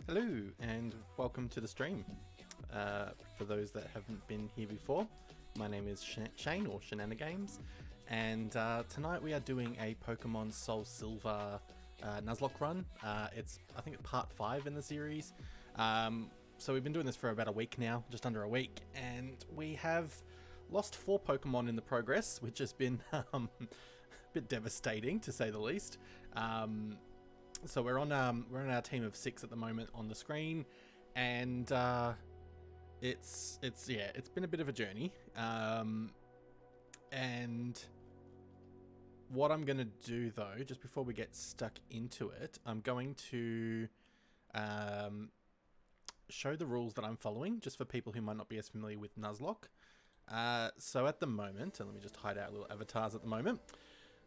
Hello and welcome to the stream. For those that haven't been here before, my name is Shane or shaneaniGames, and tonight we are doing a Pokémon SoulSilver Nuzlocke run. I think it's part 5 in the series. So we've been doing this for about a week now, just under a week, and we have lost 4 Pokemon in the progress, which has been a bit devastating to say the least. So we're on our team of 6 at the moment on the screen, and it's been a bit of a journey. And what I'm gonna do though, just before we get stuck into it, I'm going to show the rules that I'm following, just for people who might not be as familiar with Nuzlocke. So at the moment, and let me just hide our little avatars at the moment.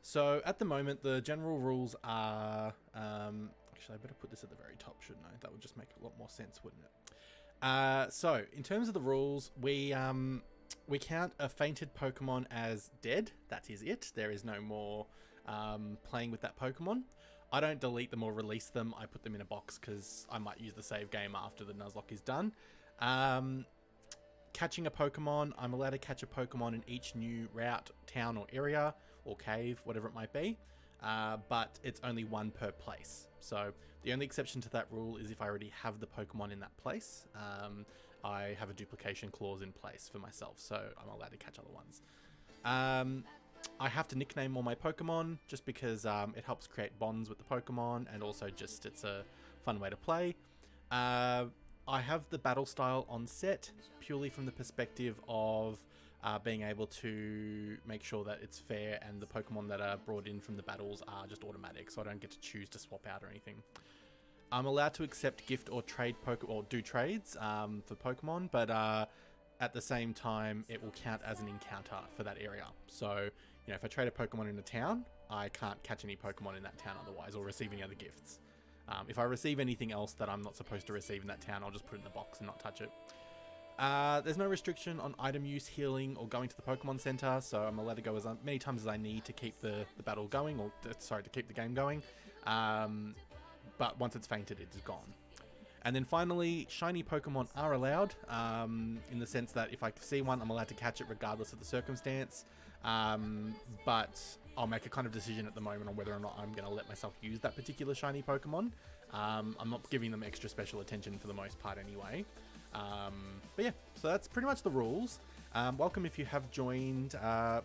So at the moment, the general rules are, actually I better put this at the very top, shouldn't I? That would just make a lot more sense, wouldn't it? So in terms of the rules, we count a fainted Pokemon as dead. That is it. There is no more playing with that Pokemon. I don't delete them or release them. I put them in a box because I might use the save game after the Nuzlocke is done. Catching a Pokemon, I'm allowed to catch a Pokemon in each new route, town or area, or cave, whatever it might be, but it's only 1 per place. So the only exception to that rule is if I already have the Pokemon in that place. I have a duplication clause in place for myself, so I'm allowed to catch other ones. I have to nickname all my Pokemon, just because it helps create bonds with the Pokemon, and also just it's a fun way to play. I have the battle style on set purely from the perspective of being able to make sure that it's fair and the Pokemon that are brought in from the battles are just automatic, so I don't get to choose to swap out or anything. I'm allowed to accept gift or trade or do trades for Pokemon, but at the same time it will count as an encounter for that area. So, you know, if I trade a Pokemon in a town, I can't catch any Pokemon in that town otherwise, or receive any other gifts. If I receive anything else that I'm not supposed to receive in that town, I'll just put it in the box and not touch it. There's no restriction on item use, healing, or going to the Pokémon Centre, so I'm allowed to go as many times as I need to keep the battle going, or sorry, to keep the game going. But once it's fainted, it's gone. And then finally, shiny Pokemon are allowed, in the sense that if I see one, I'm allowed to catch it regardless of the circumstance. But I'll make a kind of decision at the moment on whether or not I'm going to let myself use that particular shiny Pokemon. I'm not giving them extra special attention for the most part anyway. But yeah, so that's pretty much the rules. Welcome if you have joined.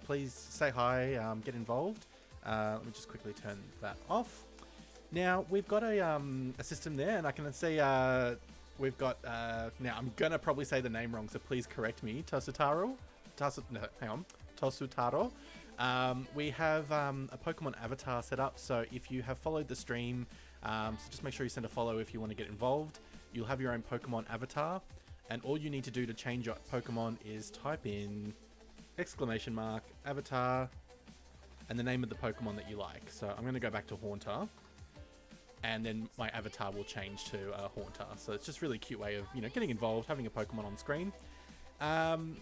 Please say hi, get involved. Let me just quickly turn that off. Now, we've got a system there, and I can see we've got... now, I'm going to probably say the name wrong, so please correct me. Tosutaro? No, hang on. Tosutaro. We have a Pokemon avatar set up, so if you have followed the stream, so just make sure you send a follow if you want to get involved. You'll have your own Pokemon avatar, and all you need to do to change your Pokemon is type in !avatar and the name of the Pokemon that you like. So I'm going to go back to Haunter, and then my avatar will change to Haunter. So it's just really cute way of, you know, getting involved, having a Pokemon on screen. And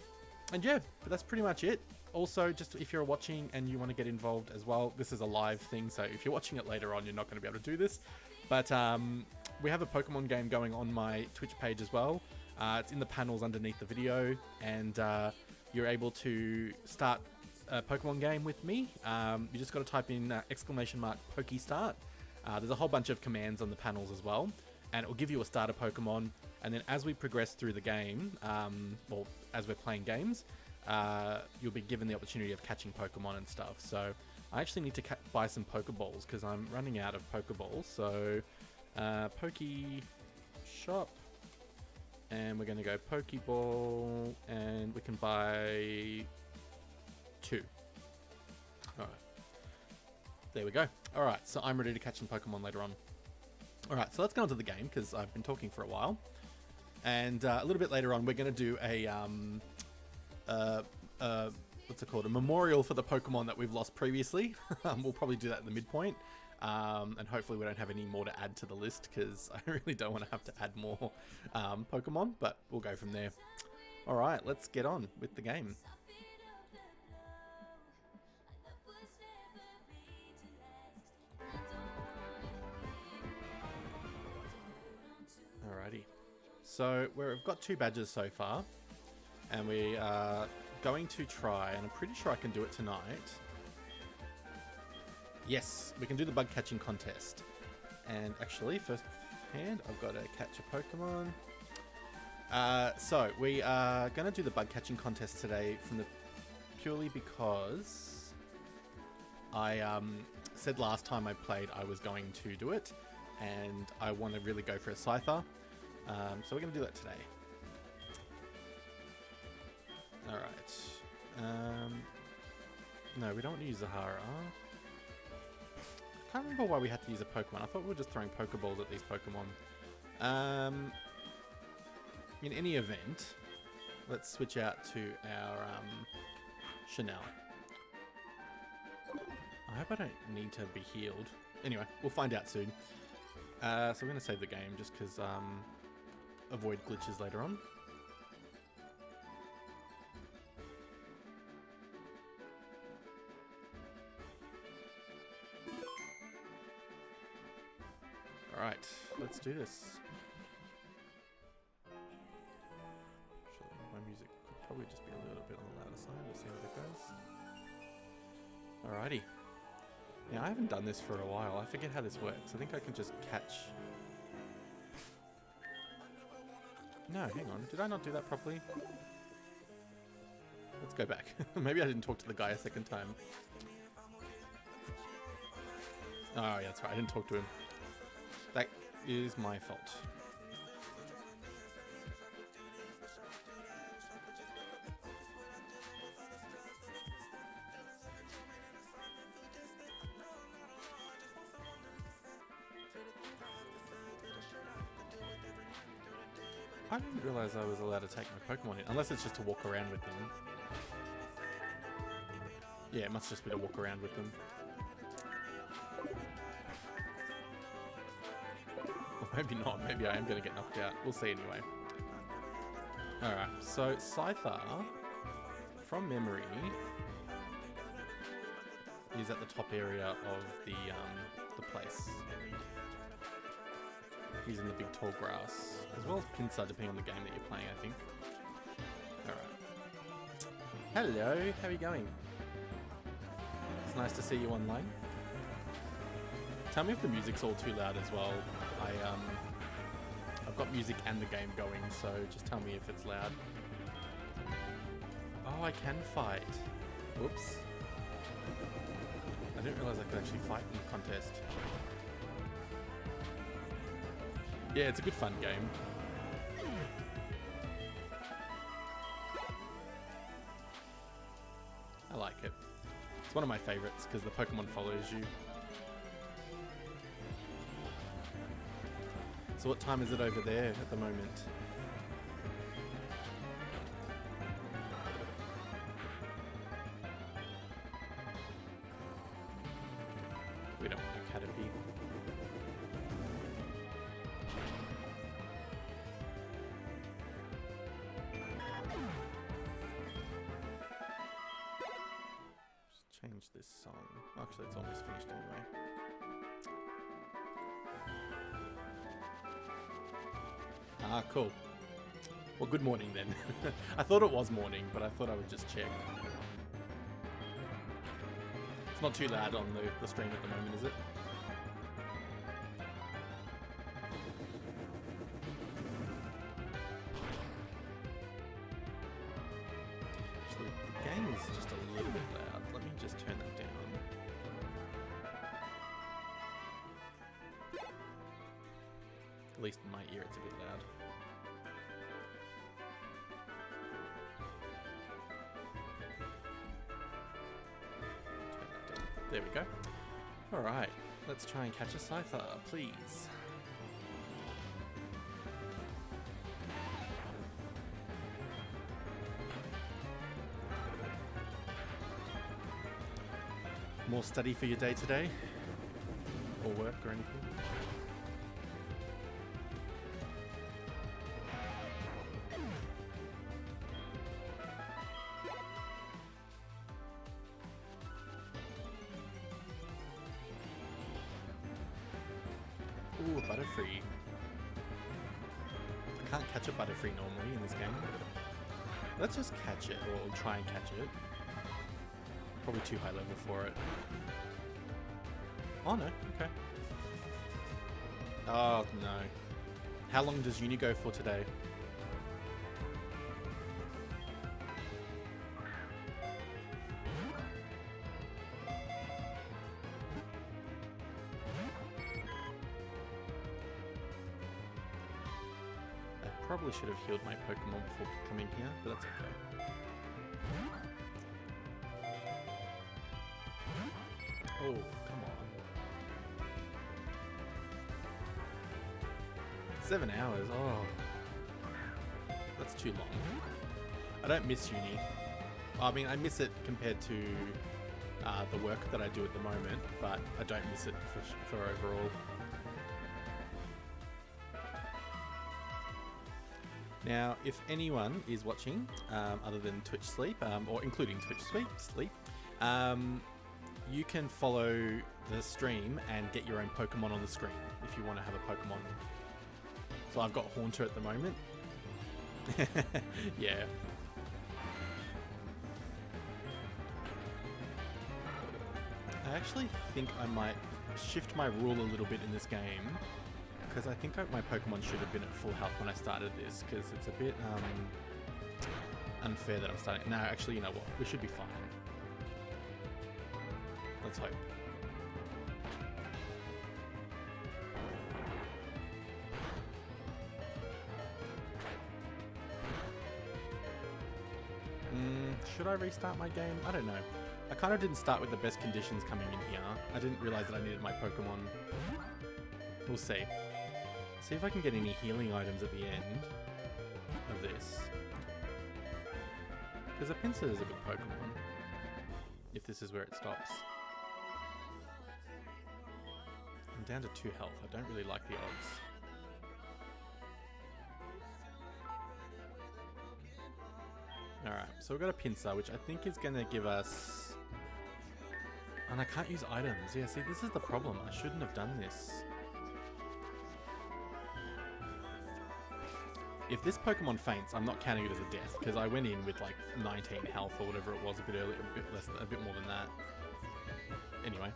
yeah, but that's pretty much it. Also, just if you're watching and you want to get involved as well, this is a live thing, so if you're watching it later on, you're not going to be able to do this. But we have a Pokemon game going on my Twitch page as well. It's in the panels underneath the video, and you're able to start a Pokemon game with me. You just got to type in ! Pokestart. There's a whole bunch of commands on the panels as well, and it will give you a starter Pokemon. And then as we progress through the game, or as we're playing games, you'll be given the opportunity of catching Pokemon and stuff. So I actually need to buy some Pokeballs because I'm running out of Pokeballs. So Poke Shop, and we're going to go Pokeball, and we can buy 2. All right. There we go. All right, so I'm ready to catch some Pokemon later on. All right, so let's go into the game because I've been talking for a while. And a little bit later on, we're going to do a what's it called? A memorial for the Pokemon that we've lost previously. We'll probably do that at the midpoint. And hopefully we don't have any more to add to the list because I really don't want to have to add more Pokemon, but we'll go from there. All right, let's get on with the game. So we've got 2 badges so far, and we are going to try, and I'm pretty sure I can do it tonight. Yes, we can do the bug catching contest. And actually, first hand, I've got to catch a Pokemon. So we are going to do the bug catching contest today purely because I said last time I played I was going to do it, and I want to really go for a Scyther. So we're going to do that today. Alright. No, we don't want to use Zahara. I can't remember why we had to use a Pokemon. I thought we were just throwing Pokeballs at these Pokemon. In any event, let's switch out to our Chanel. I hope I don't need to be healed. Anyway, we'll find out soon. So we're going to save the game just because avoid glitches later on. Alright, let's do this. My music could probably just be a little bit on the louder side. We'll see how that goes. Alrighty. Now, I haven't done this for a while. I forget how this works. I think I can just catch... No, hang on. Did I not do that properly? Let's go back. Maybe I didn't talk to the guy a second time. Oh, yeah, that's right. I didn't talk to him. That is my fault. I didn't realise I was allowed to take my Pokemon in, unless it's just to walk around with them. Yeah, it must just be to walk around with them. Or maybe not, maybe I am going to get knocked out. We'll see anyway. Alright, so Scyther, from memory, is at the top area of the place. He's in the big tall grass, as well as Pincer, depending on the game that you're playing, I think. Alright. Hello, how are you going? It's nice to see you online. Tell me if the music's all too loud as well. I've got music and the game going, so just tell me if it's loud. Oh, I can fight. Whoops. I didn't realise I could actually fight in the contest. Yeah, it's a good fun game. I like it. It's one of my favourites because the Pokemon follows you. So what time is it over there at the moment? We don't want a Caterpie. Just change this song. Actually, it's almost finished anyway. Ah, cool. Well, good morning then. I thought it was morning, but I thought I would just check. It's not too loud on the stream at the moment, is it? Actually, the game is just a little bit loud. Let me just turn that down. At least in my ear it's a bit loud. There we go. Alright, let's try and catch a Scyther, please. More study for your day today? Or work or anything? Ooh, Butterfree. I can't catch a Butterfree normally in this game. Let's just catch it, or try and catch it. Probably too high level for it. Oh no, okay. Oh no. How long does uni go for today? I probably should have healed my Pokemon before coming here, but that's okay. Oh, come on. 7 hours, oh. That's too long. I don't miss uni. I mean, I miss it compared to the work that I do at the moment, but I don't miss it for overall. Now, if anyone is watching, other than Twitch Sleep, or including Twitch Sleep, you can follow the stream and get your own Pokemon on the screen if you want to have a Pokemon. So I've got Haunter at the moment. Yeah. I actually think I might shift my rule a little bit in this game, because I think my Pokemon should have been at full health when I started this, because it's a bit unfair that I'm starting. No, actually, you know what? We should be fine. Let's hope. Should I restart my game? I don't know. I kind of didn't start with the best conditions coming in here. I didn't realize that I needed my Pokemon. We'll see. See if I can get any healing items at the end of this. Because a Pincer is a good Pokemon. If this is where it stops. I'm down to 2 health. I don't really like the odds. Alright, so we've got a Pincer, which I think is going to give us... And I can't use items. Yeah, see, this is the problem. I shouldn't have done this. If this Pokemon faints, I'm not counting it as a death, because I went in with like 19 health or whatever it was a bit earlier, a bit more than that. Anyway.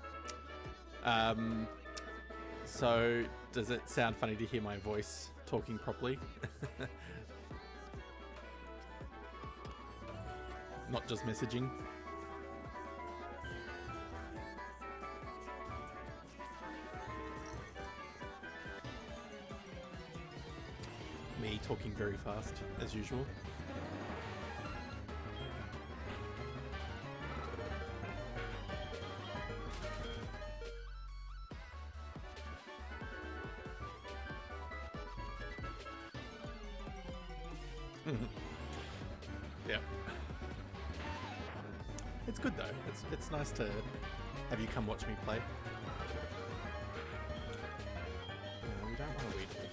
So, does it sound funny to hear my voice talking properly? Not just messaging. Me talking very fast, as usual. Yeah. It's good though. It's nice to have you come watch me play. No, we don't want to Weedle.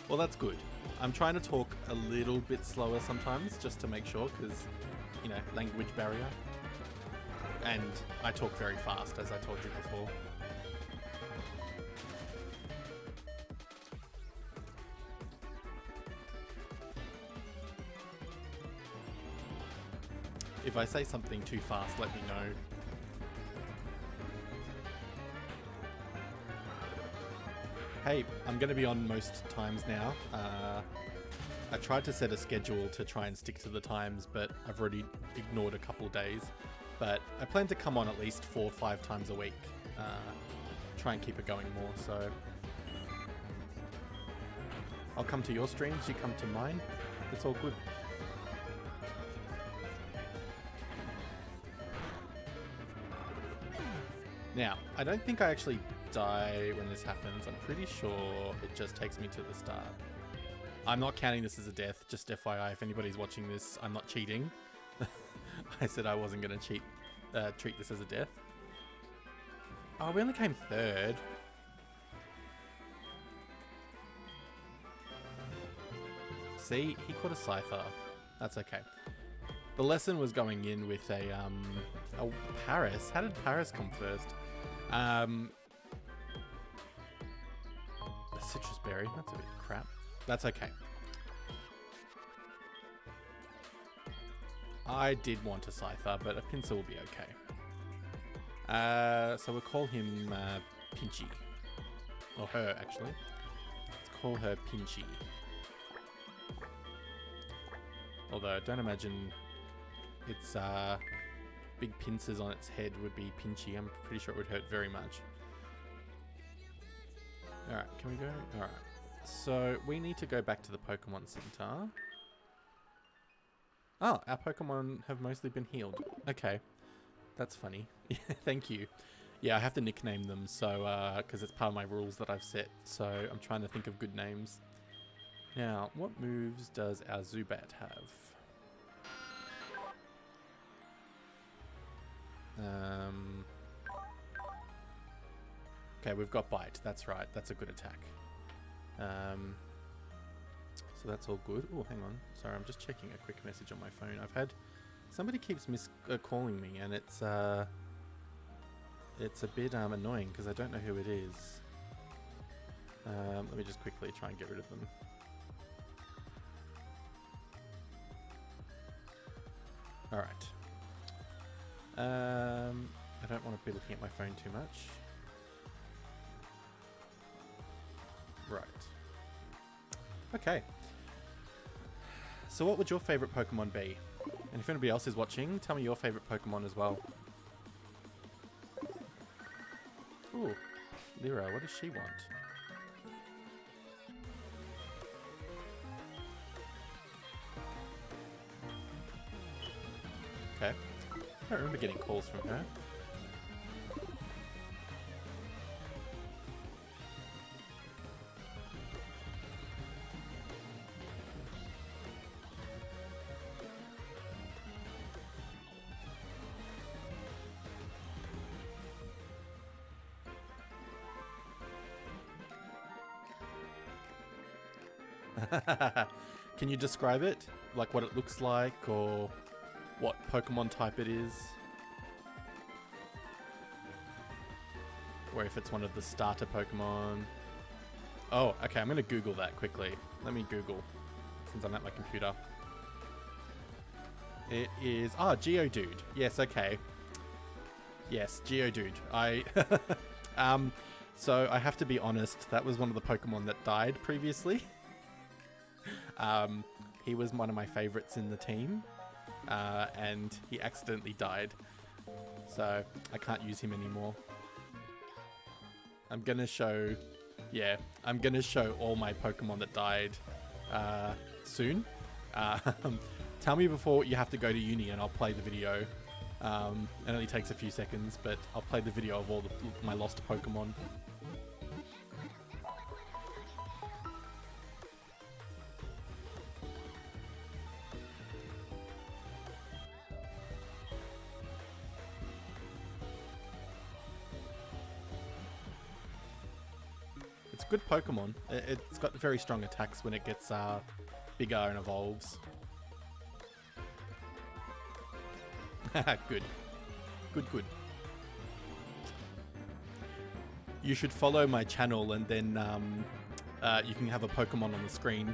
Well, that's good. I'm trying to talk a little bit slower sometimes, just to make sure, because, you know, language barrier. And I talk very fast, as I told you before. If I say something too fast, let me know. Hey, I'm going to be on most times now. I tried to set a schedule to try and stick to the times, but I've already ignored a couple days. But I plan to come on at least 4 or 5 times a week. Try and keep it going more, so... I'll come to your streams, you come to mine. It's all good. Now, I don't think I actually die when this happens. I'm pretty sure it just takes me to the start. I'm not counting this as a death, just FYI, if anybody's watching this, I'm not cheating. I said I wasn't going to treat this as a death. Oh, we only came 3rd. See, he caught a Scyther. That's okay. The lesson was going in with a Paris. How did Paris come first? citrus berry. That's a bit crap. That's okay. I did want a Scyther, but a Pincer will be okay. So we'll call him Pinchy. Or her, actually. Let's call her Pinchy. Although I don't imagine its big pincers on its head would be Pinchy. I'm pretty sure it would hurt very much. Alright, can we go? Alright. So we need to go back to the Pokémon Centre. Oh, our Pokemon have mostly been healed. Okay. That's funny. Thank you. Yeah, I have to nickname them, so because it's part of my rules that I've set. So I'm trying to think of good names. Now, what moves does our Zubat have? Okay, we've got Bite. That's right. That's a good attack. So that's all good. Oh, hang on. Sorry, I'm just checking a quick message on my phone. I've had... Somebody keeps calling me, and it's a bit annoying because I don't know who it is. Let me just quickly try and get rid of them. Alright. I don't want to be looking at my phone too much. Right. Okay. So what would your favourite Pokemon be? And if anybody else is watching, tell me your favourite Pokemon as well. Ooh, Lyra, what does she want? Okay. I don't remember getting calls from her. Can you describe it? Like what it looks like or what Pokemon type it is? Or if it's one of the starter Pokemon. Oh, okay, I'm going to Google that quickly. Let me Google, since I'm at my computer. It is... Ah, Geodude. Yes, okay. Yes, Geodude. So I have to be honest, that was one of the Pokemon that died previously. He was one of my favorites in the team, and he accidentally died, so I can't use him anymore. I'm gonna show all my Pokemon that died soon. Tell me before you have to go to uni and I'll play the video. It only takes a few seconds, but I'll play the video of all my lost Pokemon. It's a good Pokemon. It's got very strong attacks when it gets bigger and evolves. Good. Good. You should follow my channel and then you can have a Pokemon on the screen.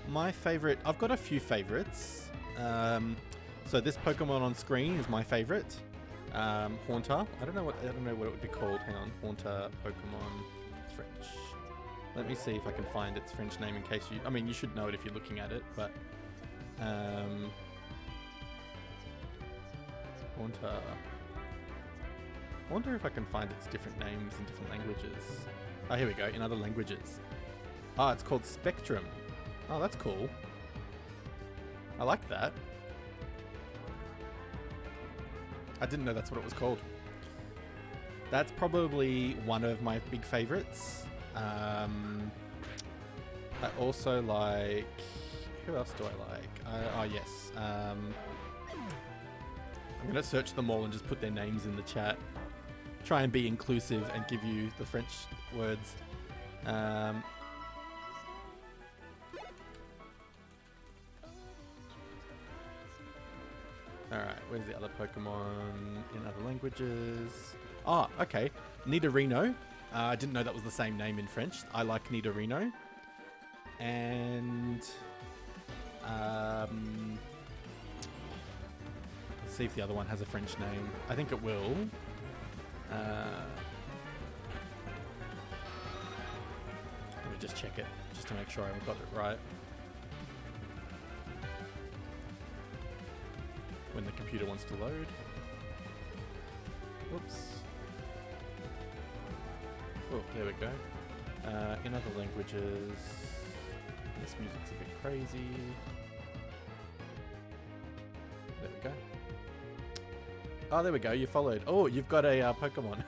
My favorite, I've got a few favorites. So this Pokemon on screen is my favorite. Haunter. I don't know what it would be called. Hang on, Haunter Pokemon French. Let me see if I can find its French name in case you should know it if you're looking at it, but Haunter. I wonder if I can find its different names in different languages. Oh, here we go, in other languages. Ah, it's called Spectrum. Oh, that's cool. I like that. I didn't know that's what it was called. That's probably one of my big favorites. I also like... Who else do I like? Oh, yes. I'm going to search them all and just put their names in the chat. try and be inclusive and give you the French words. Alright, where's the other Pokemon in other languages? Oh, okay. Nidorino. I didn't know that was the same name in French. I like Nidorino. And let's see if the other one has a French name. I think it will. Let me just check it, just to make sure I've got it right. When the computer wants to load. Oops. Oh, there we go. In other languages, this music's a bit crazy. There we go. Oh, there we go. You followed. Oh, you've got a Pokemon.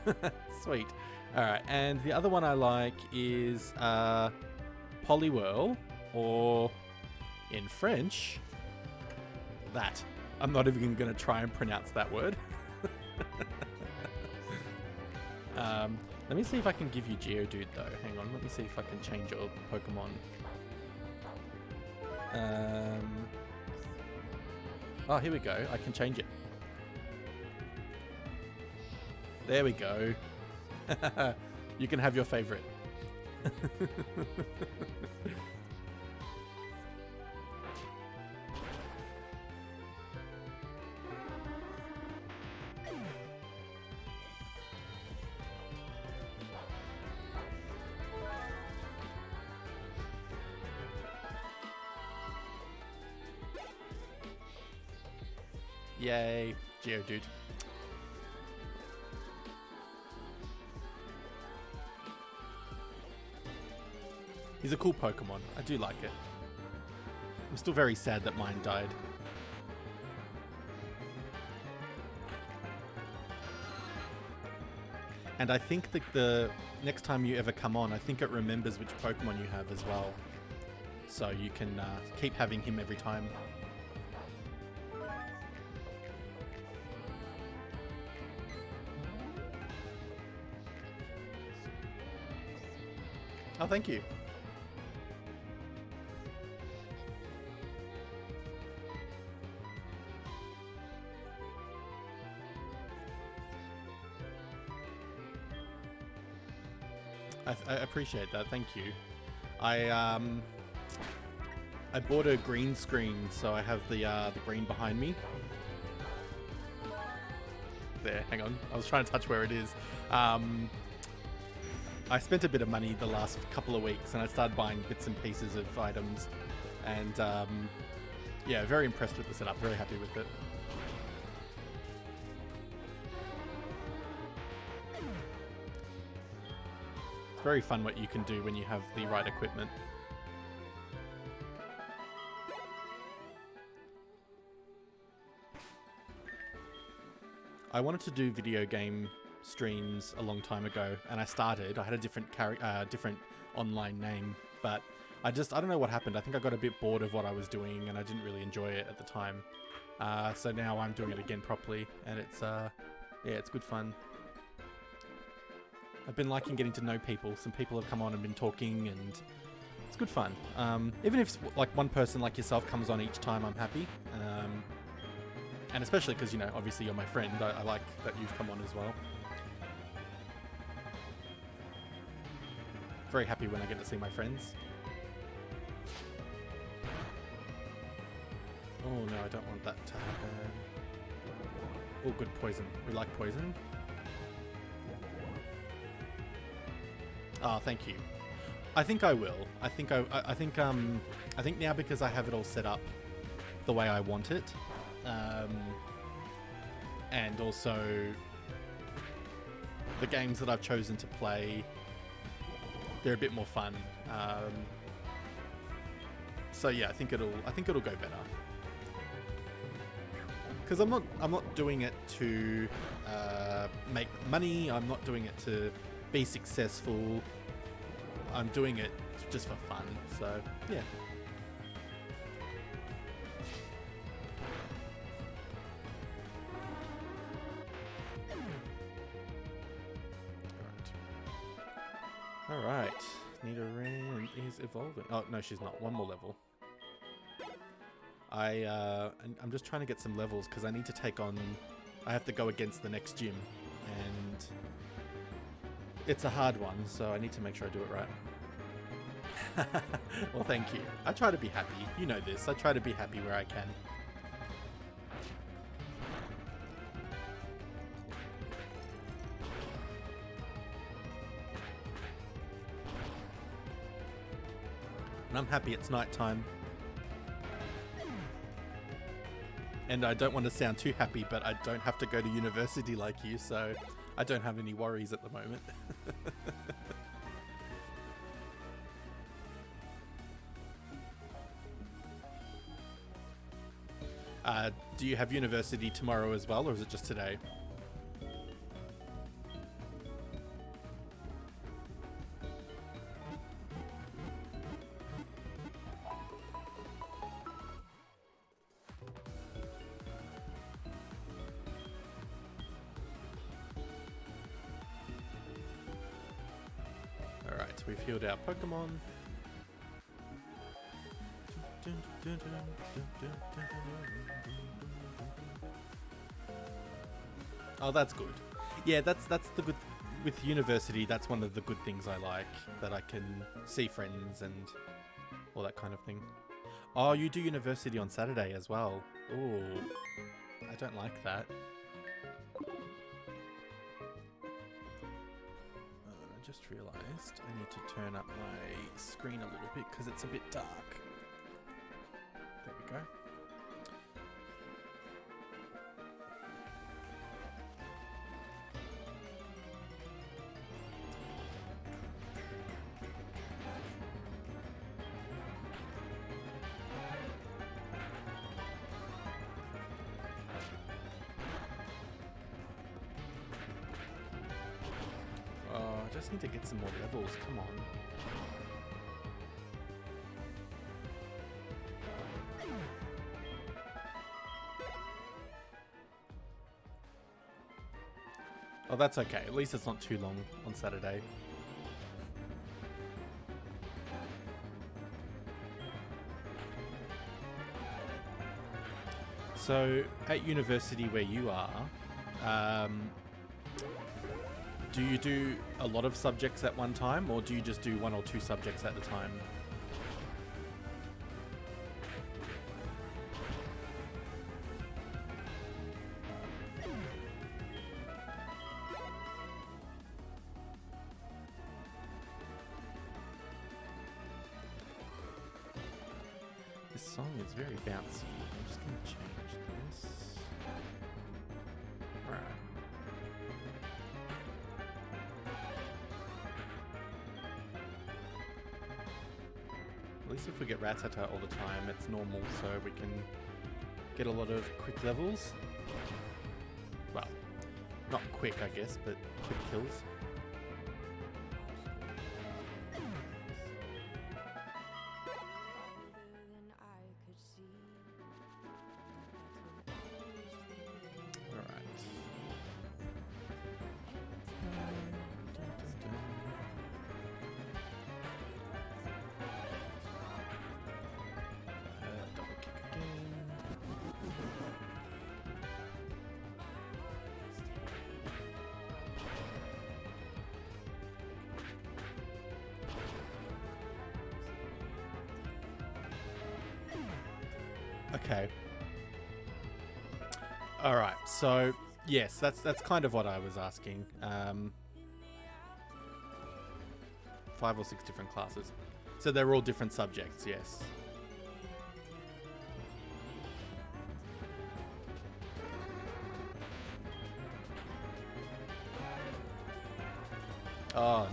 Sweet. All right, and the other one I like is Poliwhirl, or in French, that. I'm not even going to try and pronounce that word. Let me see if I can give you Geodude though. Hang on, let me see if I can change your Pokemon. Oh, here we go. I can change it. There we go. You can have your favorite. Yay, Geodude. He's a cool Pokemon. I do like it. I'm still very sad that mine died. And I think that the next time you ever come on, I think it remembers which Pokemon you have as well. So you can keep having him every time. Oh, thank you. I appreciate that. Thank you. I bought a green screen, so I have the green behind me. There, hang on. I was trying to touch where it is. I spent a bit of money the last couple of weeks, and I started buying bits and pieces of items, and yeah, very impressed with the setup. Very happy with it. It's very fun what you can do when you have the right equipment. I wanted to do video game streams a long time ago, and I had a different different online name, but I don't know what happened. I think I got a bit bored of what I was doing, and I didn't really enjoy it at the time. So now I'm doing it again properly, and it's yeah, it's good fun. I've been liking getting to know people. Some people have come on and been talking, and it's good fun. Even if like one person like yourself comes on each time, I'm happy. And especially because, you know, obviously you're my friend. I like that you've come on as well. Very happy when I get to see my friends. Oh no, I don't want that to happen. Oh, good poison. We like poison. Oh, thank you. I think I will. I think now, because I have it all set up the way I want it, and also the games that I've chosen to play, they're a bit more fun. So yeah, I think it'll go better. Because I'm not doing it to make money. I'm not doing it to be successful. I'm doing it just for fun. So yeah. Alright. Nidoran is evolving. Oh, no, she's not. One more level. I'm just trying to get some levels because I need to take on... I have to go against the next gym. And it's a hard one, so I need to make sure I do it right. Well, thank you. I try to be happy. You know this. I try to be happy where I can. And I'm happy it's night time. And I don't want to sound too happy, but I don't have to go to university like you, so I don't have any worries at the moment. Do you have university tomorrow as well, or is it just today? Alright, we've healed our Pokemon. Oh, that's good. Yeah, that's the good with university. That's one of the good things I like, that I can see friends and all that kind of thing. Oh, you do university on Saturday as well. Oh, I don't like that. I just realized I need to turn up my screen a little bit because it's a bit dark. There we go. I just need to get some more levels, come on. Oh, that's okay. At least it's not too long on Saturday. So, at university where you are, do you do a lot of subjects at one time, or do you just do one or two subjects at a time? This song is very bouncy. I'm just going to change this. Alright. At least if we get Rattata all the time, it's normal, so we can get a lot of quick levels. Well, not quick, I guess, but quick kills. Okay. All right. So yes, that's kind of what I was asking. 5 or 6 different classes. So they're all different subjects. Yes. Oh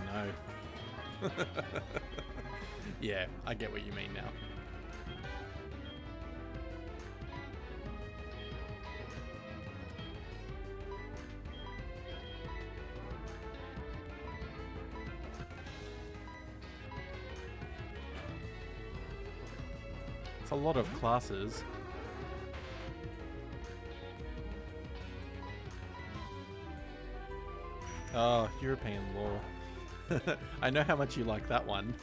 no. Yeah, I get what you mean now. A lot of classes. Oh, European law. I know how much you like that one.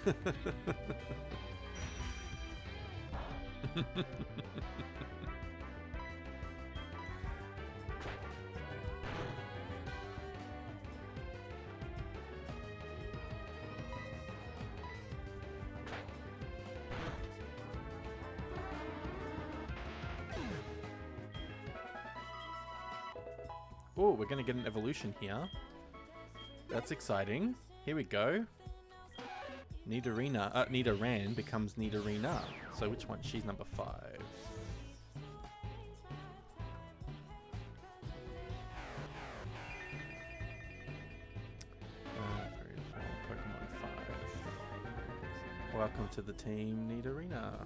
Oh, we're going to get an evolution here. That's exciting. Here we go. Nidoran becomes Nidorina. So which one? She's number 5. 3, 4, Pokemon 5. Welcome to the team, Nidorina.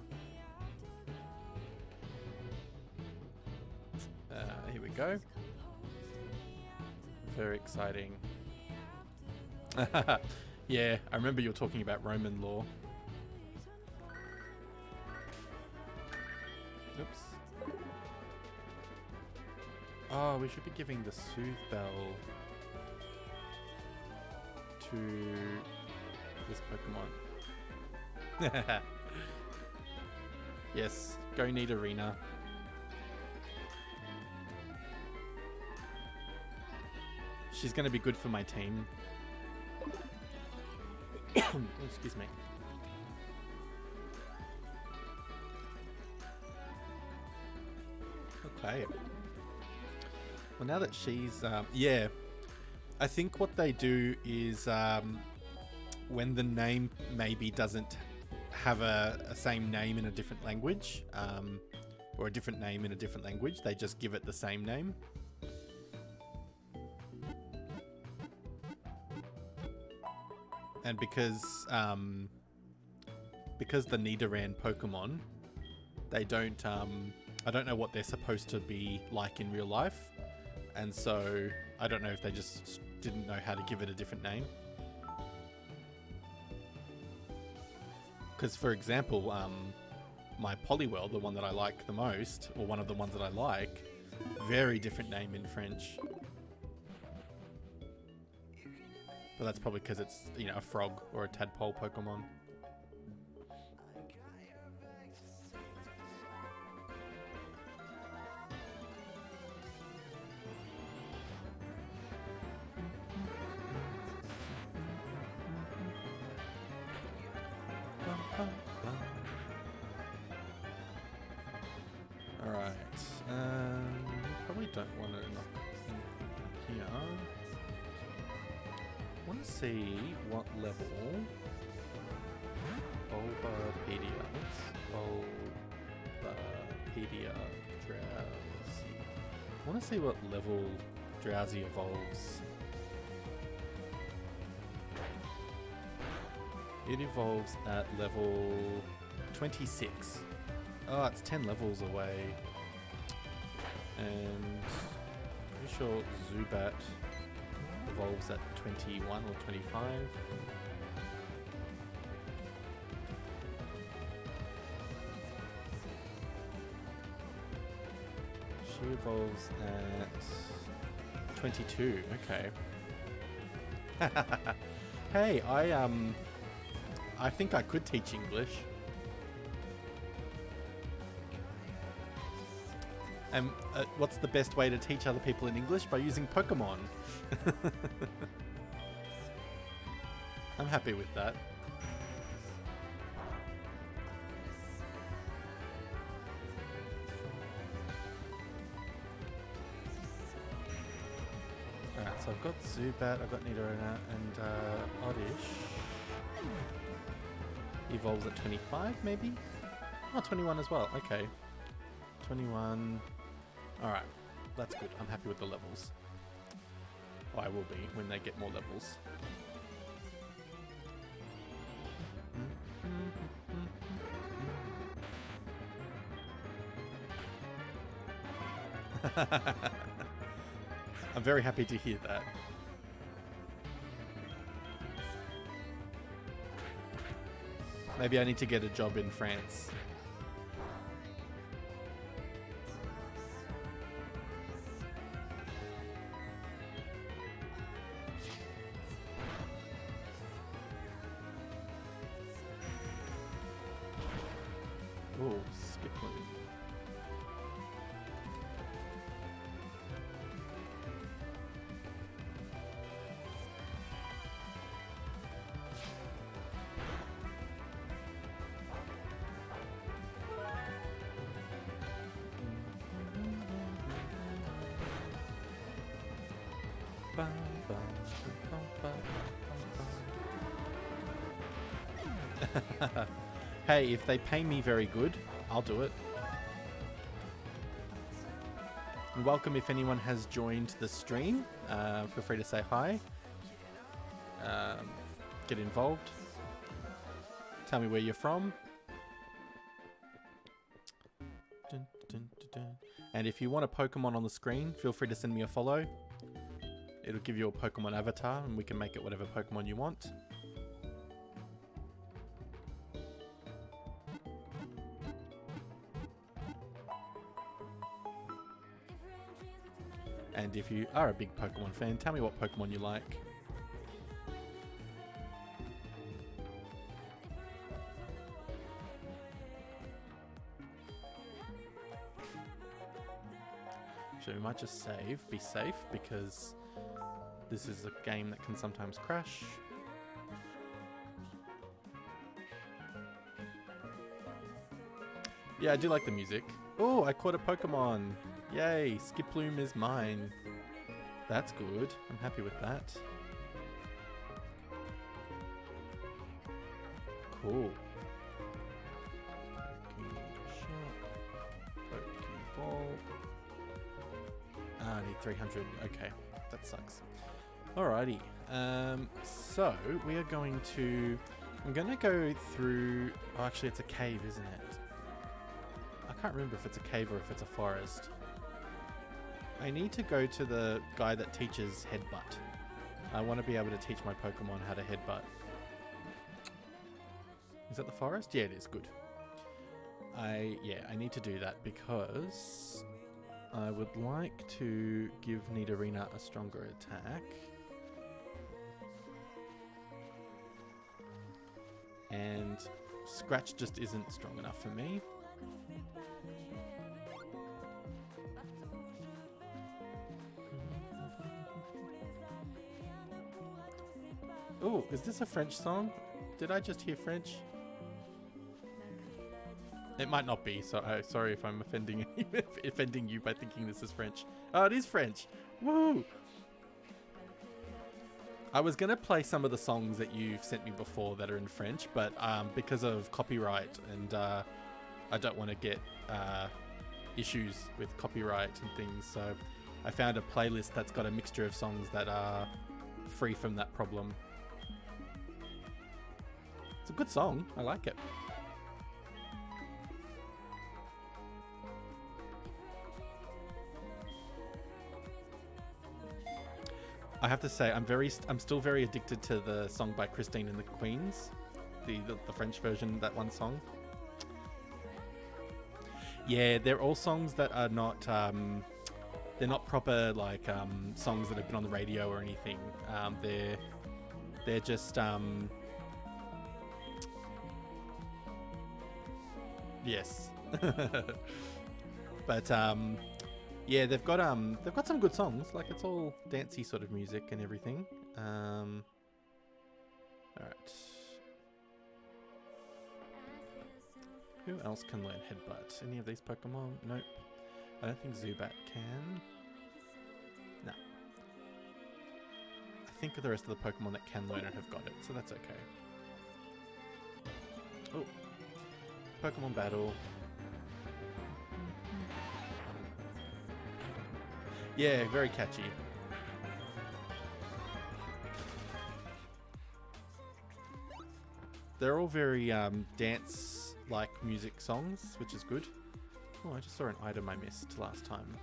Here we go. Very exciting. Yeah, I remember you were talking about Roman law. Oops. Oh, we should be giving the Soothe Bell to this Pokemon. Yes, go Nidorina. She's going to be good for my team. Oh, excuse me. Okay. Well, now that she's... yeah. I think what they do is when the name maybe doesn't have a same name in a different language, or a different name in a different language, they just give it the same name. And because the Nidoran Pokemon, they don't, I don't know what they're supposed to be like in real life. And so I don't know if they just didn't know how to give it a different name. Because for example, my Poliwhirl, the one that I like the most, or one of the ones that I like, very different name in French. But that's probably because it's, you know, a frog or a tadpole Pokemon. Alright. Probably don't want to knock anything here. I want to see what level Bulbapedia Drowsy. I want to see what level Drowsy evolves. It evolves at level 26. Oh, it's 10 levels away. And pretty sure Zubat evolves at 21 or 25. She evolves at 22. Okay. Hey, I think I could teach English. And what's the best way to teach other people in English? By using Pokemon. I'm happy with that. Alright, so I've got Zubat, I've got Nidorina, and Oddish evolves at 25 maybe? Oh, 21 as well, okay. 21. Alright, that's good. I'm happy with the levels. Oh, I will be when they get more levels. I'm very happy to hear that. Maybe I need to get a job in France. Oh, Skiploom. Hey, if they pay me very good, I'll do it. And welcome if anyone has joined the stream. Feel free to say hi. Get involved. Tell me where you're from. Dun, dun, dun, dun. And if you want a Pokemon on the screen, feel free to send me a follow. It'll give you a Pokemon avatar and we can make it whatever Pokemon you want. And if you are a big Pokemon fan, tell me what Pokemon you like. So we might just be safe, because this is a game that can sometimes crash. Yeah, I do like the music. Oh, I caught a Pokemon. Yay, Skiploom is mine. That's good. I'm happy with that. Cool. Pokeball. Ah, I need 300. Okay, that sucks. Alrighty. So we are going to... I'm going to go through... Oh, actually, it's a cave, isn't it? I can't remember if it's a cave or if it's a forest. I need to go to the guy that teaches headbutt. I want to be able to teach my Pokemon how to headbutt. Is that the forest? Yeah, it is. Good. I need to do that because I would like to give Nidorina a stronger attack. And Scratch just isn't strong enough for me. Oh, is this a French song? Did I just hear French? It might not be, so sorry if I'm offending you by thinking this is French. Oh, it is French. Woo! I was going to play some of the songs that you've sent me before that are in French, but because of copyright and I don't want to get issues with copyright and things, so I found a playlist that's got a mixture of songs that are free from that problem. It's a good song. I like it. I have to say, I'm still very addicted to the song by Christine and the Queens, the French version, that one song. Yeah, they're all songs that are not, they're not proper like songs that have been on the radio or anything. They're just yes, but yeah, they've got some good songs. Like, it's all dancey sort of music and everything. All right. Who else can learn Headbutt? Any of these Pokemon? Nope. I don't think Zubat can. No. I think the rest of the Pokemon that can learn it have got it, so that's okay. Oh. Pokemon battle. Yeah, very catchy. They're all very dance-like music songs, which is good. Oh, I just saw an item I missed last time.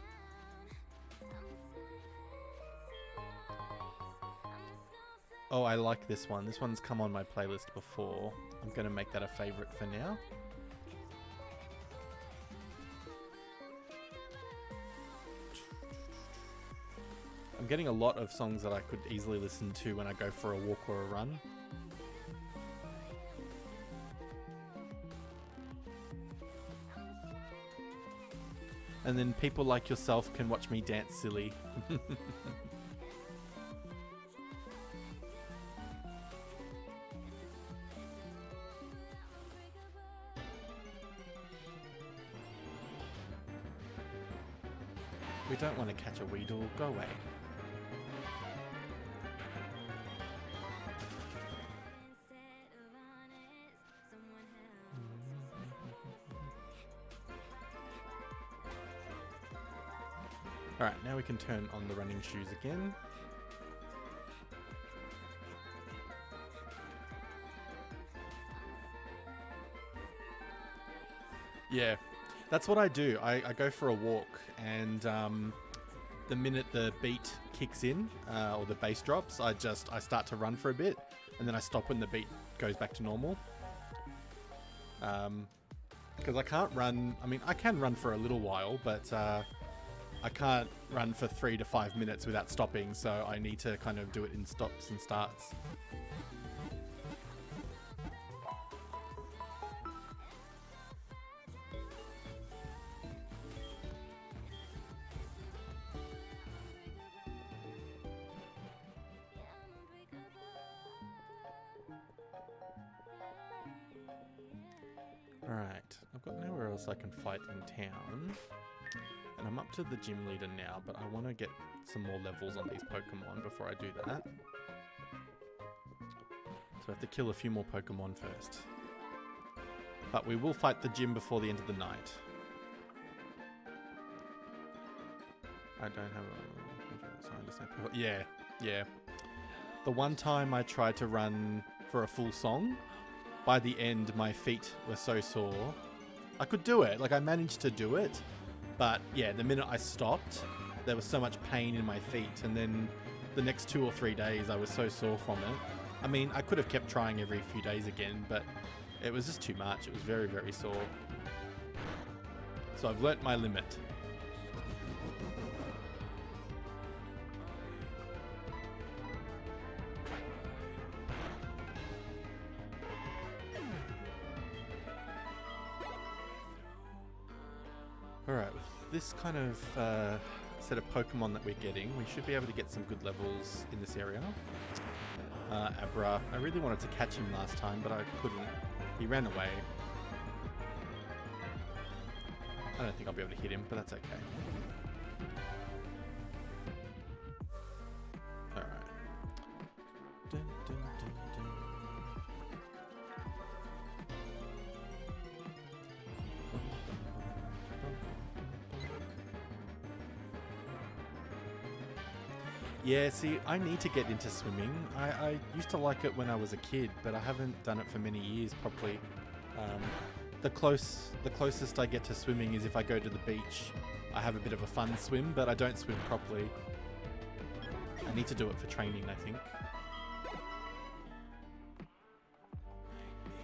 Oh, I like this one. This one's come on my playlist before. I'm going to make that a favorite for now. I'm getting a lot of songs that I could easily listen to when I go for a walk or a run. And then people like yourself can watch me dance silly. We don't want to catch a Weedle. Go away. Alright, now we can turn on the running shoes again. Yeah, that's what I do. I go for a walk, and the minute the beat kicks in, or the bass drops, I start to run for a bit, and then I stop when the beat goes back to normal. Because I can't run, I mean, I can run for a little while, but I can't run for 3 to 5 minutes without stopping, so I need to kind of do it in stops and starts. Alright, I've got nowhere else I can fight in town. And I'm up to the gym leader now, but I want to get some more levels on these Pokemon before I do that. So I have to kill a few more Pokemon first. But we will fight the gym before the end of the night. I don't have a... Yeah. The one time I tried to run for a full song, by the end my feet were so sore. I could do it, like I managed to do it. But yeah, the minute I stopped, there was so much pain in my feet. And then the next 2 or 3 days, I was so sore from it. I mean, I could have kept trying every few days again, but it was just too much. It was very, very sore. So I've learnt my limit. Alright, with this kind of set of Pokemon that we're getting, we should be able to get some good levels in this area. Abra, I really wanted to catch him last time, but I couldn't. He ran away. I don't think I'll be able to hit him, but that's okay. Alright. Dun, dun, dun, dun. Yeah, see, I need to get into swimming. I used to like it when I was a kid, but I haven't done it for many years properly. The closest I get to swimming is if I go to the beach. I have a bit of a fun swim, but I don't swim properly. I need to do it for training, I think.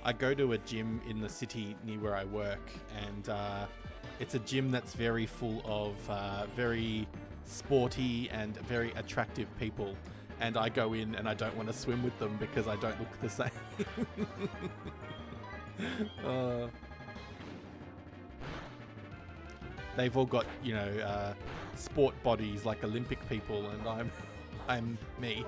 I go to a gym in the city near where I work, and it's a gym that's very full of very sporty and very attractive people, and I go in and I don't want to swim with them because I don't look the same. They've all got, you know, sport bodies like Olympic people, and I'm me.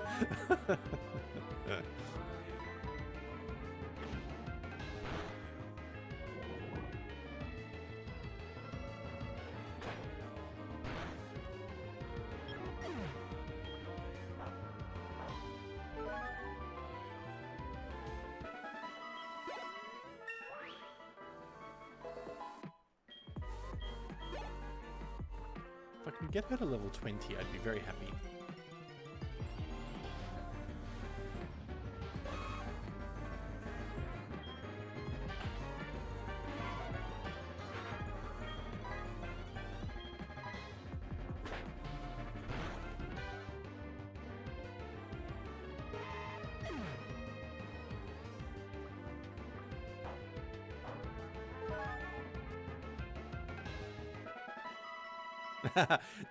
If I can get her to level 20, I'd be very happy.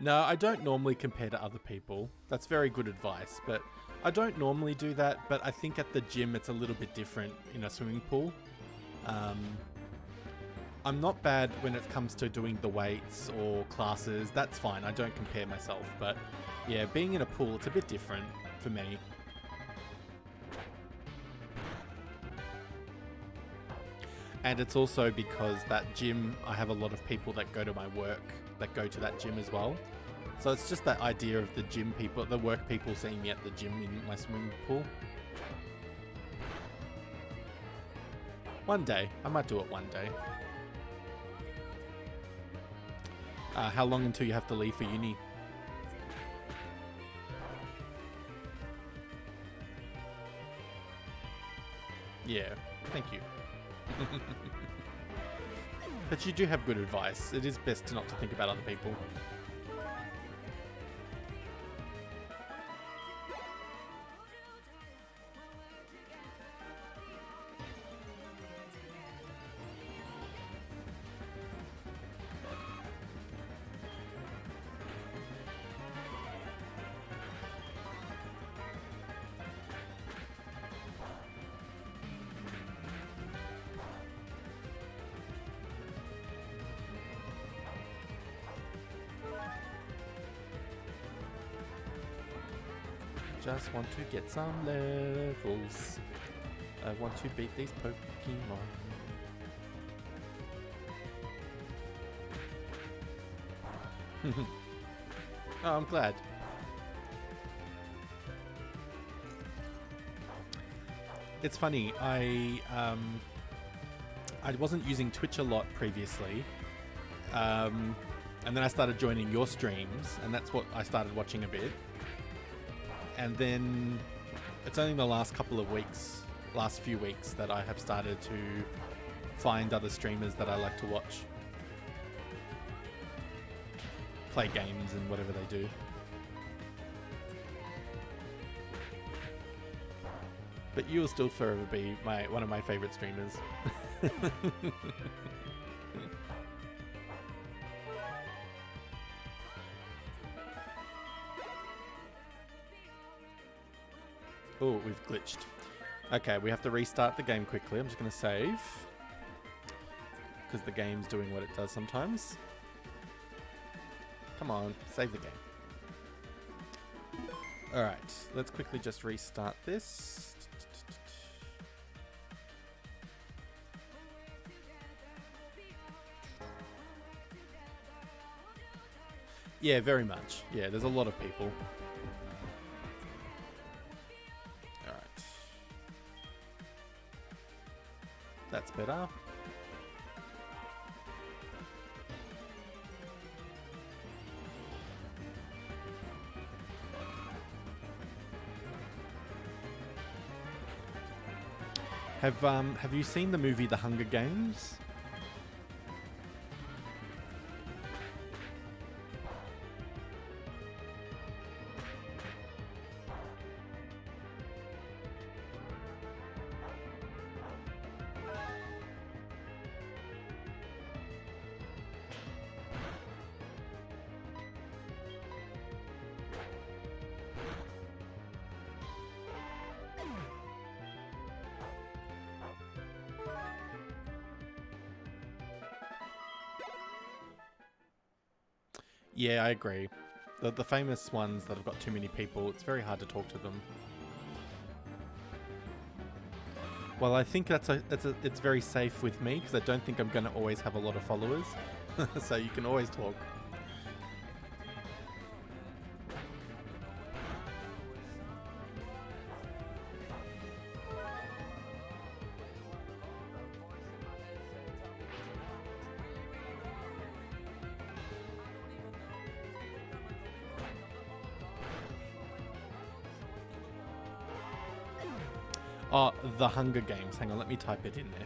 No, I don't normally compare to other people. That's very good advice, but I don't normally do that. But I think at the gym it's a little bit different in a swimming pool. I'm not bad when it comes to doing the weights or classes. That's fine. I don't compare myself. But yeah, being in a pool, it's a bit different for me. And it's also because that gym, I have a lot of people that go to my work that go to that gym as well. So it's just that idea of the gym people, the work people seeing me at the gym in my swimming pool. One day. I might do it one day. How long until you have to leave for uni? Yeah, thank you. But you do have good advice. It is best not to think about other people. Just want to get some levels. I want to beat these Pokemon. Oh, I'm glad. It's funny, I wasn't using Twitch a lot previously. And then I started joining your streams, and that's what I started watching a bit. And then it's only the last few weeks that I have started to find other streamers that I like to watch play games and whatever they do. But you will still forever be one of my favorite streamers. Oh, we've glitched. Okay, we have to restart the game quickly. I'm just going to save. Because the game's doing what it does sometimes. Come on, save the game. Alright, let's quickly just restart this. Yeah, very much. Yeah, there's a lot of people. That's better. Have you seen the movie The Hunger Games? Yeah, I agree. The famous ones that have got too many people, it's very hard to talk to them. Well, I think it's very safe with me because I don't think I'm going to always have a lot of followers. So you can always talk. Oh, The Hunger Games. Hang on, let me type it in there.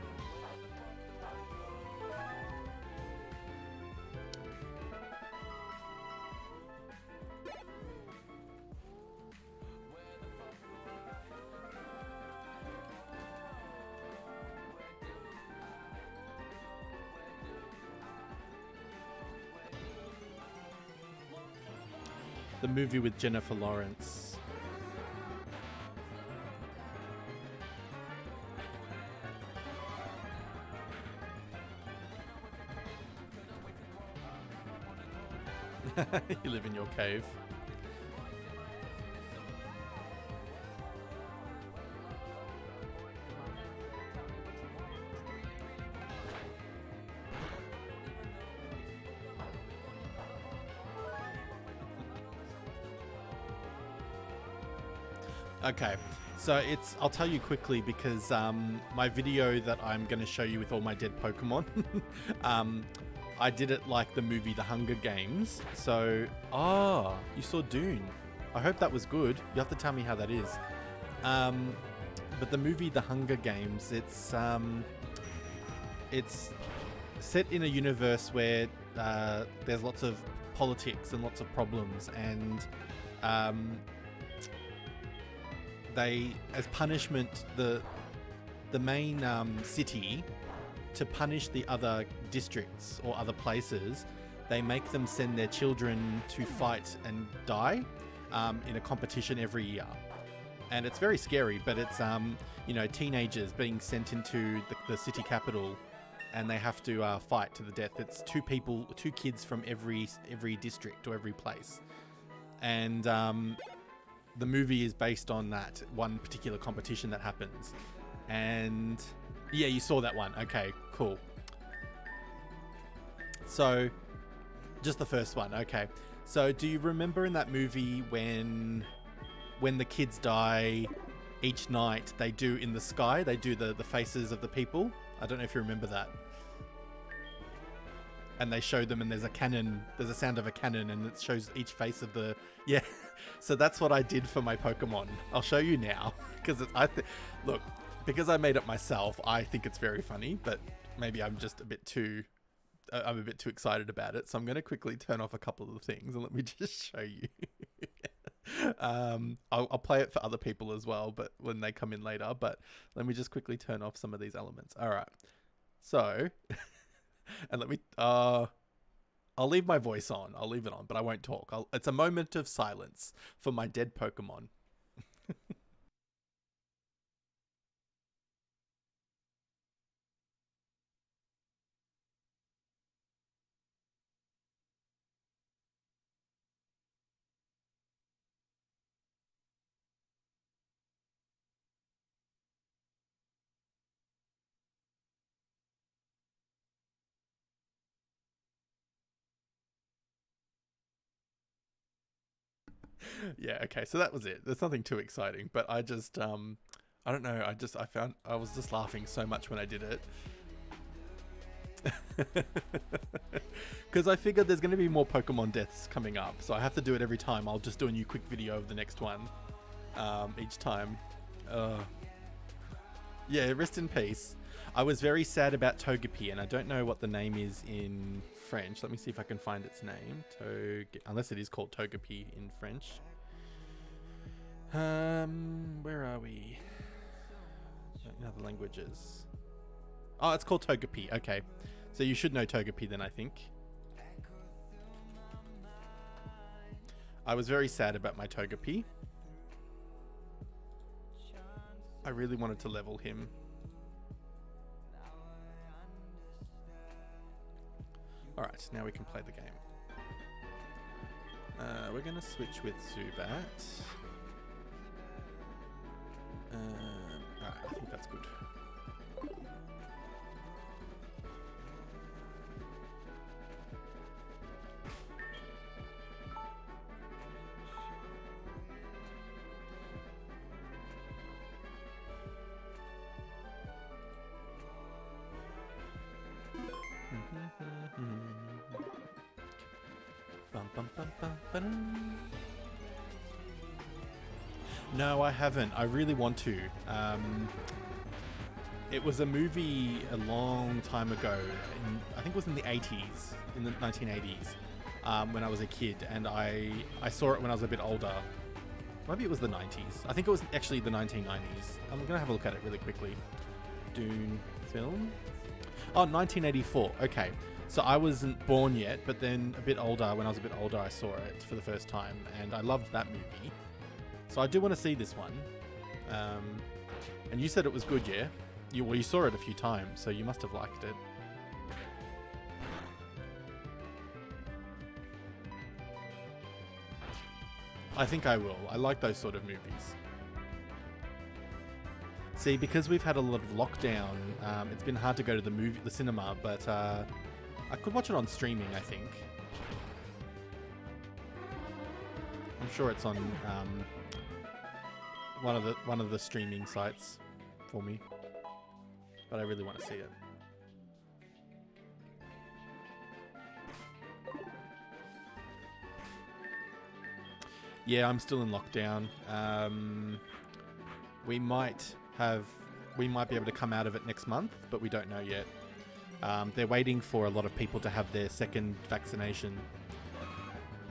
The movie with Jennifer Lawrence. You live in your cave. Okay, so I'll tell you quickly because my video that I'm going to show you with all my dead Pokemon, I did it like the movie The Hunger Games. So, you saw Dune. I hope that was good. You have to tell me how that is. But the movie The Hunger Games, it's set in a universe where there's lots of politics and lots of problems, and they, as punishment, the main city, to punish the other districts or other places, they make them send their children to fight and die in a competition every year. And it's very scary, but it's teenagers being sent into the city capital, and they have to fight to the death. It's two kids from every district or every place, and the movie is based on that one particular competition that happens. And yeah, you saw that one. Okay, cool. So just the first one. Okay, so do you remember in that movie when the kids die, each night they do in the sky, they do the faces of the people? I don't know if you remember that. And they show them, and there's a cannon, there's a sound of a cannon, and it shows each face of the, yeah. So that's what I did for my Pokemon. I'll show you now, because look, because I made it myself, I think it's very funny, but maybe I'm just a bit too excited about it. So I'm going to quickly turn off a couple of the things and let me just show you. I'll play it for other people as well, but when they come in later, but let me just quickly turn off some of these elements. All right. So, and let me, I'll leave my voice on. I'll leave it on, but I won't talk. It's a moment of silence for my dead Pokemon. Yeah, okay, so that was it. There's nothing too exciting, but I just, I don't know, I was just laughing so much when I did it. Because I figured there's going to be more Pokemon deaths coming up, so I have to do it every time. I'll just do a new quick video of the next one each time. Yeah, rest in peace. I was very sad about Togepi, and I don't know what the name is in French. Let me see if I can find its name. Unless it is called Togepi in French. Where are we? In other languages. Oh, it's called Togepi. Okay. So you should know Togepi then, I think. I was very sad about my Togepi. I really wanted to level him. Alright, now we can play the game. We're going to switch with Zubat. Alright, I think that's good. No, I haven't. I really want to. It was a movie a long time ago. I think it was in the 80s, in the 1980s, when I was a kid, and I saw it when I was a bit older. Maybe it was the 90s. I think it was actually the 1990s. I'm going to have a look at it really quickly. Dune film? Oh, 1984. Okay. So I wasn't born yet, but then a bit older, when I was a bit older, I saw it for the first time, and I loved that movie. So I do want to see this one. And you said it was good, yeah? You saw it a few times, so you must have liked it. I think I will. I like those sort of movies. See, because we've had a lot of lockdown, it's been hard to go to the cinema, but I could watch it on streaming, I think. I'm sure it's on one of the streaming sites for me, but I really want to see it. Yeah, I'm still in lockdown. We might be able to come out of it next month, but we don't know yet. They're waiting for a lot of people to have their second vaccination.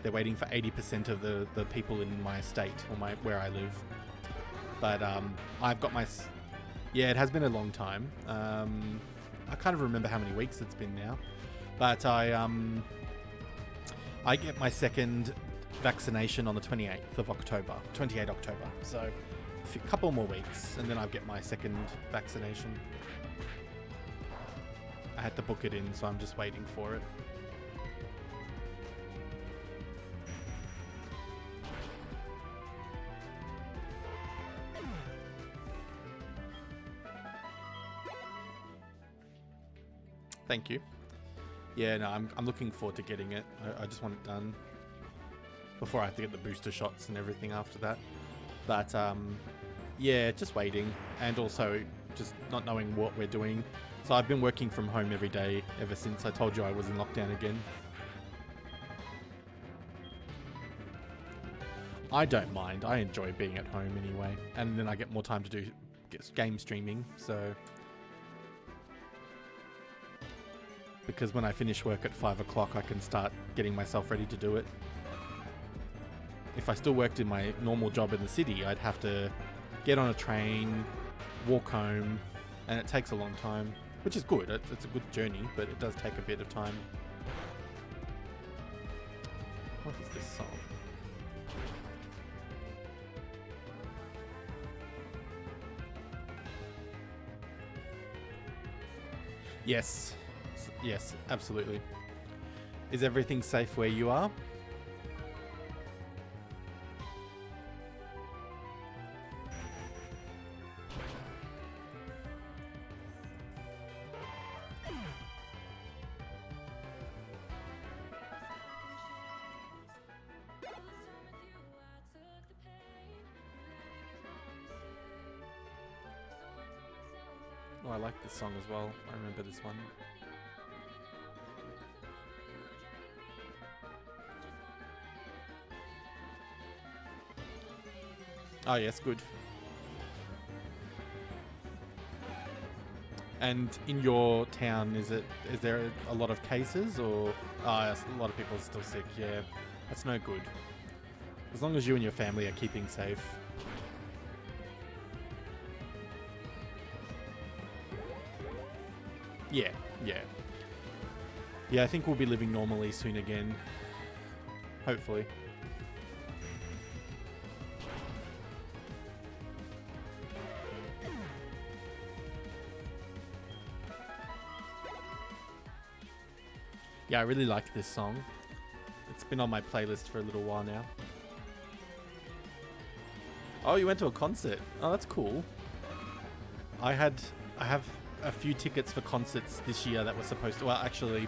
They're waiting for 80% of the people in my state or where I live. But I've got my... Yeah, it has been a long time. I can't even remember how many weeks it's been now. But I get my second vaccination on the 28th of October. 28 October. So a couple more weeks and then I'll get my second vaccination. I had to book it in, so I'm just waiting for it. Thank you. Yeah, no, I'm looking forward to getting it. I just want it done before I have to get the booster shots and everything after that. But yeah, just waiting, and also just not knowing what we're doing. So I've been working from home every day ever since I told you I was in lockdown again. I don't mind. I enjoy being at home anyway, and then I get more time to do game streaming. So because when I finish work at 5 o'clock, I can start getting myself ready to do it. If I still worked in my normal job in the city, I'd have to get on a train, walk home, and it takes a long time, which is good. It's a good journey, but it does take a bit of time. What is this song? Yes. Yes, absolutely. Is everything safe where you are? Oh, I like this song as well. I remember this one. Oh yes, good. And in your town, is there a lot of cases, or yes, a lot of people are still sick? Yeah, that's no good. As long as you and your family are keeping safe. Yeah. I think we'll be living normally soon again. Hopefully. Yeah, I really like this song. It's been on my playlist for a little while now. Oh, you went to a concert. Oh, that's cool. I have a few tickets for concerts this year that were supposed to... Well, actually,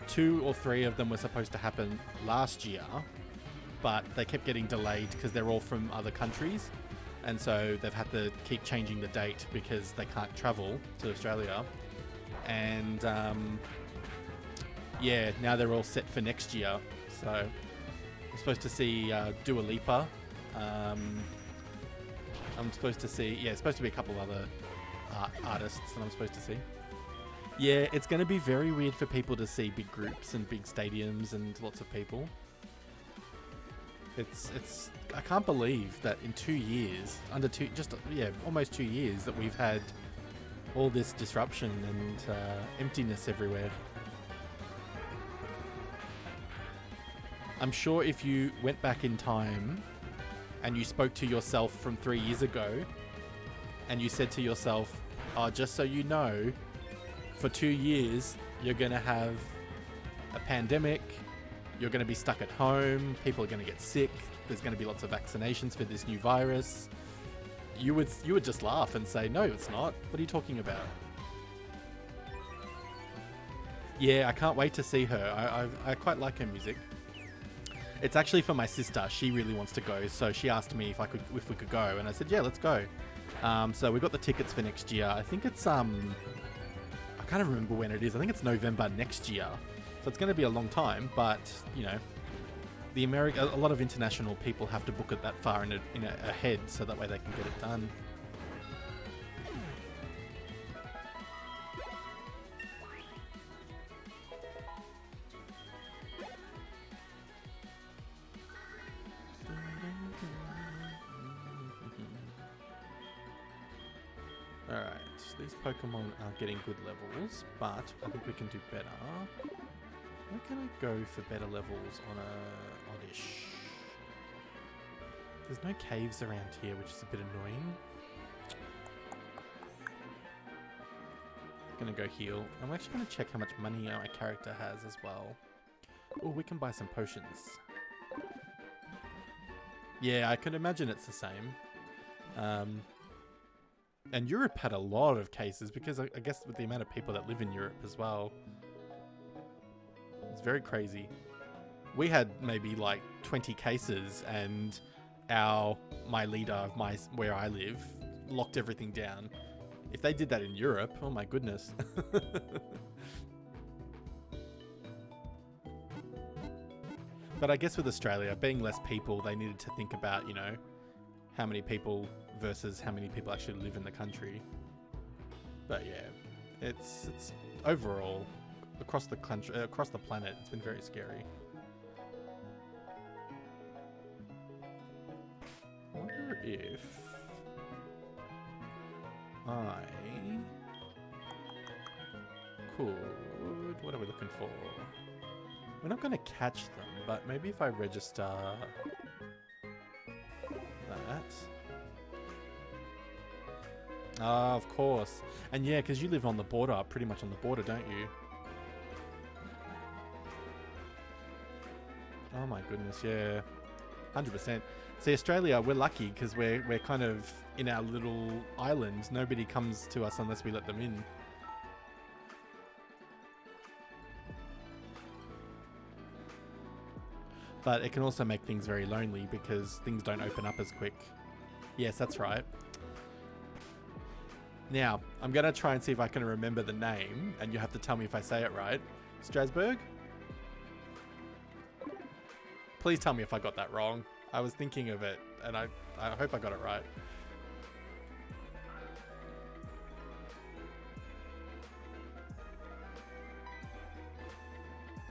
2 or 3 of them were supposed to happen last year, but they kept getting delayed because they're all from other countries. And so they've had to keep changing the date because they can't travel to Australia. And... yeah, now they're all set for next year. So I'm supposed to see Dua Lipa. I'm supposed to see... Yeah, it's supposed to be a couple other artists that I'm supposed to see. Yeah, it's going to be very weird for people to see big groups and big stadiums and lots of people. It's I can't believe that in 2 years, almost 2 years, that we've had all this disruption and emptiness everywhere. I'm sure if you went back in time and you spoke to yourself from 3 years ago and you said to yourself, oh, just so you know, for 2 years, you're going to have a pandemic, you're going to be stuck at home, people are going to get sick, there's going to be lots of vaccinations for this new virus, you would just laugh and say, no, it's not. What are you talking about? Yeah, I can't wait to see her. I quite like her music. It's actually for my sister. She really wants to go, so she asked me if we could go, and I said, yeah, let's go. So we got the tickets for next year. I think it's I can't remember when it is. I think it's November next year. So it's going to be a long time, but you know, a lot of international people have to book it that far ahead, so that way they can get it done. Alright, these Pokemon are getting good levels, but I think we can do better. Where can I go for better levels on a oddish? There's no caves around here, which is a bit annoying. I'm gonna go heal. I'm actually gonna check how much money my character has as well. Oh, we can buy some potions. Yeah, I can imagine it's the same. And Europe had a lot of cases because I guess with the amount of people that live in Europe as well. It's very crazy. We had maybe like 20 cases and my leader of where I live locked everything down. If they did that in Europe, oh my goodness. But I guess with Australia, being less people, they needed to think about, you know, how many people versus how many people actually live in the country. But yeah, it's overall across the country, across the planet, it's been very scary. I wonder if I could. What are we looking for? We're not going to catch them, but maybe if I register that. Ah, of course. And yeah, because you live on the border, pretty much on the border, don't you? Oh my goodness, yeah. 100%. See, Australia, we're lucky because we're kind of in our little island. Nobody comes to us unless we let them in. But it can also make things very lonely because things don't open up as quick. Yes, that's right. Now, I'm going to try and see if I can remember the name, and you have to tell me if I say it right. Strasbourg? Please tell me if I got that wrong. I was thinking of it, and I hope I got it right.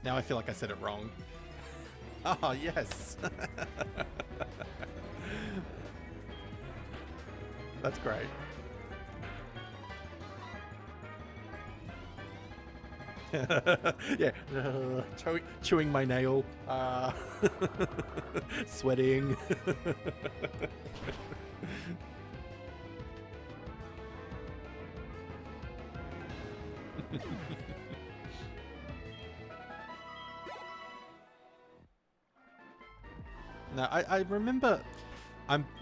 Now I feel like I said it wrong. Oh, yes. That's great. Yeah, chewing my nail, sweating. Now, I remember,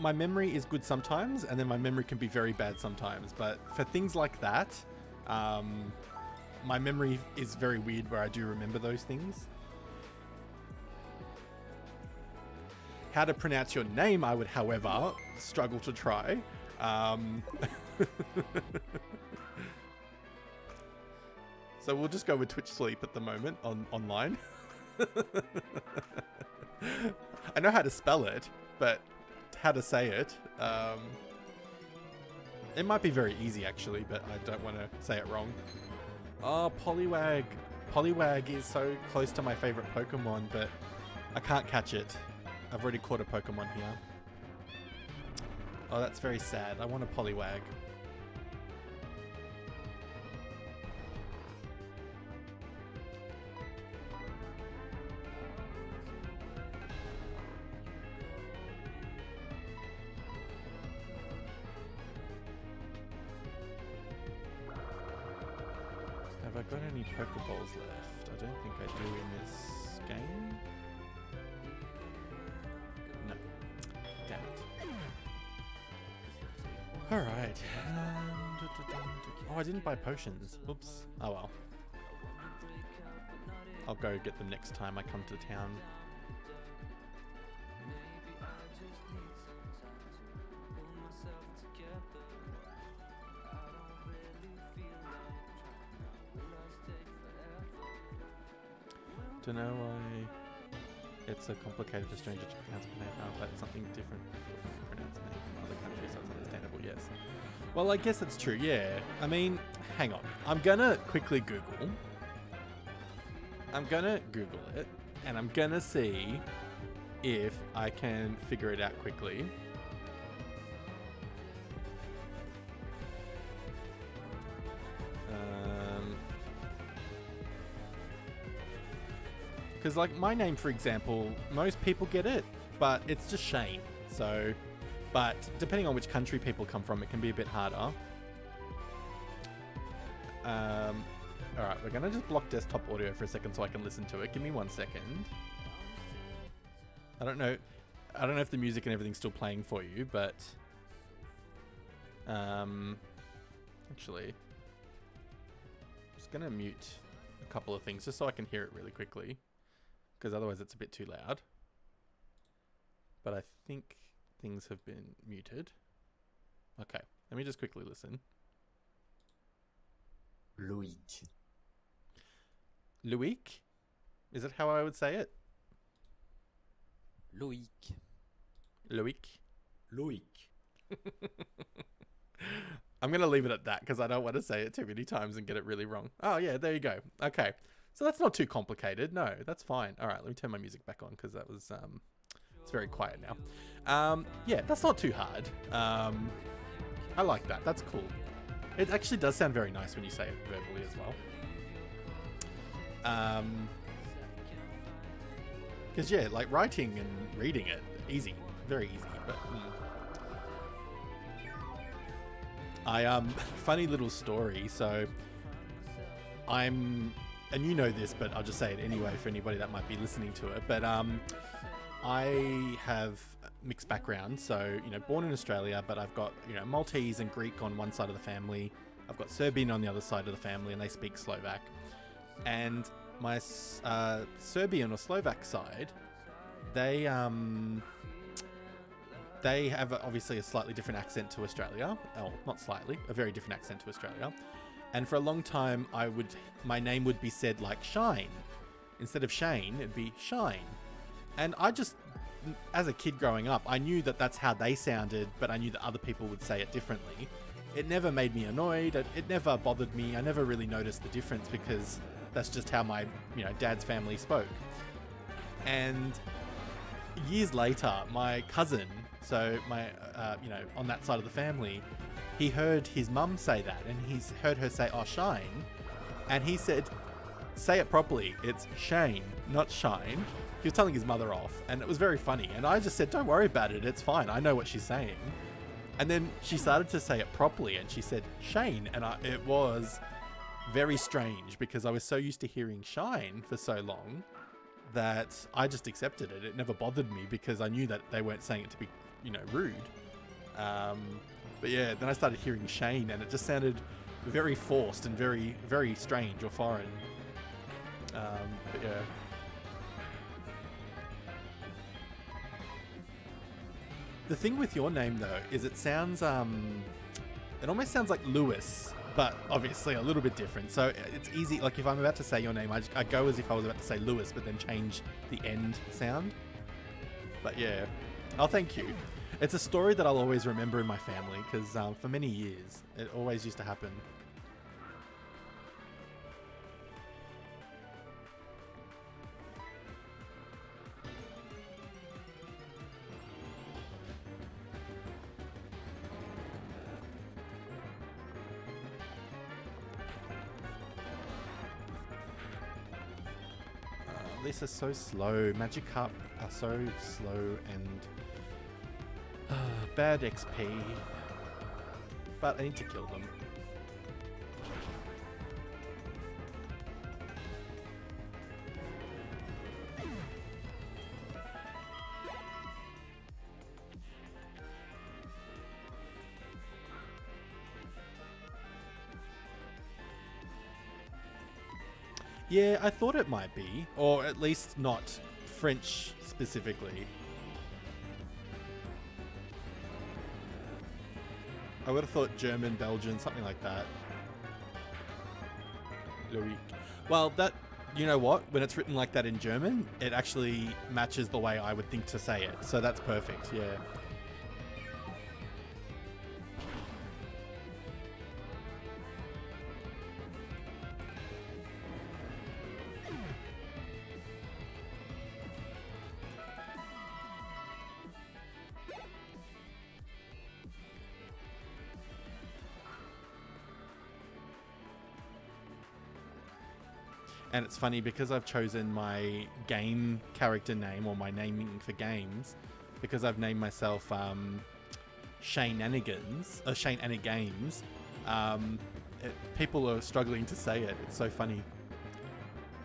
my memory is good sometimes, and then my memory can be very bad sometimes. But for things like that, my memory is very weird where I do remember those things. How to pronounce your name, I would, however, struggle to try. So we'll just go with Twitch Sleep at the moment online. I know how to spell it, but how to say it, it might be very easy actually, but I don't want to say it wrong. Oh, Poliwag. Poliwag is so close to my favorite Pokemon, but I can't catch it. I've already caught a Pokemon here. Oh, that's very sad. I want a Poliwag. Have I got any Pokeballs left? I don't think I do in this game. No. Right. Oh, I didn't buy potions. Oops. Oh well. I'll go get them next time I come to town. Don't know why it's so complicated for strangers to pronounce my name. But it's something different from pronounce name from other countries, so it's understandable, yes. Well, I guess it's true, yeah. I mean, hang on. I'm gonna quickly Google. I'm gonna Google it, and I'm gonna see if I can figure it out quickly. Because, like, my name, for example, most people get it, but it's just Shane. So, but depending on which country people come from, it can be a bit harder. Alright, we're going to just block desktop audio for a second so I can listen to it. Give me 1 second. I don't know if the music and everything's still playing for you, but... actually... I'm just going to mute a couple of things just so I can hear it really quickly. Because otherwise it's a bit too loud. But I think things have been muted. Okay, let me just quickly listen. Loïc. Loïc? Is it how I would say it? Loïc. Loïc? Loïc. I'm going to leave it at that because I don't want to say it too many times and get it really wrong. Oh yeah, there you go. Okay. So that's not too complicated. No, that's fine. All right, let me turn my music back on because that was, it's very quiet now. Yeah, that's not too hard. I like that. That's cool. It actually does sound very nice when you say it verbally as well. Because yeah, like writing and reading it, easy, very easy. But funny little story. So and you know this, but I'll just say it anyway for anybody that might be listening to it. But I have mixed background, so born in Australia, but I've got Maltese and Greek on one side of the family. I've got Serbian on the other side of the family, and they speak Slovak. And my Serbian or Slovak side, they have obviously a slightly different accent to Australia. Oh, not slightly, a very different accent to Australia. And for a long time, my name would be said like Shine. Instead of Shane, it'd be Shine. And I just, as a kid growing up, I knew that that's how they sounded, but I knew that other people would say it differently. It never made me annoyed. It never bothered me. I never really noticed the difference because that's just how my, dad's family spoke. And years later, my cousin, so my, on that side of the family, he heard his mum say that, and he's heard her say, "Oh, Shine," and he said, "Say it properly. It's Shane, not Shine." He was telling his mother off, and it was very funny. And I just said, "Don't worry about it. It's fine. I know what she's saying." And then she started to say it properly, and she said Shane, and it was very strange because I was so used to hearing Shine for so long that I just accepted it. It never bothered me because I knew that they weren't saying it to be, rude. But yeah, then I started hearing Shane, and it just sounded very forced and very, very strange or foreign. But yeah. The thing with your name, though, is it sounds, it almost sounds like Lewis, but obviously a little bit different. So it's easy, like if I'm about to say your name, I go as if I was about to say Lewis, but then change the end sound. But yeah. Oh, thank you. It's a story that I'll always remember in my family because for many years, it always used to happen. This is so slow. Magikarp are so slow and bad XP, but I need to kill them. Yeah, I thought it might be, or at least not French specifically. I would have thought German, Belgian, something like that. Loic. Well, that, you know what? When it's written like that in German, it actually matches the way I would think to say it. So that's perfect, yeah. And it's funny because I've chosen my game character name, or my naming for games, because I've named myself shaneaniGames, people are struggling to say it. It's so funny.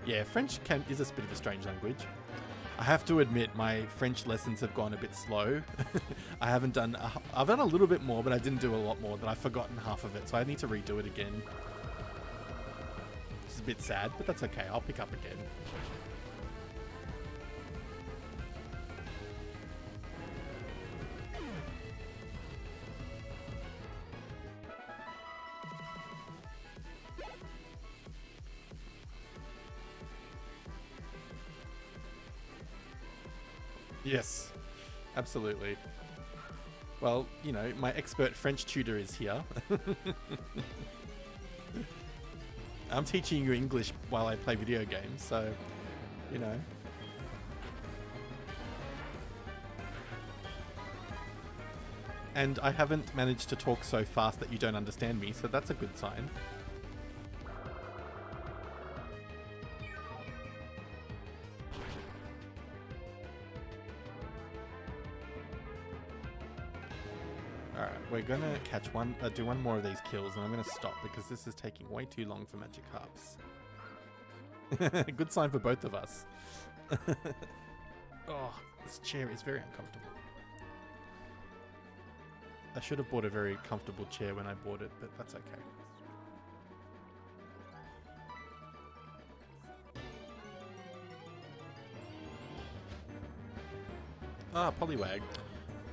Yeah, French is a bit of a strange language. I have to admit, my French lessons have gone a bit slow. I've done a little bit more, but I didn't do a lot more. That I've forgotten half of it, so I need to redo it again. It's a bit sad, but that's okay. I'll pick up again. Yes, absolutely. Well, you know, my expert French tutor is here. I'm teaching you English while I play video games, so, you know. And I haven't managed to talk so fast that you don't understand me, so that's a good sign. Alright, we're gonna catch do one more of these kills, and I'm gonna stop because this is taking way too long for Magikarps. Good sign for both of us. Oh, this chair is very uncomfortable. I should have bought a very comfortable chair when I bought it, but that's okay. Ah, Poliwag.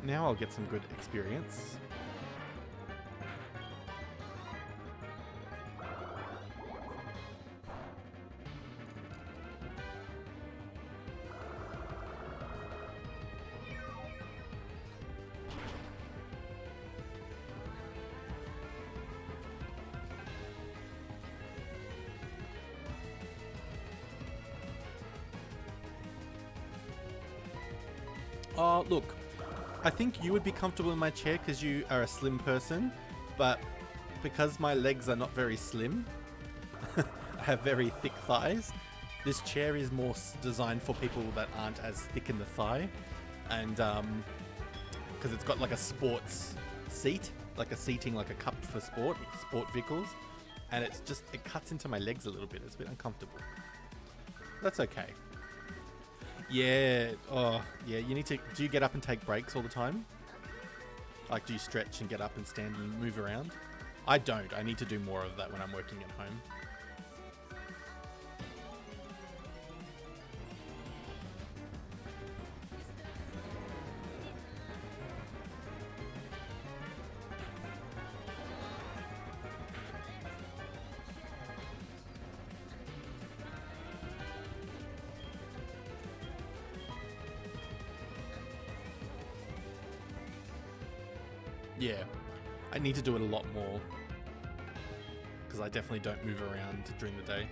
Now I'll get some good experience. Oh, look. I think you would be comfortable in my chair because you are a slim person, but because my legs are not very slim, I have very thick thighs. This chair is more designed for people that aren't as thick in the thigh, and because it's got like a sports seat, like a seating, like a cup for sport vehicles, and it cuts into my legs a little bit. It's a bit uncomfortable. That's okay. Yeah, oh, yeah, you need to... Do you get up and take breaks all the time? Like, do you stretch and get up and stand and move around? I don't. I need to do more of that when I'm working at home. Yeah, I need to do it a lot more because I definitely don't move around during the day.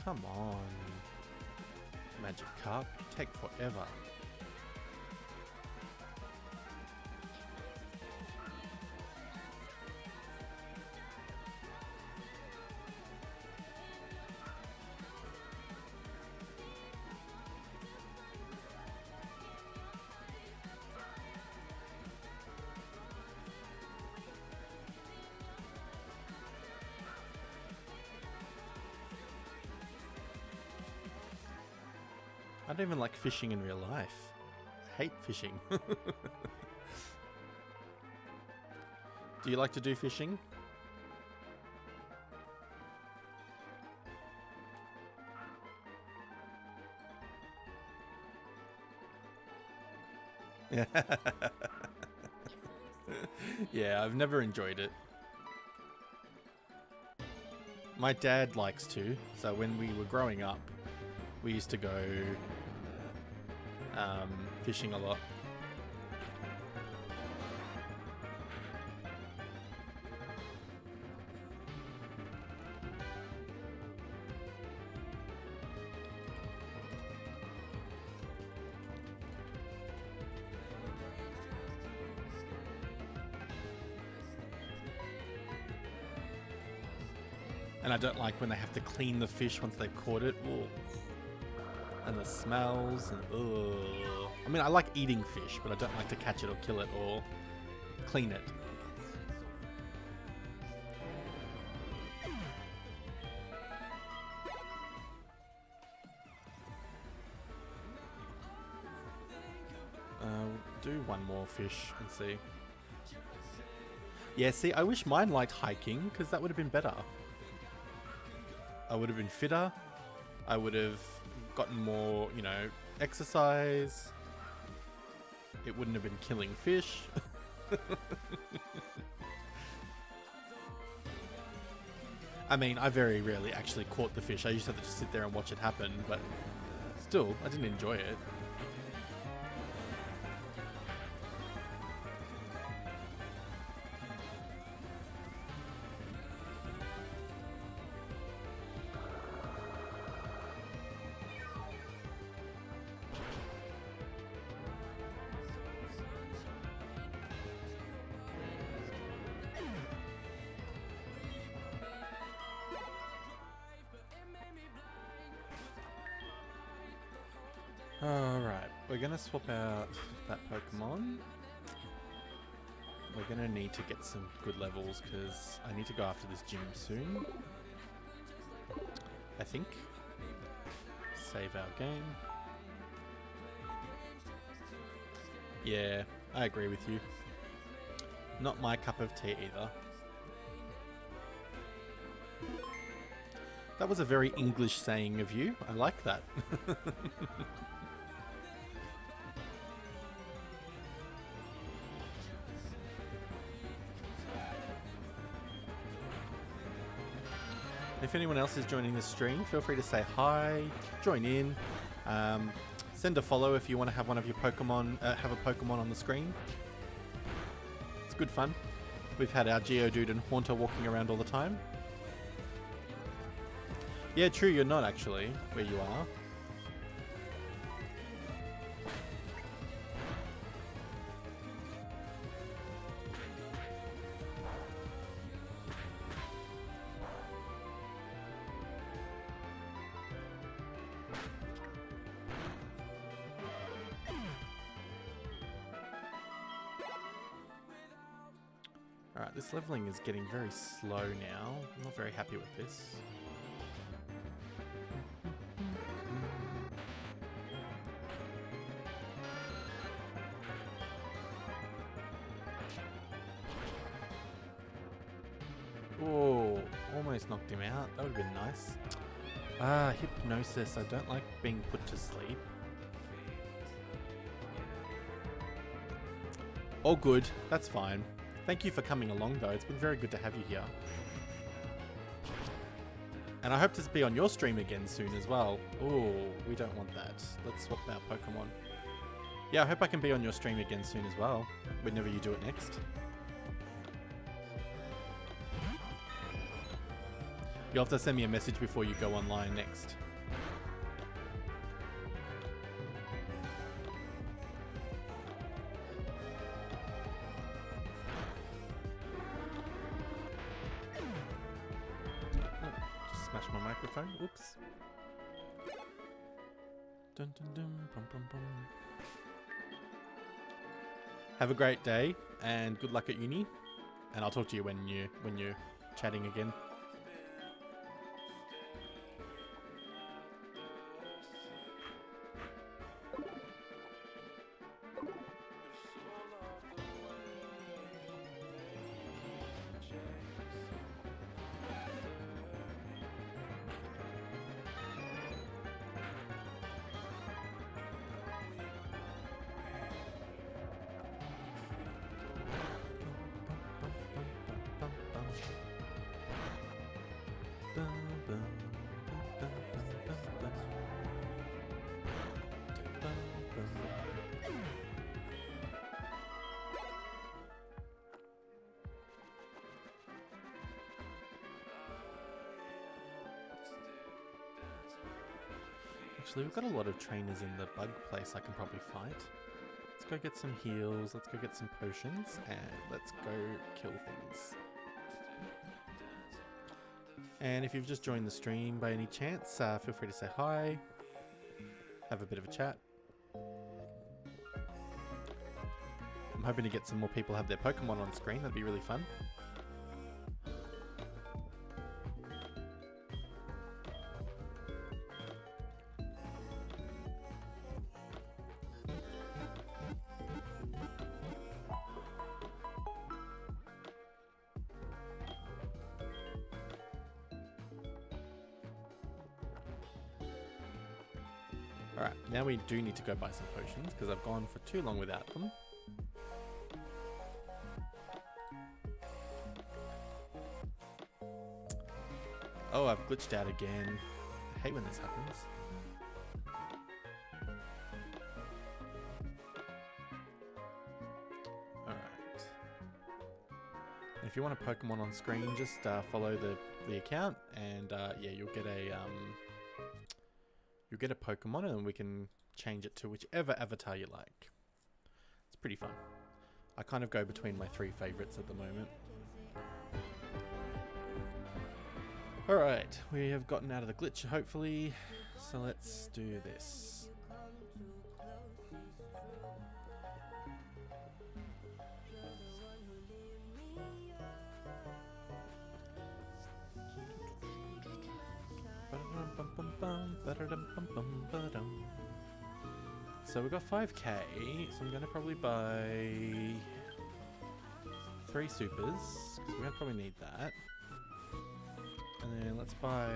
Come on, Magikarp, you take forever. I don't even like fishing in real life. I hate fishing. Do you like to do fishing? Yeah. Yeah, I've never enjoyed it. My dad likes to, so when we were growing up, we used to go fishing a lot. And I don't like when they have to clean the fish once they've caught it. Ooh. And the smells. And, ugh. I mean, I like eating fish, but I don't like to catch it or kill it or clean it. Do one more fish and see. Yeah, see, I wish mine liked hiking, because that would have been better. I would have been fitter. I would have gotten more, you know, exercise. It wouldn't have been killing fish. I mean, I very rarely actually caught the fish. I used to have to just sit there and watch it happen, but still, I didn't enjoy it. Alright, we're gonna swap out that Pokemon. We're gonna need to get some good levels because I need to go after this gym soon. I think. Save our game. Yeah, I agree with you. Not my cup of tea either. That was a very English saying of you. I like that. If anyone else is joining the stream, feel free to say hi, join in, send a follow if you want to have one of your Pokemon, have a Pokemon on the screen. It's good fun. We've had our Geodude and Haunter walking around all the time. Yeah, true, you're not actually where you are. Alright, this leveling is getting very slow now. I'm not very happy with this. Oh, almost knocked him out. That would have been nice. Ah, hypnosis. I don't like being put to sleep. Oh, good. That's fine. Thank you for coming along, though. It's been very good to have you here. And I hope to be on your stream again soon as well. Oh, we don't want that. Let's swap our Pokemon. Yeah, I hope I can be on your stream again soon as well, whenever you do it next. You'll have to send me a message before you go online next. Microphone. Oops. Dun, dun, dun, bum, bum, bum. Have a great day and good luck at uni. And I'll talk to you when you're chatting again. Actually, we've got a lot of trainers in the bug place I can probably fight. Let's go get some heals, let's go get some potions, and let's go kill things. And if you've just joined the stream by any chance, feel free to say hi, have a bit of a chat. I'm hoping to get some more people have their Pokemon on screen, that'd be really fun. Alright, now we do need to go buy some potions, because I've gone for too long without them. Oh, I've glitched out again. I hate when this happens. Alright. And if you want a Pokemon on screen, just follow the account, and yeah, you'll get a Pokemon, and we can change it to whichever avatar you like. It's pretty fun. I kind of go between my 3 favorites at the moment. Alright, we have gotten out of the glitch, hopefully, so let's do this. So we've got 5k, so I'm going to probably buy 3 supers, because we're going to probably need that. And then let's buy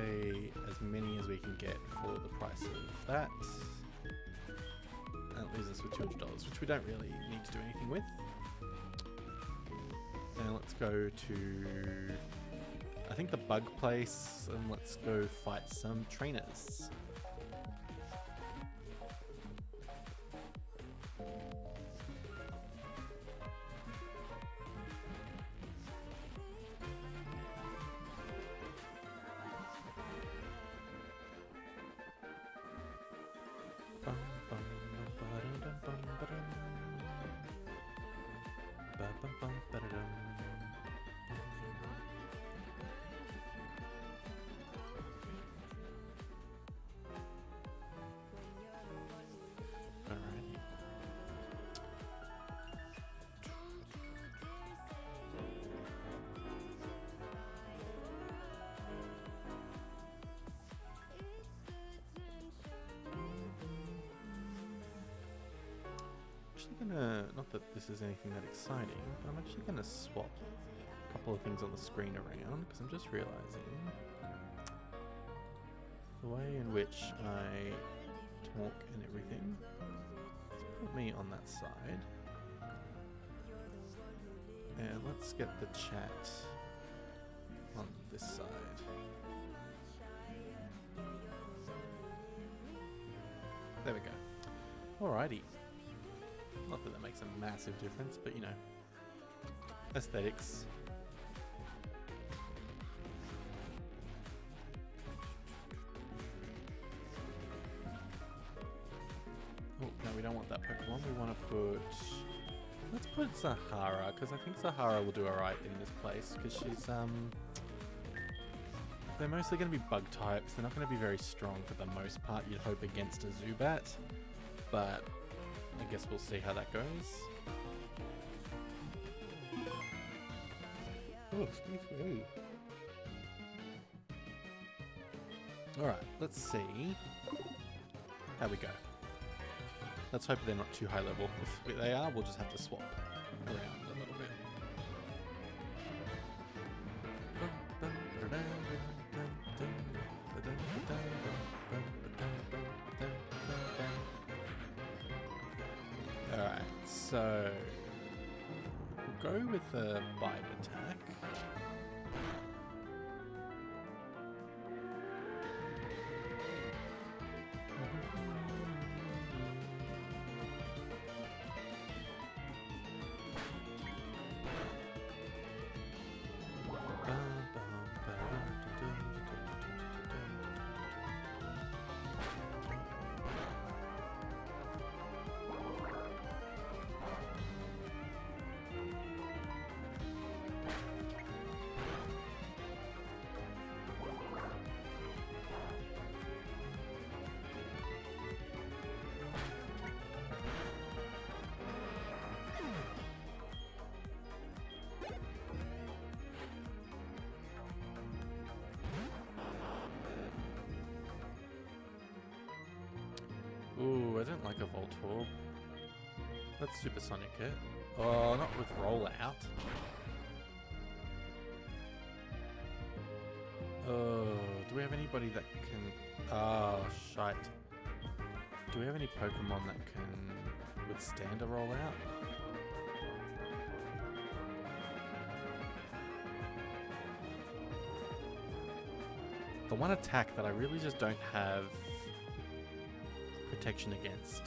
as many as we can get for the price of that. That leaves us with $200, which we don't really need to do anything with. And let's go to, I think, the bug place, and let's go fight some trainers. Not that this is anything that exciting, but I'm actually going to swap a couple of things on the screen around, because I'm just realizing the way in which I talk and everything. Let's put me on that side, and let's get the chat on this side. There we go. Alrighty. Not that that makes a massive difference, but you know, aesthetics. Oh, no, we don't want that Pokemon. We want to put... Let's put Sahara, because I think Sahara will do alright in this place, because she's, they're mostly going to be bug types. They're not going to be very strong for the most part, you'd hope, against a Zubat. But I guess we'll see how that goes. Oh, excuse me. Alright, let's see how we go. Let's hope they're not too high level. If they are, we'll just have to swap around a little bit. Alright, so we'll go with the bite attack. Ooh, I don't like a Voltorb. Let's Supersonic it. Oh, not with Rollout. Oh, do we have anybody that can... Oh, shite. Do we have any Pokemon that can withstand a Rollout? The one attack that I really just don't have protection against.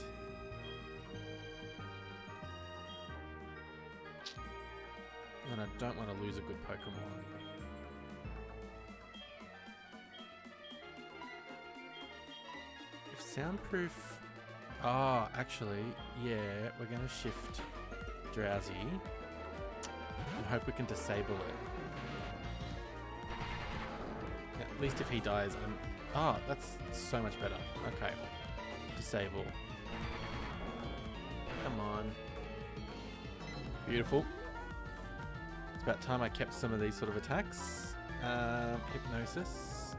And I don't want to lose a good Pokemon. If soundproof... Oh, actually, yeah, we're going to shift Drowsy and hope we can disable it. At least if he dies, oh, that's so much better. Okay. Disable. Come on. Beautiful. It's about time I kept some of these sort of attacks. Hypnosis.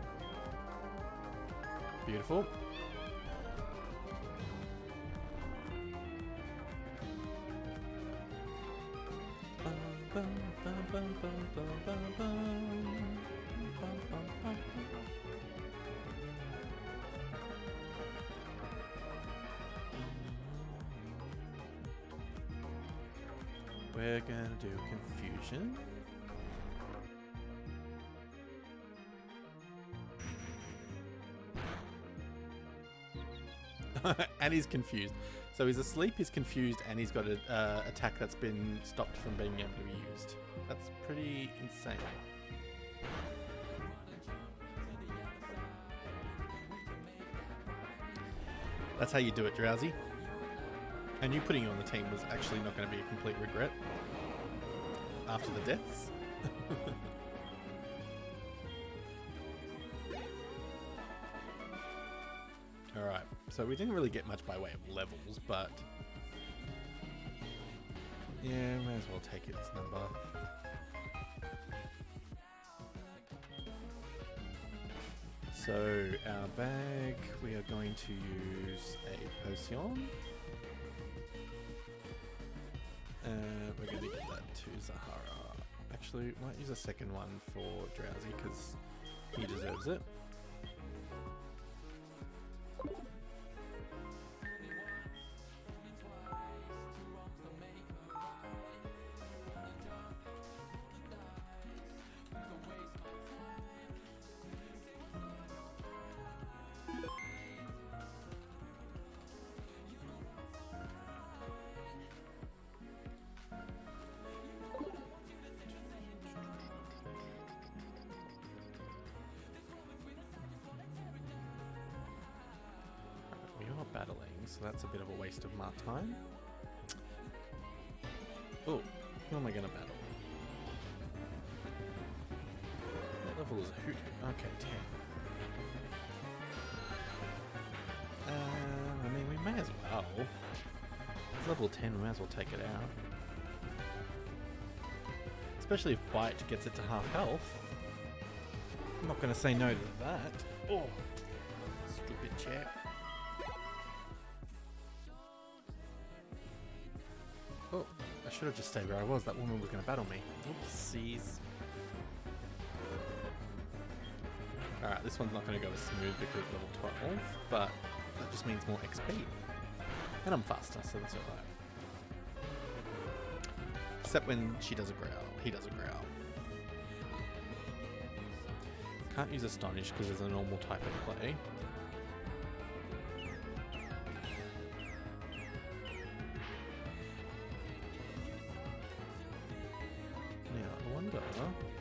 Beautiful. We're gonna do confusion. And he's confused. So he's asleep, he's confused, and he's got an attack that's been stopped from being able to be used. That's pretty insane. That's how you do it, Drowsy. And you putting you on the team was actually not going to be a complete regret after the deaths. Alright, so we didn't really get much by way of levels, but yeah, may as well take its number. So our bag, we are going to use a potion. We're going to give that to Zahara. Actually, might use a second one for Drowsy because he deserves it. Battling, so that's a bit of a waste of my time. Oh, who am I going to battle? What level is a Hoot? Okay, 10. I mean, we may as well. It's level 10, we may as well take it out. Especially if Bite gets it to half health. I'm not going to say no to that. Oh, stupid chap. Oh, I should have just stayed where I was. That woman was going to battle me. Oopsies. Alright, this one's not going to go as smooth because level 12, but that just means more XP. And I'm faster, so that's alright. Except when she does a growl. He does a growl. Can't use Astonish because there's a normal type of play.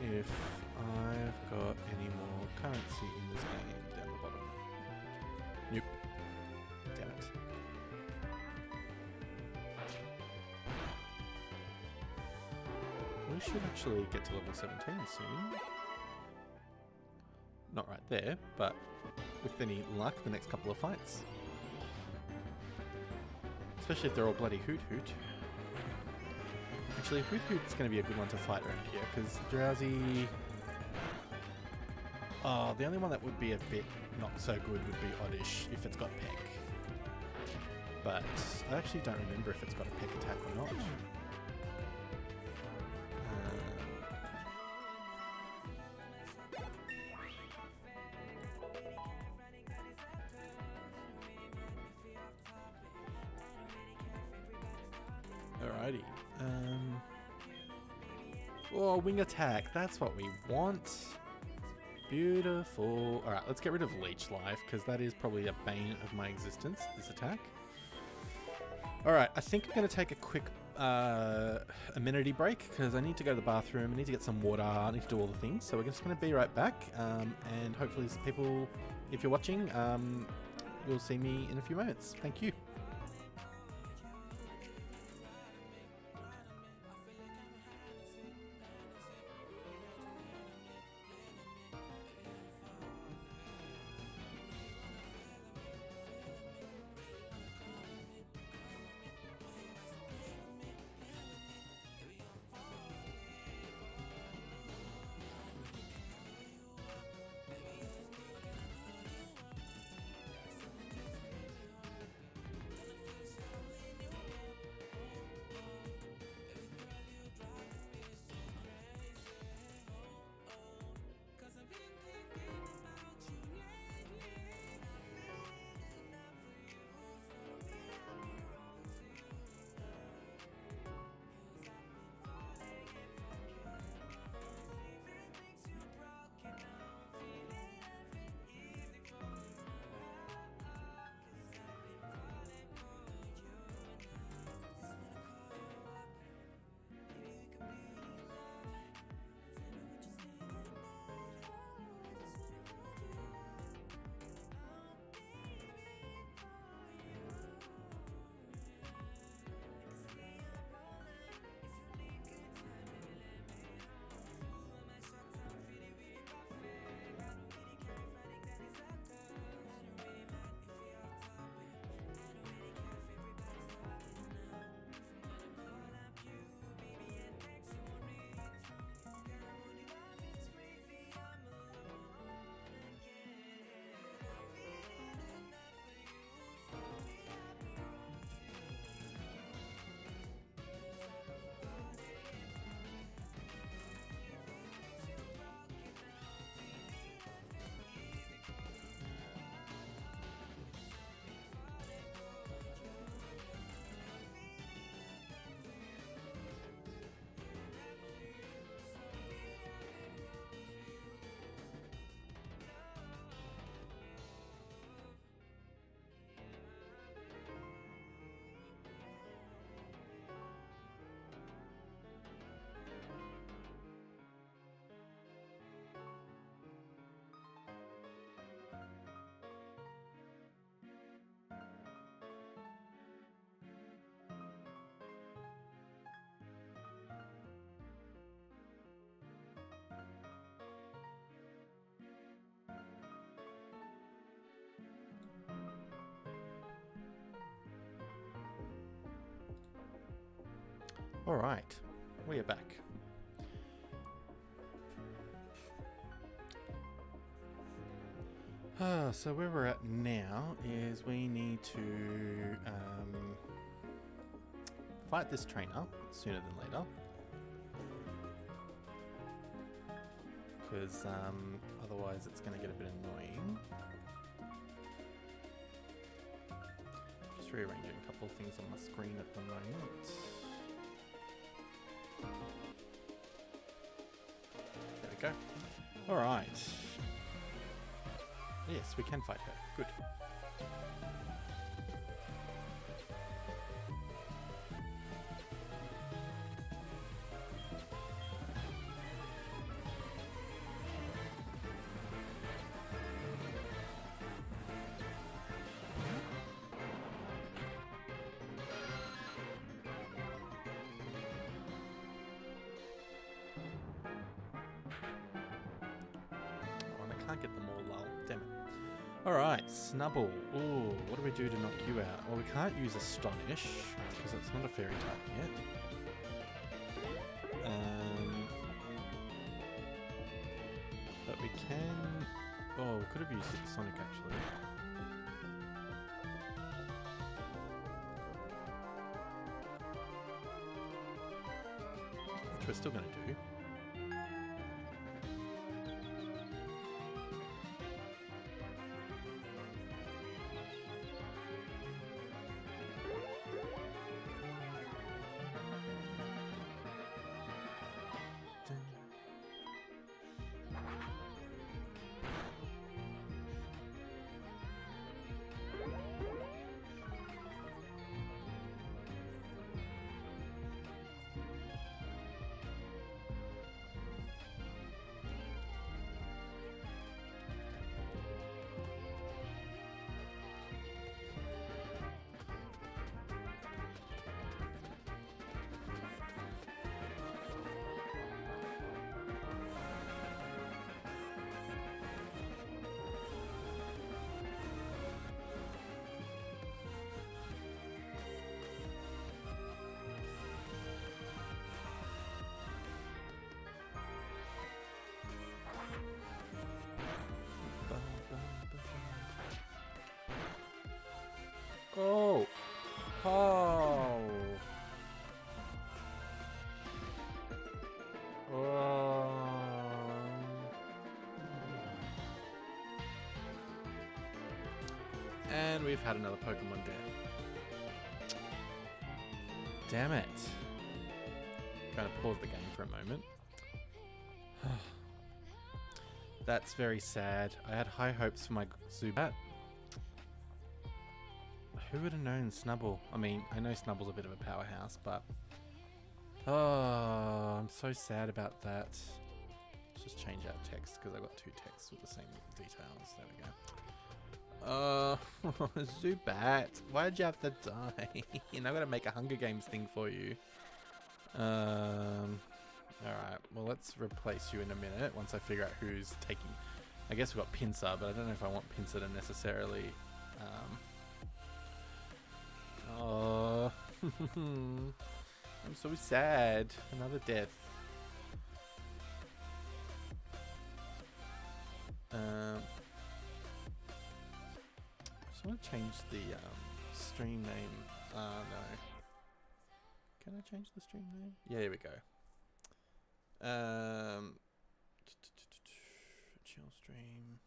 If I've got any more currency in this game down the bottom. Nope. Damn it. We should actually get to level 17 soon. Not right there, but with any luck, the next couple of fights. Especially if they're all bloody Hoot Hoot. Actually, Hoot Hoot's going to be a good one to fight around here, because Drowsy... Oh, the only one that would be a bit not so good would be Oddish, if it's got Peck. but I actually don't remember if it's got a peck attack or not. Alrighty. Oh, wing attack. That's what we want. Beautiful. Alright, let's get rid of Leech Life, because that is probably a bane of my existence, this attack. Alright, I think I'm going to take a quick amenity break, because I need to go to the bathroom, I need to get some water, I need to do all the things. So we're just going to be right back, and hopefully people, if you're watching, you'll see me in a few moments. Thank you. Alright, we are back. So where we're at now is we need to fight this trainer sooner than later. Because otherwise it's going to get a bit annoying. Just rearranging a couple of things on my screen at the moment. There we go. Alright. Yes, we can fight her. Good. Can't get them all, lol. Damn it. Alright, Snubble. Ooh, what do we do to knock you out? Well, we can't use Astonish, because it's not a fairy type yet. But we can... Oh, we could have used Sonic, actually. we're still going to do. Oh! Oh! Oh! And we've had another Pokemon death. Damn it. Trying to pause the game for a moment. That's very sad. I had high hopes for my Zubat. Who would have known Snubbull? I mean, I know Snubble's a bit of a powerhouse, but... Oh, I'm so sad about that. Let's just change our text, because I've got two texts with the same details. There we go. Zubat, why'd you have to die? You know, I've got to make a Hunger Games thing for you. Alright, well, let's replace you in a minute, once I figure out who's taking... I guess we've got Pincer, but I don't know if I want Pincer to necessarily... Oh, I'm so sad. Another death. Just want to change the stream name. No. Can I change the stream name? Yeah, here we go. Chill stream.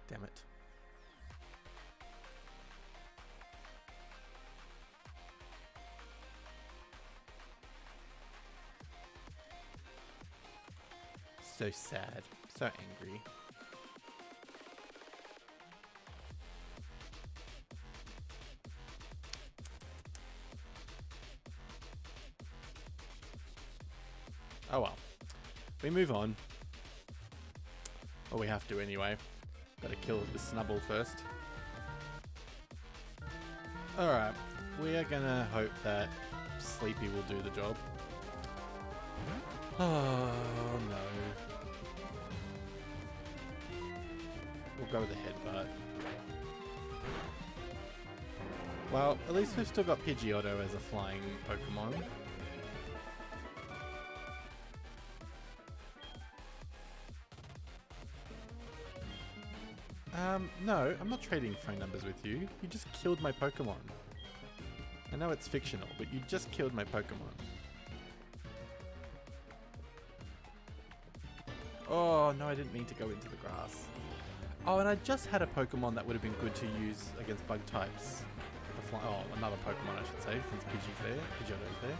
Damn it. So sad. So angry. Oh well. We move on. Well, we have to anyway. Gotta kill the Snubbull first. Alright, we are gonna hope that Sleepy will do the job. Oh no. We'll go with the headbutt. Well, at least we've still got Pidgeotto as a flying Pokemon. No, I'm not trading phone numbers with you. You just killed my Pokemon. I know it's fictional, but you just killed my Pokemon. Oh, no, I didn't mean to go into the grass. Oh, and I just had a Pokemon that would have been good to use against bug types. Oh, another Pokemon, I should say, since Pidgey's there. Pidgeotto's there.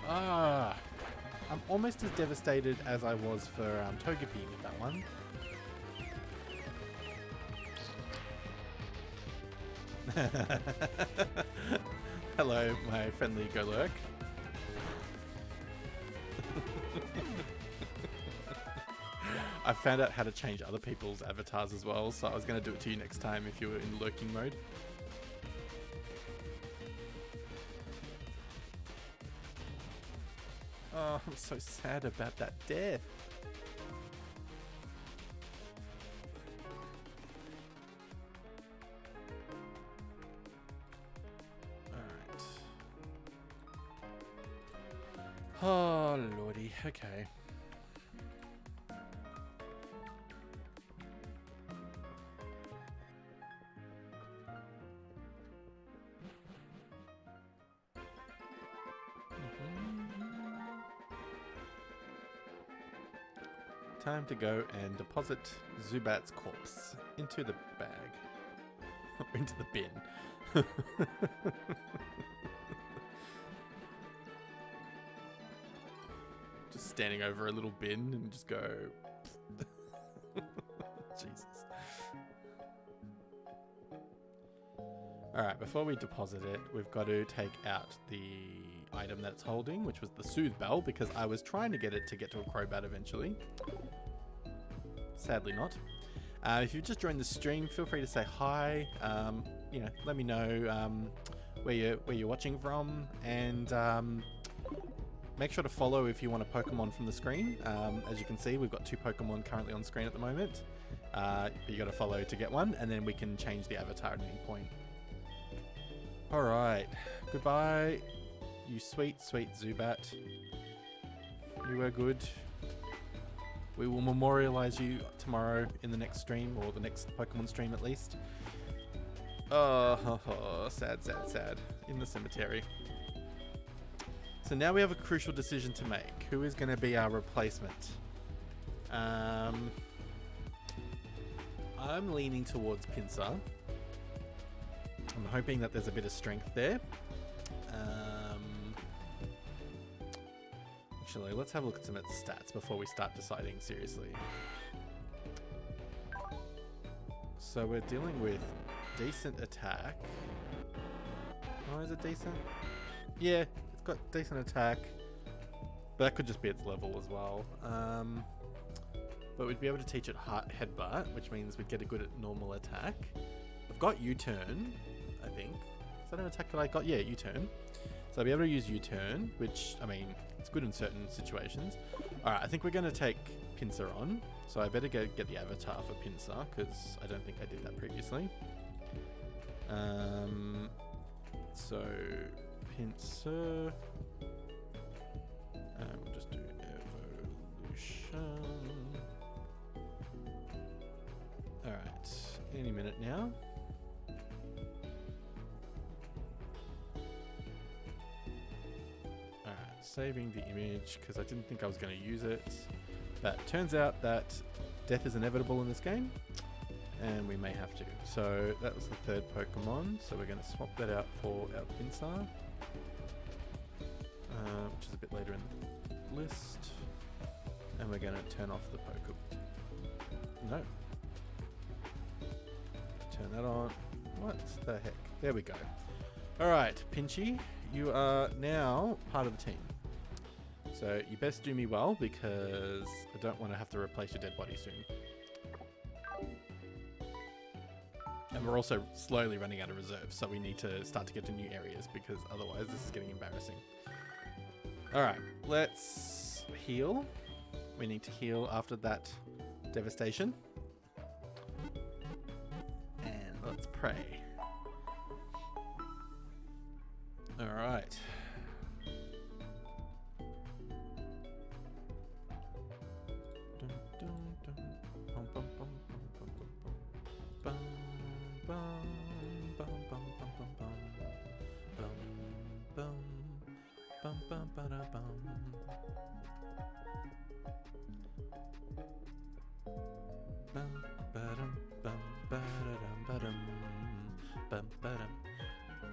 But... I'm almost as devastated as I was for Togepi with that one. Hello, my friendly Golurk. I found out how to change other people's avatars as well, so I was going to do it to you next time if you were in lurking mode. Oh, I'm so sad about that death. Alright. Oh, lordy. Okay. Time to go and deposit Zubat's corpse into the bag. Into the bin. Just standing over a little bin and just go... Jesus. Alright, before we deposit it, we've got to take out the item that it's holding, which was the Soothe Bell, because I was trying to get it to get to a Crobat eventually. Sadly not. If you've just joined the stream, feel free to say hi. You know, let me know where you're watching from, and make sure to follow if you want a Pokemon from the screen. As you can see, we've got 2 Pokemon currently on screen at the moment. But you got to follow to get one, and then we can change the avatar at any point. All right, goodbye, you sweet, sweet Zubat. You were good. We will memorialize you tomorrow in the next stream, or the next Pokemon stream at least. Oh, sad, sad, sad. In the cemetery. So now we have a crucial decision to make. Who is going to be our replacement? I'm leaning towards Pincer. I'm hoping that there's a bit of strength there. Actually, let's have a look at some of its stats before we start deciding seriously. So we're dealing with decent attack. Oh, is it decent? Yeah, it's got decent attack. But that could just be its level as well. But we'd be able to teach it Headbutt, which means we'd get a good at normal attack. I've got U-Turn, I think. Is that an attack that I got? Yeah, U-Turn. So I'll be able to use U-Turn, which, I mean, it's good in certain situations. Alright, I think we're going to take Pincer on. So I better get the avatar for Pincer, because I don't think I did that previously. So, Pincer. We'll just do evolution. Alright, any minute now. Saving the image because I didn't think I was going to use it, but turns out that death is inevitable in this game and we may have to. So that was the 3rd Pokemon, so we're going to swap that out for our Pincer, which is a bit later in the list, and we're going to turn off the No. Turn that on. What the heck? There we go. Alright, Pinchy, you are now part of the team. So you best do me well, because I don't want to have to replace your dead body soon. And we're also slowly running out of reserves, so we need to start to get to new areas, because otherwise this is getting embarrassing. Alright, let's heal. We need to heal after that devastation. And let's pray. Alright.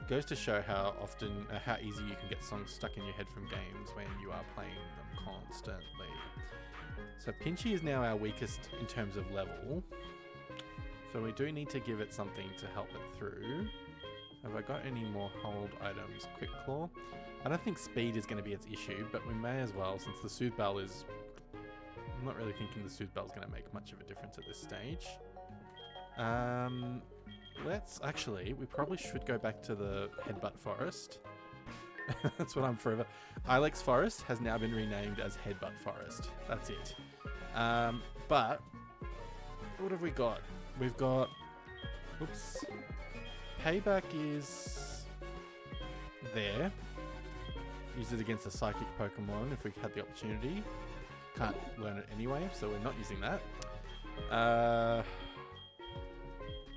Goes to show how often, how easy you can get songs stuck in your head from games when you are playing them constantly. So Pinchy is now our weakest in terms of level. So we do need to give it something to help it through. Have I got any more hold items? Quick Claw. I don't think speed is going to be its issue, but we may as well, since the Soothe Bell is... I'm not really thinking the Soothe Bell is going to make much of a difference at this stage. Let's actually, we probably should go back to the Headbutt Forest That's what I'm forever. Ilex Forest has now been renamed as Headbutt Forest. That's it. But what have we got? We've got... Oops. Payback is there. Use it against a psychic Pokemon if we had the opportunity. Can't learn it anyway, so we're not using that.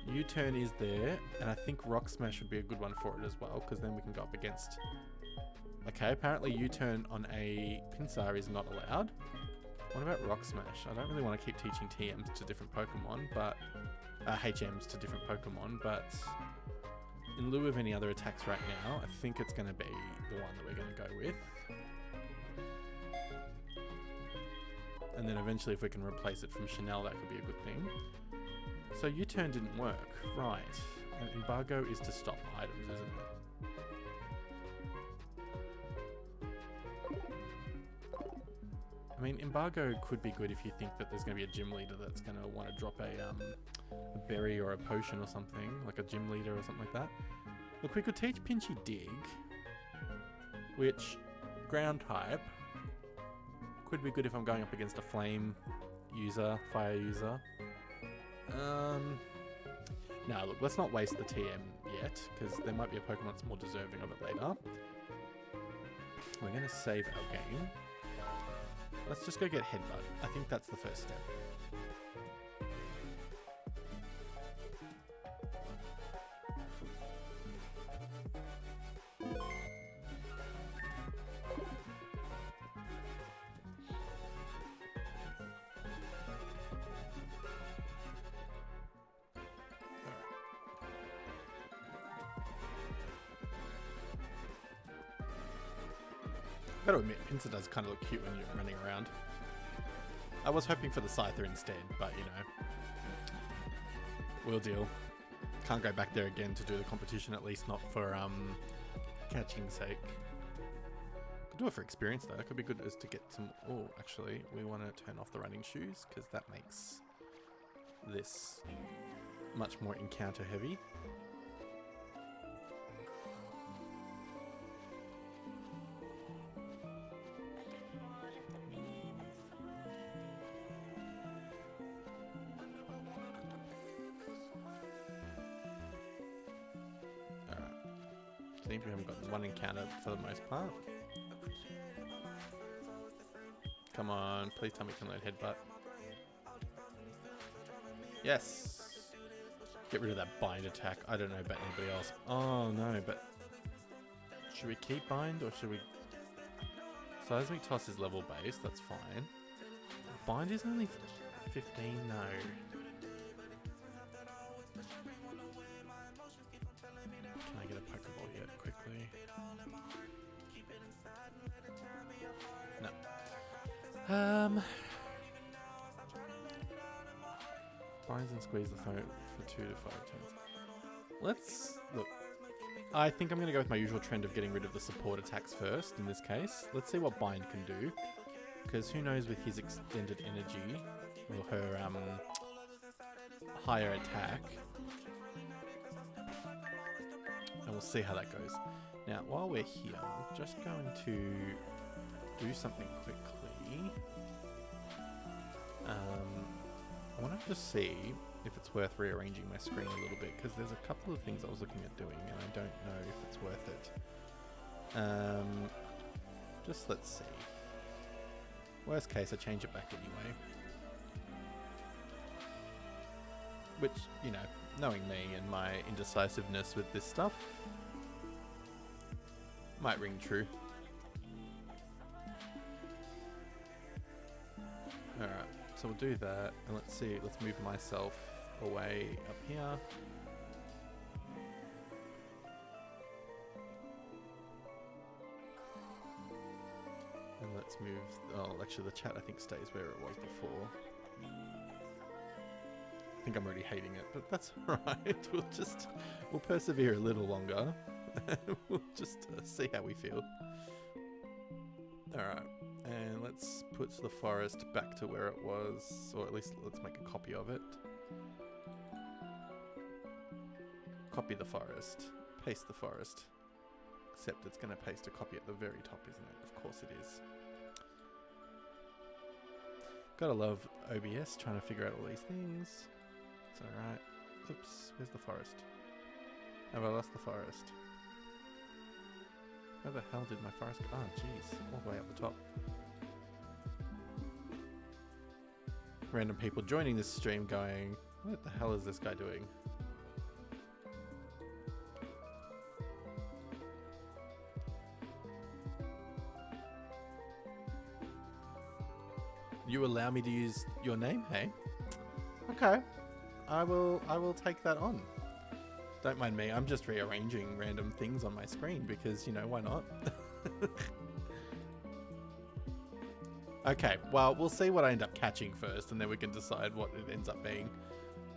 U-turn is there, and I think Rock Smash would be a good one for it as well, because then we can go up against... Okay, apparently U-turn on a Pincer is not allowed. What about Rock Smash? I don't really want to keep teaching TMs to different Pokemon, but... HMs to different Pokemon, but... In lieu of any other attacks right now, I think it's going to be the one that we're going to go with. And then eventually if we can replace it from Chanel, that could be a good thing. So U-turn didn't work, right. And embargo is to stop items, isn't it? I mean, embargo could be good if you think that there's going to be a gym leader that's going to want to drop a berry or a potion or something, like a gym leader or something like that. Look, we could teach Pinchy Dig, which, ground type, could be good if I'm going up against a flame user, fire user. No, look, let's not waste the TM yet, because there might be a Pokemon that's more deserving of it later. We're going to save our game. Let's just go get Headbutt. I think that's the first step. I've got to admit, Pincer does kind of look cute when you're running around. I was hoping for the Scyther instead, but you know, we'll deal. Can't go back there again to do the competition, at least not for catching's sake. Could do it for experience though. It could be good as to get some... Oh, actually, we want to turn off the running shoes because that makes this much more encounter heavy. We haven't got one encounter for the most part. Come on, please tell me you can load Headbutt. Yes! Get rid of that bind attack. I don't know about anybody else. Oh no, but... Should we keep bind or should we... Seismic Toss is level based, that's fine. Bind is only 15, no. Binds and squeeze the phone for 2 to 5 turns. Let's look. I think I'm going to go with my usual trend of getting rid of the support attacks first in this case. Let's see what Bind can do. Because who knows with his extended energy or her higher attack. And we'll see how that goes. Now, while we're here, I'm just going to do something quickly. I want to just see if it's worth rearranging my screen a little bit, because there's a couple of things I was looking at doing and I don't know if it's worth it. Just let's see. Worst case, I change it back anyway. Which, you know, knowing me and my indecisiveness with this stuff, might ring true. Alright, so we'll do that, and let's see, let's move myself away up here. And let's move, oh, actually the chat I think stays where it was before. I think I'm already hating it, but that's alright, we'll persevere a little longer. We'll just see how we feel. Alright. And let's put the forest back to where it was, or at least let's make a copy of it. Copy the forest. Paste the forest. Except it's going to paste a copy at the very top, isn't it? Of course it is. Gotta love OBS trying to figure out all these things. It's alright. Oops, where's the forest? Have I lost the forest? Where the hell did my forest go? Oh, jeez. All the way up the top. Random people joining this stream going, what the hell is this guy doing? You allow me to use your name, hey? Okay. I will take that on. Don't mind me, I'm just rearranging random things on my screen because, you know, why not? Okay, well, we'll see what I end up catching first and then we can decide what it ends up being.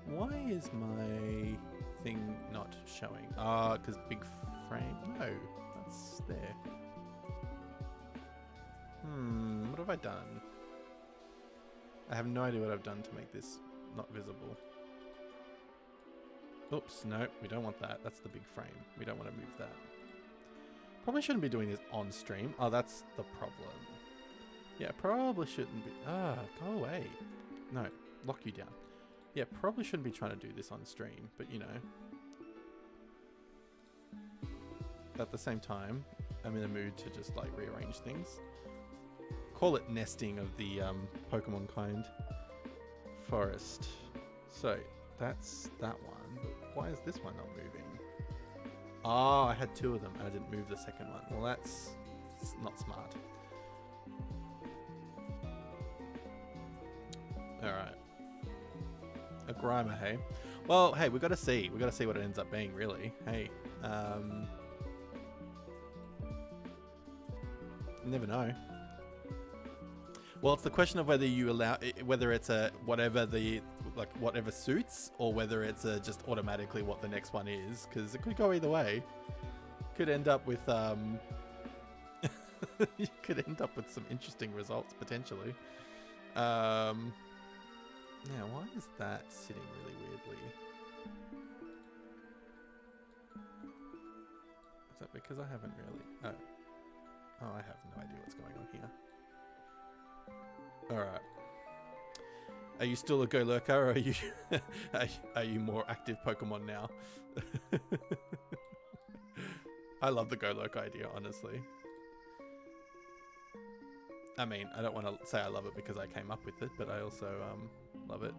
Why is my thing not showing? Ah, because big frame. No, that's there. What have I done? I have no idea what I've done to make this not visible. Oops, no, we don't want that. That's the big frame. We don't want to move that. Probably shouldn't be doing this on stream. Oh, that's the problem. Yeah, probably shouldn't be. Ah, go away. No, lock you down. Yeah, probably shouldn't be trying to do this on stream, but you know. At the same time, I'm in a mood to just like rearrange things. Call it nesting of the Pokemon kind. Forest. So, that's that one. But why is this one not moving? Oh, I had two of them and I didn't move the second one. Well, that's not smart. Alright. A Grimer, hey? Well, hey, we gotta see. We gotta see what it ends up being, really. Hey. Never know. Well, it's the question of whether you allow, whether it's a whatever the, like whatever suits, or whether it's a just automatically what the next one is, because it could go either way. Could end up with, you could end up with some interesting results, potentially. Now, why is that sitting really weirdly? Is that because I haven't really... Oh, I have no idea what's going on here. Alright. Are you still a Go Lurker, or are you are you more active Pokemon now? I love the Go Lurk idea, honestly. I mean, I don't want to say I love it because I came up with it, but I also love it.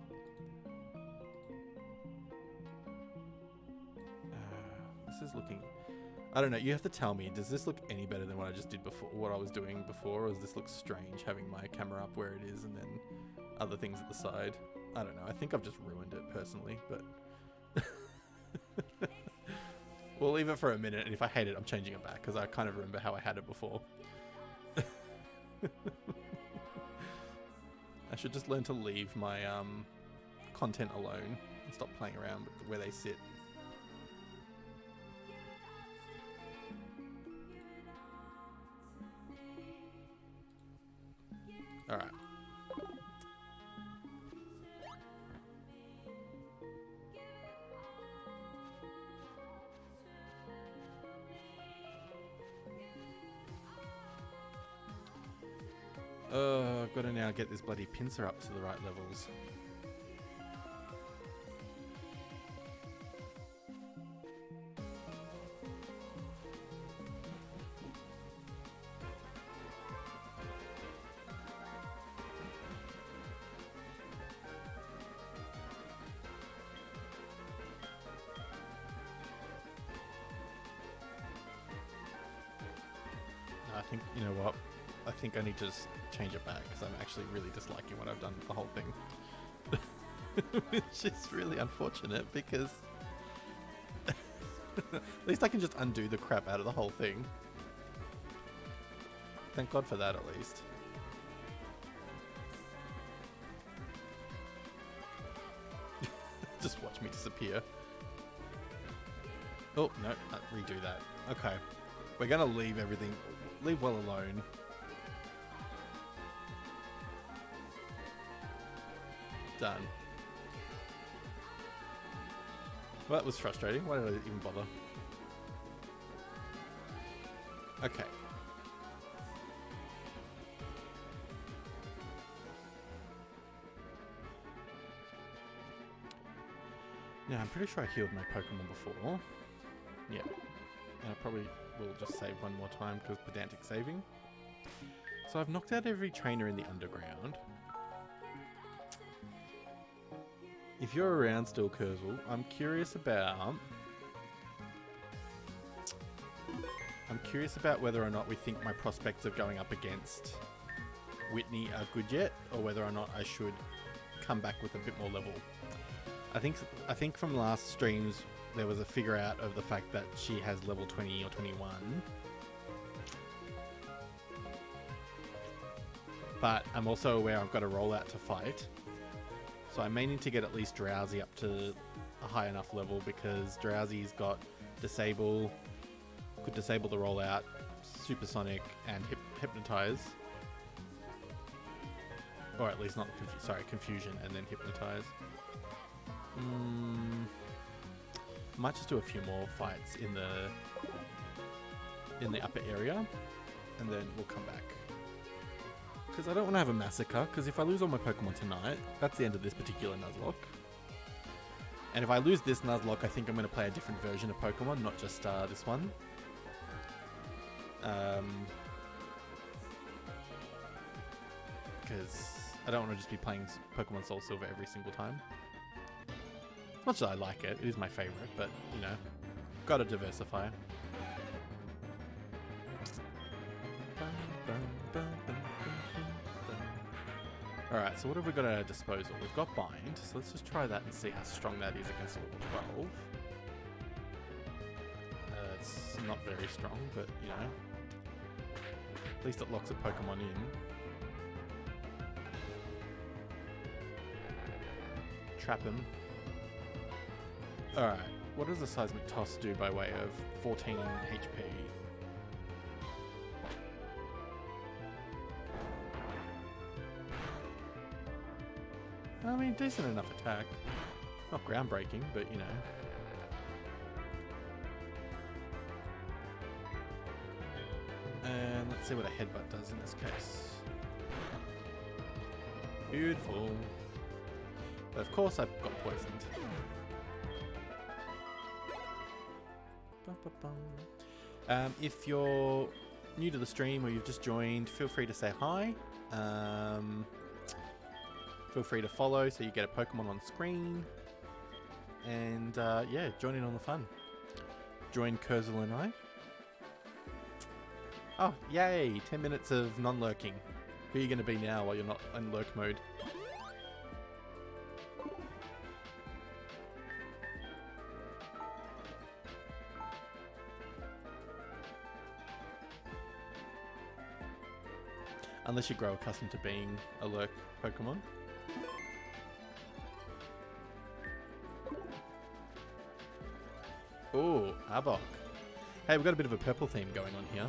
This is looking... I don't know, you have to tell me, does this look any better than what I just did before, what I was doing before, or does this look strange having my camera up where it is and then other things at the side? I don't know, I think I've just ruined it personally, but... We'll leave it for a minute, and if I hate it, I'm changing it back, because I kind of remember how I had it before. I should just learn to leave my content alone and stop playing around with where they sit. Alright. I've got to now get this bloody Pincer up to the right levels. I think, you know what? I think I need to just change it back because I'm actually really disliking what I've done with the whole thing. Which is really unfortunate because at least I can just undo the crap out of the whole thing. Thank God for that, at least. Just watch me disappear. Oh, no, redo that. Okay. We're gonna leave everything, leave well alone. Done. Well, that was frustrating. Why did I even bother? Okay. Now, I'm pretty sure I healed my Pokemon before. Yeah. And I probably will just save one more time because pedantic saving. So I've knocked out every trainer in the underground. If you're around still, Kurzel, I'm curious about whether or not we think my prospects of going up against Whitney are good yet, or whether or not I should come back with a bit more level. I think from last streams there was a figure out of the fact that she has level 20 or 21. But I'm also aware I've got a rollout to fight. So I may need to get at least Drowsy up to a high enough level, because Drowsy's got disable, could disable the rollout, supersonic, and hypnotize. Or at least not, confusion and then hypnotize. Might just do a few more fights in the upper area, and then we'll come back. Because I don't want to have a massacre, because if I lose all my Pokemon tonight, that's the end of this particular Nuzlocke. And if I lose this Nuzlocke, I think I'm going to play a different version of Pokemon, not just this one. Because I don't want to just be playing Pokemon SoulSilver every single time. Not that I like it, it is my favourite, but, you know, gotta diversify. Alright, so what have we got at our disposal? We've got Bind, so let's just try that and see how strong that is against level 12. It's not very strong, but, you know, at least it locks a Pokemon in. Trap him. Alright, what does the Seismic Toss do by way of 14 HP? I mean, decent enough attack. Not groundbreaking, but you know. And let's see what a Headbutt does in this case. Beautiful. But of course I've got poisoned. If you're new to the stream or you've just joined, feel free to say hi. Feel free to follow so you get a Pokemon on screen. And yeah, join in on the fun. Join Kurzel and I. Oh, yay! 10 minutes of non-lurking. Who are you going to be now while you're not in lurk mode? Unless you grow accustomed to being a lurk Pokemon. Ooh, Arbok. Hey, we've got a bit of a purple theme going on here.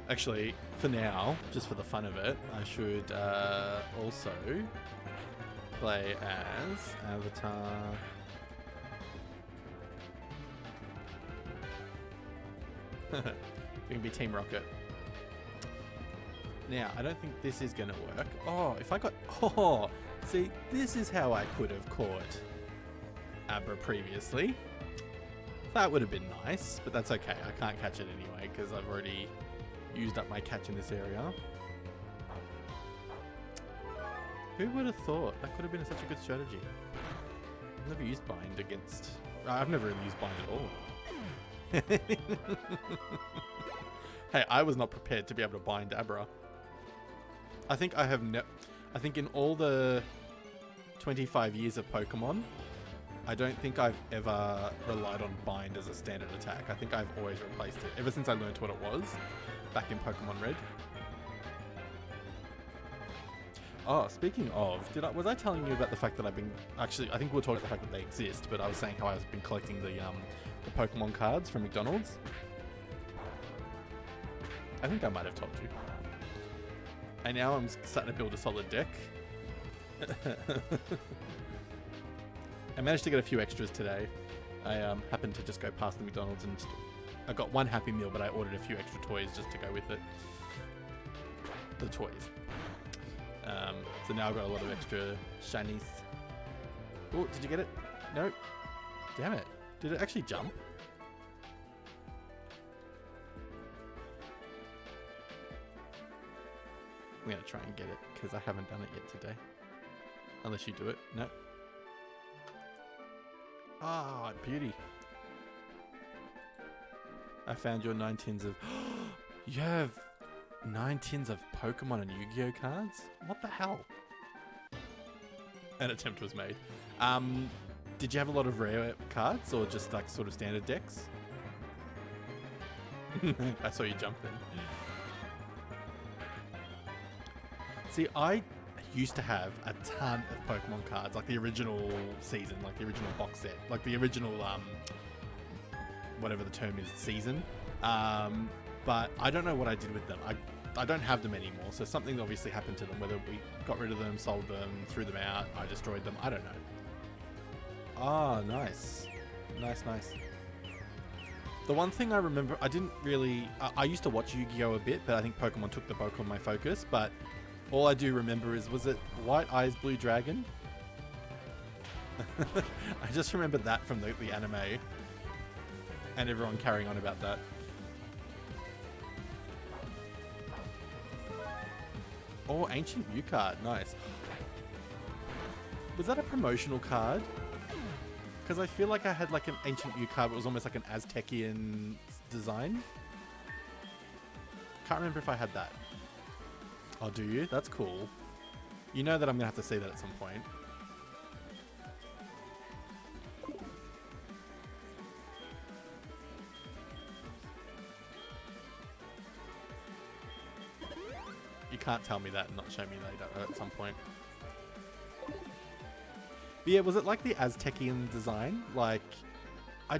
Actually, for now, just for the fun of it, I should also play as Avatar. We can be Team Rocket. Now, I don't think this is going to work. Oh, if I got... Oh, see, this is how I could have caught Abra previously. That would have been nice, but that's okay. I can't catch it anyway, because I've already used up my catch in this area. Who would have thought? That could have been such a good strategy. I've never used Bind against... I've never really used Bind at all. Hey, I was not prepared to be able to bind Abra. I think I have I think in all the 25 years of Pokemon, I don't think I've ever relied on Bind as a standard attack. I think I've always replaced it, ever since I learned what it was, back in Pokemon Red. Oh, speaking of, was I telling you about the fact that I've been... Actually, I think we'll talk about the fact that they exist, but I was saying how I've been collecting the Pokemon cards from McDonald's. I think I might have told you. And now I'm starting to build a solid deck. I managed to get a few extras today. I happened to just go past the McDonald's and I got one Happy Meal, but I ordered a few extra toys just to go with it. The toys. So now I've got a lot of extra shinies. Oh, did you get it? No. Damn it. Did it actually jump? I'm going to try and get it because I haven't done it yet today. Unless you do it. No. Ah, beauty. I found your 9 tins of... You have 9 tins of Pokemon and Yu-Gi-Oh cards? What the hell? An attempt was made. Did you have a lot of rare cards or just like sort of standard decks? I saw you jump then. See, I used to have a ton of Pokemon cards, like the original season, like the original box set, like the original, whatever the term is, season. But I don't know what I did with them. I don't have them anymore, so something obviously happened to them, whether we got rid of them, sold them, threw them out, I destroyed them, I don't know. Ah, nice. Nice. The one thing I remember, I didn't really... I used to watch Yu-Gi-Oh a bit, but I think Pokemon took the bulk of my focus, but all I do remember is, was it White Eyes Blue Dragon? I just remember that from the anime, and everyone carrying on about that. Oh, Ancient U card, nice. Was that a promotional card? Because I feel like I had like an Ancient U card, but it was almost like an Aztecian design. Can't remember if I had that. Oh, do you? That's cool. You know that I'm going to have to see that at some point. You can't tell me that and not show me later at some point. But yeah, was it like the Aztecian design? Like, I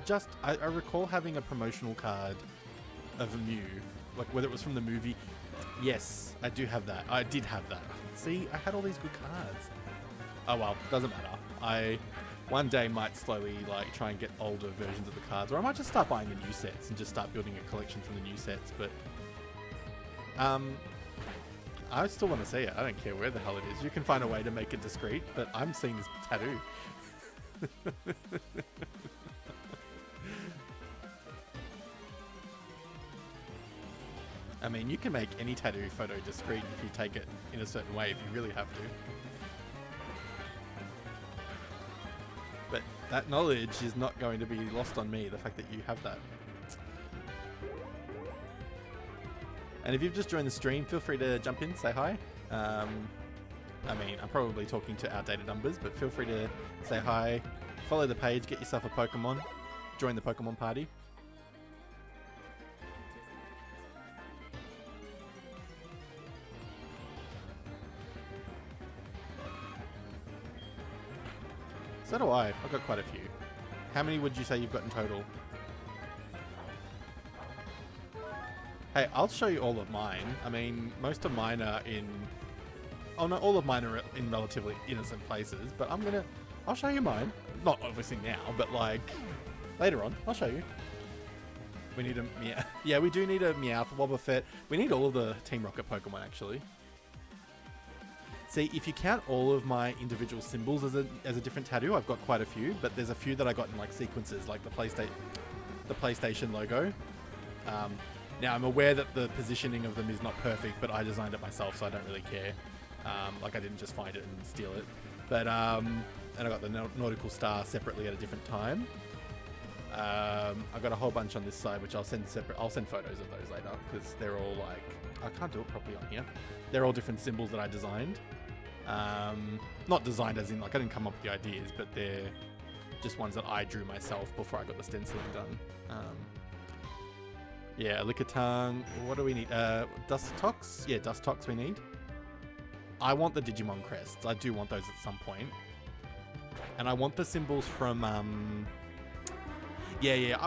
recall having a promotional card of a Mew, like whether it was from the movie. Yes, I do have that. I did have that. See, I had all these good cards. Oh well, doesn't matter. I one day might slowly like try and get older versions of the cards, or I might just start buying the new sets and just start building a collection from the new sets. But I still want to see it. I don't care where the hell it is. You can find a way to make it discreet, but I'm seeing this tattoo. I mean, you can make any tattoo photo discreet if you take it in a certain way, if you really have to. But that knowledge is not going to be lost on me, the fact that you have that. And if you've just joined the stream, feel free to jump in, say hi. I mean, I'm probably talking to outdated numbers, but feel free to say hi, follow the page, get yourself a Pokemon, join the Pokemon party. So do I. I've got quite a few. How many would you say you've got in total? Hey, I'll show you all of mine. I mean, most of mine are in... Oh no, all of mine are in relatively innocent places, but I'll show you mine. Not obviously now, but like, later on, I'll show you. We need a Meow. Yeah, we do need a Meowth, Wobbuffet. We need all of the Team Rocket Pokemon, actually. See, if you count all of my individual symbols as a different tattoo, I've got quite a few, but there's a few that I got in like sequences, like the PlayStation logo. Now, I'm aware that the positioning of them is not perfect, but I designed it myself, so I don't really care. Like, I didn't just find it and steal it. But, and I got the Nautical Star separately at a different time. I've got a whole bunch on this side, which I'll send separate. I'll send photos of those later, because they're all like... I can't do it properly on here. They're all different symbols that I designed. Not designed as in, like, I didn't come up with the ideas, but they're just ones that I drew myself before I got the stenciling done. Yeah, Lickitung. What do we need? Dustox? Yeah, Dustox we need. I want the Digimon crests. I do want those at some point. And I want the symbols from... Yeah.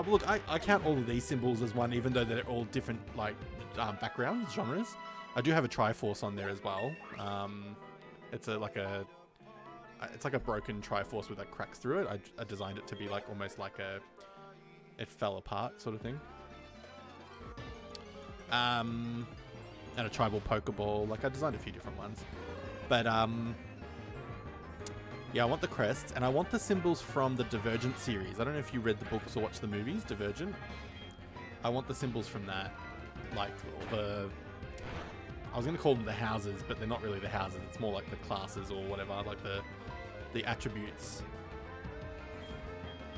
I count all of these symbols as one, even though they're all different, like, backgrounds, genres. I do have a Triforce on there as well. It's like a broken Triforce with like cracks through it. I designed it to be like almost like it fell apart sort of thing. And a tribal Pokeball. Like, I designed a few different ones. But, yeah, I want the crests, and I want the symbols from the Divergent series. I don't know if you read the books or watched the movies, Divergent. I want the symbols from that. Like, the... I was going to call them the houses, but they're not really the houses. It's more like the classes or whatever, like the attributes.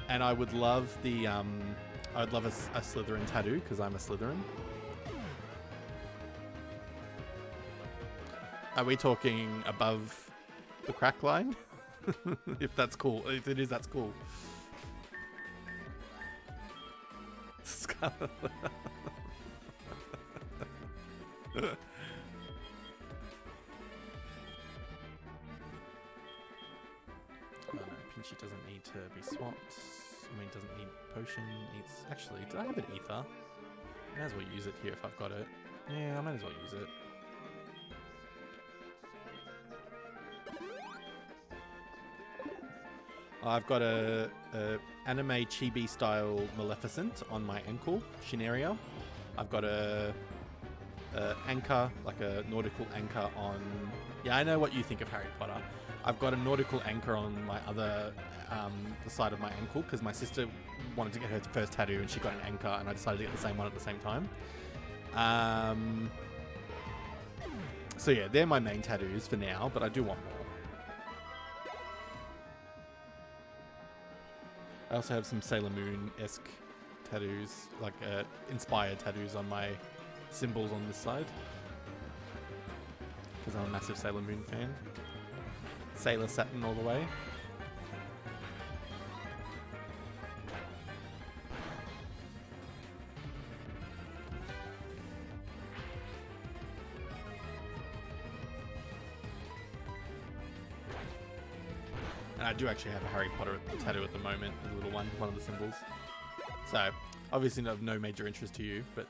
And I would love the... I'd love a Slytherin tattoo, because I'm a Slytherin. Are we talking above the crack line? If that's cool. If it is, that's cool. Oh no, Pinchy doesn't need to be swapped. I mean, doesn't need potion. Needs... Actually, did I have an ether? Might as well use it here if I've got it. Yeah, I might as well use it. I've got a anime chibi style Maleficent on my ankle, Shineria. I've got a anchor, like a nautical anchor on... Yeah, I know what you think of Harry Potter. I've got a nautical anchor on my other, the side of my ankle, because my sister wanted to get her first tattoo and she got an anchor, and I decided to get the same one at the same time. So yeah, they're my main tattoos for now, but I do want more. I also have some Sailor Moon-esque tattoos, like inspired tattoos on my symbols on this side. Because I'm a massive Sailor Moon fan. Sailor Saturn all the way. And I do actually have a Harry Potter tattoo at the moment, a little one of the symbols. So, obviously of no major interest to you, but...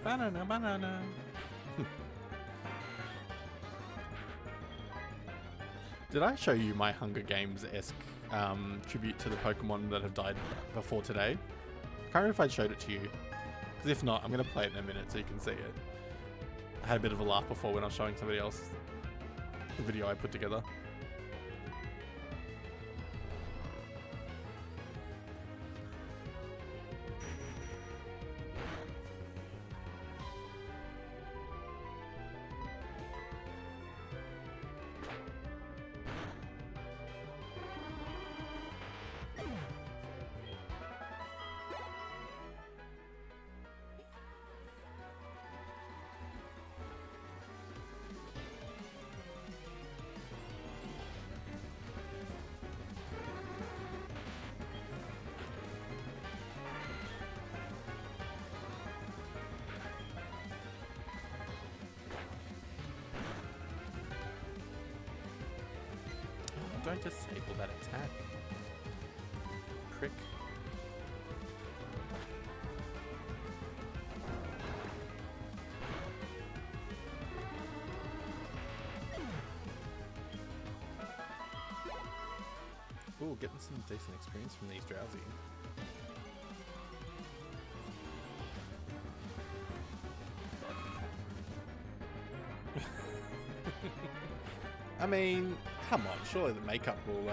Banana, banana. Did I show you my Hunger Games-esque tribute to the Pokemon that have died before today? I can't remember if I showed it to you. Because if not, I'm going to play it in a minute so you can see it. I had a bit of a laugh before when I was showing somebody else the video I put together. Don't disable that attack. Prick. Ooh, getting some decent experience from these Drowsy. I mean, come on, surely the makeup will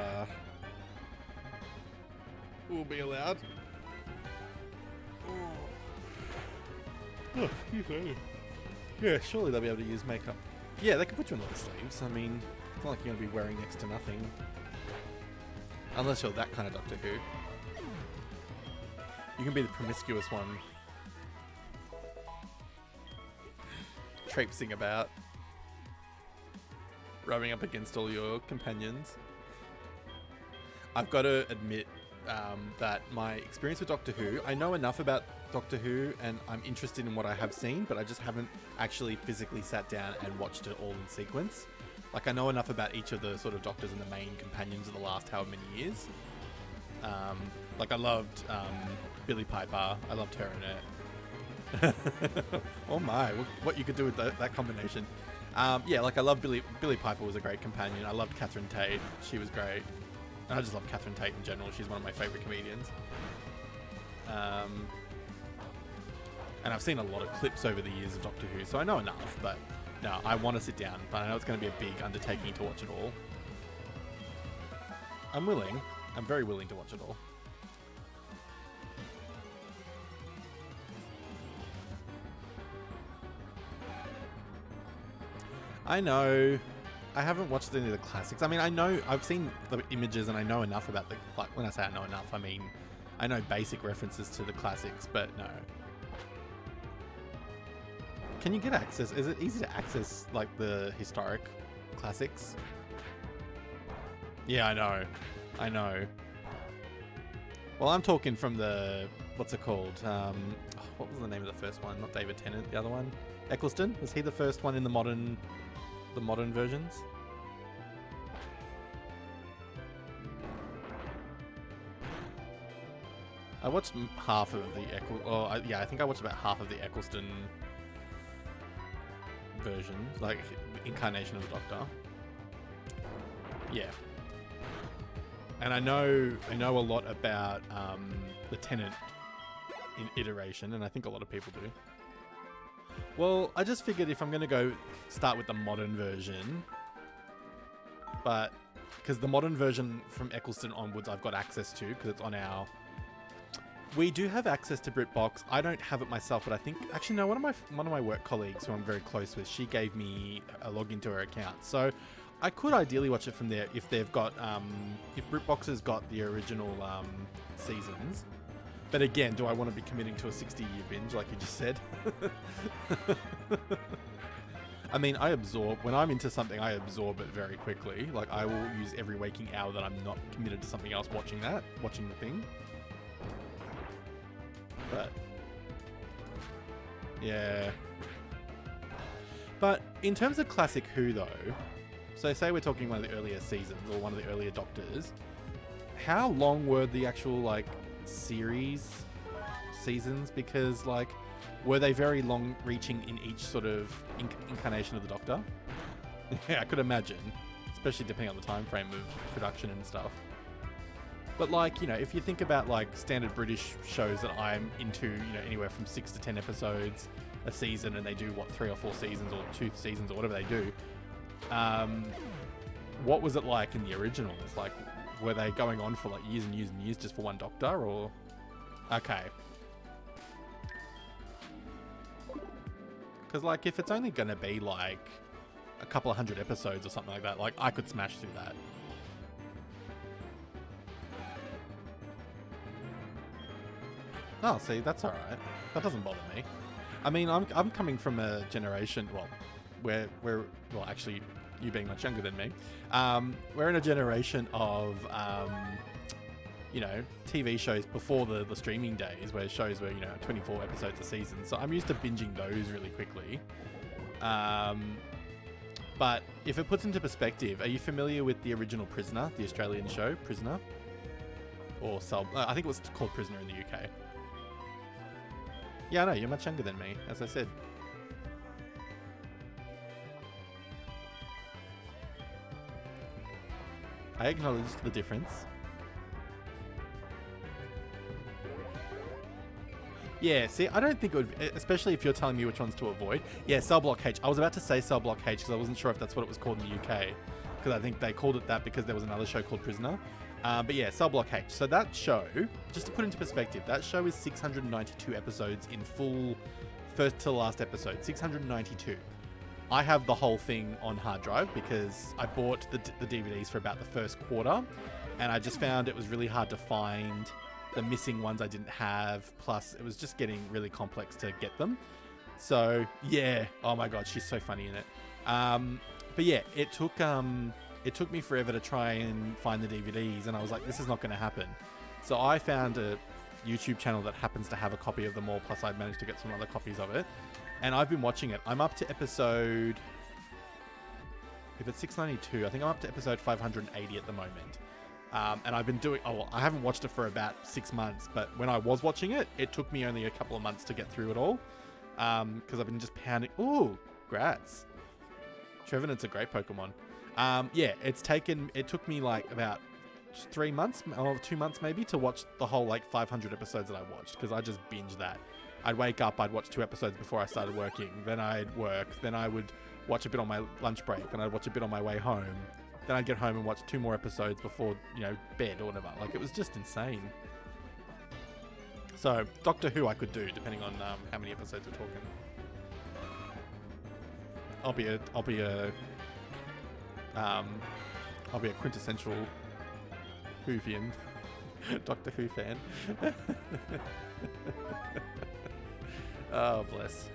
be allowed. Oh, excuse me. Yeah, surely they'll be able to use makeup. Yeah, they can put you on the sleeves. I mean, it's not like you're going to be wearing next to nothing. Unless you're that kind of Doctor Who. You can be the promiscuous one. Traipsing about. Rubbing up against all your companions. I've got to admit that my experience with Doctor Who, I know enough about Doctor Who and I'm interested in what I have seen, but I just haven't actually physically sat down and watched it all in sequence. Like, I know enough about each of the sort of doctors and the main companions of the last however many years. Like, I loved Billy Piper. I loved her in it. Oh my, what you could do with that combination. Yeah, like I love Billy Piper was a great companion. I loved Catherine Tate. She was great. I just love Catherine Tate in general. She's one of my favourite comedians. And I've seen a lot of clips over the years of Doctor Who, so I know enough, but no, I want to sit down, but I know it's going to be a big undertaking to watch it all. I'm willing. I'm very willing to watch it all. I know. I haven't watched any of the classics. I mean, I know, I've seen the images and I know enough about the, like, when I say I know enough, I mean, I know basic references to the classics, but no. Can you get access? Is it easy to access, like, the historic classics? Yeah, I know. I know. Well, I'm talking from the, what's it called? What was the name of the first one? Not David Tennant, the other one? Eccleston? Was he the first one in the modern versions? I watched half of the I think I watched about half of the Eccleston version, like incarnation of the Doctor. Yeah, and I know a lot about the Tennant iteration, and I think a lot of people do. Well, I just figured if I'm going to go start with the modern version, but because the modern version from Eccleston onwards I've got access to because it's on our... We do have access to BritBox. I don't have it myself, but I think... Actually, no, one of my work colleagues who I'm very close with, she gave me a login to her account. So I could ideally watch it from there if they've got... if BritBox has got the original seasons. But again, do I want to be committing to a 60-year binge like you just said? I mean, when I'm into something, I absorb it very quickly. Like, I will use every waking hour that I'm not committed to something else watching the thing. But, yeah. But in terms of classic Who, though, so say we're talking one of the earlier seasons or one of the earlier Doctors, how long were the actual, like, seasons? Because, like, were they very long reaching in each sort of incarnation of the Doctor? Yeah, I could imagine, especially depending on the time frame of production and stuff. But, like, you know, if you think about, like, standard British shows that I'm into, you know, anywhere from 6 to 10 episodes a season, and they do, what, 3 or 4 seasons or 2 seasons or whatever they do, what was it like in the originals? Like, were they going on for, like, years and years and years just for one Doctor, or... Okay. Because, like, if it's only going to be, like, a couple of 100 episodes or something like that, like, I could smash through that. Oh, see, that's alright. That doesn't bother me. I mean, I'm coming from a generation, well, well, actually, you being much younger than me, we're in a generation of, you know, TV shows before the streaming days, where shows were, you know, 24 episodes a season. So I'm used to binging those really quickly. But if it puts into perspective, are you familiar with the original Prisoner, the Australian show, Prisoner? Or I think it was called Prisoner in the UK. Yeah, I know, you're much younger than me, as I said. I acknowledge the difference. Yeah, see, I don't think it would, especially if you're telling me which ones to avoid. Yeah, Cell Block H. I was about to say Cell Block H because I wasn't sure if that's what it was called in the UK. Because I think they called it that because there was another show called Prisoner. But yeah, Cell Block H. So that show, just to put into perspective, that show is 692 episodes in full, first to last episode. 692. I have the whole thing on hard drive because I bought the DVDs for about the first quarter, and I just found it was really hard to find the missing ones I didn't have. Plus, it was just getting really complex to get them. So yeah, oh my god, she's so funny in it. But yeah, it took me forever to try and find the DVDs, and I was like, this is not going to happen. So I found a YouTube channel that happens to have a copy of them all. Plus, I've managed to get some other copies of it. And I've been watching it. I'm up to episode... If it's 692, I think I'm up to episode 580 at the moment. And I've been doing... Oh, well, I haven't watched it for about 6 months. But when I was watching it, it took me only a couple of months to get through it all. Because I've been just pounding... Ooh, Grats. Trevenant's a great Pokemon. Yeah, it took me like about 3 months or 2 months maybe to watch the whole like 500 episodes that I watched, because I just binged that. I'd wake up, I'd watch 2 episodes before I started working, then I'd work, then I would watch a bit on my lunch break, and I'd watch a bit on my way home, then I'd get home and watch 2 more episodes before, you know, bed or whatever. Like, it was just insane. So Doctor Who I could do, depending on how many episodes we're talking. I'll be a quintessential Whovian Doctor Who fan. Oh, bless.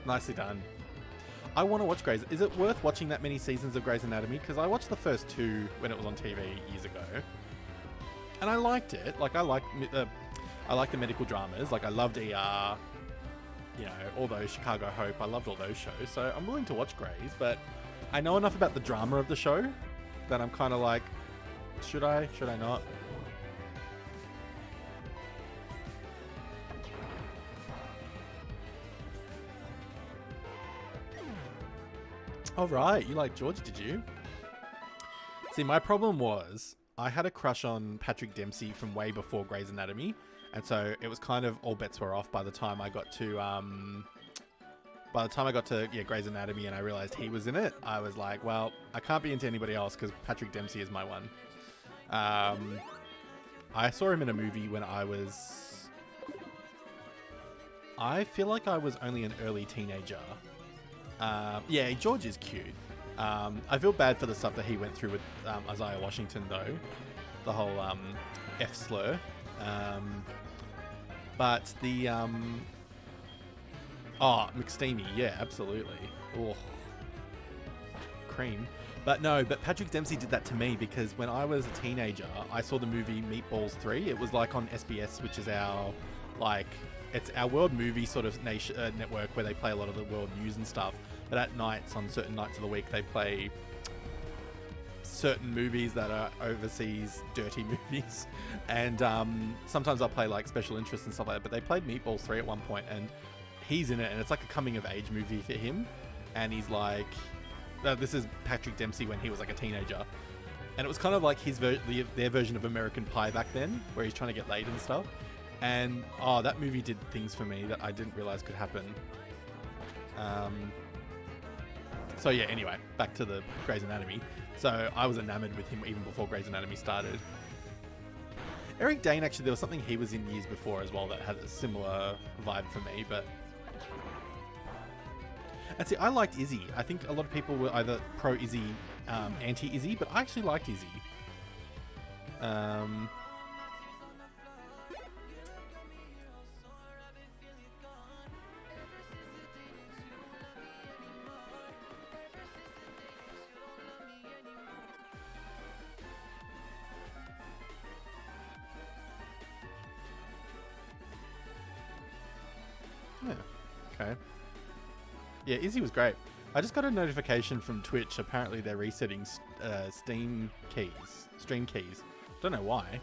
Nicely done. I want to watch Grey's. Is it worth watching that many seasons of Grey's Anatomy? Because I watched the first 2 when it was on TV years ago, and I liked it. Like, I like the medical dramas. Like, I loved ER. You know, all those, Chicago Hope. I loved all those shows. So I'm willing to watch Grey's, but I know enough about the drama of the show that I'm kind of like, should I? Should I not? All right, you like George, did you? See, my problem was I had a crush on Patrick Dempsey from way before Grey's Anatomy, and so it was kind of all bets were off by the time I got to Grey's Anatomy, and I realized he was in it. I was like, well, I can't be into anybody else because Patrick Dempsey is my one. I saw him in a movie when I feel like I was only an early teenager. Yeah, George is cute. I feel bad for the stuff that he went through with Isaiah Washington, though. The whole F slur. But the... Oh, McSteamy. Yeah, absolutely. Oh, cream. But no, but Patrick Dempsey did that to me because when I was a teenager, I saw the movie Meatballs 3. It was like on SBS, which is our, like... It's our world movie sort of network where they play a lot of the world news and stuff. But at nights, on certain nights of the week, they play certain movies that are overseas dirty movies. And sometimes I'll play like special interests and stuff like that. But they played Meatballs 3 at one point, and he's in it. And it's like a coming of age movie for him. And he's like, this is Patrick Dempsey when he was like a teenager. And it was kind of like their version of American Pie back then, where he's trying to get laid and stuff. And, oh, that movie did things for me that I didn't realize could happen. So, yeah, anyway, back to the Grey's Anatomy. So, I was enamored with him even before Grey's Anatomy started. Eric Dane, actually, there was something he was in years before as well that had a similar vibe for me, but... And see, I liked Izzy. I think a lot of people were either pro-Izzy, anti-Izzy, but I actually liked Izzy. Yeah, okay. Yeah, Izzy was great. I just got a notification from Twitch. Apparently they're resetting stream keys. Don't know why.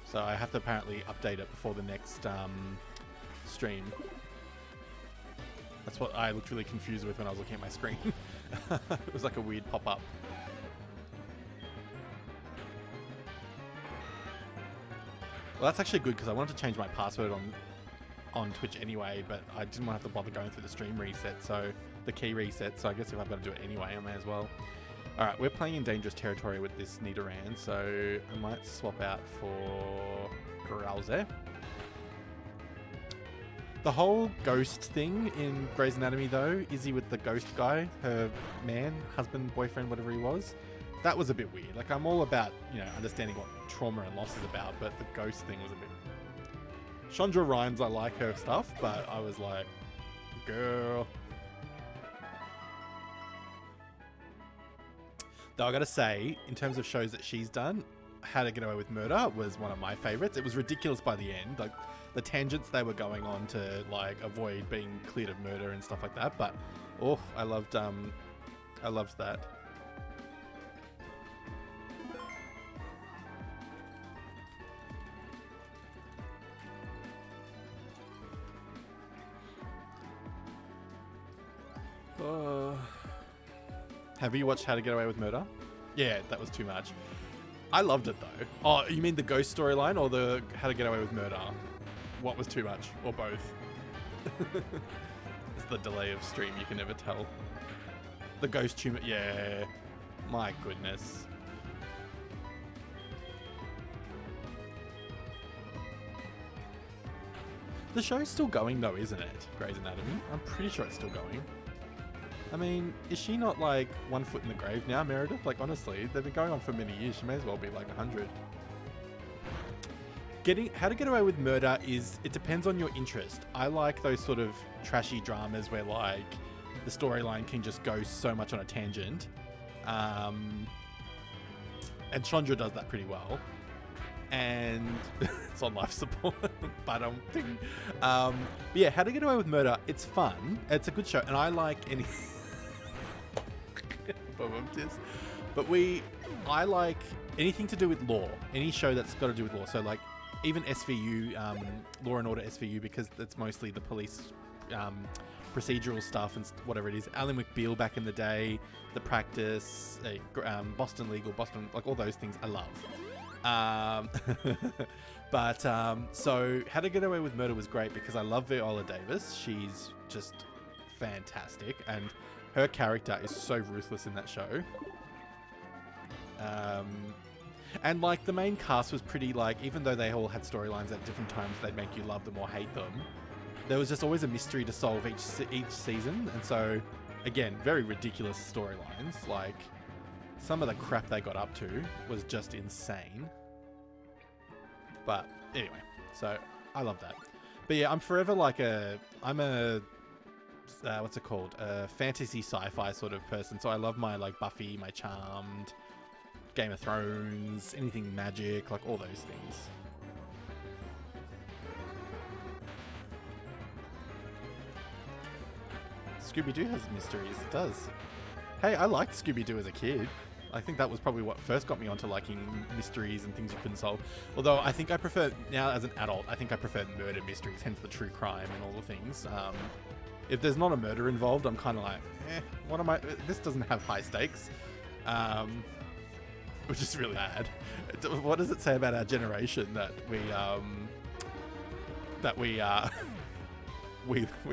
So I have to apparently update it before the next stream. That's what I looked really confused with when I was looking at my screen. It was like a weird pop-up. Well, that's actually good because I wanted to change my password on Twitch anyway, but I didn't want to have to bother going through the stream reset, so the key reset, so I guess if I've got to do it anyway, I may as well. Alright, we're playing in dangerous territory with this Nidoran, so I might swap out for Growlithe. The whole ghost thing in Grey's Anatomy, though, Izzy with the ghost guy, her man, husband, boyfriend, whatever he was, that was a bit weird. Like, I'm all about, you know, understanding what trauma and loss is about, but the ghost thing was a bit... Chandra Rhimes, I like her stuff, but I was like, girl. Though I gotta say, in terms of shows that she's done, How to Get Away with Murder was one of my favorites. It was ridiculous by the end, like the tangents they were going on to like avoid being cleared of murder and stuff like that. But oh, I loved that. Have you watched How to Get Away with Murder? Yeah, that was too much. I loved it though. Oh, you mean the ghost storyline or the How to Get Away with Murder? What was too much? Or both? It's the delay of stream, you can never tell. The ghost tumor, yeah. My goodness. The show's still going though, isn't it? Grey's Anatomy? I'm pretty sure it's still going. I mean, is she not like one foot in the grave now, Meredith? Like honestly, they've been going on for many years. She may as well be like 100. How to Get Away with Murder it depends on your interest. I like those sort of trashy dramas where like the storyline can just go so much on a tangent. And Chandra does that pretty well. And it's on life support, but yeah, How to Get Away with Murder, it's fun. It's a good show, and I like any but I like anything to do with law, any show that's got to do with law. So like even SVU, Law and Order SVU, because it's mostly the police procedural stuff and whatever it is. Ally McBeal back in the day, The Practice, Boston Legal, Boston, like all those things I love. So How to Get Away with Murder was great because I love Viola Davis. She's just fantastic, and her character is so ruthless in that show. And like the main cast was pretty like, even though they all had storylines at different times, they'd make you love them or hate them. There was just always a mystery to solve each season, and so again, very ridiculous storylines. Like some of the crap they got up to was just insane. But anyway, so I love that. But yeah, I'm forever like I'm a what's it called? A fantasy sci-fi sort of person. So I love my like Buffy, my Charmed, Game of Thrones, anything magic, like all those things. Scooby-Doo has mysteries, it does. Hey, I liked Scooby-Doo as a kid. I think that was probably what first got me onto liking mysteries and things you couldn't solve. Although I think I prefer, now as an adult, I think I prefer murder mysteries, hence the true crime and all the things. If there's not a murder involved, I'm kind of like, what am I, this doesn't have high stakes. Which is really bad. What does it say about our generation that we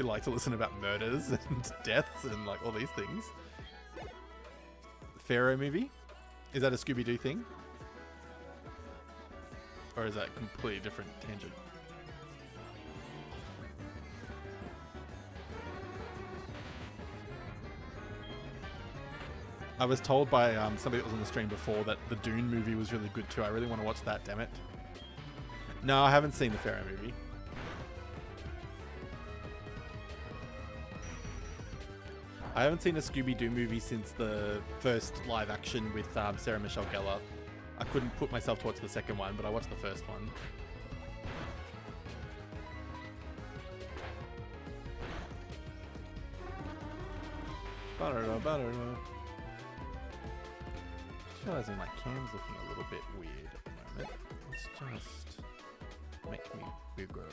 like to listen about murders and deaths and like all these things? Pharaoh movie? Is that a Scooby-Doo thing? Or is that a completely different tangent? I was told by somebody that was on the stream before that the Dune movie was really good too. I really want to watch that, damn it. No, I haven't seen the Pharaoh movie. I haven't seen a Scooby-Doo movie since the first live action with Sarah Michelle Gellar. I couldn't put myself to watch the second one, but I watched the first one. Realizing my cam's looking a little bit weird at the moment. Let's just make me bigger.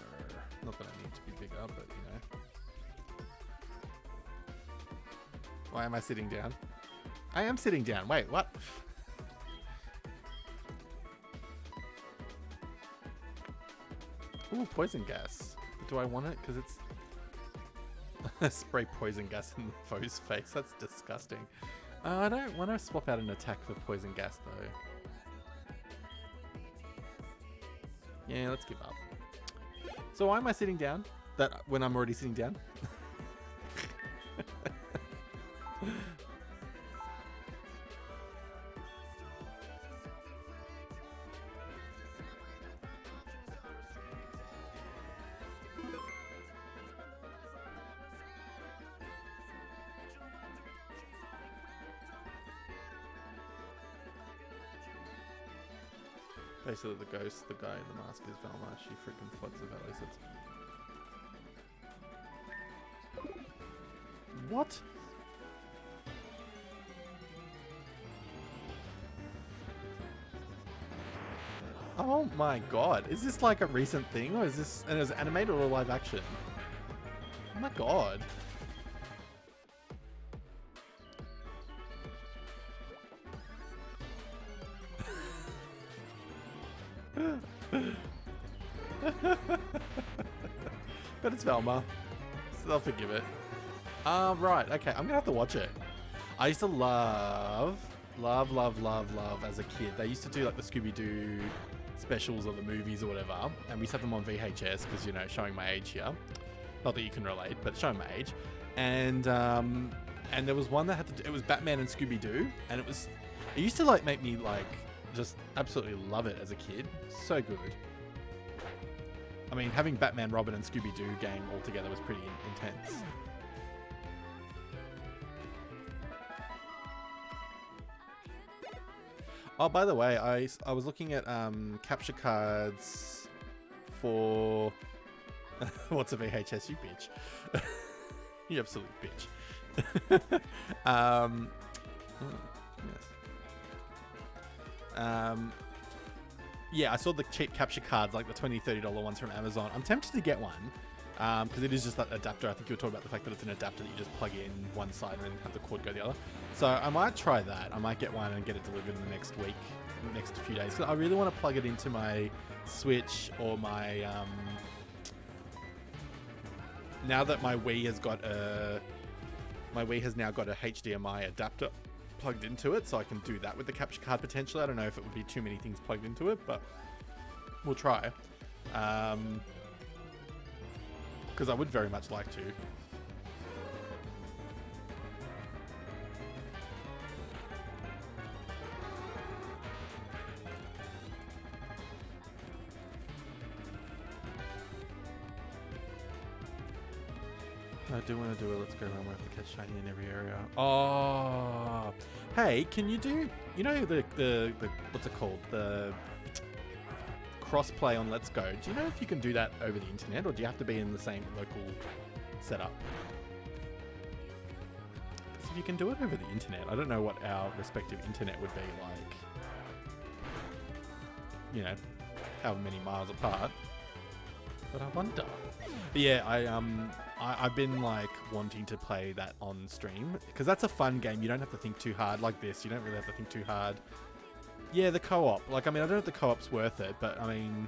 Not that I need to be bigger, but you know. Why am I sitting down? I am sitting down. Wait, what? Ooh, poison gas. Do I want it? Because it's... Spray poison gas in the foe's face. That's disgusting. I don't want to swap out an attack for poison gas, though. Yeah, let's give up. So why am I sitting down? When I'm already sitting down? Basically, the ghost, the guy in the mask is Velma. She freaking floods the valley. So what? Oh my god. Is this like a recent thing? Or is this... And is it animated or live action? Oh my god. But it's Velma, so they'll forgive it. Right, okay, I'm gonna have to watch it. I used to love as a kid. They used to do like the Scooby-Doo specials or the movies or whatever, and we set them on VHS because, you know, showing my age here. Not that you can relate, but showing my age. And there was one that had to do, it was Batman and Scooby-Doo, and it used to like make me like just absolutely love it as a kid. So good. I mean, having Batman, Robin, and Scooby-Doo game all together was pretty intense. Oh, by the way, I was looking at capture cards for what's a VHS, you bitch. You absolute bitch. Yeah, I saw the cheap capture cards, like the $20, $30 ones from Amazon. I'm tempted to get one because it is just that adapter. I think you were talking about the fact that it's an adapter that you just plug in one side and then have the cord go the other. So I might try that. I might get one and get it delivered in the next week, next few days. Because I really want to plug it into my Switch or my... now that my Wii has got a... My Wii has now got a HDMI adapter plugged into it, so I can do that with the capture card potentially. I don't know if it would be too many things plugged into it, but we'll try. Because I would very much like to. I do want to do it. Let's go around. We have to catch shiny in every area. Oh, hey, can you do? You know the what's it called? The crossplay on Let's Go. Do you know if you can do that over the internet, or do you have to be in the same local setup? Because if you can do it over the internet, I don't know what our respective internet would be like. You know, how many miles apart. But I wonder. But yeah, I've been like wanting to play that on stream because that's a fun game. You don't have to think too hard like this. You don't really have to think too hard. Yeah, the co-op. Like, I mean, I don't know if the co-op's worth it, but I mean,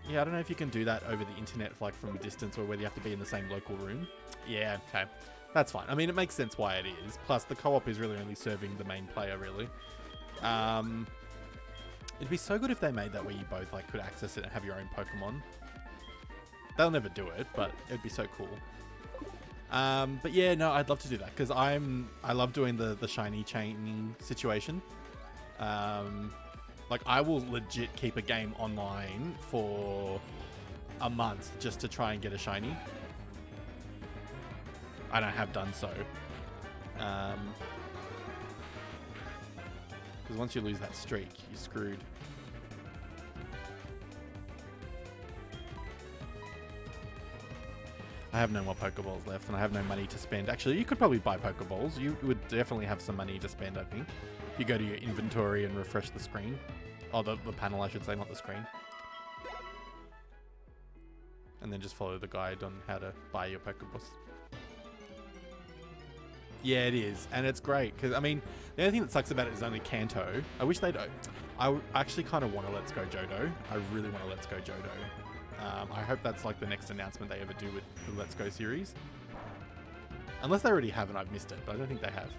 yeah, I don't know if you can do that over the internet, like from a distance, or whether you have to be in the same local room. Yeah, okay, that's fine. I mean, it makes sense why it is. Plus, the co-op is really only serving the main player, really. It'd be so good if they made that where you both like could access it and have your own Pokemon. They'll never do it, but it'd be so cool. But yeah, no, I'd love to do that because I love doing the shiny chaining situation. Like I will legit keep a game online for a month just to try and get a shiny. And I have done so. Because once you lose that streak, you're screwed. I have no more Pokeballs left, and I have no money to spend. Actually, you could probably buy Pokeballs. You would definitely have some money to spend, I think. If you go to your inventory and refresh the screen. Or the panel, I should say, not the screen. And then just follow the guide on how to buy your Pokeballs. Yeah, it is. And it's great, because, I mean, the only thing that sucks about it is only Kanto. I wish they'd... I actually kind of want to Let's Go Johto. I really want to Let's Go Johto. I hope that's like the next announcement they ever do with the Let's Go series. Unless they already have and I've missed it, but I don't think they have.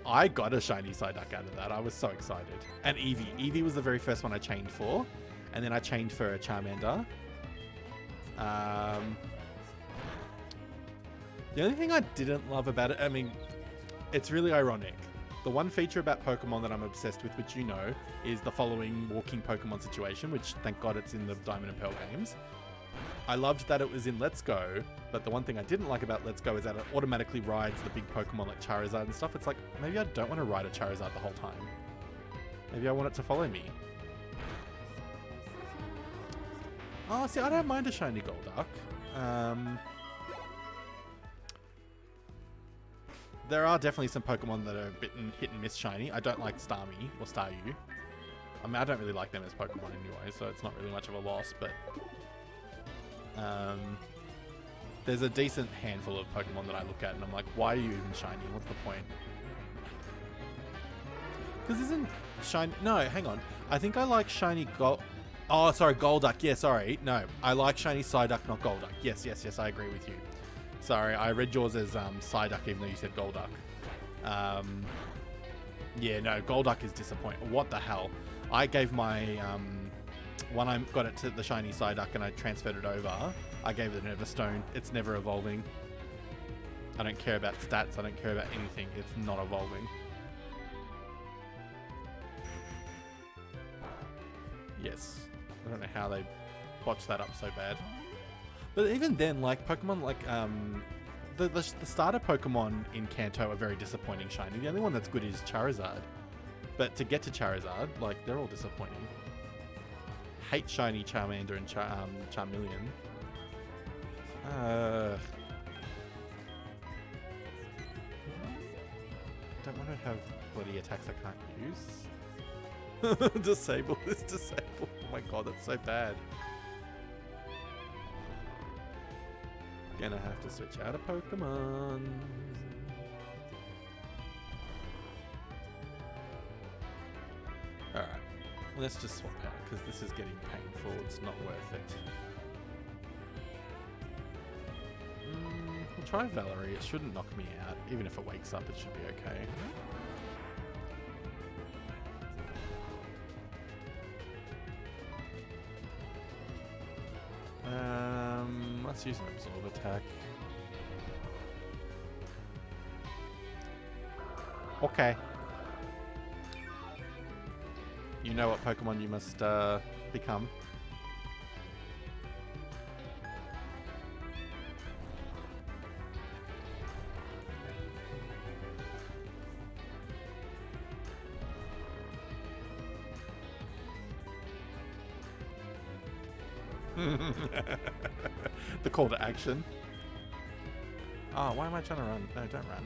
I got a shiny Psyduck out of that. I was so excited. And Eevee. Eevee was the very first one I chained for. And then I chained for a Charmander. The only thing I didn't love about it, I mean, it's really ironic. The one feature about Pokemon that I'm obsessed with, which you know, is the following walking Pokemon situation, which thank God it's in the Diamond and Pearl games. I loved that it was in Let's Go, but the one thing I didn't like about Let's Go is that it automatically rides the big Pokemon like Charizard and stuff. It's like, maybe I don't want to ride a Charizard the whole time. Maybe I want it to follow me. Oh, see, I don't mind a shiny Golduck. There are definitely some Pokemon that are a bit hit and miss shiny. I don't like Starmie or Staryu. I mean, I don't really like them as Pokemon anyway, so it's not really much of a loss, but... there's a decent handful of Pokemon that I look at and I'm like, why are you even shiny? What's the point? Because shiny. No, hang on. I think I like shiny gold. Oh, sorry, Golduck. Yeah, sorry. No, I like shiny Psyduck, not Golduck. Yes, yes, yes. I agree with you. Sorry, I read yours as Psyduck, even though you said Golduck. Yeah, no, Golduck is disappointing. What the hell? I gave my when I got it to the shiny Psyduck and I transferred it over, I gave it an Everstone. It's never evolving. I don't care about stats. I don't care about anything. It's not evolving. Yes. I don't know how they botched that up so bad. But even then, like, Pokemon, like, the starter Pokemon in Kanto are very disappointing shiny. The only one that's good is Charizard. But to get to Charizard, like, they're all disappointing. Hate shiny Charmander and Charmeleon. Don't want to have bloody attacks I can't use. Disable is disabled. Oh my god, that's so bad. Gonna have to switch out a Pokemon. Alright, let's just swap out because this is getting painful. It's not worth it. We'll try Valerie. It shouldn't knock me out. Even if it wakes up, it should be okay. Let's use an Absorb attack. Okay. You know what Pokemon you must become. The call to action. Oh, why am I trying to run? No, don't run.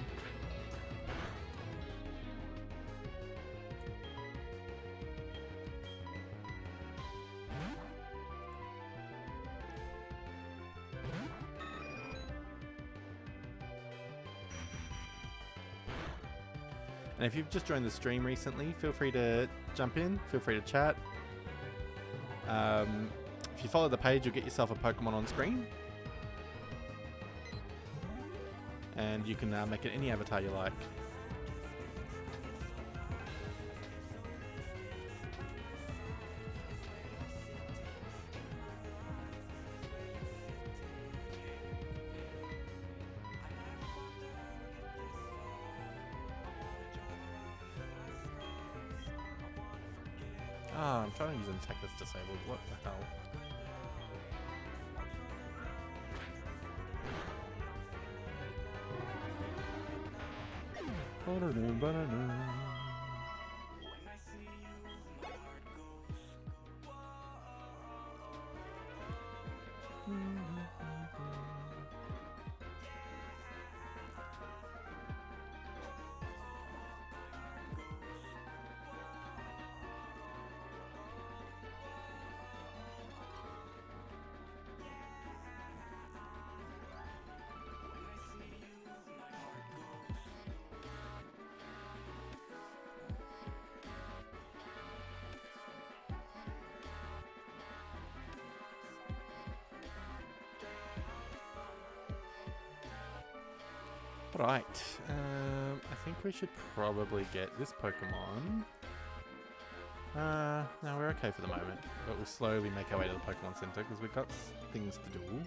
And if you've just joined the stream recently, feel free to jump in, feel free to chat. If you follow the page, you'll get yourself a Pokemon on screen. And you can make it any avatar you like. Ah, I'm trying to use an attack that's disabled. What the hell? Right, I think we should probably get this Pokemon. No, we're okay for the moment, but we'll slowly make our way to the Pokémon Centre because we've got things to do.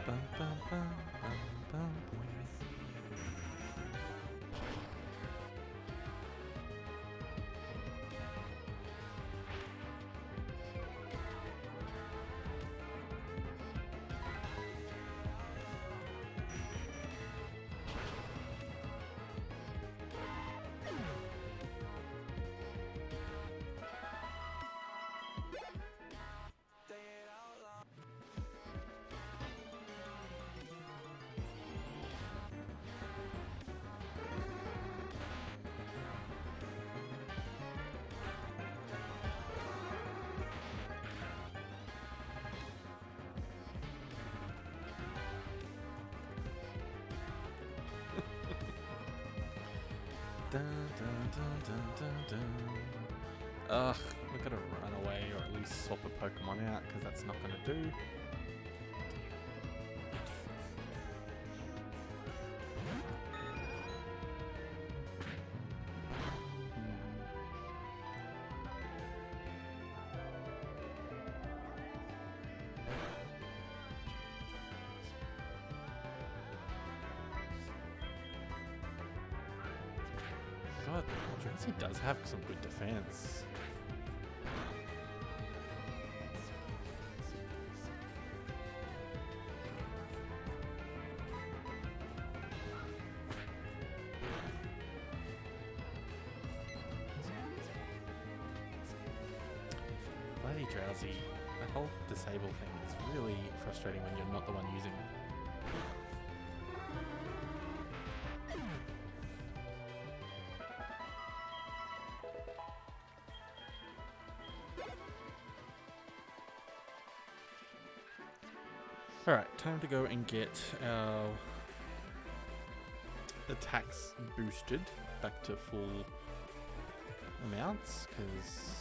bum, bum, bum, bum, bum. Dun, dun, dun, dun, dun, dun. Ugh, we're gonna run away or at least swap a Pokemon out because that's not gonna do. God, Drowsy does have some good defense. Bloody Drowsy. That whole disable thing is really frustrating when you're not the one using it. Alright, time to go and get our attacks boosted back to full amounts, because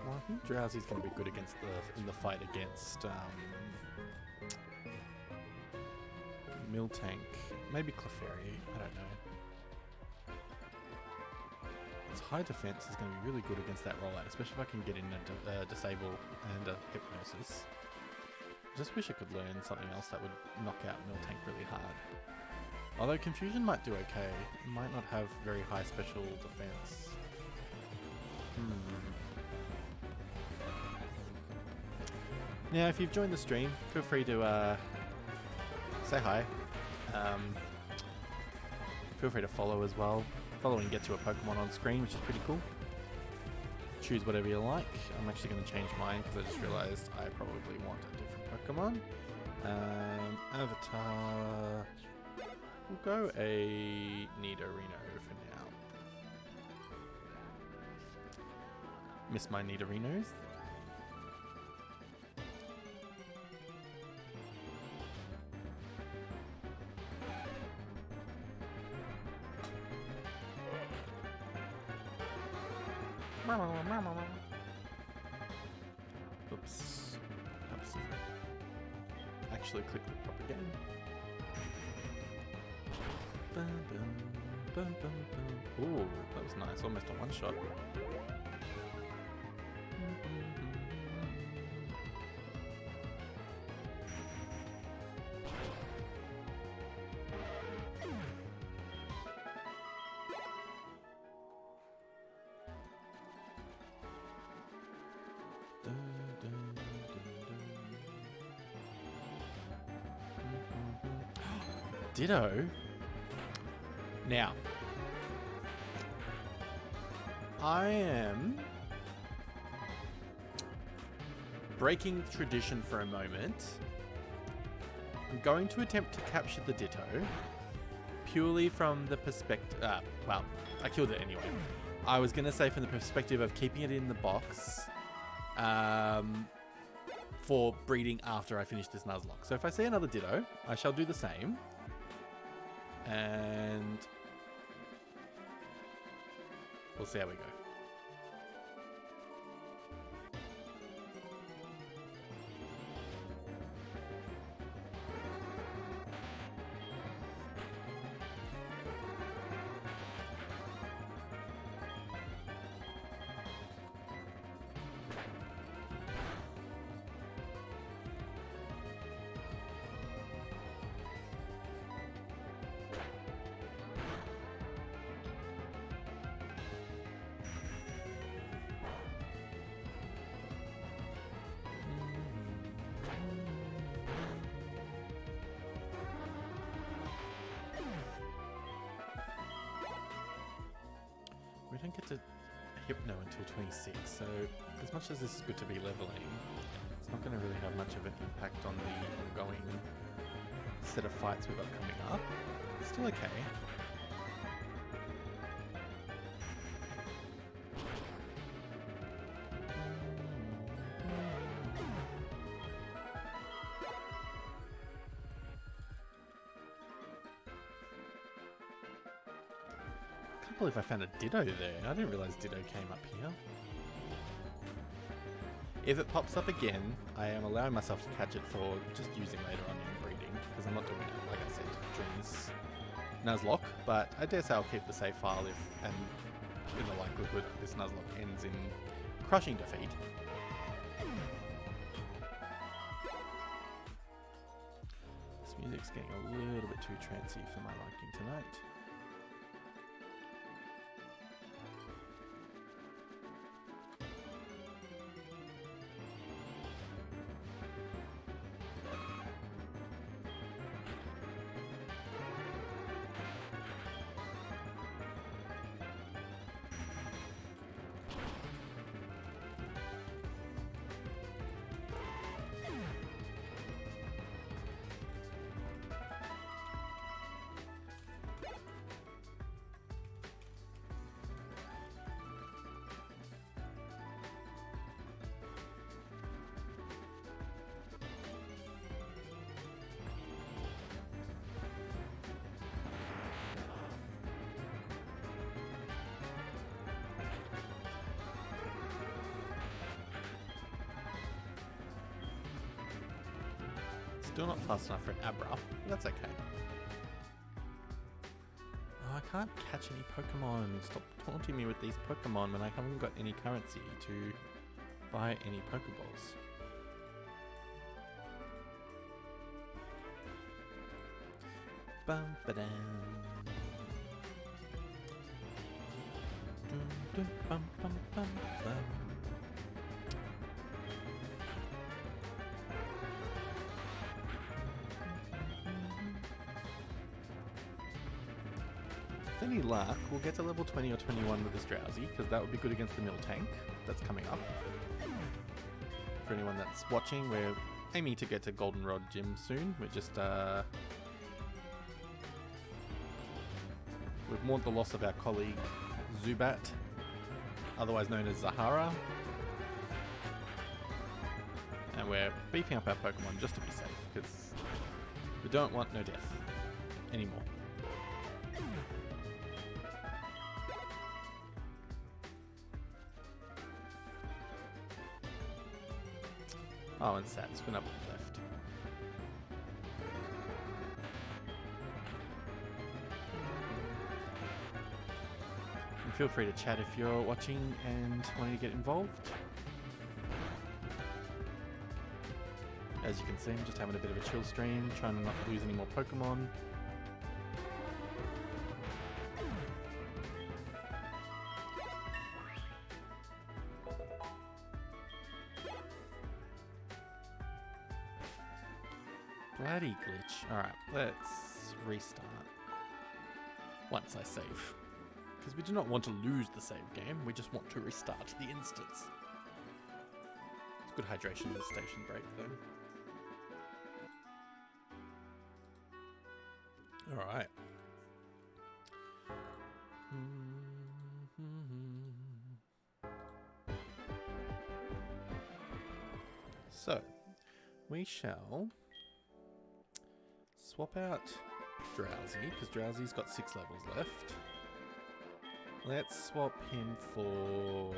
I think Drowsy's going to be good against in the fight against Miltank, maybe Clefairy, I don't know. Its high defense is going to be really good against that rollout, especially if I can get in a disable and a hypnosis. I just wish I could learn something else that would knock out Miltank really hard. Although Confusion might do okay, it might not have very high special defense. Now, if you've joined the stream, feel free to say hi. Feel free to follow as well. Following gets you a Pokemon on screen, which is pretty cool. Choose whatever you like. I'm actually going to change mine because I just realized I probably want a different Pokemon. Avatar. We'll go a Nidorino for now. Miss my Nidorinos. Oops. Actually click the proper game. Ooh, that was nice. Almost a one shot. Ditto. Now, I am breaking tradition for a moment. I'm going to attempt to capture the Ditto purely from the perspective... well, I killed it anyway. I was going to say from the perspective of keeping it in the box for breeding after I finish this Nuzlocke. So if I see another Ditto, I shall do the same. And we'll see how we go. We don't get to Hypno until 26, so as much as this is good to be leveling, it's not going to really have much of an impact on the ongoing set of fights we've got coming up. It's still okay. I can't believe I found a Ditto there. I didn't realize Ditto came up here. If it pops up again, I am allowing myself to catch it for just using later on in breeding, because I'm not doing it, like I said, during this Nuzlocke, but I dare say I'll keep the save file if, and in the likelihood this Nuzlocke ends in crushing defeat. This music's getting a little bit too trancy for my liking tonight. Still not fast enough for an Abra, but that's okay. Oh, I can't catch any Pokemon. Stop taunting me with these Pokemon when I haven't got any currency to buy any Pokeballs. Bum ba dam. Dum dum bum bum bum bum. With any luck, we'll get to level 20 or 21 with this Drowsy, because that would be good against the Miltank that's coming up. For anyone that's watching, we're aiming to get to Goldenrod Gym soon. We're just, we've mourned the loss of our colleague Zubat, otherwise known as Zahara. And we're beefing up our Pokemon just to be safe, because we don't want no death anymore. Oh, and Sats went up and left. And feel free to chat if you're watching and wanting to get involved. As you can see, I'm just having a bit of a chill stream, trying to not lose any more Pokemon. Bloody glitch. Alright, let's restart once I save. Because we do not want to lose the save game, we just want to restart the instance. It's good hydration in the station break though. Alright. So, we shall swap out Drowsy, because Drowsy's got 6 levels left. Let's swap him for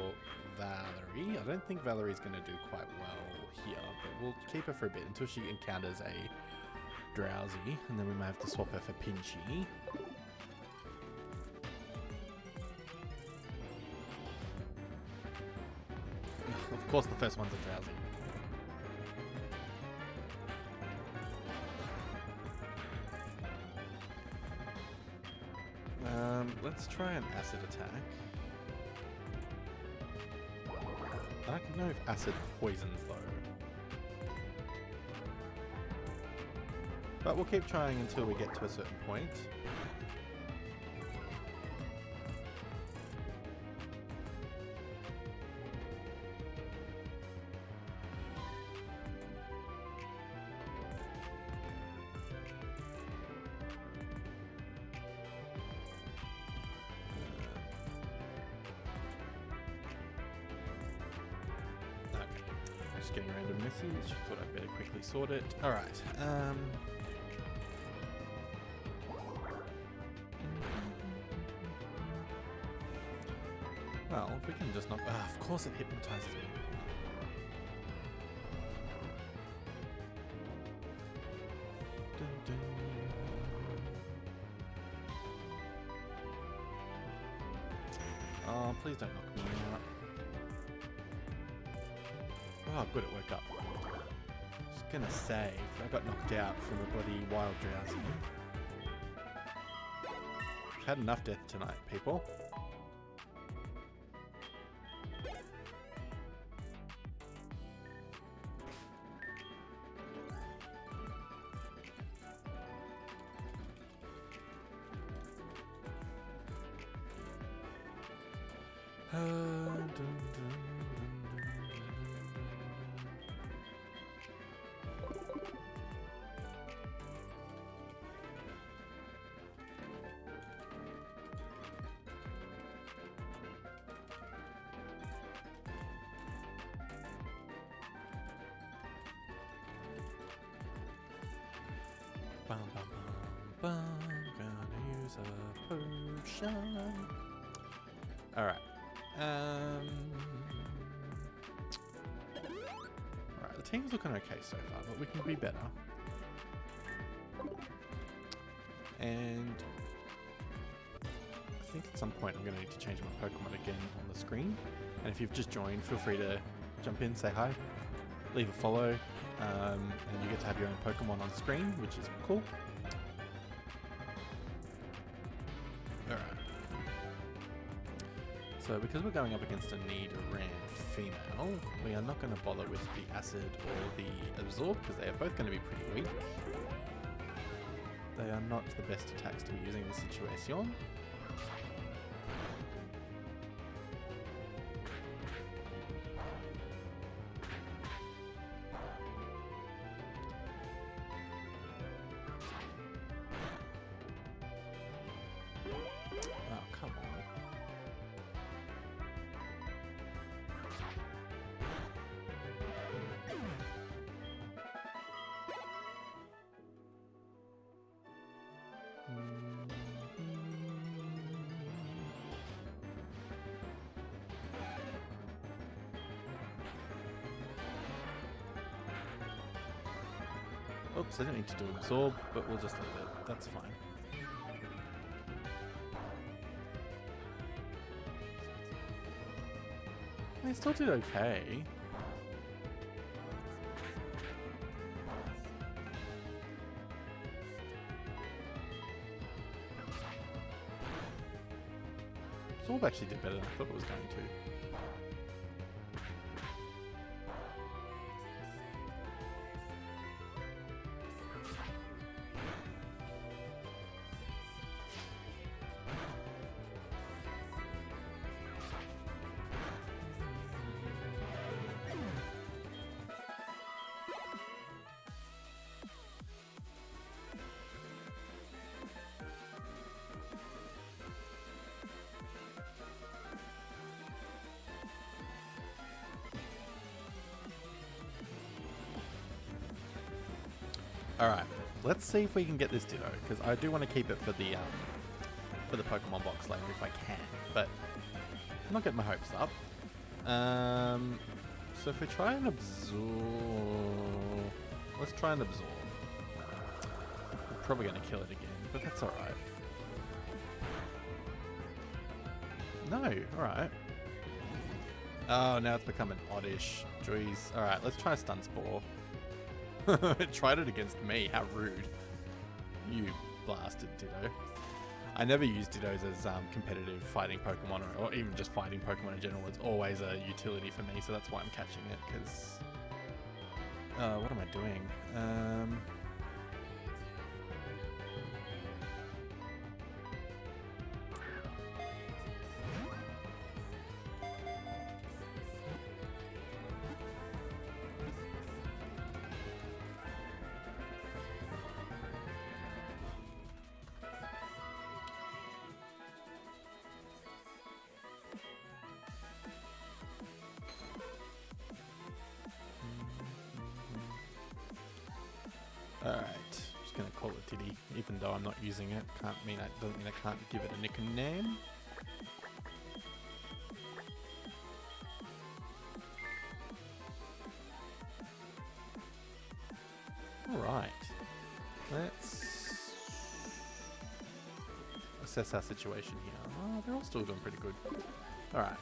Valerie. I don't think Valerie's going to do quite well here, but we'll keep her for a bit until she encounters a Drowsy, and then we might have to swap her for Pinchy. Of course the first one's a Drowsy. Let's try an acid attack. I don't know if acid poisons though. But we'll keep trying until we get to a certain point. Just getting a random message. Thought I'd better quickly sort it. Alright. Well, if we can just knock... of course it hypnotizes me. Dun, dun. Oh, please don't knock me out. Oh, good, it woke up. I was gonna say, I got knocked out from a bloody wild drowsy. I've had enough death tonight, people. Bum, bum, bum, bum. Gonna use a potion. Alright. Alright, the team's looking okay so far, but we can be better. And I think at some point I'm going to need to change my Pokemon again on the screen. And if you've just joined, feel free to jump in, say hi, leave a follow. And you get to have your own Pokemon on screen, which is cool. Alright. So because we're going up against a Nidoran female, we are not going to bother with the Acid or the Absorb, because they are both going to be pretty weak. They are not the best attacks to be using in this situation. Oops, I didn't need to do Absorb, but we'll just leave it. That's fine. They still did okay. Absorb actually did better than I thought it was going to. Alright, let's see if we can get this Ditto, because I do want to keep it for the Pokemon box later if I can, but I'm not getting my hopes up. So if we try and absorb... Let's try and absorb. We're probably going to kill it again, but that's alright. No, alright. Oh, now it's become an oddish. Jeez. Alright, let's try Stun Spore. It tried it against me, how rude. You blasted Ditto. I never use Dittos as competitive fighting Pokemon or even just fighting Pokemon in general. It's always a utility for me, so that's why I'm catching it, because... what am I doing? Alright, just gonna call it Diddy, even though I'm not using it. Doesn't mean I can't give it a nickname. Alright, let's assess our situation here. Oh, they're all still doing pretty good. Alright.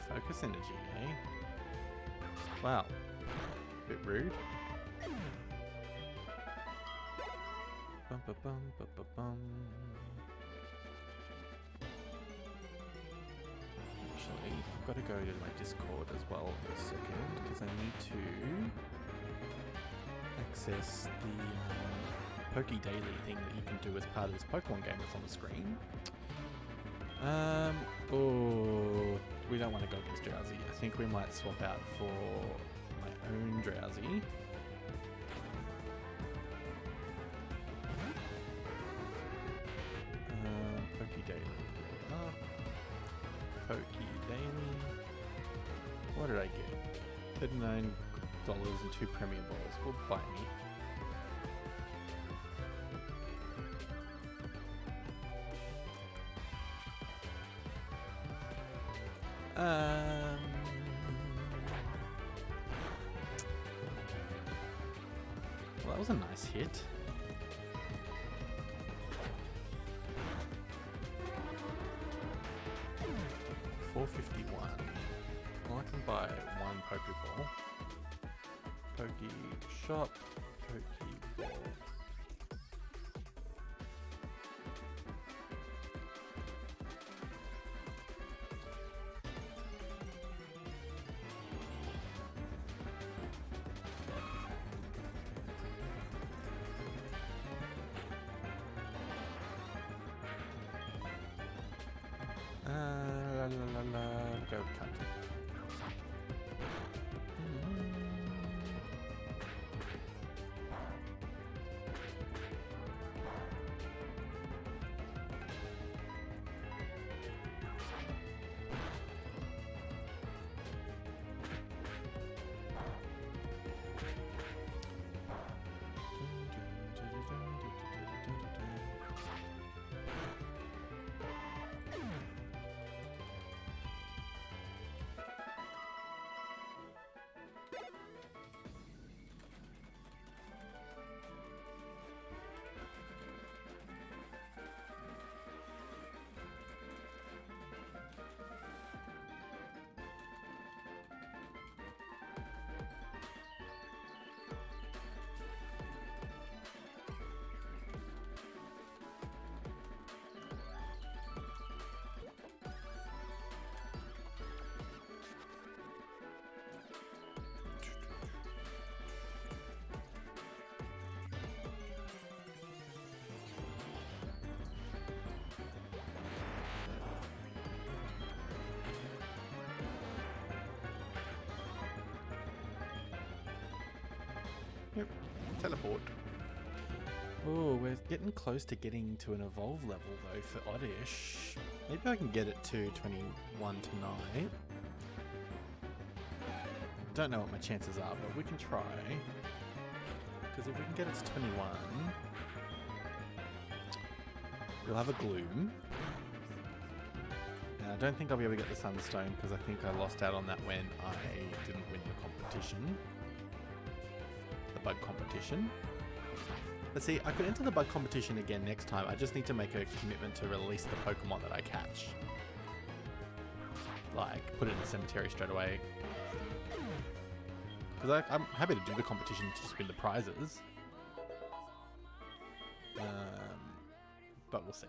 Focus energy, eh? Wow. Bit rude. Actually, I've got to go to my Discord as well for a second, because I need to access the Poke Daily thing that you can do as part of this Pokemon game that's on the screen. Oh, we don't want to go against Drowsy. I think we might swap out for my own Drowsy. Poke Daily. Poke Daily. What did I get? $39 and 2 Premier Balls. Will buy me. Well, that was a nice hit. $4.51. Well, I can buy one Pokeball. Poke Shop. Pokeball. Go cut. Yep. Teleport. Oh, we're getting close to getting to an evolve level though for Oddish. Maybe I can get it to 21 tonight. Don't know what my chances are, but we can try. Because if we can get it to 21, we'll have a Gloom. And I don't think I'll be able to get the Sunstone because I think I lost out on that when I didn't win the competition. The bug competition. But see, I could enter the bug competition again next time. I just need to make a commitment to release the Pokemon that I catch. Like, put it in the cemetery straight away. Because I'm happy to do the competition to just win the prizes. But we'll see.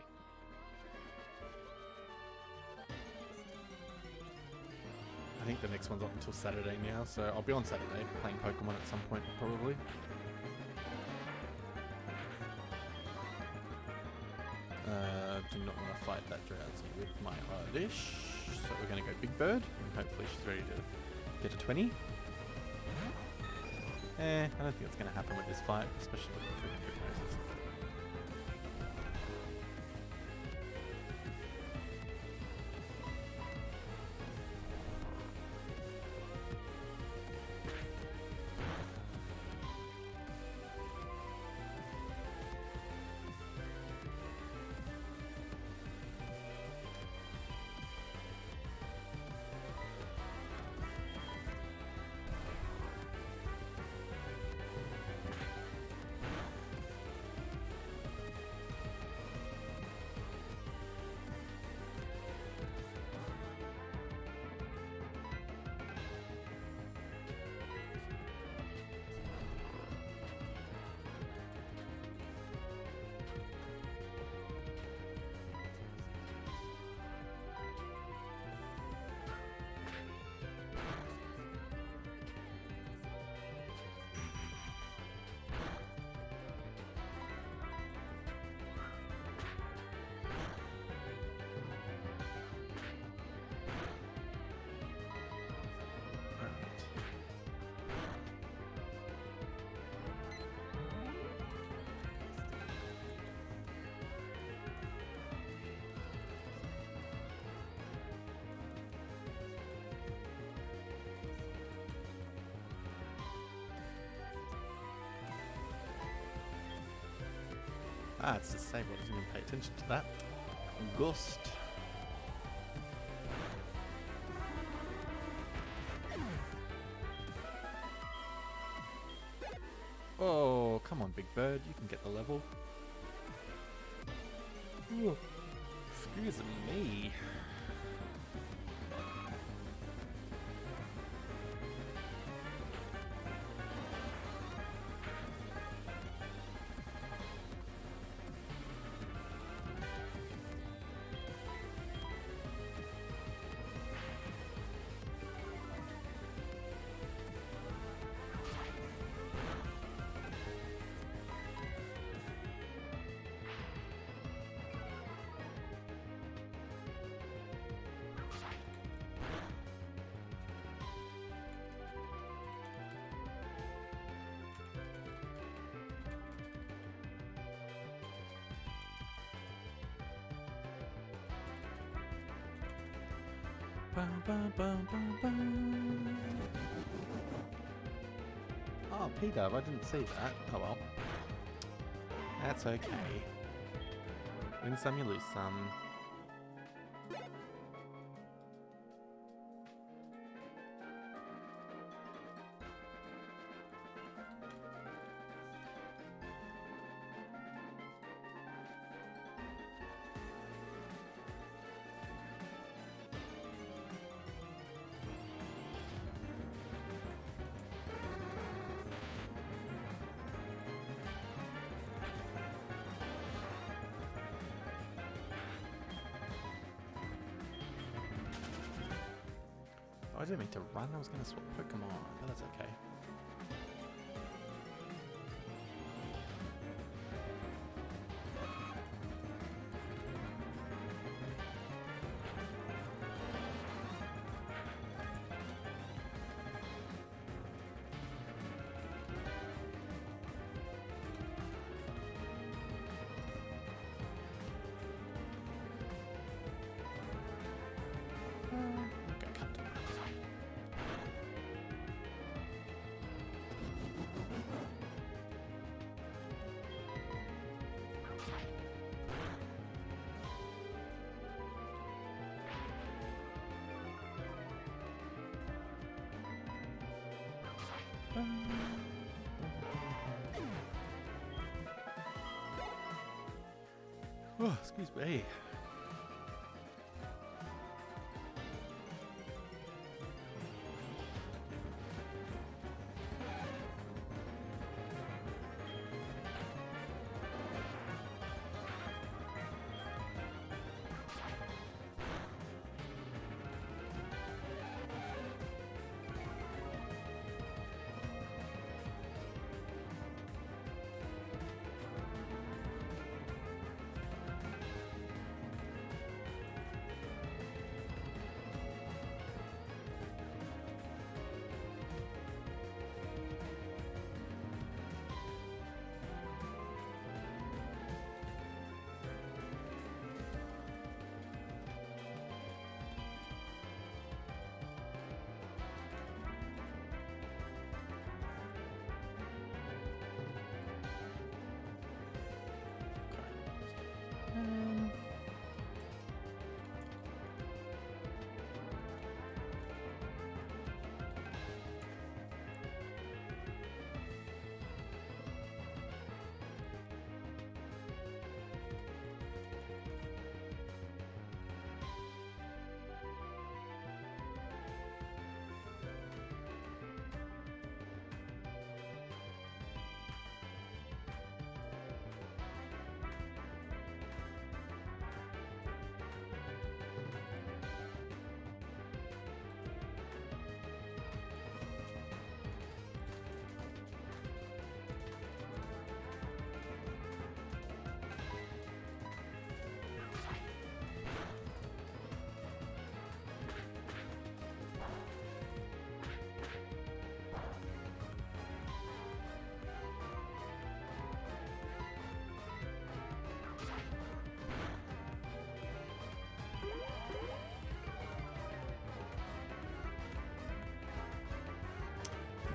I think the next one's not until Saturday now, so I'll be on Saturday playing Pokemon at some point, probably. Do not want to fight that Drowsy with my Oddish, so we're going to go Big Bird, and hopefully she's ready to get a 20. I don't think it's going to happen with this fight, especially with the 3 noses. Ah, it's disabled. I didn't even pay attention to that. Ghost. Oh, come on, Big Bird. You can get the level. Ooh. Excuse me. Oh, P-Dub, I didn't see that. Oh well. That's okay. Win some, you lose some. I didn't mean to run, I was going to swap Pokemon, but that's okay. Oh, excuse me.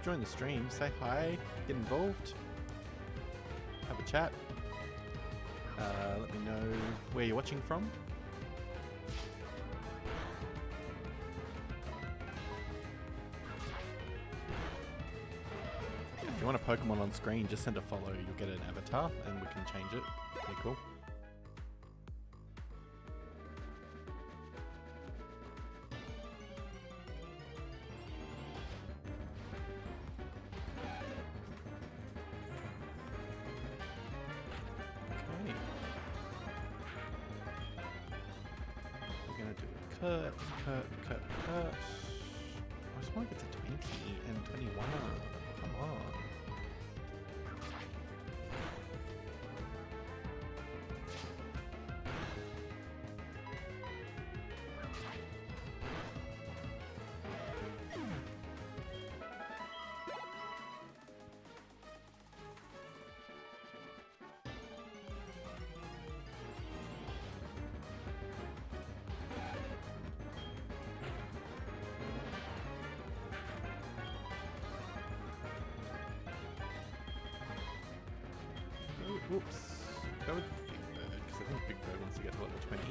Join the stream, say hi, get involved, have a chat, let me know where you're watching from. If you want a Pokemon on screen, just send a follow, you'll get an avatar and we can change it. Pretty cool. Cut. I just want to get to 20 and 21. Come on. Whoops. Go with Big Bird, because I think Big Bird wants to get to level 20.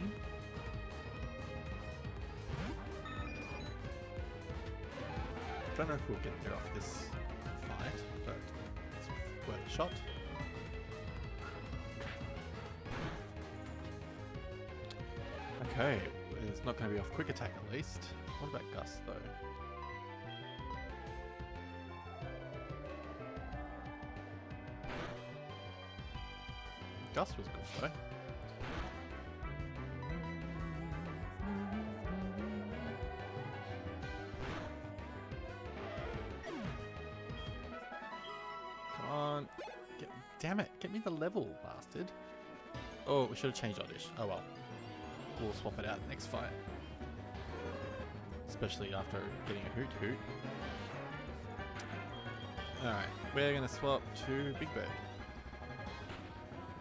Don't know if we'll get there off this fight, but it's worth a shot. Okay, it's not going to be off quick attack at least. What about Gus though? Gus was good though. Come on. Damn it. Get me the level, bastard. Oh, we should have changed our dish. Oh well. We'll swap it out next fight. Especially after getting a hoot. Alright, we're going to swap to Big Bird.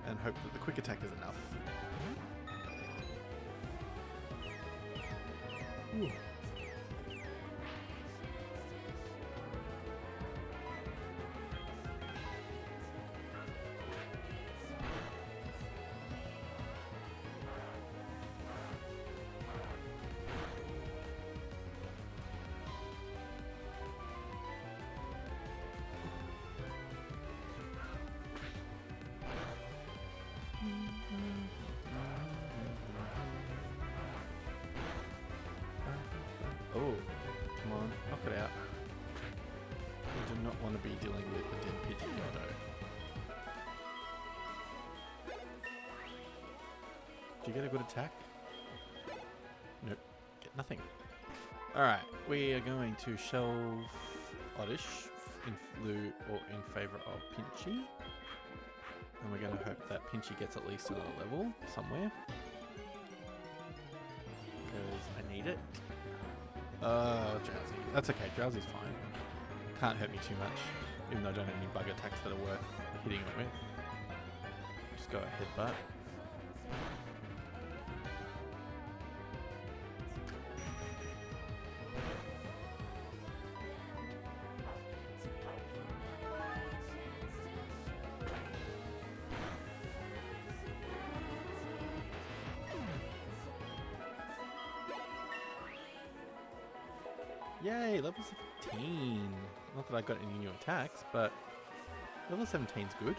And hope that the quick attack is enough. Ooh. on, knock it out. We do not want to be dealing with the dead Pidgeotto. Do you get a good attack? Nope, get nothing. Alright, we are going to shelve Oddish in favour of Pinchy. And we're going to hope that Pinchy gets at least another level somewhere. Because I need it. Drowsy. That's okay, Drowsy's fine. Can't hurt me too much, even though I don't have any bug attacks that are worth hitting it with. Just go a headbutt. Yay, level 17. Not that I got any new attacks, but level 17's good.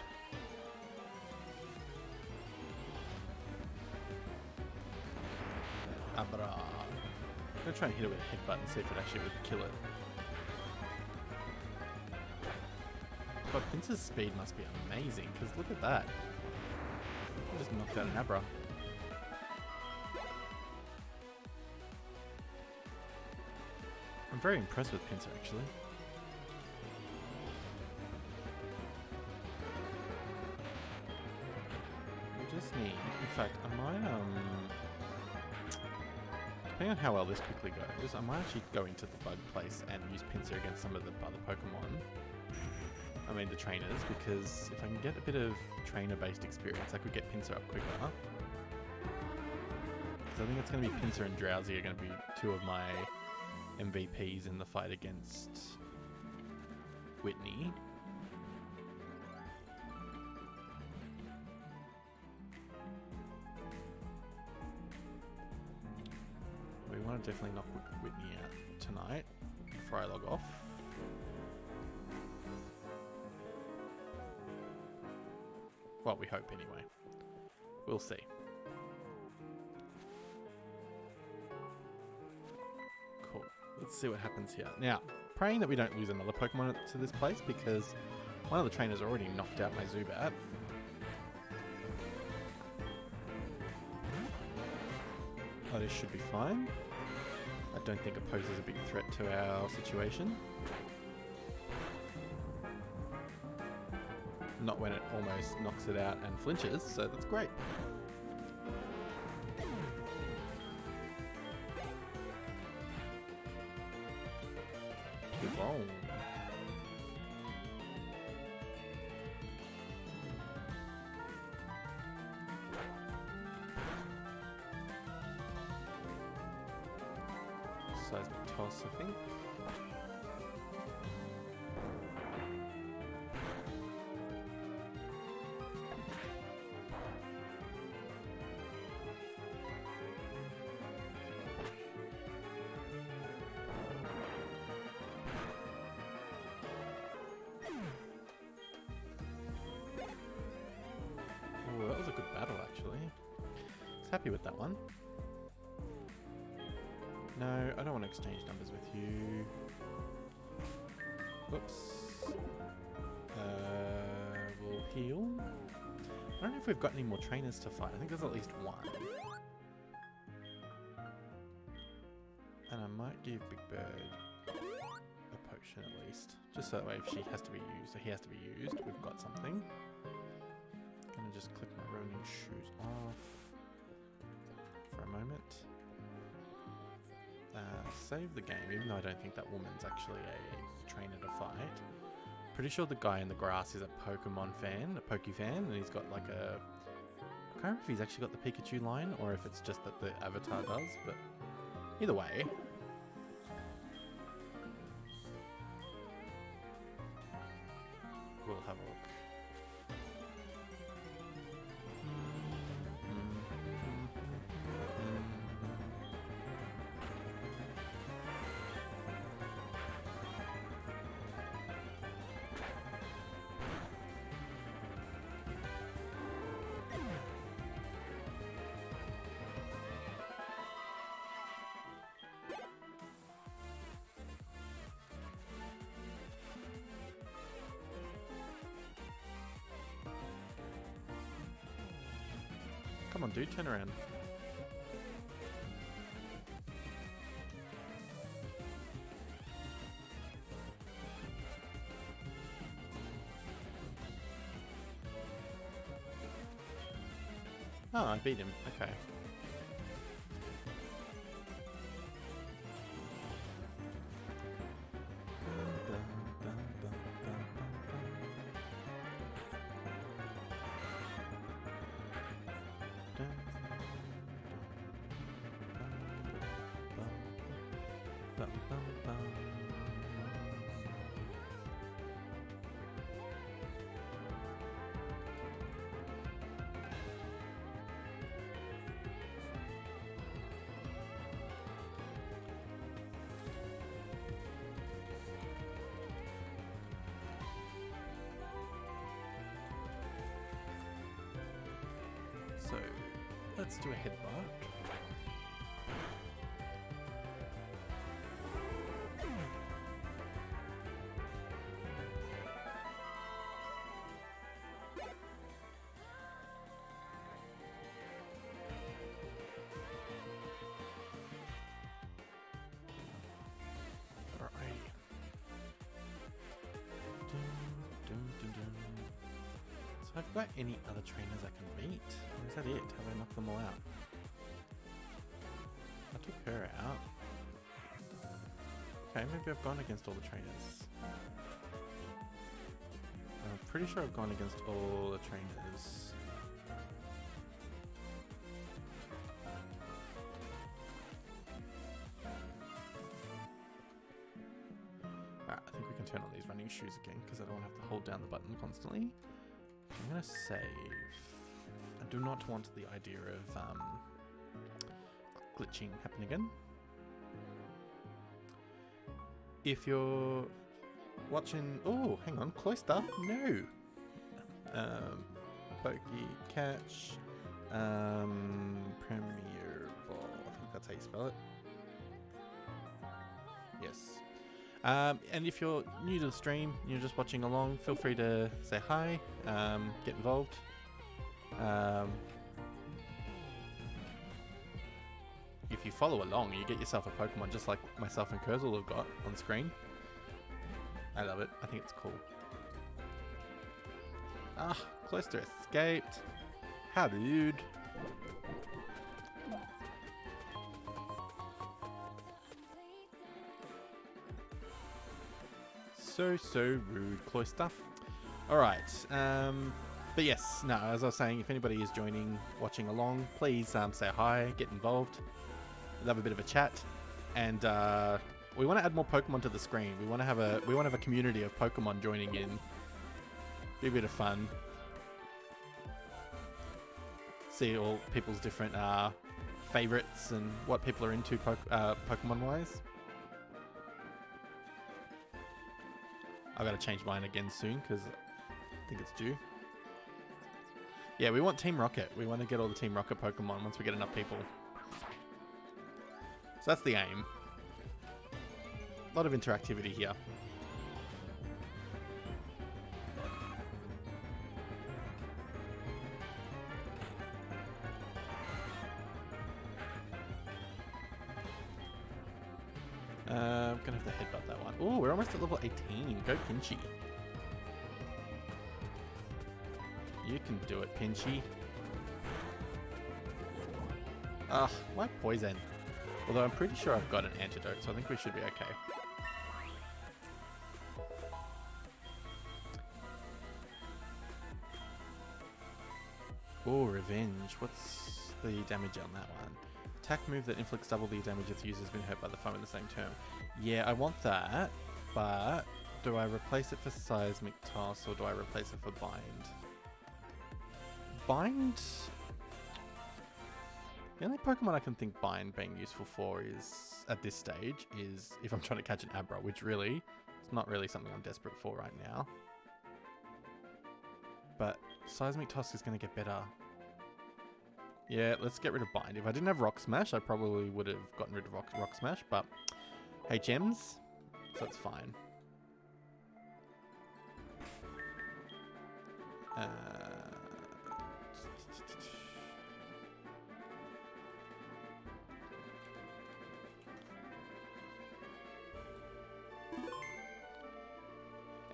Abra. I'm gonna try and hit it with a headbutt and see if it actually would kill it. God, Pincer's speed must be amazing, because look at that. I just knocked out an Abra. I'm very impressed with Pincer, actually. We just need... In fact, I might, depending on how well this quickly goes, I might actually go into the bug place and use Pincer against some of the other Pokemon. I mean, the trainers, because if I can get a bit of trainer-based experience, I could get Pincer up quicker. Because I think it's going to be Pincer and Drowsy are going to be two of my MVPs in the fight against Whitney. We want to definitely knock Whitney out tonight before I log off. Well, we hope anyway. We'll see. Cool. Let's see what happens here. Now, praying that we don't lose another Pokemon to this place because one of the trainers already knocked out my Zubat. Oh, this should be fine. I don't think it poses a big threat to our situation. Not when it almost knocks it out and flinches, so that's great. Good roll. Seismic toss, I think. Oh, that was a good battle, actually. I was happy with that one. No, I don't want to exchange numbers with you. Whoops. We'll heal. I don't know if we've got any more trainers to fight. I think there's at least one. And I might give Big Bird a potion at least. Just so that way if she has to be used, or he has to be used, we've got something. I'm gonna just click my roaming shoes off for a moment. Save the game, even though I don't think that woman's actually a trainer to fight. Pretty sure the guy in the grass is a Pokemon fan, a Poke fan, and he's got like a... I can't remember if he's actually got the Pikachu line, or if it's just that the avatar does, but either way. We'll have a look. Pokemon do turn around. Oh, I beat him. Okay. So, let's do a headbutt. Alright. So I've got any other trainers I can beat? Or is that it? Have I knocked them all out? I took her out. Okay, maybe I've gone against all the trainers. I'm pretty sure I've gone against all the trainers. Alright, I think we can turn on these running shoes again because I don't have to hold down the button constantly. I'm gonna save. I do not want the idea of glitching happen again. If you're watching, oh, hang on, Cloister, no. Poke Catch, Premier Ball. I think that's how you spell it. Yes. And if you're new to the stream, you're just watching along, feel free to say hi, get involved. If you follow along, you get yourself a Pokemon just like myself and Kurzel have got on screen. I love it. I think it's cool. Ah, Cloister escaped. How rude. So rude, Cloister. Alright, but yes, no, as I was saying, if anybody is joining, watching along, please say hi, get involved. We'll have a bit of a chat. And we want to add more Pokemon to the screen. We want to have a community of Pokemon joining in. Be a bit of fun. See all people's different favorites and what people are into Pokemon-wise. I've got to change mine again soon because I think it's due. Yeah, we want Team Rocket. We want to get all the Team Rocket Pokemon once we get enough people. So that's the aim. A lot of interactivity here. I'm gonna have to headbutt that one. Oh, we're almost at level 18. Go Pinchy. You can do it, Pinchy. Ah, why poison? Although I'm pretty sure I've got an antidote, so I think we should be okay. Oh, Revenge. What's the damage on that one? Attack move that inflicts double the damage if the user has been hurt by the foe in the same turn. Yeah, I want that, but do I replace it for Seismic Toss or do I replace it for Bind? Bind? The only Pokemon I can think Bind being useful for is, at this stage, is if I'm trying to catch an Abra, which really, it's not really something I'm desperate for right now. But Seismic Toss is going to get better. Yeah, let's get rid of Bind. If I didn't have Rock Smash, I probably would have gotten rid of Rock Smash, but HMs, so it's fine.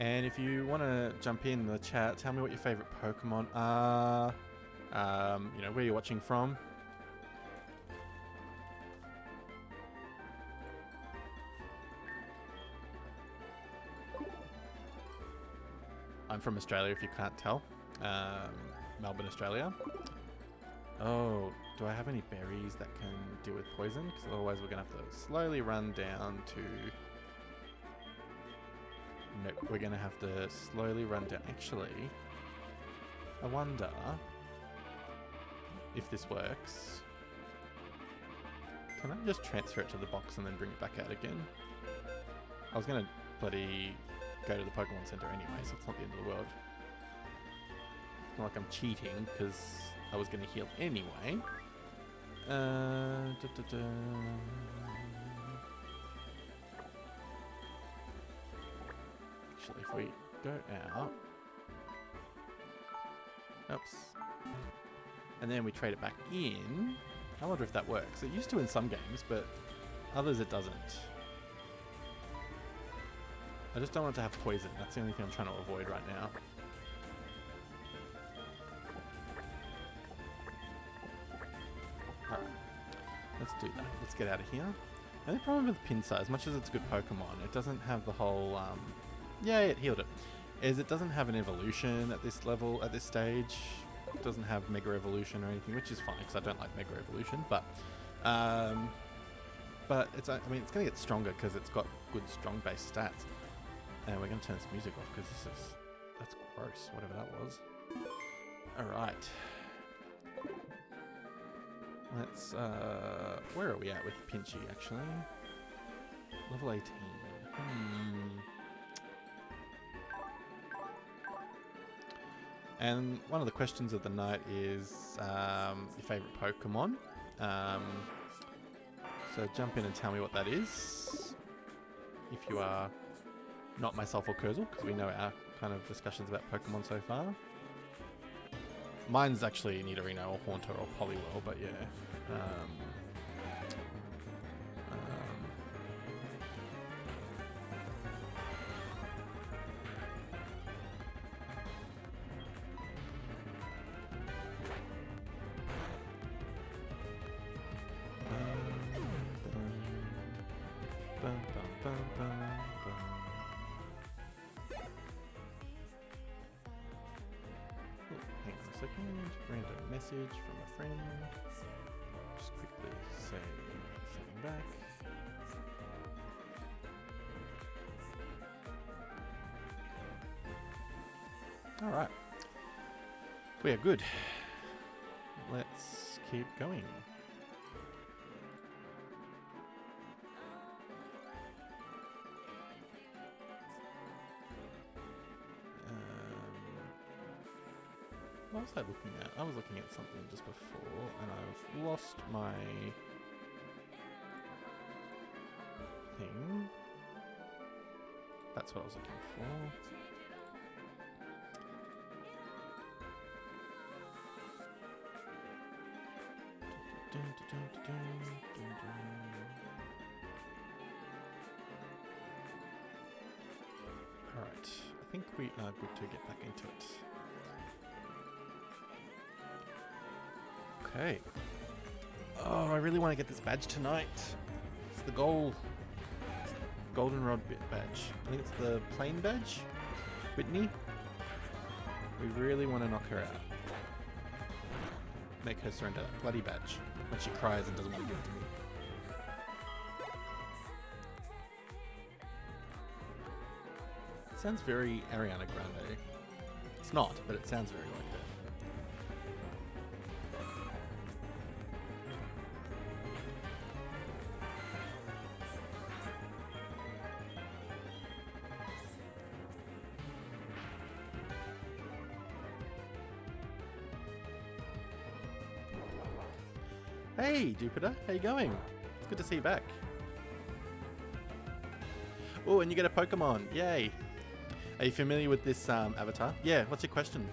And if you want to jump in the chat, tell me what your favorite Pokemon are. You know, where you're watching from. I'm from Australia, if you can't tell. Melbourne, Australia. Oh, do I have any berries that can deal with poison? Because otherwise we're going to have to slowly run down to... Nope, we're going to have to slowly run down. Actually, I wonder if this works. Can I just transfer it to the box and then bring it back out again? I was going to bloody go to the Pokémon Centre anyway, so it's not the end of the world. It's not like I'm cheating, because I was going to heal anyway. Actually, if we go out... Oops. And then we trade it back in. I wonder if that works. It used to in some games, but others it doesn't. I just don't want it to have poison. That's the only thing I'm trying to avoid right now. Alright. Let's do that. Let's get out of here. The only problem with Pincer, as much as it's a good Pokemon, it doesn't have the whole... yeah, it healed it. Is it doesn't have an evolution at this level, at this stage. It doesn't have Mega Evolution or anything, which is fine, because I don't like Mega Evolution, but it's, I mean, it's going to get stronger because it's got good strong base stats. And we're going to turn this music off because that's gross, whatever that was. Alright. Let's, where are we at with Pinchy, actually? Level 18. And one of the questions of the night is your favourite Pokemon. So jump in and tell me what that is. If you are not myself or Kurzel, because we know our kind of discussions about Pokemon so far. Mine's actually Nidorino or Haunter or Poliwhirl, but yeah. Random message from a friend. Just quickly say something back. Alright. We are good. Let's keep going. What was I looking at? I was looking at something just before, and I've lost my thing. That's what I was looking for. Alright, I think we are good to get back into it. Okay. Oh, I really want to get this badge tonight. It's the goal. Goldenrod badge. I think it's the plain badge. Whitney. We really want to knock her out. Make her surrender that bloody badge when she cries and doesn't want to give it to me. It sounds very Ariana Grande. It's not, but it sounds very like that. Hey, Jupiter, how you going? It's good to see you back. Oh, and you get a Pokemon. Yay. Are you familiar with this avatar? Yeah, what's your question?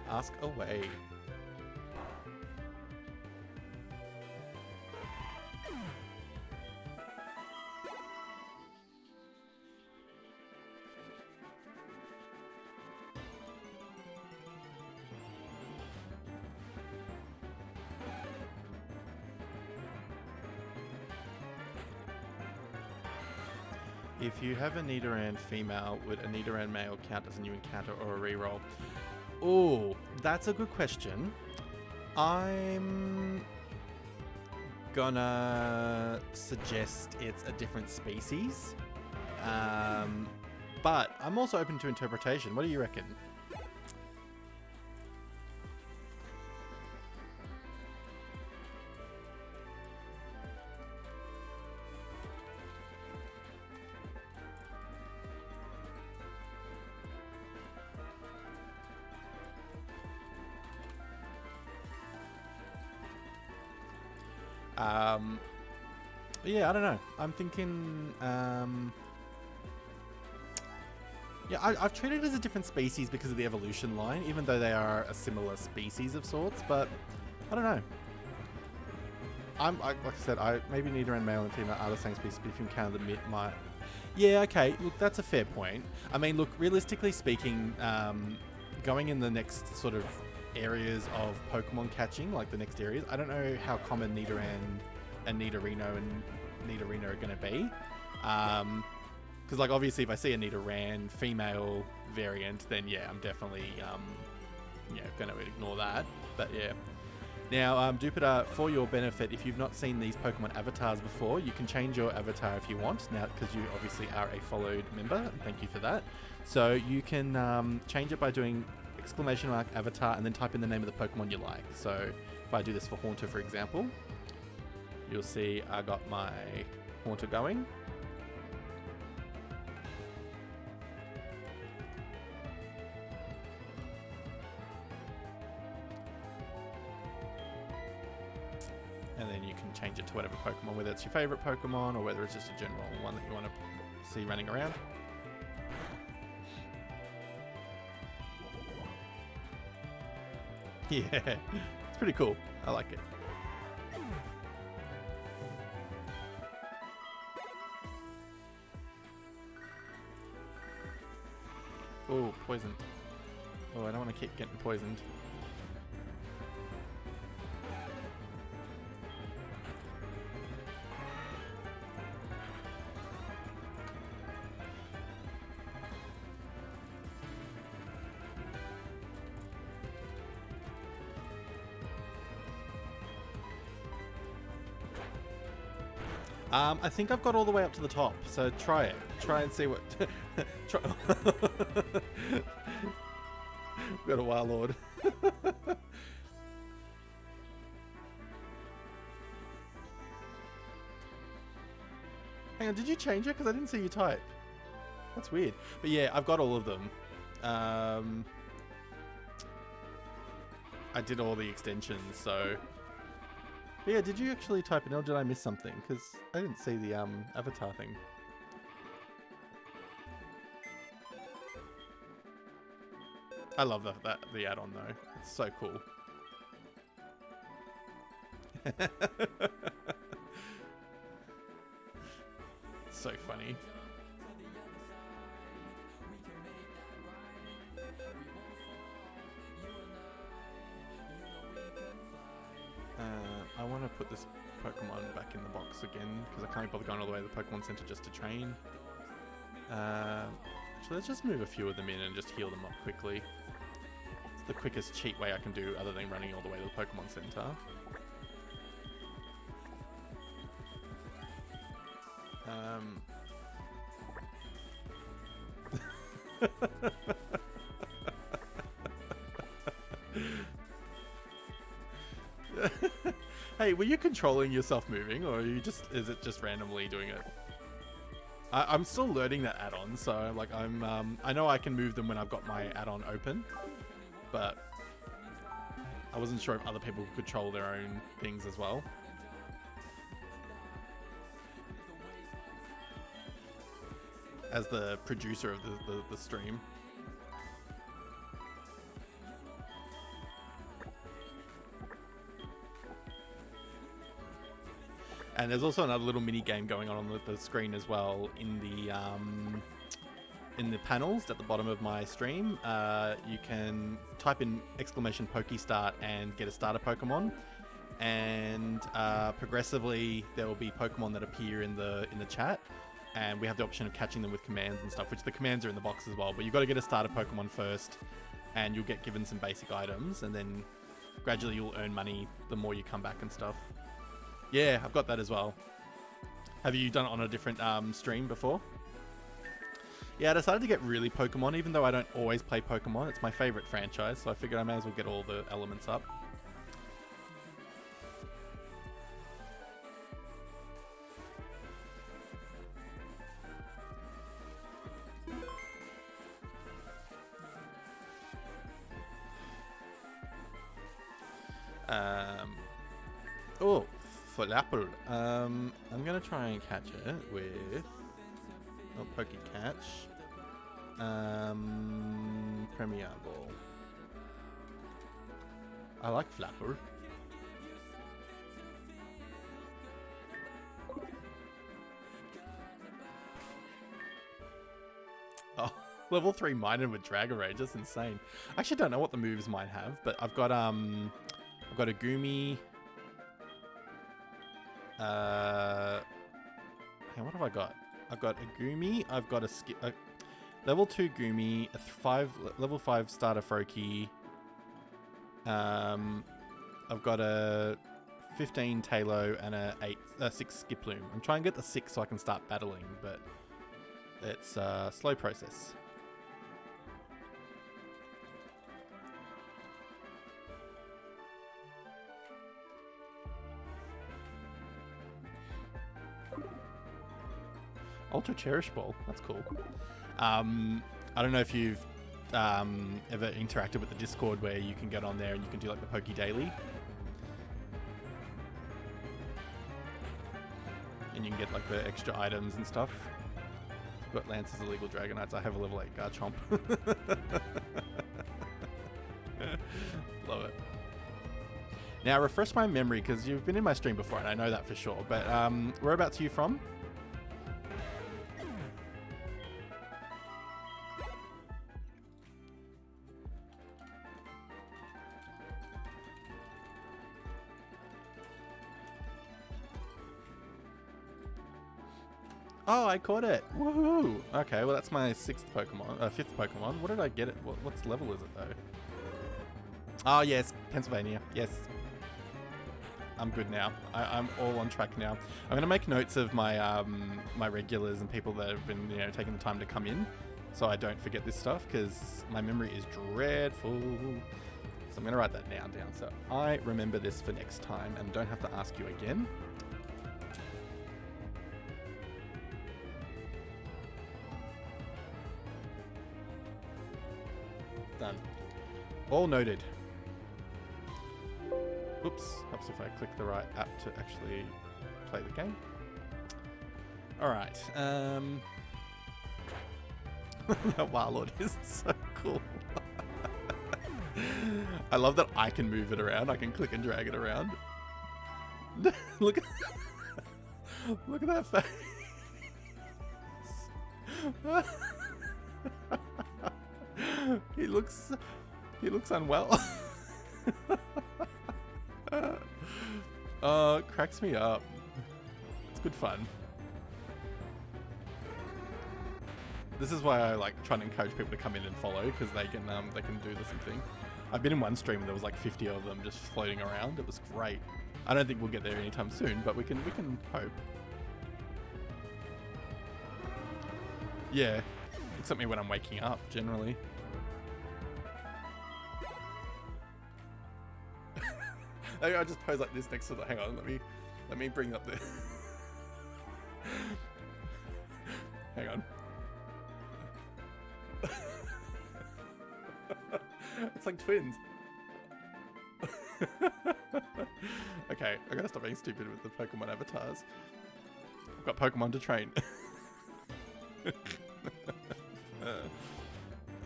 Ask away. If you have a Nidoran female, would a Nidoran male count as a new encounter or a reroll? Oh, that's a good question. I'm gonna suggest it's a different species. But I'm also open to interpretation. What do you reckon? Yeah, I don't know. I'm thinking, yeah, I've treated it as a different species because of the evolution line, even though they are a similar species of sorts, but I don't know. Like I said, maybe Nidoran male and female are the same species, but if you count the my... Yeah, okay, look, that's a fair point. I mean, look, realistically speaking, going in the next sort of areas of Pokemon catching, like the next areas, I don't know how common Nidoran and Nidorino and Nidorino are going to be. Because, like, obviously, if I see a Nidoran female variant, then, yeah, I'm definitely, yeah, going to ignore that. But, yeah. Now, Duplication, for your benefit, if you've not seen these Pokemon avatars before, you can change your avatar if you want, now, because you obviously are a followed member, and thank you for that. So, you can change it by doing ! avatar and then type in the name of the Pokemon you like. So, if I do this for Haunter, for example, you'll see I got my Haunter going. And then you can change it to whatever Pokemon, whether it's your favorite Pokemon or whether it's just a general one that you want to see running around. Yeah, it's pretty cool. I like it. Oh, poison. Oh, I don't want to keep getting poisoned. I think I've got all the way up to the top, so try it. Try and see what... try. We've got a Wailord. Hang on, did you change it? Because I didn't see you type. That's weird. But yeah, I've got all of them. I did all the extensions, so... But yeah, did you actually type it in or did I miss something? Because I didn't see the avatar thing. I love the add-on though. It's so cool. It's so funny. I want to put this Pokemon back in the box again because I can't bother going all the way to the Pokémon Centre just to train. Actually, let's just move a few of them in and just heal them up quickly. It's the quickest cheat way I can do other than running all the way to the Pokémon Centre. Hey, were you controlling yourself moving, or are you is it just randomly doing it? I'm still learning that add-on, so like I know I can move them when I've got my add-on open, but I wasn't sure if other people could control their own things as well. As the producer of the stream. And there's also another little mini game going on the screen as well in the panels at the bottom of my stream. You can type in !Pokestart and get a starter Pokemon, and progressively there will be Pokemon that appear in the chat. And we have the option of catching them with commands and stuff, which the commands are in the box as well. But you've got to get a starter Pokemon first, and you'll get given some basic items, and then gradually you'll earn money the more you come back and stuff. Yeah, I've got that as well. Have you done it on a different stream before? Yeah, I decided to get really Pokemon, even though I don't always play Pokemon. It's my favorite franchise, so I figured I may as well get all the elements up. Oh, Flapple. I'm gonna try and catch it with Catch. Premier Ball. I like Flapple. Oh, level 3 Minor with Dragon Rage. That's insane. I actually don't know what the moves might have, but I've got a Gumi. Hey, what have I got? I've got a Gumi. I've got a level 2 Gumi, level 5 starter Froakie. I've got a 15 Talo and a 6 Skiploom. I'm trying to get the 6 so I can start battling, but it's a slow process. Ultra Cherish Ball. That's cool. I don't know if you've ever interacted with the Discord where you can get on there and you can do like the Poke Daily. And you can get like the extra items and stuff. Got Lance's illegal Dragonites. I have a level 8 Garchomp. Love it. Now refresh my memory because you've been in my stream before and I know that for sure. But whereabouts are you from? Oh, I caught it. Woohoo! Okay, well that's my 5th Pokemon. What did I get it? What's level is it though? Oh yes, Pennsylvania. Yes. I'm good now. I'm all on track now. I'm gonna make notes of my my regulars and people that have been taking the time to come in, so I don't forget this stuff because my memory is dreadful. So I'm gonna write that now down so I remember this for next time and don't have to ask you again. Done. All noted. Oops. Helps if I click the right app to actually play the game. Alright. That Wailord is so cool. I love that I can move it around. I can click and drag it around. Look at look at that face. He looks unwell. It cracks me up. It's good fun. This is why I like trying to encourage people to come in and follow because they can do the same thing. I've been in one stream and there was like 50 of them just floating around. It was great. I don't think we'll get there anytime soon, but we can hope. Yeah, except me when I'm waking up generally. I just pose like this next to the. Hang on, let me bring up the. Hang on. It's like twins. Okay, I gotta stop being stupid with the Pokemon avatars. I've got Pokemon to train.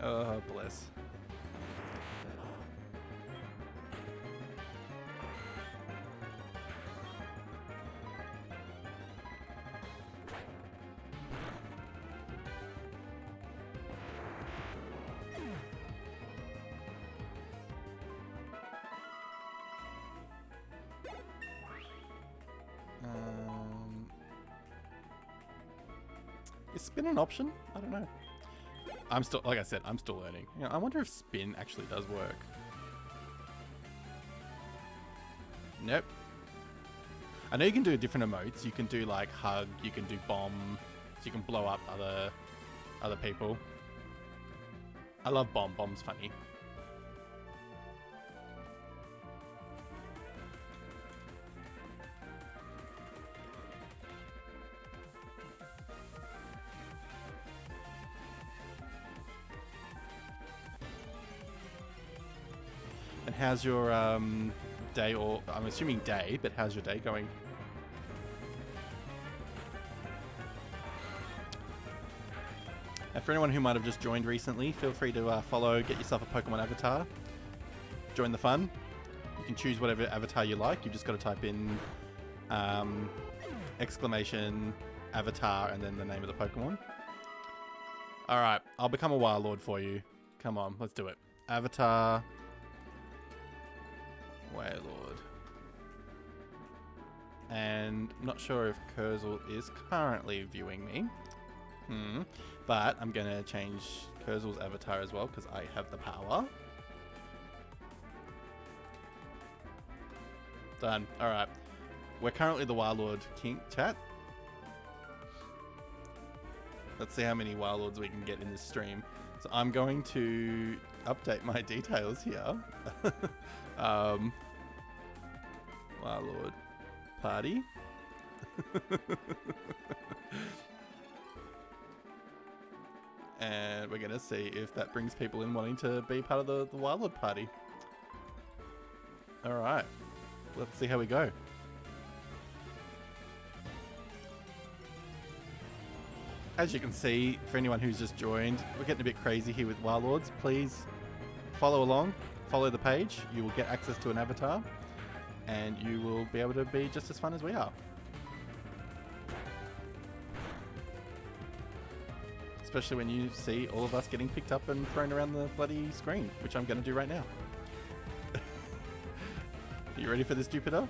Oh, bless. Is spin an option? I don't know. I'm still, like I said, I'm still learning. You know, I wonder if spin actually does work. Nope. I know you can do different emotes. You can do like hug, you can do bomb, so you can blow up other people. I love bomb. Bomb's funny. And how's your day, or I'm assuming day, but how's your day going? And for anyone who might have just joined recently, feel free to follow, get yourself a Pokemon avatar, join the fun. You can choose whatever avatar you like. You've just got to type in exclamation avatar and then the name of the Pokemon. All right, I'll become a Wailord for you. Come on, let's do it. Avatar Wailord. And I'm not sure if Kurzel is currently viewing me. But I'm going to change Kurzel's avatar as well because I have the power. Done. Alright. We're currently the Wailord King chat. Let's see how many Wailords we can get in this stream. So I'm going to update my details here. Wailord party. And we're going to see if that brings people in wanting to be part of the Wailord party. Alright. Let's see how we go. As you can see, for anyone who's just joined, we're getting a bit crazy here with Wailords. Please follow along, follow the page. You will get access to an avatar, and you will be able to be just as fun as we are. Especially when you see all of us getting picked up and thrown around the bloody screen, which I'm going to do right now. Are you ready for this, Jupiter?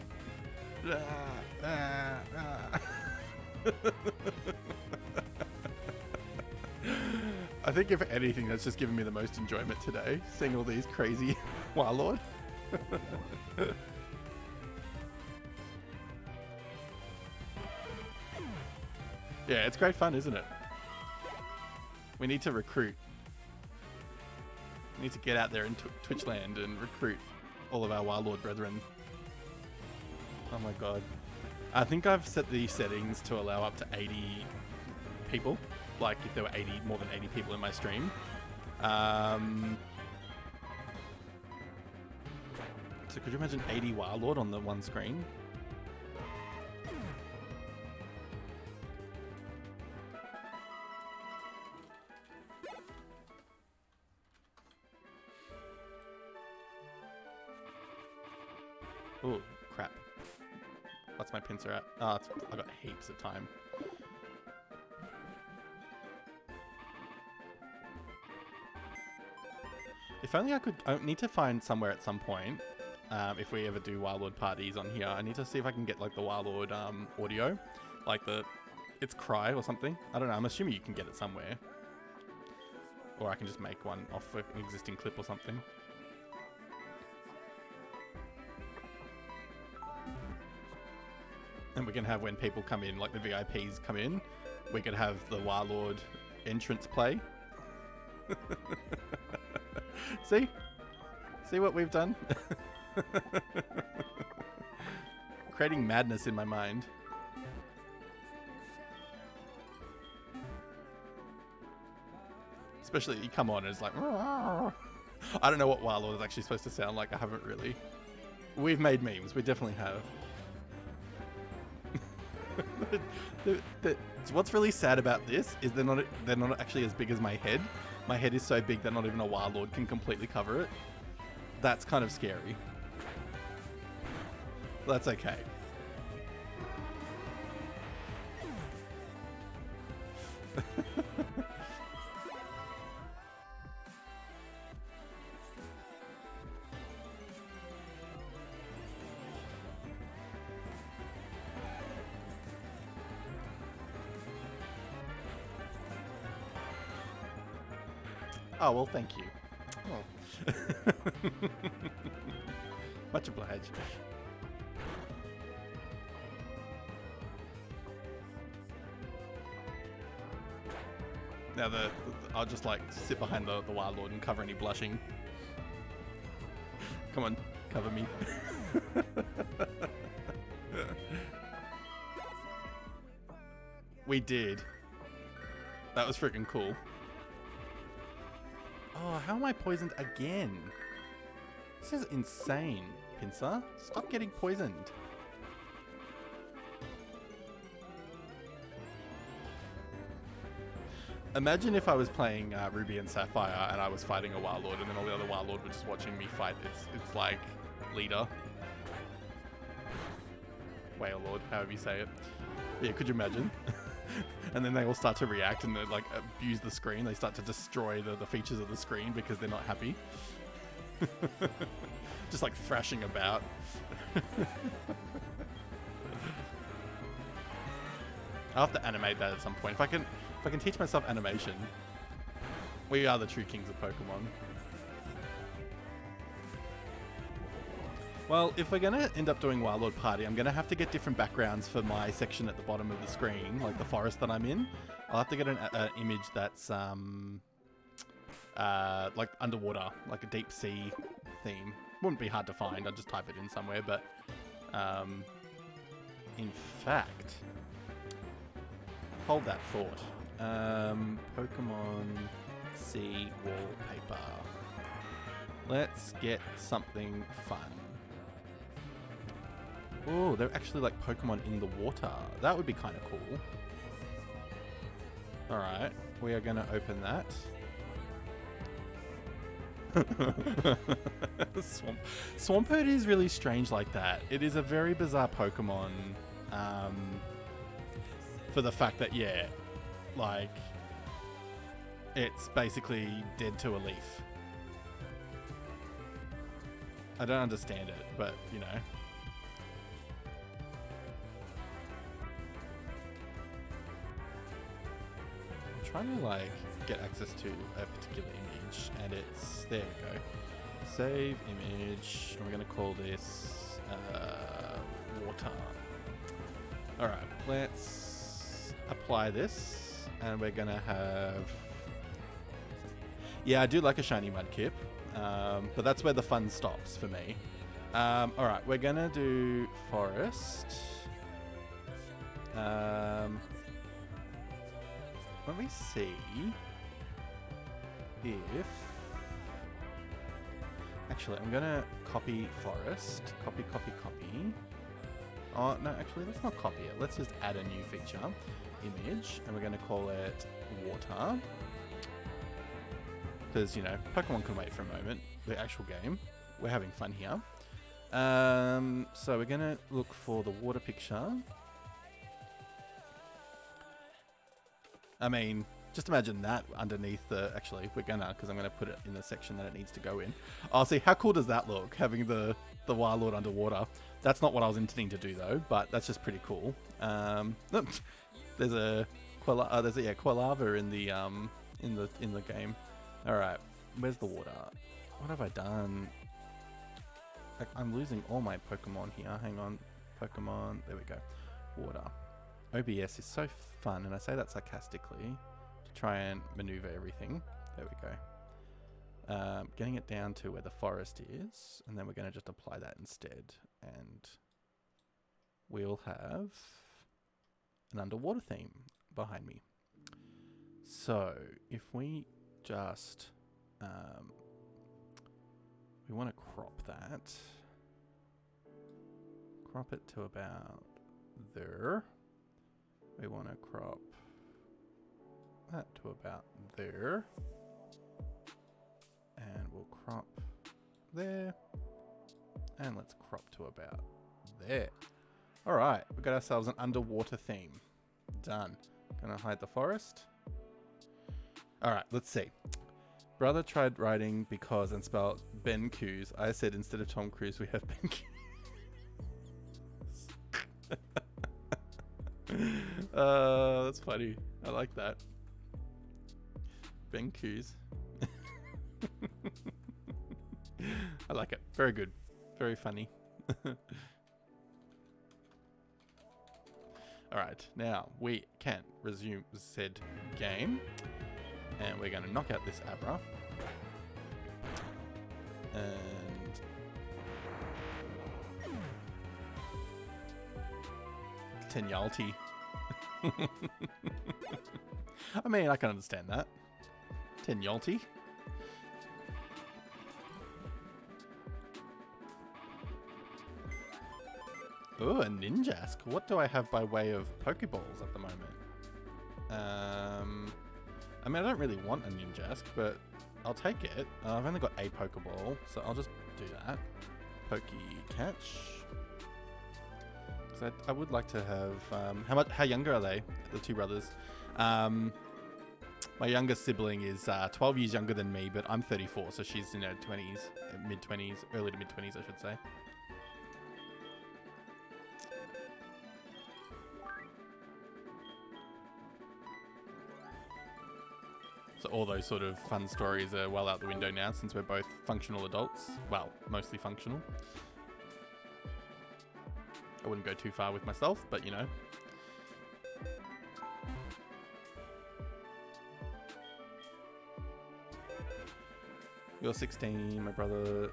I think if anything, that's just given me the most enjoyment today, seeing all these crazy Wailord. Yeah, it's great fun, isn't it? We need to recruit. We need to get out there in Twitchland and recruit all of our Wailord brethren. Oh my god. I think I've set the settings to allow up to 80 people. Like if there were more than 80 people in my stream. So could you imagine 80 Wailord on the one screen? Oh, crap. What's my pincer at? Oh, I've got heaps of time. If only I could... I need to find somewhere at some point, if we ever do Wailord parties on here, I need to see if I can get like the Wailord audio. Like its cry or something. I don't know, I'm assuming you can get it somewhere. Or I can just make one off an existing clip or something. And we can have when people come in, like the VIPs come in, we could have the Wailord entrance play. See? See what we've done? Creating madness in my mind. Especially you come on and it's like... I don't know what Wailord is actually supposed to sound like. I haven't really. We've made memes. We definitely have. What's really sad about this is they're not actually as big as my head. My head is so big that not even a Wailord can completely cover it. That's kind of scary. That's okay. Oh, well, thank you. Oh. Much obliged. Now I'll just like sit behind the Wailord and cover any blushing. Come on, cover me. We did. That was freaking cool. Oh, how am I poisoned again? This is insane, Pincer. Stop getting poisoned. Imagine if I was playing Ruby and Sapphire and I was fighting a Wailord and then all the other Wailord were just watching me fight. It's like leader. Wailord, however you say it. Yeah, could you imagine? And then they all start to react and they like abuse the screen. They start to destroy the features of the screen because they're not happy. Just like thrashing about. I'll have to animate that at some point. If I can teach myself animation, we are the true kings of Pokemon. Well, if we're going to end up doing Wailord Party, I'm going to have to get different backgrounds for my section at the bottom of the screen, like the forest that I'm in. I'll have to get an image that's like underwater, like a deep sea theme. Wouldn't be hard to find, I'll just type it in somewhere, but in fact, hold that thought. Pokemon Sea wallpaper. Let's get something fun. Oh, they're actually like Pokemon in the water. That would be kind of cool. Alright, we are going to open that. Swampert is really strange like that. It is a very bizarre Pokemon. For the fact that, yeah, like, it's basically dead to a leaf. I don't understand it, but, you know. Trying to like get access to a particular image, and it's there we go. Save image. We're gonna call this water. All right, let's apply this, and we're gonna have. Yeah, I do like a shiny Mudkip, but that's where the fun stops for me. All right, we're gonna do forest. Let me see if... Actually, I'm going to copy forest. Copy. Oh, no, actually, let's not copy it. Let's just add a new feature. Image. And we're going to call it water. Because, you know, Pokemon can wait for a moment. The actual game. We're having fun here. So we're going to look for the water picture. I mean, just imagine that underneath the... Actually, we're gonna, because I'm going to put it in the section that it needs to go in. Oh, see, how cool does that look, having the Wailord underwater? That's not what I was intending to do, though, but that's just pretty cool. There's a Quilava in the game. All right, where's the water? What have I done? Like, I'm losing all my Pokemon here. Hang on, Pokemon. There we go. Water. OBS is so fun, and I say that sarcastically to try and maneuver everything. There we go. Getting it down to where the forest is, and then we're going to just apply that instead. And we'll have an underwater theme behind me. So if we just... we want to crop that. Crop it to about there. We want to crop that to about there. And we'll crop there. And let's crop to about there. All right, we've got ourselves an underwater theme. Done. Gonna hide the forest. All right, let's see. Brother tried writing because and spelled Ben Cruise. I said instead of Tom Cruise, we have Ben Cruise. That's funny. I like that. Ben Cruise. I like it. Very good. Very funny. Alright, now we can resume said game. And we're going to knock out this Abra. And... Tenyalti. I mean, I can understand that. Tenyalti. Oh, a Ninjask. What do I have by way of Pokeballs at the moment? I mean, I don't really want a Ninjask, but I'll take it. I've only got a Pokeball, so I'll just do that. Catch. Because I would like to have... How younger are they, the two brothers? My youngest sibling is 12 years younger than me, but I'm 34, so she's in her 20s, mid-20s, early to mid-20s, I should say. So all those sort of fun stories are well out the window now, since we're both functional adults. Well, mostly functional. I wouldn't go too far with myself, but you know. You're 16, my brother...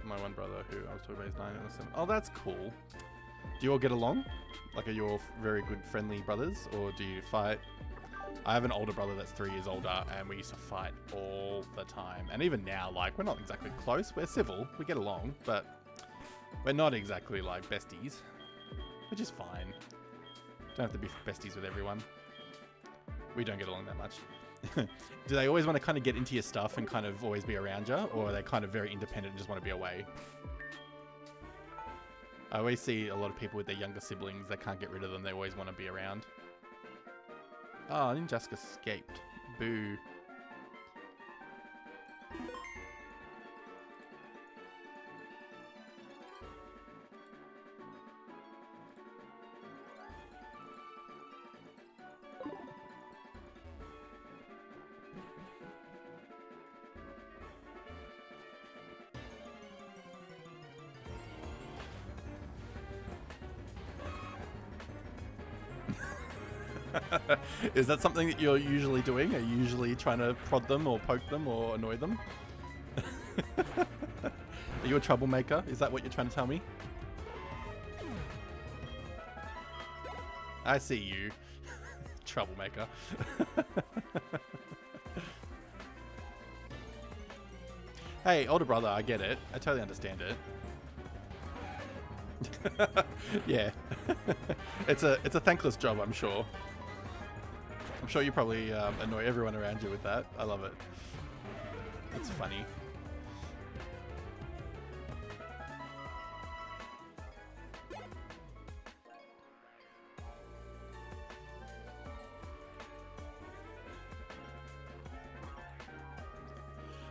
My one brother who I was talking about is 9 or 7. Oh, that's cool. Do you all get along? Like, are you all very good friendly brothers? Or do you fight? I have an older brother that's 3 years older, and we used to fight all the time. And even now, like, we're not exactly close. We're civil. We get along, but we're not exactly, like, besties. Which is fine. Don't have to be besties with everyone. We don't get along that much. Do they always want to kind of get into your stuff and kind of always be around you? Or are they kind of very independent and just want to be away? I always see a lot of people with their younger siblings, they can't get rid of them. They always want to be around. Oh, Ninjask escaped. Boo. Is that something that you're usually doing? Are you usually trying to prod them or poke them or annoy them? Are you a troublemaker? Is that what you're trying to tell me? I see you. Troublemaker. Hey, older brother, I get it. I totally understand it. Yeah. It's a thankless job, I'm sure. I'm sure you probably annoy everyone around you with that. I love it. It's funny.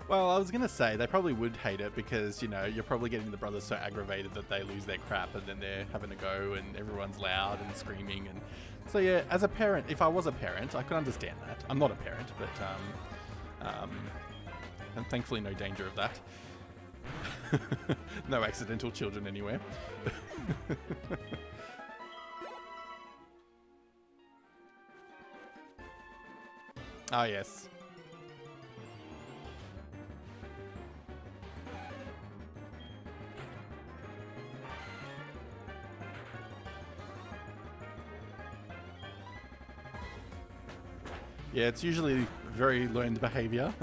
Well, I was going to say, they probably would hate it because, you know, you're probably getting the brothers so aggravated that they lose their crap and then they're having to go and everyone's loud and screaming. And so, yeah, as a parent, if I was a parent, I could understand that. I'm not a parent, but, and thankfully no danger of that. No accidental children anywhere. Ah, yes. Yeah, it's usually very learned behavior.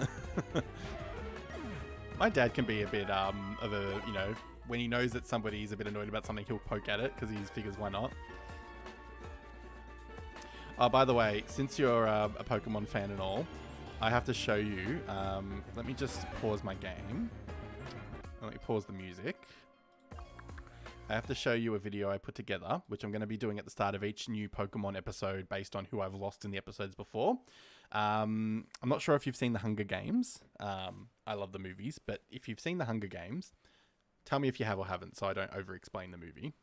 My dad can be a bit of a, you know, when he knows that somebody's a bit annoyed about something, he'll poke at it because he figures why not. Oh, by the way, since you're a Pokemon fan and all, I have to show you. Let me just pause my game. Let me pause the music. I have to show you a video I put together, which I'm going to be doing at the start of each new Pokemon episode based on who I've lost in the episodes before. I'm not sure if you've seen The Hunger Games. I love the movies, but if you've seen The Hunger Games, tell me if you have or haven't so I don't over-explain the movie.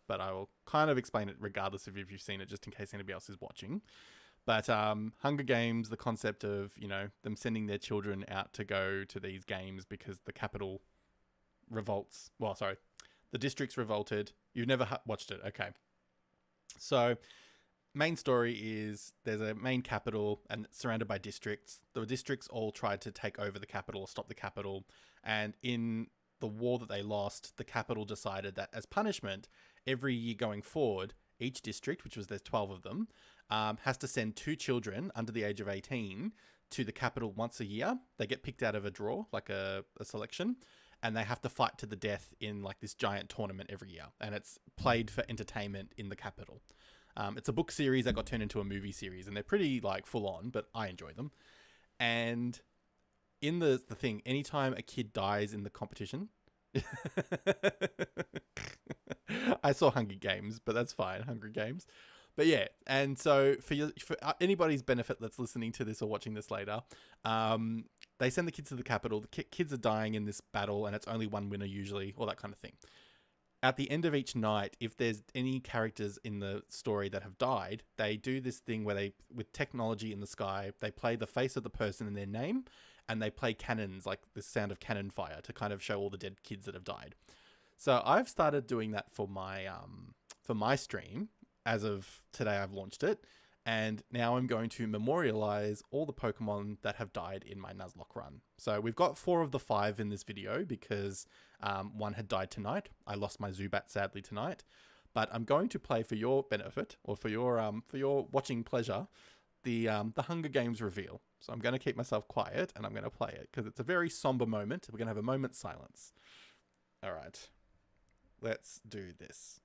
But I will kind of explain it regardless of if you've seen it, just in case anybody else is watching. But Hunger Games, the concept of, you know, them sending their children out to go to these games because the capital revolts. Well, sorry, the districts revolted. You've never watched it. Okay. So main story is there's a main capital and it's surrounded by districts. The districts all tried to take over the capital or stop the capital. And in the war that they lost, the capital decided that as punishment, every year going forward, each district, which was there's 12 of them, has to send 2 children under the age of 18 to the capital once a year. They get picked out of a draw, like a selection, and they have to fight to the death in like this giant tournament every year. And it's played for entertainment in the capital. It's a book series that got turned into a movie series, and they're pretty like full on, but I enjoy them. And in the thing, anytime a kid dies in the competition, I saw Hunger Games, but that's fine, Hunger Games. But yeah, and so for anybody's benefit that's listening to this or watching this later, they send the kids to the capital. The kids are dying in this battle, and it's only one winner usually, or that kind of thing. At the end of each night, if there's any characters in the story that have died, they do this thing where they, with technology in the sky, they play the face of the person and their name, and they play cannons, like the sound of cannon fire, to kind of show all the dead kids that have died. So I've started doing that for my stream. As of today, I've launched it, and now I'm going to memorialize all the Pokemon that have died in my Nuzlocke run. So we've got 4 of the 5 in this video because one had died tonight. I lost my Zubat sadly tonight, but I'm going to play for your benefit or for your watching pleasure the Hunger Games reveal. So I'm going to keep myself quiet and I'm going to play it because it's a very somber moment. We're going to have a moment's silence. All right, let's do this.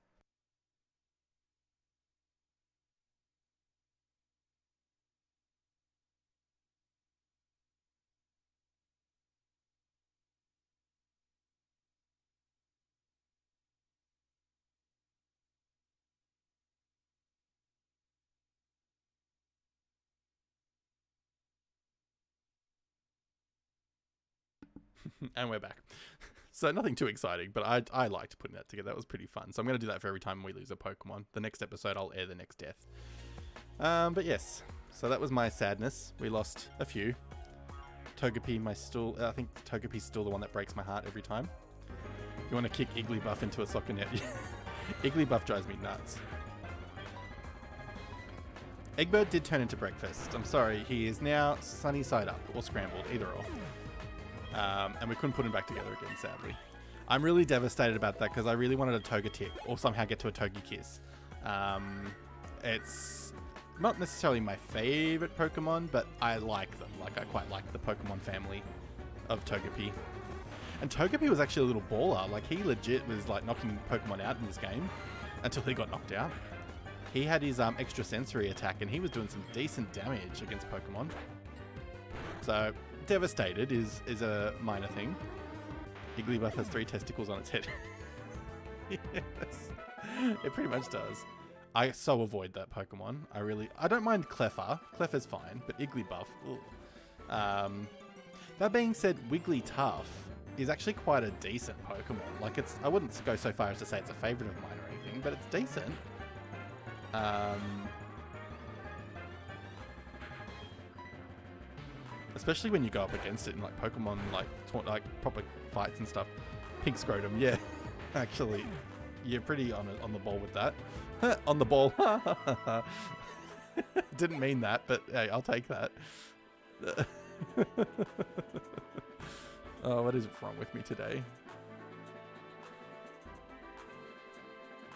And we're back. So nothing too exciting, but I liked putting that together. That was pretty fun. So I'm going to do that for every time we lose a Pokemon. The next episode, I'll air the next death. But yes, so that was my sadness. We lost a few. Togepi, I think Togepi's still the one that breaks my heart every time. You want to kick Igglybuff into a soccer net? Igglybuff drives me nuts. Eggbird did turn into breakfast. I'm sorry, he is now sunny side up or scrambled, either or. And we couldn't put him back together again, sadly. I'm really devastated about that because I really wanted a Togetic or somehow get to a Togekiss. It's not necessarily my favorite Pokemon, but I like them. Like, I quite like the Pokemon family of Togepi. And Togepi was actually a little baller. Like, he legit was like knocking Pokemon out in this game until he got knocked out. He had his extrasensory attack and he was doing some decent damage against Pokemon. So devastated is a minor thing. Igglybuff has 3 testicles on its head. Yes, it pretty much does. I so avoid that Pokemon. I don't mind Cleffa. Cleffa's fine, but Igglybuff. That being said, Wigglytuff is actually quite a decent Pokemon. Like, I wouldn't go so far as to say it's a favorite of mine or anything, but it's decent. Especially when you go up against it in like Pokemon, like proper fights and stuff. Pink Scrotum, yeah. Actually, you're pretty on the ball with that. On the ball. Didn't mean that, but hey, I'll take that. Oh, what is wrong with me today?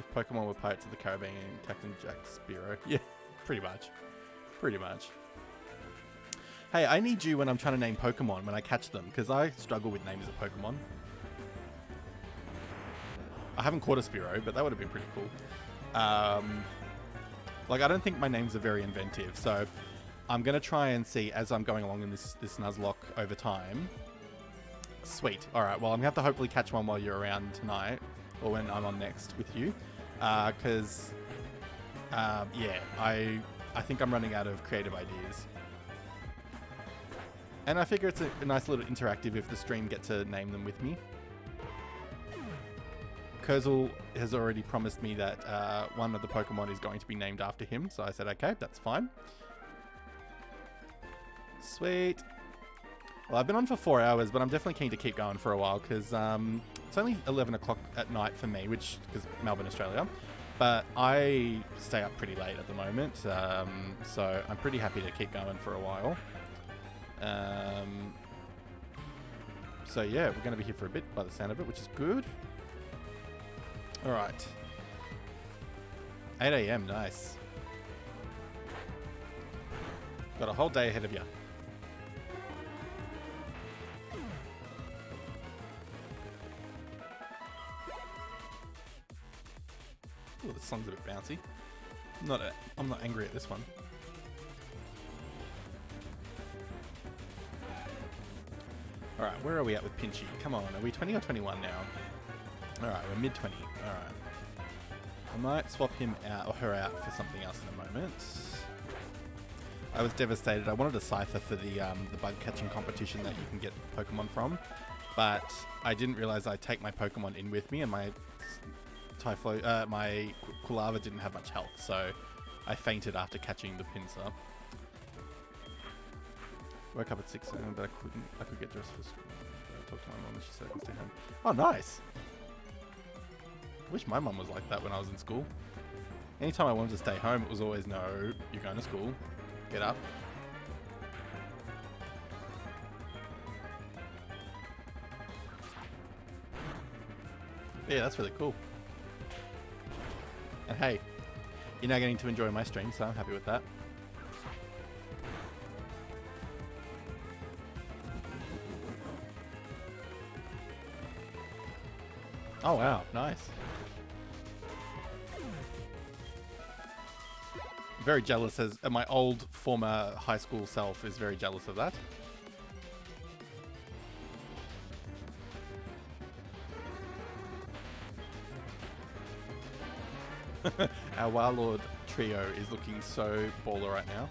If Pokemon were Pirates of the Caribbean and Captain Jack Sparrow. Yeah, pretty much. Pretty much. Hey, I need you when I'm trying to name Pokemon when I catch them, because I struggle with names of Pokemon. I haven't caught a Spearow, but that would have been pretty cool. Like, I don't think my names are very inventive, so I'm going to try and see as I'm going along in this Nuzlocke over time. Sweet. Alright, well, I'm going to have to hopefully catch one while you're around tonight, or when I'm on next with you, because, yeah, I think I'm running out of creative ideas. And I figure it's a nice little interactive if the stream get to name them with me. Kurzel has already promised me that one of the Pokemon is going to be named after him, so I said, okay, that's fine. Sweet. Well, I've been on for 4 hours, but I'm definitely keen to keep going for a while because it's only 11 o'clock at night for me, which is Melbourne, Australia. But I stay up pretty late at the moment, so I'm pretty happy to keep going for a while. So yeah, we're going to be here for a bit by the sound of it, which is good. All right. 8 a.m. Nice. Got a whole day ahead of you. Oh, this song's a bit bouncy. I'm not angry at this one. Alright, where are we at with Pinchy? Come on, are we 20 or 21 now? Alright, we're mid-20. Alright. I might swap him out or her out for something else in a moment. I was devastated. I wanted a Cypher for the bug catching competition that you can get Pokemon from, but I didn't realize I take my Pokemon in with me, and my my Kulava didn't have much health, so I fainted after catching the Pincer. Woke up at 6 a.m, but I could get dressed for school. I talked to my mum and she said I can stay home. Oh, nice! I wish my mum was like that when I was in school. Anytime I wanted to stay home, it was always, no, you're going to school. Get up. Yeah, that's really cool. And hey, you're now getting to enjoy my stream, so I'm happy with that. Oh wow, nice. Very jealous, as my old former high school self is very jealous of that. Our Wailord trio is looking so baller right now.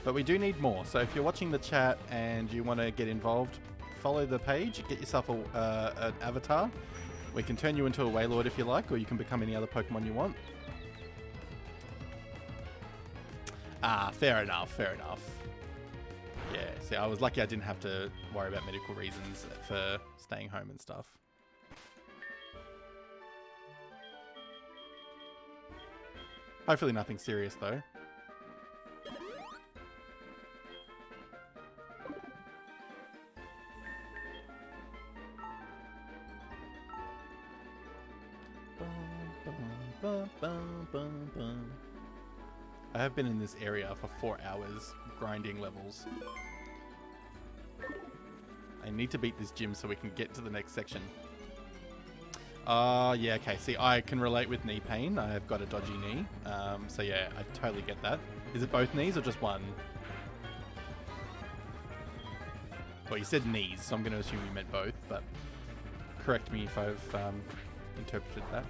But we do need more, so if you're watching the chat and you want to get involved, follow the page, get yourself an avatar. We can turn you into a Wailord if you like, or you can become any other Pokemon you want. Ah, fair enough, fair enough. Yeah, see, I was lucky I didn't have to worry about medical reasons for staying home and stuff. Hopefully nothing serious, though. I have been in this area for 4 hours grinding levels. I need to beat this gym so we can get to the next section. Yeah, okay. See, I can relate with knee pain. I've got a dodgy knee. So yeah, I totally get that. Is it both knees or just one? Well, you said knees, so I'm going to assume you meant both, but correct me if I've interpreted that.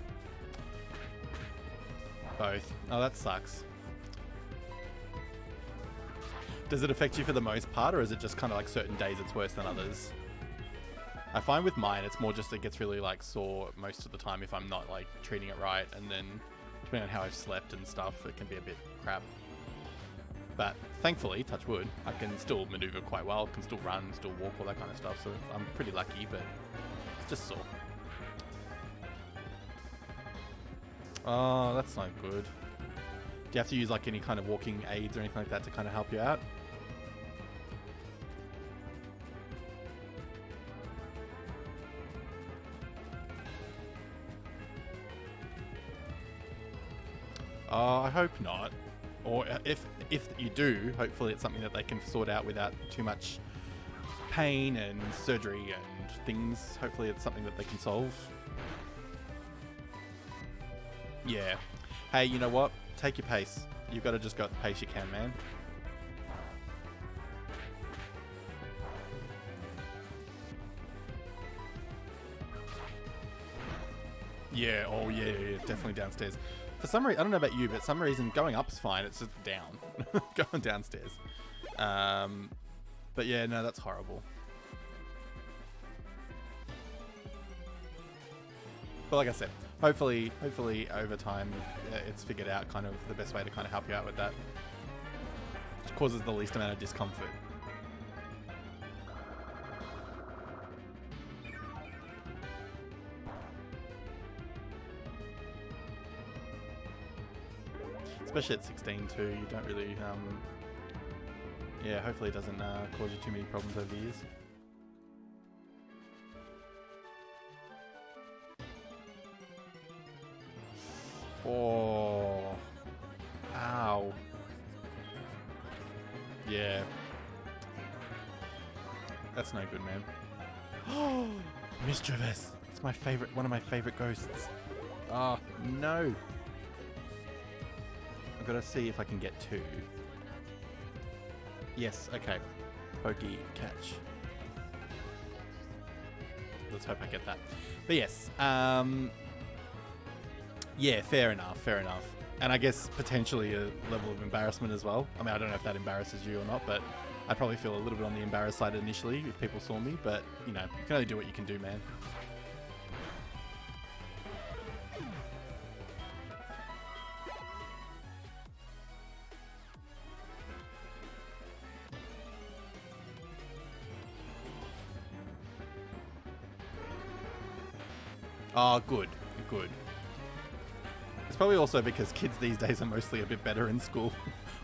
Both. Oh, that sucks. Does it affect you for the most part, or is it just kind of like certain days it's worse than others? I find with mine, it's more just it gets really like sore most of the time if I'm not like treating it right, and then depending on how I've slept and stuff, it can be a bit crap. But thankfully, touch wood, I can still maneuver quite well, can still run, still walk, all that kind of stuff, so I'm pretty lucky, but it's just sore. Oh, that's not good. Do you have to use like any kind of walking aids or anything like that to kind of help you out? I hope not. Or if you do, hopefully it's something that they can sort out without too much pain and surgery and things. Hopefully it's something that they can solve. Yeah. Hey, you know what? Take your pace. You've got to just go at the pace you can, man. Yeah, oh yeah, definitely downstairs. For some reason, I don't know about you, but some reason going up's fine. It's just down. Going downstairs. But yeah, no, that's horrible. But like I said, hopefully over time it's figured out kind of the best way to kind of help you out with that. Which causes the least amount of discomfort. Especially at 16 too, you don't really, yeah, hopefully it doesn't cause you too many problems over the years. Oh, ow. Yeah. That's no good, man. Oh, Mischievous. It's my favorite, one of my favorite ghosts. Oh, no. I've got to see if I can get 2. Yes, okay. Pokey catch. Let's hope I get that. But yes, yeah, fair enough, fair enough. And I guess potentially a level of embarrassment as well. I mean, I don't know if that embarrasses you or not, but I'd probably feel a little bit on the embarrassed side initially if people saw me, but, you know, you can only do what you can do, man. Oh, good, good. It's probably also because kids these days are mostly a bit better in school.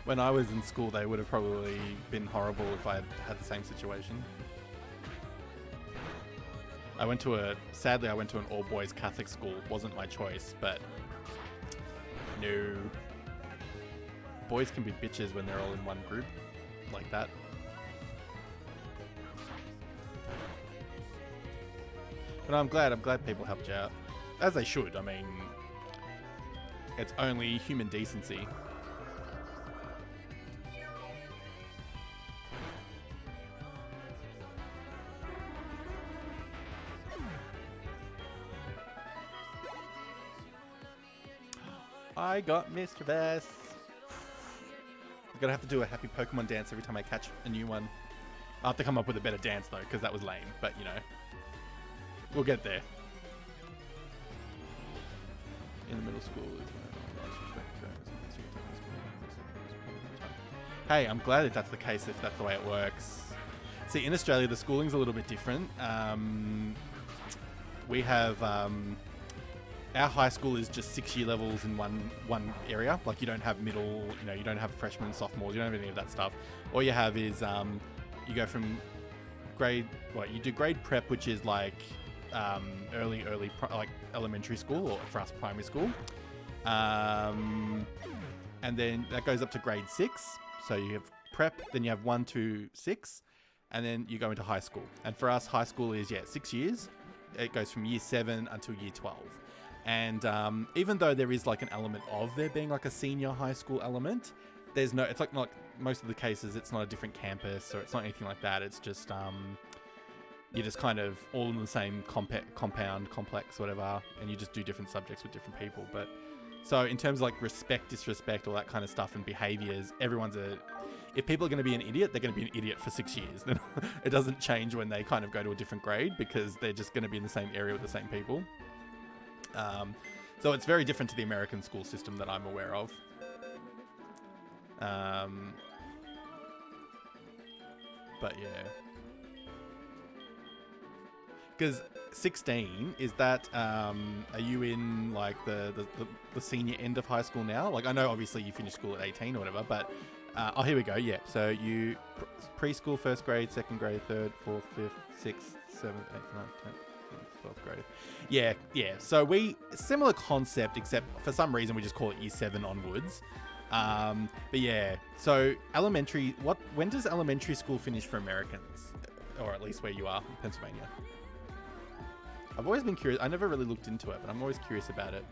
When I was in school, they would have probably been horrible if I had the same situation. Sadly, I went to an all-boys Catholic school. Wasn't my choice, but no. Boys can be bitches when they're all in one group, like that. But I'm glad people helped you out. As they should, I mean, it's only human decency. I got Mischievous. I'm gonna have to do a happy Pokemon dance every time I catch a new one. I'll have to come up with a better dance though, because that was lame, but you know. We'll get there. In the middle school. Hey, I'm glad that that's the case if that's the way it works. See, in Australia, the schooling's a little bit different. We have... our high school is just 6-year levels in one area. Like, you don't have middle, you know, you don't have freshmen, sophomores, you don't have any of that stuff. All you have is, you go from you do grade prep, which is like... early like elementary school, or for us primary school, and then that goes up to grade 6. So you have prep, then you have 1 to 6, and then you go into high school. And for us, high school is 6 years. It goes from year 7 until year 12. And even though there is like an element of there being like a senior high school element, there's no. It's like most of the cases, it's not a different campus or it's not anything like that. It's just you're just kind of all in the same compound, complex, whatever, and you just do different subjects with different people. But so in terms of like respect, disrespect, all that kind of stuff and behaviors, if people are going to be an idiot, they're going to be an idiot for 6 years. Then it doesn't change when they kind of go to a different grade because they're just going to be in the same area with the same people. So it's very different to the American school system that I'm aware of. But yeah. Because 16, is that, are you in like the senior end of high school now? Like, I know obviously you finished school at 18 or whatever, but, oh, here we go. Yeah. So you preschool, 1st grade, 2nd grade, 3rd, 4th, 5th, 6th, 7th, 8th, 9th, 10th, 12th grade. Yeah. Yeah. So similar concept, except for some reason we just call it year 7 onwards. But yeah, so when does elementary school finish for Americans? Or at least where you are, Pennsylvania? I've always been curious. I never really looked into it, but I'm always curious about it.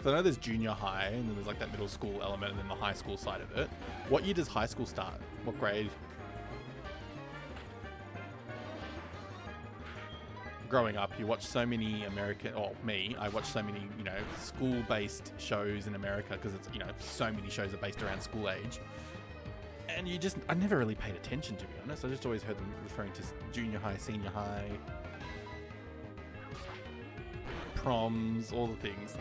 So I know there's junior high, and then there's like that middle school element, and then the high school side of it. What year does high school start? What grade? Growing up, you watch so many I watch so many, you know, school-based shows in America because it's, you know, so many shows are based around school age. And I never really paid attention, to be honest. I just always heard them referring to junior high, senior high, proms, all the things.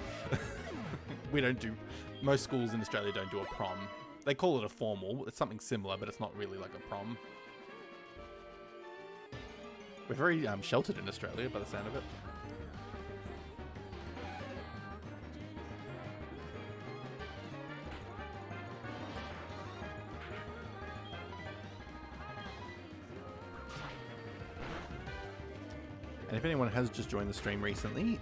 Most schools in Australia don't do a prom. They call it a formal. It's something similar, but it's not really like a prom. We're very sheltered in Australia by the sound of it. And if anyone has just joined the stream recently,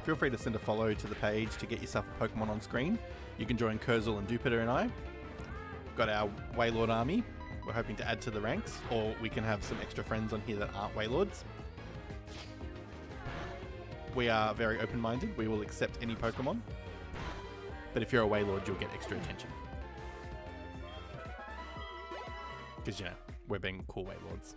feel free to send a follow to the page to get yourself a Pokemon on screen. You can join Kurzel and Duplication and I. We've got our Wailord army. We're hoping to add to the ranks, or we can have some extra friends on here that aren't Wailords. We are very open-minded. We will accept any Pokemon. But if you're a Wailord, you'll get extra attention. Because, you know, we're being cool Wailords.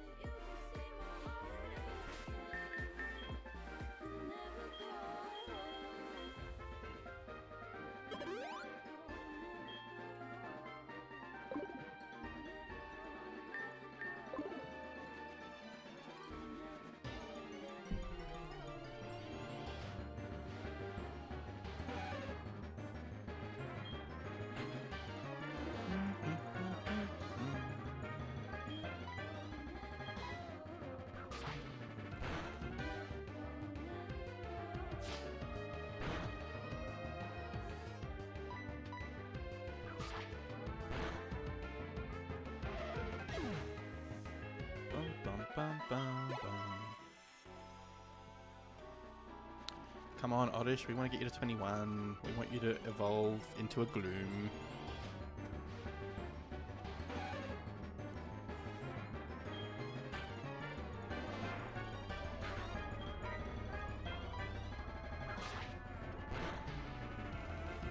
Come on, Oddish, we want to get you to 21. We want you to evolve into a Gloom.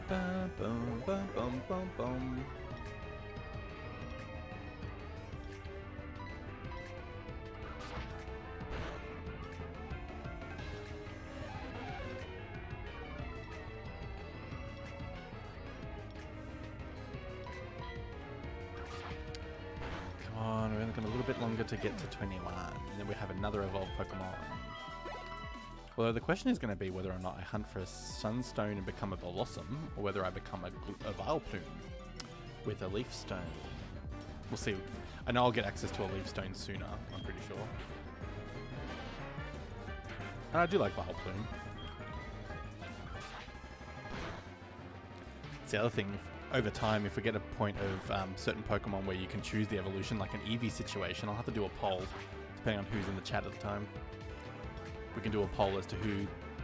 Bum, bum, bum, bum, bum, bum. To get to 21, and then we have another evolved Pokemon. Although the question is going to be whether or not I hunt for a Sunstone and become a Blossom, or whether I become a Vileplume with a Leaf Stone. We'll see. I know I'll get access to a Leaf Stone sooner, I'm pretty sure. And I do like Vileplume. It's the other thing. Over time, if we get a point of certain Pokemon where you can choose the evolution, like an Eevee situation, I'll have to do a poll, depending on who's in the chat at the time. We can do a poll as to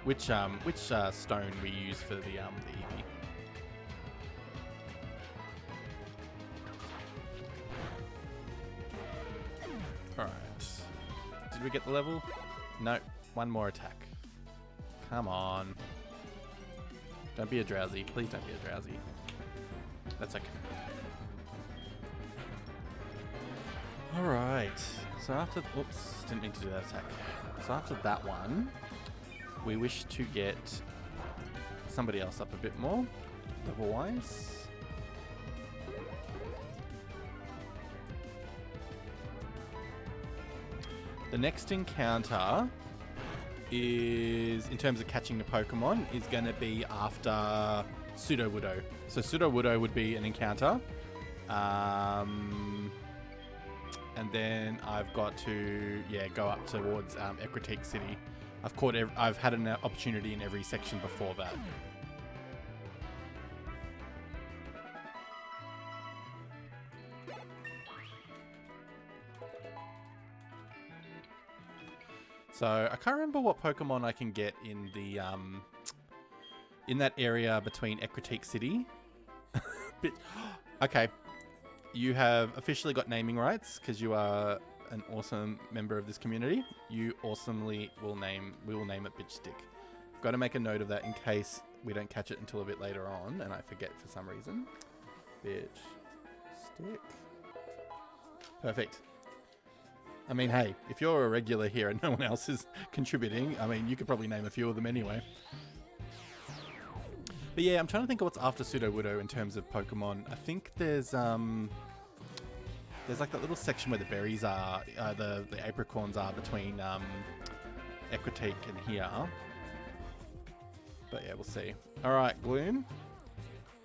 which stone we use for the Eevee. Alright. Did we get the level? No. One more attack. Come on. Don't be a drowsy. Please don't be a drowsy. That's okay. Alright. So after... Oops. Didn't mean to do that attack. So after that one, we wish to get somebody else up a bit more, level-wise. The next encounter is, in terms of catching the Pokemon, is going to be after Sudowoodo. So Sudowoodo would be an encounter. And then I've got to, go up towards Ecruteak City. I've had an opportunity in every section before that. So I can't remember what Pokemon I can get in the in that area between Ecruteak City. Okay, you have officially got naming rights because you are an awesome member of this community. You awesomely we will name it Bitch Stick. I've got to make a note of that in case we don't catch it until a bit later on and I forget for some reason. Bitch Stick. Perfect. I mean, hey, if you're a regular here and no one else is contributing, I mean, you could probably name a few of them anyway. But yeah, I'm trying to think of what's after Sudowoodo in terms of Pokemon. I think there's There's like that little section where the berries are, the apricorns are between Ecruteak and here. But yeah, we'll see. Alright, Gloom.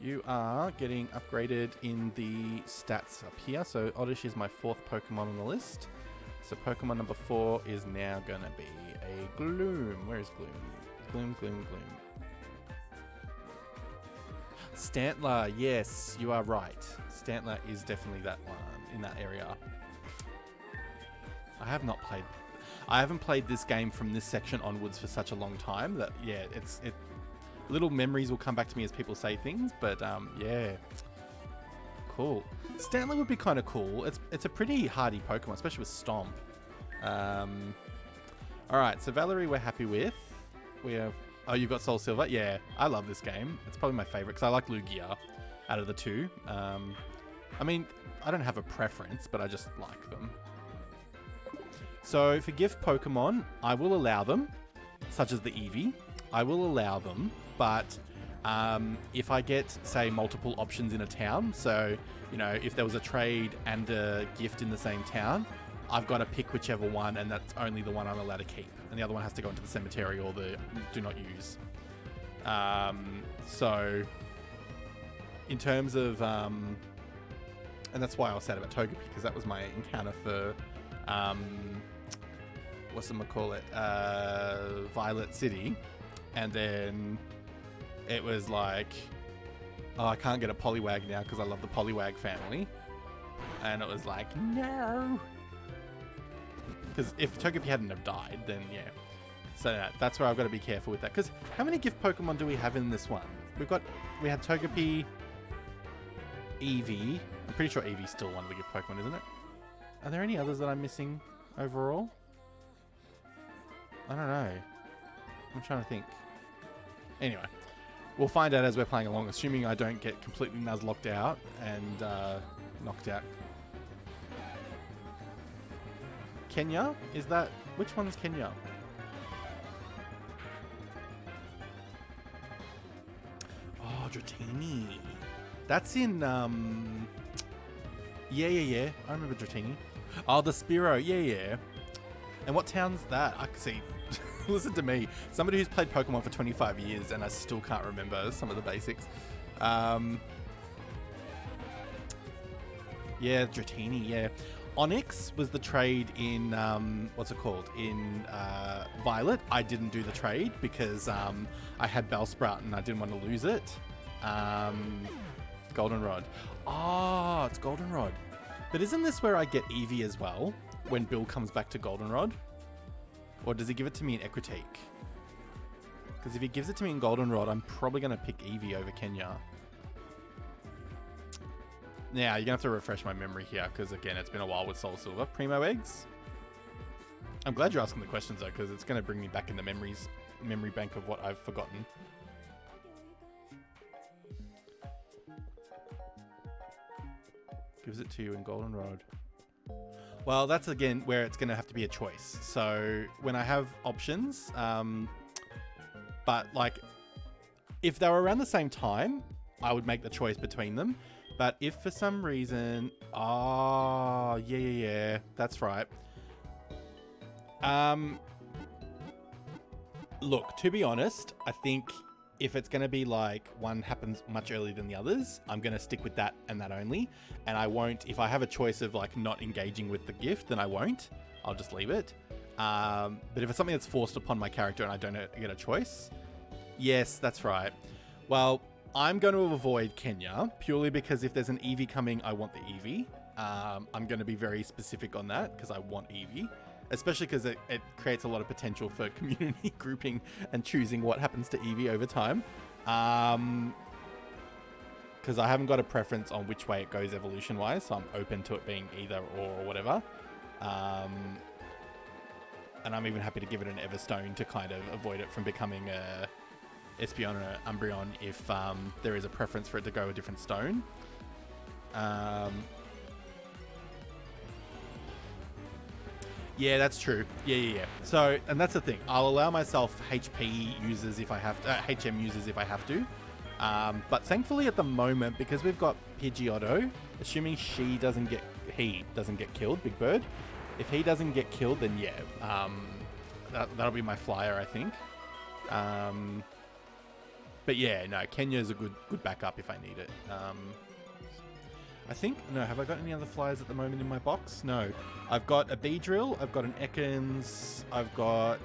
You are getting upgraded in the stats up here. So Oddish is my 4th Pokemon on the list. So Pokemon number 4 is now going to be a Gloom. Where is Gloom? Gloom, Gloom, Gloom. Stantler, yes, you are right. Stantler is definitely that one in that area. I haven't played this game from this section onwards for such a long time that yeah, little memories will come back to me as people say things, but yeah. Cool. Stantler would be kind of cool. It's a pretty hardy Pokemon, especially with Stomp. Alright, so Valerie we're happy with. We have... Oh, you've got SoulSilver? Yeah, I love this game. It's probably my favourite because I like Lugia out of the two. I mean, I don't have a preference, but I just like them. So for gift Pokemon, I will allow them, such as the Eevee. I will allow them, but if I get, say, multiple options in a town, so, you know, if there was a trade and a gift in the same town, I've got to pick whichever one, and that's only the one I'm allowed to keep. And the other one has to go into the cemetery or the do not use. So, in terms of... and that's why I was sad about Togepi, because that was my encounter for... Violet City. And then it was like... Oh, I can't get a Poliwag now because I love the Poliwag family. And it was like, no! Because if Togepi hadn't have died, then yeah. So that's where I've got to be careful with that. Because how many gift Pokemon do we have in this one? We had Togepi, Eevee. I'm pretty sure Eevee's still one of the gift Pokemon, isn't it? Are there any others that I'm missing overall? I don't know. I'm trying to think. Anyway, we'll find out as we're playing along, assuming I don't get completely Nuzlocked out and knocked out. Kenya? Is that... Which one's Kenya? Oh, Dratini. That's in... Yeah. I remember Dratini. Oh, the Spearow. Yeah. And what town's that? I can see... Listen to me. Somebody who's played Pokemon for 25 years and I still can't remember some of the basics. Yeah, Dratini, yeah. Onyx was the trade in, what's it called? In Violet. I didn't do the trade because I had Bellsprout and I didn't want to lose it. Goldenrod. Oh, it's Goldenrod. But isn't this where I get Eevee as well when Bill comes back to Goldenrod? Or does he give it to me in Ecruteak? Because if he gives it to me in Goldenrod, I'm probably going to pick Eevee over Kenya. Now, you're going to have to refresh my memory here, because again, it's been a while with SoulSilver. Primo Eggs? I'm glad you're asking the questions, though, because it's going to bring me back in the memory bank of what I've forgotten. Gives it to you in Goldenrod. Well, that's, again, where it's going to have to be a choice. So, when I have options, but, like, if they were around the same time, I would make the choice between them. But if for some reason... Oh, yeah, that's right. Look, to be honest, I think if it's going to be like one happens much earlier than the others, I'm going to stick with that and that only. And I won't... If I have a choice of like not engaging with the gift, then I won't. I'll just leave it. But if it's something that's forced upon my character and I don't get a choice... Yes, that's right. Well... I'm going to avoid Kenya purely because if there's an Eevee coming, I want the Eevee. I'm going to be very specific on that because I want Eevee, especially because it creates a lot of potential for community grouping and choosing what happens to Eevee over time. Because I haven't got a preference on which way it goes evolution-wise, so I'm open to it being either or whatever. And I'm even happy to give it an Everstone to kind of avoid it from becoming a Espeon or Umbreon if there is a preference for it to go a different stone. Yeah, that's true. Yeah. So, and that's the thing. I'll allow myself HP users if I have to, HM users if I have to. But thankfully at the moment, because we've got Pidgeotto, assuming he doesn't get killed, Big Bird. If he doesn't get killed, then yeah, that'll be my flyer, I think. But yeah, no, Kenya's a good backup if I need it. I think, no, have I got any other flyers at the moment in my box? No. I've got a Beedrill, I've got an Ekans, I've got...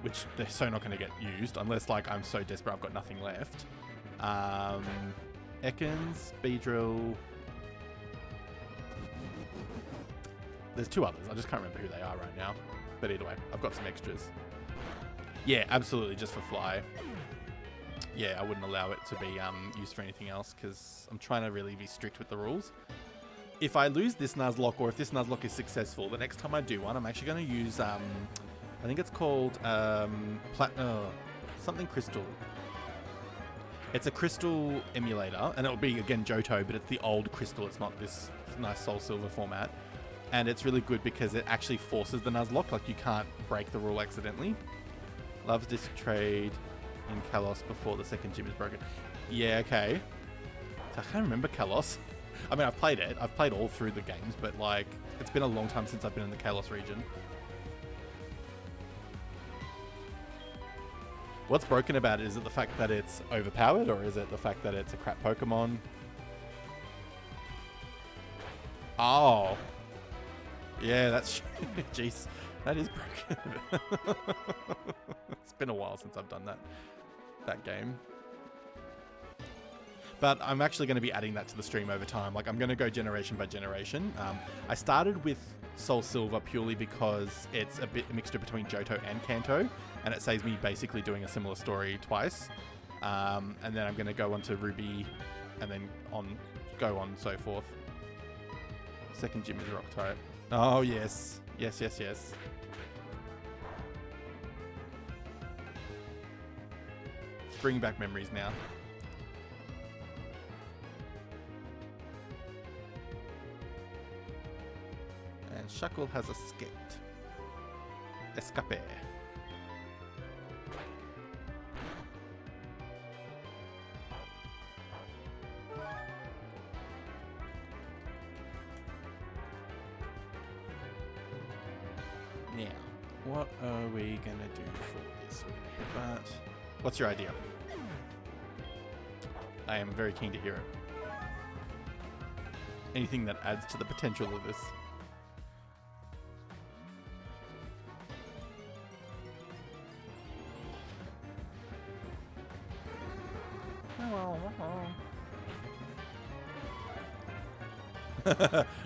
which they're so not going to get used, unless, like, I'm so desperate I've got nothing left. Ekans, Beedrill... There's two others, I just can't remember who they are right now. But either way, I've got some extras. Yeah, absolutely, just for fly. Yeah, I wouldn't allow it to be used for anything else because I'm trying to really be strict with the rules. If I lose this Nuzlocke, or if this Nuzlocke is successful, the next time I do one, I'm actually going to use, I think it's called something crystal. It's a crystal emulator, and it'll be, again, Johto, but it's the old crystal. It's not this nice SoulSilver format. And it's really good because it actually forces the Nuzlocke, like you can't break the rule accidentally. Loves disc trade in Kalos before the second gym is broken. Yeah, okay. I can't remember Kalos. I mean, I've played it. I've played all through the games, but like, it's been a long time since I've been in the Kalos region. What's broken about it? Is it the fact that it's overpowered, or is it the fact that it's a crap Pokemon? Oh. Yeah, that's... Jeez. That is broken. It's been a while since I've done that game. But I'm actually going to be adding that to the stream over time. Like, I'm going to go generation by generation. I started with SoulSilver purely because it's a mixture between Johto and Kanto, and it saves me basically doing a similar story twice. And then I'm going to go on to Ruby, and then go on so forth. Second gym is Rock type. Oh, yes. Yes. It's bringing back memories now. And Shuckle has escaped. Escape. Now, what are we gonna do for this? We're gonna headbutt. What's your idea? I am very keen to hear it. Anything that adds to the potential of this.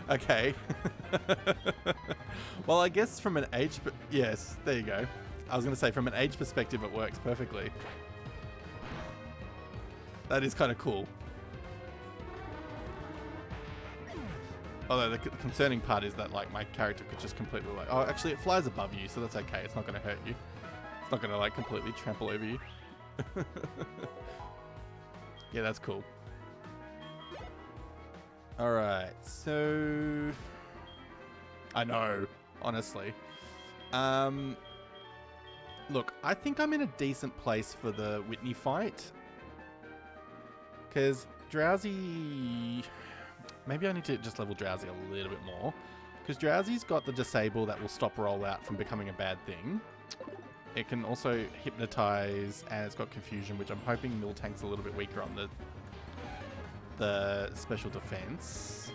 Okay. Well, I guess from an age... Yes, there you go. I was going to say, from an age perspective, it works perfectly. That is kind of cool. Although the concerning part is that, like, my character could just completely, like... Oh, actually, it flies above you, so that's okay. It's not going to hurt you. It's not going to, like, completely trample over you. Yeah, that's cool. Alright, so... I know, honestly. Look, I think I'm in a decent place for the Whitney fight. Because Drowsy... Maybe I need to just level Drowsy a little bit more. Because Drowsy's got the disable that will stop rollout from becoming a bad thing. It can also hypnotize, and it's got confusion, which I'm hoping Miltank's a little bit weaker on the special defense.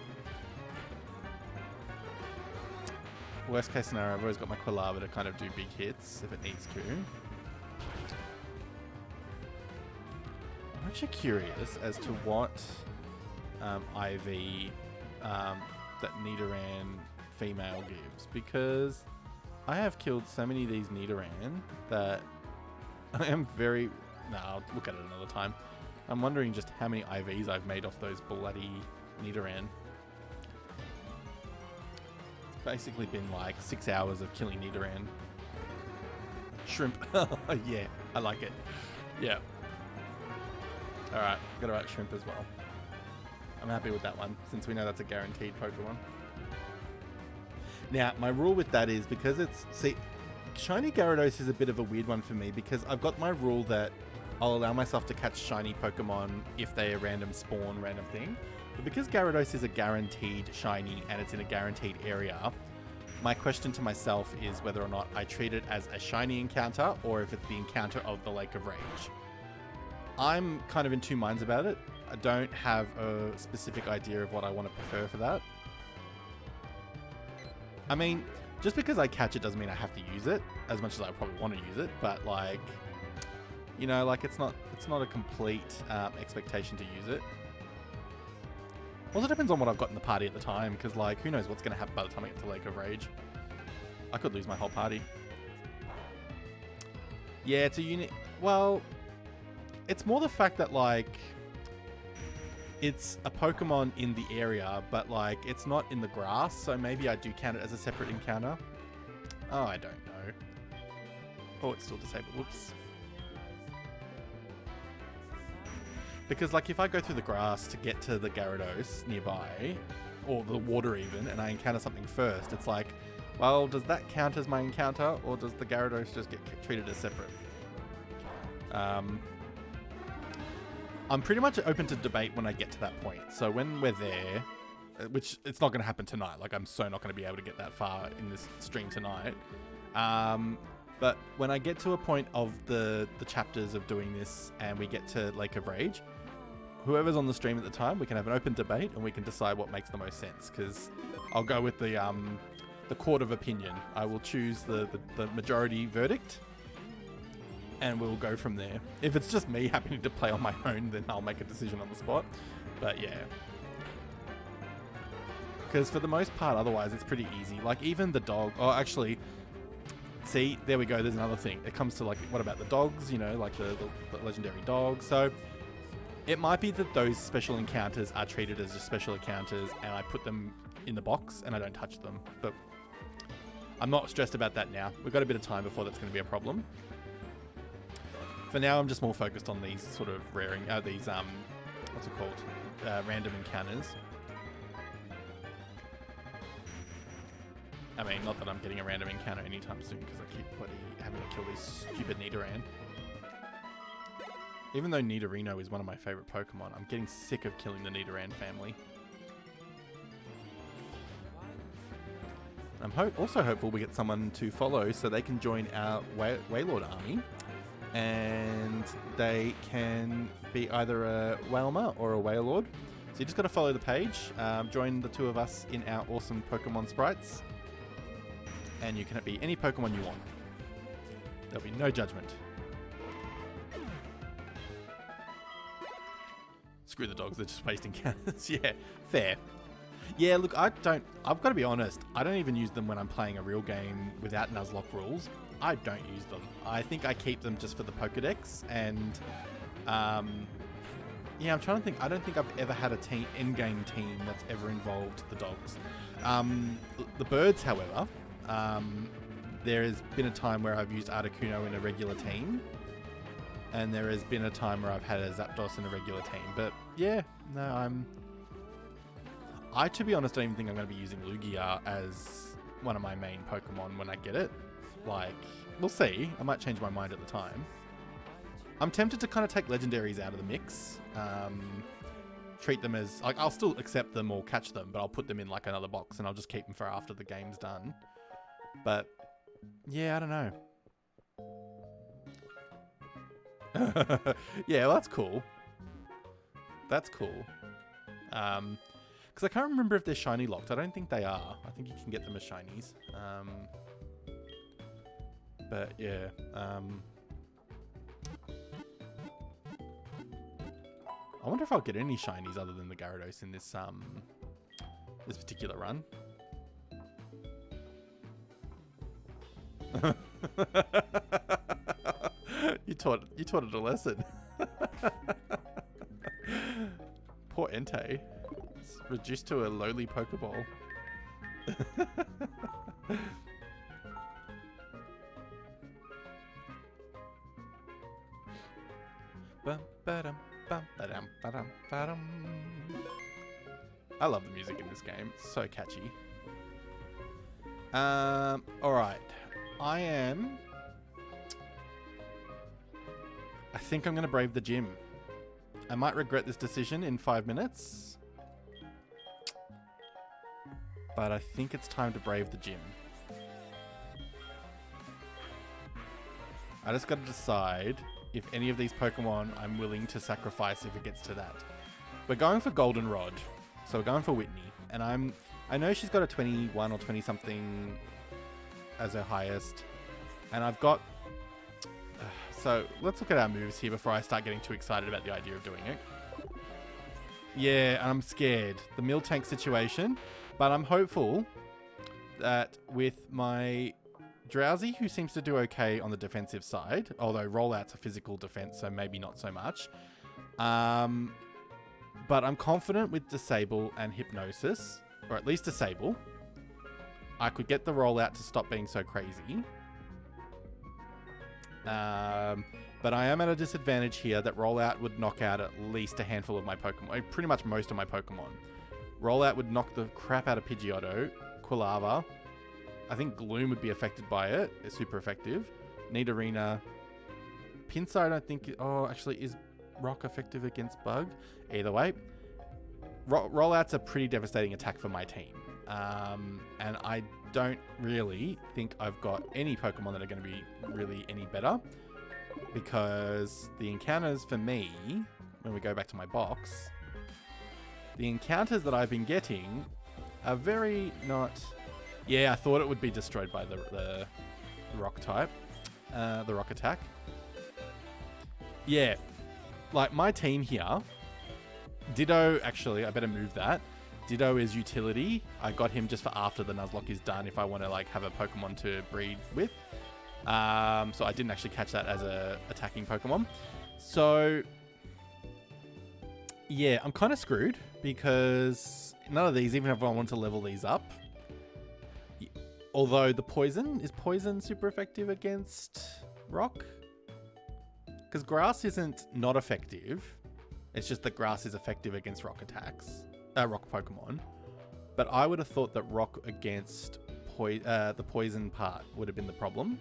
Worst case scenario, I've always got my Quilava to kind of do big hits if it needs to. I'm actually curious as to what IV that Nidoran female gives, because I have killed so many of these Nidoran that I am very... No, I'll look at it another time. I'm wondering just how many IVs I've made off those bloody Nidoran. It's basically been like 6 hours of killing Nidoran. Shrimp. Yeah, I like it. Yeah. Alright, gotta write Shrimp as well. I'm happy with that one, since we know that's a guaranteed Pokemon. Now, my rule with that is, because it's... See, Shiny Gyarados is a bit of a weird one for me, because I've got my rule that I'll allow myself to catch shiny Pokemon if they are random spawn, random thing. But because Gyarados is a guaranteed shiny and it's in a guaranteed area, my question to myself is whether or not I treat it as a shiny encounter or if it's the encounter of the Lake of Rage. I'm kind of in two minds about it. I don't have a specific idea of what I want to prefer for that. I mean, just because I catch it doesn't mean I have to use it, as much as I probably want to use it, but like, you know, like it's not a complete expectation to use it. Also depends on what I've got in the party at the time, because like, who knows what's going to happen by the time I get to Lake of Rage. I could lose my whole party. Yeah, it's a unit. Well, it's more the fact that like, it's a Pokemon in the area, but like, it's not in the grass, so maybe I do count it as a separate encounter. Oh, I don't know. Oh, it's still disabled. Whoops. Because like, if I go through the grass to get to the Gyarados nearby, or the water even, and I encounter something first, it's like, well, does that count as my encounter, or does the Gyarados just get treated as separate? I'm pretty much open to debate when I get to that point. So when we're there, which it's not going to happen tonight, like I'm so not going to be able to get that far in this stream tonight. But when I get to a point of the chapters of doing this and we get to Lake of Rage, whoever's on the stream at the time, we can have an open debate and we can decide what makes the most sense. Because I'll go with the court of opinion. I will choose the majority verdict, and we'll go from there. If it's just me happening to play on my own, then I'll make a decision on the spot. But yeah. Because for the most part, otherwise, it's pretty easy. Like, even the dog... Oh, actually... See, there we go. There's another thing. It comes to, like, what about the dogs? You know, like the legendary dogs. So, it might be that those special encounters are treated as just special encounters, and I put them in the box, and I don't touch them. But I'm not stressed about that now. We've got a bit of time before that's going to be a problem. For now, I'm just more focused on these sort of raring, these, what's it called? Random encounters. I mean, not that I'm getting a random encounter anytime soon, because I keep bloody having to kill these stupid Nidoran. Even though Nidorino is one of my favorite Pokemon, I'm getting sick of killing the Nidoran family. I'm also hopeful we get someone to follow so they can join our Wailord army. And they can be either a Wailmer or a Wailord. So you just got to follow the page, join the two of us in our awesome Pokemon sprites, and you can be any Pokemon you want. There'll be no judgment. Screw the dogs, they're just wasting counters. Yeah, fair. Yeah, look, I've got to be honest, I don't even use them when I'm playing a real game without Nuzlocke rules. I don't use them. I think I keep them just for the Pokedex, and yeah, I'm trying to think. I don't think I've ever had a in-game team that's ever involved the dogs. The birds, however, there has been a time where I've used Articuno in a regular team, and there has been a time where I've had a Zapdos in a regular team. But yeah, no, to be honest, don't even think I'm going to be using Lugia as one of my main Pokemon when I get it. Like, we'll see. I might change my mind at the time. I'm tempted to kind of take legendaries out of the mix. Treat them as... like, I'll still accept them or catch them, but I'll put them in, like, another box and I'll just keep them for after the game's done. But, yeah, I don't know. Yeah, well, that's cool. That's cool. Because I can't remember if they're shiny locked. I don't think they are. I think you can get them as shinies. But yeah, I wonder if I'll get any shinies other than the Gyarados in this this particular run. You taught it a lesson. Poor Entei. It's reduced to a lowly Pokeball. I love the music in this game. It's so catchy. Alright. I am I think I'm going to brave the gym. I might regret this decision in 5 minutes. But I think it's time to brave the gym. I just got to decide if any of these Pokemon I'm willing to sacrifice if it gets to that. We're going for Goldenrod. So we're going for Whitney. And I know she's got a 21 or 20 something as her highest. And I've got... so let's look at our moves here before I start getting too excited about the idea of doing it. Yeah, I'm scared. The Miltank situation. But I'm hopeful that with my Drowsy, who seems to do okay on the defensive side, although rollout's a physical defense, so maybe not so much. But I'm confident with Disable and Hypnosis, or at least Disable. I could get the rollout to stop being so crazy. But I am at a disadvantage here that rollout would knock out at least a handful of my Pokemon, pretty much most of my Pokemon. Rollout would knock the crap out of Pidgeotto, Quilava. I think Gloom would be affected by it. It's super effective. Nidorina. Pincer, I don't think... oh, actually, is Rock effective against Bug? Either way. Rollout's a pretty devastating attack for my team. And I don't really think I've got any Pokemon that are going to be really any better. Because the encounters for me, when we go back to my box... the encounters that I've been getting are very not... yeah, I thought it would be destroyed by the rock type. The rock attack. Yeah. Like, my team here... Ditto, actually, I better move that. Ditto is utility. I got him just for after the Nuzlocke is done if I want to, like, have a Pokemon to breed with. So I didn't actually catch that as a attacking Pokemon. So... yeah, I'm kind of screwed because none of these, even if I want to level these up, although the poison, is poison super effective against rock? Because grass isn't not effective. It's just that grass is effective against rock attacks, rock Pokemon. But I would have thought that rock against the poison part would have been the problem.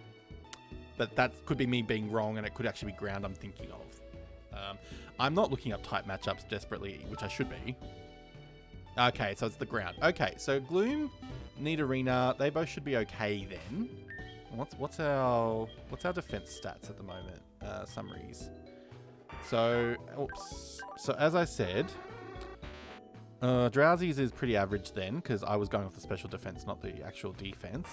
But that could be me being wrong, and it could actually be ground I'm thinking of. I'm not looking up type matchups desperately, which I should be. Okay, so it's the ground. Okay, so Gloom, Nidorina, they both should be okay then. What's our defense stats at the moment? Summaries. So, oops. So as I said, Drowsy's is pretty average then, because I was going off the special defense, not the actual defense.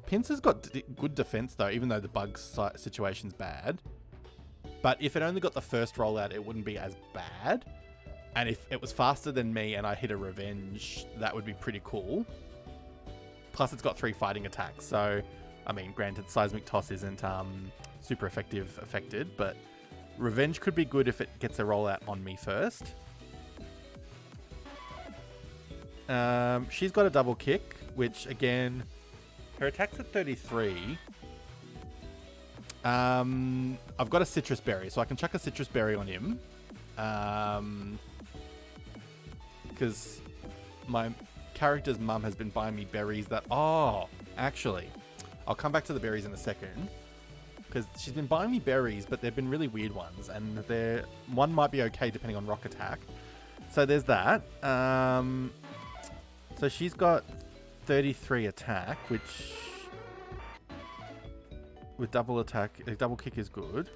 Pincer's got good defense though, even though the bug situation's bad. But if it only got the first rollout, it wouldn't be as bad. And if it was faster than me and I hit a Revenge, that would be pretty cool. Plus, it's got 3 fighting attacks. So, I mean, granted, Seismic Toss isn't super affected, but Revenge could be good if it gets a rollout on me first. She's got a double kick, which, again, her attack's at 33. I've got a Citrus Berry, so I can chuck a Citrus Berry on him. Because my character's mum has been buying me berries that... oh, actually, I'll come back to the berries in a second. Because she's been buying me berries, but they've been really weird ones. And one might be okay depending on rock attack. So there's that. So she's got 33 attack, which... with double attack, a double kick is good.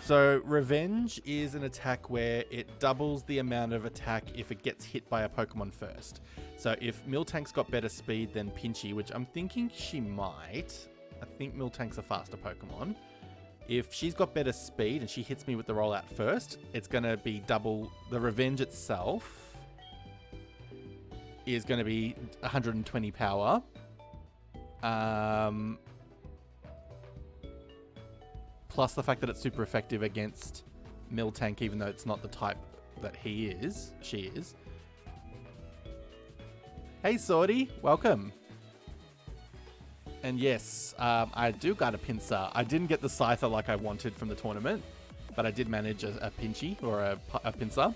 So Revenge is an attack where it doubles the amount of attack if it gets hit by a Pokemon first. So if Miltank's got better speed than Pinchy, which I'm thinking she might. I think Miltank's a faster Pokemon. If she's got better speed and she hits me with the rollout first, it's going to be double. The Revenge itself is going to be 120 power. Plus the fact that it's super effective against Miltank, even though it's not the type that she is. Hey, Sorty, welcome. And yes, I do got a Pincer. I didn't get the Scyther like I wanted from the tournament, but I did manage a Pinchy or a Pincer.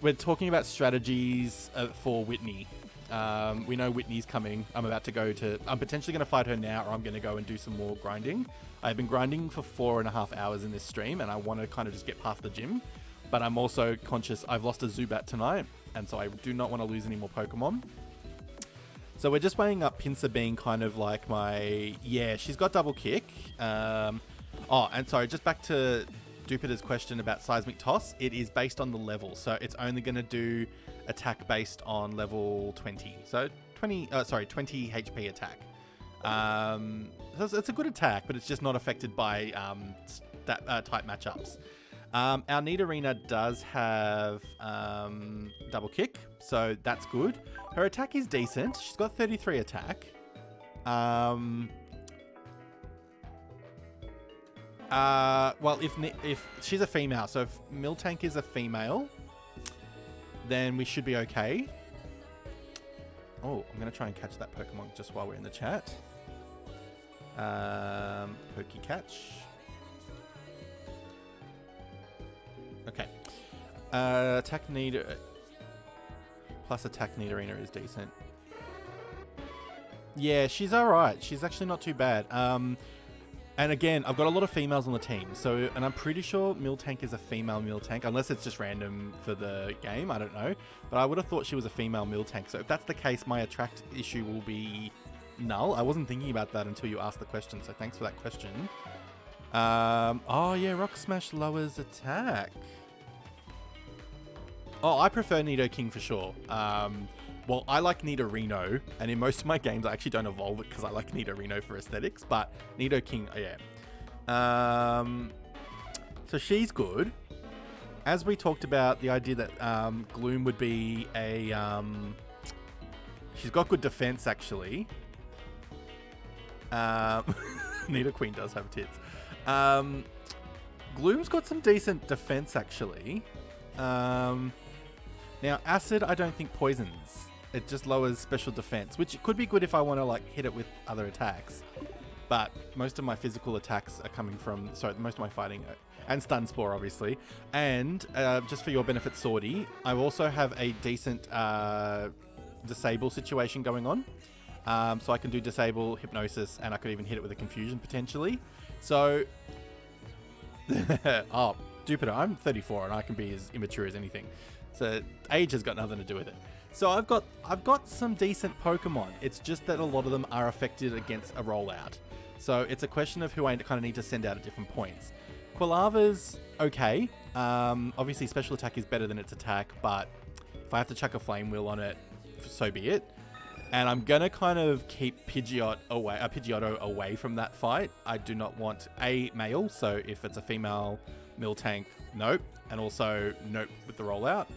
We're talking about strategies for Whitney. We know Whitney's coming. I'm potentially going to fight her now, or I'm going to go and do some more grinding. I've been grinding for 4.5 hours in this stream, and I want to kind of just get past the gym. But I'm also conscious I've lost a Zubat tonight, and so I do not want to lose any more Pokemon. So we're just weighing up Pincer being kind of like my... Yeah, she's got double kick. And sorry, just back to Jupiter's question about Seismic Toss. It is based on the level, so it's only going to do attack based on level 20. So 20 HP attack. So it's a good attack, but it's just not affected by type matchups. Our Nidorina does have double kick, so that's good. Her attack is decent. She's got 33 attack. Well, if she's a female, so if Miltank is a female, then we should be okay. Oh, I'm going to try and catch that Pokemon just while we're in the chat. Poke catch. Okay. Attack need plus attack Nidorina is decent. Yeah, she's alright. She's actually not too bad. And again, I've got a lot of females on the team. So, and I'm pretty sure Miltank is a female Miltank, unless it's just random for the game. I don't know. But I would have thought she was a female Miltank. So if that's the case, my attract issue will be null. I wasn't thinking about that until you asked the question. So thanks for that question. Oh yeah, Rock Smash lowers attack. Oh, I prefer Nidoking for sure. Well, I like Nidorino, and in most of my games, I actually don't evolve it because I like Nidorino for aesthetics, but Nidoking, yeah. So she's good. As we talked about, the idea that Gloom would be a... she's got good defense, actually. Nidoqueen does have tits. Gloom's got some decent defense, actually. Now, Acid, I don't think poisons. It just lowers special defense, which could be good if I want to like hit it with other attacks. But most of my physical attacks are coming from... Sorry, most of my fighting... And Stun Spore, obviously. And just for your benefit, Swordy, I also have a decent disable situation going on. So I can do disable, hypnosis, and I could even hit it with a confusion, potentially. So... Oh, Jupiter, I'm 34 and I can be as immature as anything. So age has got nothing to do with it. So I've got some decent Pokemon. It's just that a lot of them are affected against a rollout. So it's a question of who I kind of need to send out at different points. Quilava's okay. Obviously special attack is better than its attack, but if I have to chuck a Flame Wheel on it, so be it. And I'm gonna kind of keep Pidgeotto away from that fight. I do not want a male, so if it's a female Miltank, nope. And also nope with the rollout.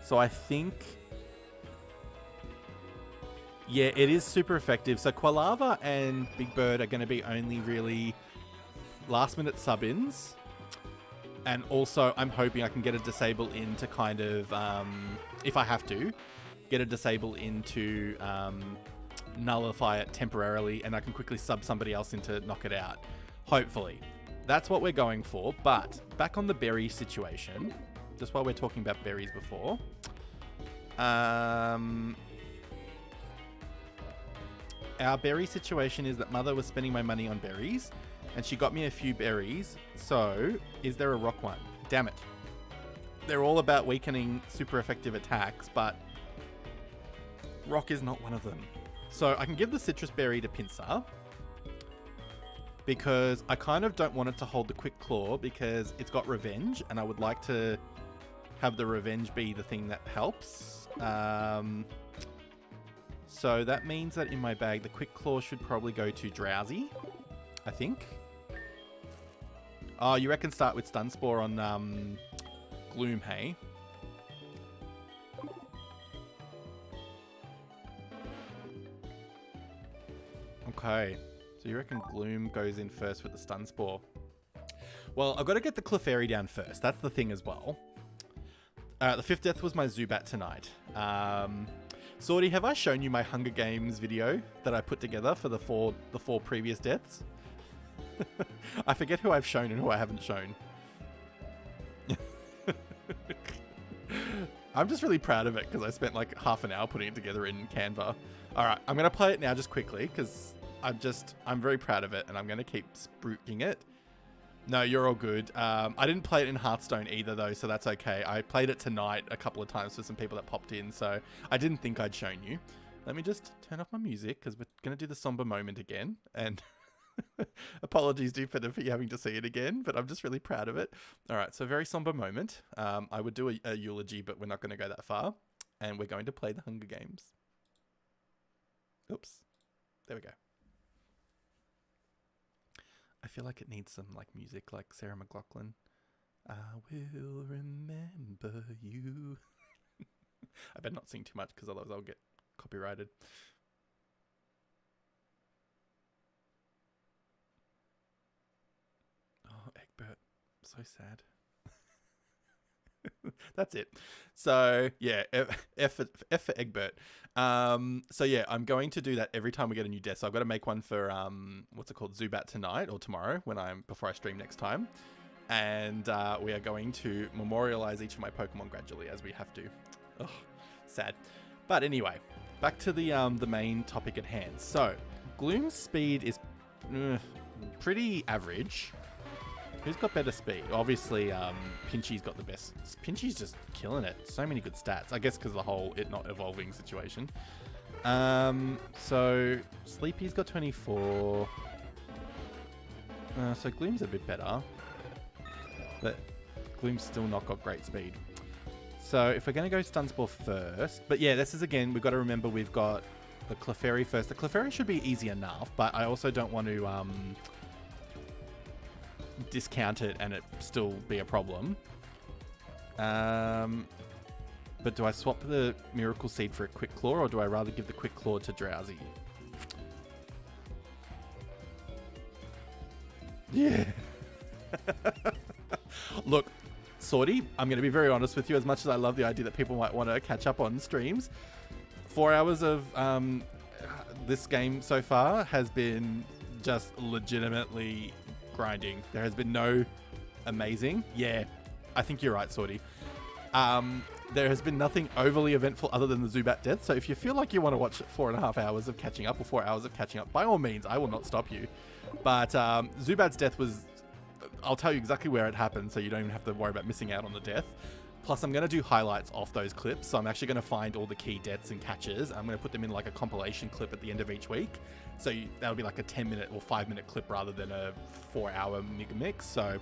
So I think... Yeah, it is super effective. So Quilava and Big Bird are going to be only really last minute sub-ins. And also I'm hoping I can get a disable in to kind of, if I have to, get a disable in to nullify it temporarily, and I can quickly sub somebody else in to knock it out. Hopefully. That's what we're going for. But back on the berry situation, just while we're talking about berries before. Our berry situation is that Mother was spending my money on berries, and she got me a few berries. So, is there a rock one? Damn it. They're all about weakening super effective attacks, but rock is not one of them. So, I can give the citrus berry to Pincer, because I kind of don't want it to hold the quick claw because it's got revenge, and I would like to have the revenge be the thing that helps. So that means that in my bag, the quick claw should probably go to Drowsy, I think. Oh, you reckon start with Stun Spore on Gloom, hey? Okay. So you reckon Gloom goes in first with the Stun Spore? Well, I've got to get the Clefairy down first. That's the thing as well. The 5th death was my Zubat tonight. Swordy, have I shown you my Hunger Games video that I put together for the four previous deaths? I forget who I've shown and who I haven't shown. I'm just really proud of it because I spent like half an hour putting it together in Canva. All right, I'm going to play it now just quickly because I'm very proud of it and I'm going to keep spruiking it. No, you're all good. I didn't play it in Hearthstone either though, so that's okay. I played it tonight a couple of times for some people that popped in, so I didn't think I'd shown you. Let me just turn off my music because we're going to do the somber moment again. And apologies, Ditto, for you having to see it again, but I'm just really proud of it. All right, so very somber moment. I would do a eulogy, but we're not going to go that far. And we're going to play the Hunger Games. Oops. There we go. I feel like it needs some like music like Sarah McLachlan. I will remember you. I better not sing too much because otherwise I'll get copyrighted. Oh, Egbert. So sad. That's it. So yeah, F for Egbert. So yeah, I'm going to do that every time we get a new death. So I've got to make one for what's it called, Zubat tonight or tomorrow before I stream next time, and we are going to memorialize each of my Pokemon gradually as we have to. Oh, sad. But anyway, back to the main topic at hand. So Gloom's speed is pretty average. Who's got better speed? Obviously, Pinchy's got the best. Pinchy's just killing it. So many good stats. I guess because of the whole it not evolving situation. So Sleepy's got 24. So Gloom's a bit better. But Gloom's still not got great speed. So if we're going to go Stunspore first. But yeah, this is again, we've got to remember we've got the Clefairy first. The Clefairy should be easy enough. But I also don't want to... discount it and it still be a problem. But do I swap the Miracle Seed for a Quick Claw or do I rather give the Quick Claw to Drowsy? Yeah. Look, Swordy, I'm going to be very honest with you. As much as I love the idea that people might want to catch up on streams, 4 hours of this game so far has been just legitimately grinding. There has been no amazing. Yeah, I think you're right, Swordy. There has been nothing overly eventful other than the Zubat death. So if you feel like you want to watch 4.5 hours of catching up or 4 hours of catching up, by all means, I will not stop you. But Zubat's death was... I'll tell you exactly where it happened so you don't even have to worry about missing out on the death. Plus, I'm going to do highlights off those clips. So I'm actually going to find all the key deaths and catches. I'm going to put them in like a compilation clip at the end of each week. So that'll be like a 10-minute or 5-minute clip rather than a 4-hour mix. So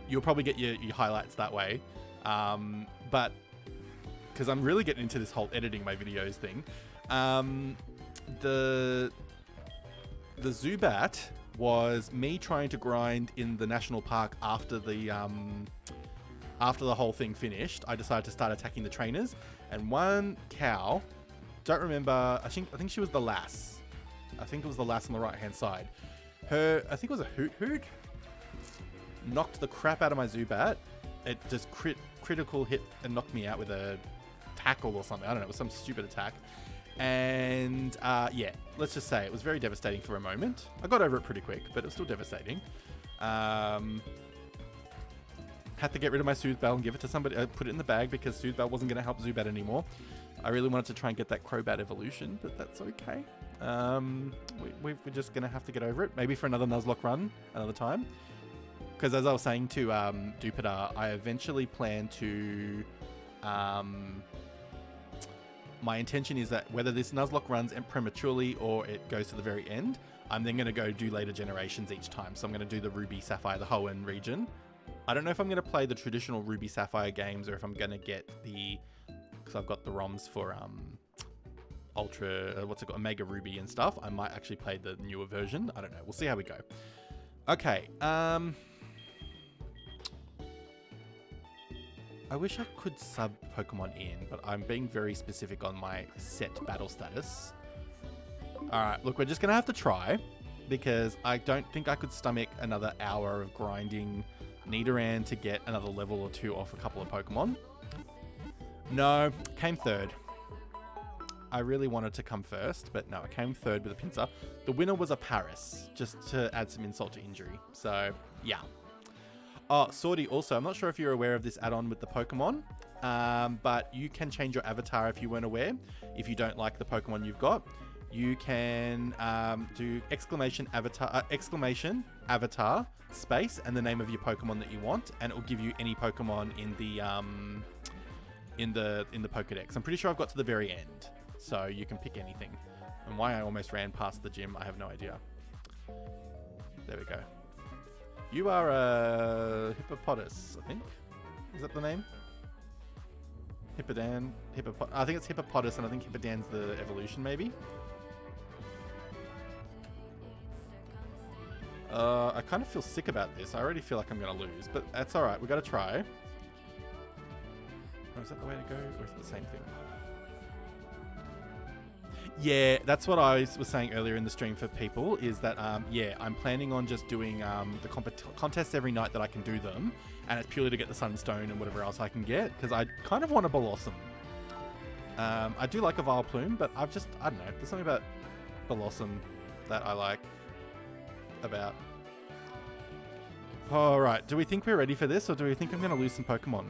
you'll probably get your highlights that way. But because I'm really getting into this whole editing my videos thing, the Zubat was me trying to grind in the national park after the whole thing finished. I decided to start attacking the trainers, and one cow, don't remember, I think she was the lass. I think it was the lass on the right hand side. I think it was a Hoot, knocked the crap out of my Zubat. It just critical hit and knocked me out with a tackle or something. I don't know, it was some stupid attack. And yeah, let's just say it was very devastating for a moment. I got over it pretty quick, but it was still devastating. Had to get rid of my Soothbell and give it to somebody, put it in the bag because Soothbell wasn't going to help Zubat anymore. I really wanted to try and get that Crobat evolution, but that's okay. We're just going to have to get over it. Maybe for another Nuzlocke run another time. Because as I was saying to Dupitar, I eventually plan to... my intention is that whether this Nuzlocke runs prematurely or it goes to the very end, I'm then going to go do later generations each time. So I'm going to do the Ruby, Sapphire, the Hoenn region. I don't know if I'm going to play the traditional Ruby, Sapphire games or if I'm going to get the... Because I've got the ROMs for Ultra... what's it called? Omega Ruby and stuff. I might actually play the newer version. I don't know. We'll see how we go. Okay. I wish I could sub Pokemon in, but I'm being very specific on my set battle status. Alright, look, we're just going to have to try, because I don't think I could stomach another hour of grinding Nidoran to get another level or 2 off a couple of Pokemon. No, came third. I really wanted to come first, but no, I came third with a Pincer. The winner was a Paris, just to add some insult to injury. So, yeah. Oh, Sorty, also, I'm not sure if you're aware of this add-on with the Pokemon, but you can change your avatar if you weren't aware. If you don't like the Pokemon you've got, you can do exclamation avatar space and the name of your Pokemon that you want, and it will give you any Pokemon in the Pokedex. I'm pretty sure I've got to the very end, so you can pick anything. And why I almost ran past the gym, I have no idea. There we go. You are a hippopotamus, I think. Is that the name? I think it's hippopotamus, and I think hippodan's the evolution, maybe. I kind of feel sick about this. I already feel like I'm going to lose, but that's alright. We've got to try. Oh, is that the way to go? Or is it the same thing? Yeah, that's what I was saying earlier in the stream for people, is that, yeah, I'm planning on just doing the contests every night that I can do them, and it's purely to get the Sunstone and whatever else I can get, because I kind of want a Blossom. I do like a Vileplume, but I don't know, there's something about Blossom that I like about. Alright, do we think we're ready for this, or do we think I'm going to lose some Pokemon?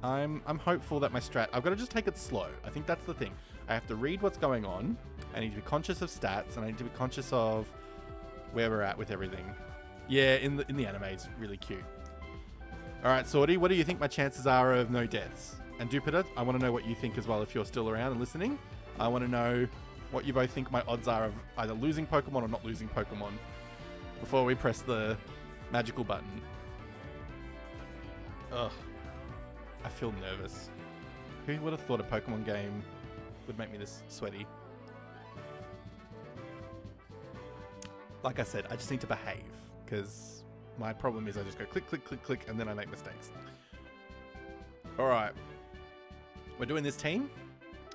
I'm hopeful that my strat... I've got to just take it slow. I think that's the thing. I have to read what's going on. I need to be conscious of stats, and I need to be conscious of where we're at with everything. Yeah, in the anime, it's really cute. Alright, Sorty, what do you think my chances are of no deaths? And Duplication, I want to know what you think as well if you're still around and listening. I want to know what you both think my odds are of either losing Pokemon or not losing Pokemon before we press the magical button. Ugh. I feel nervous. Who would have thought a Pokemon game would make me this sweaty? Like I said, I just need to behave, because my problem is I just go click, click, click, click, and then I make mistakes. Alright. We're doing this team.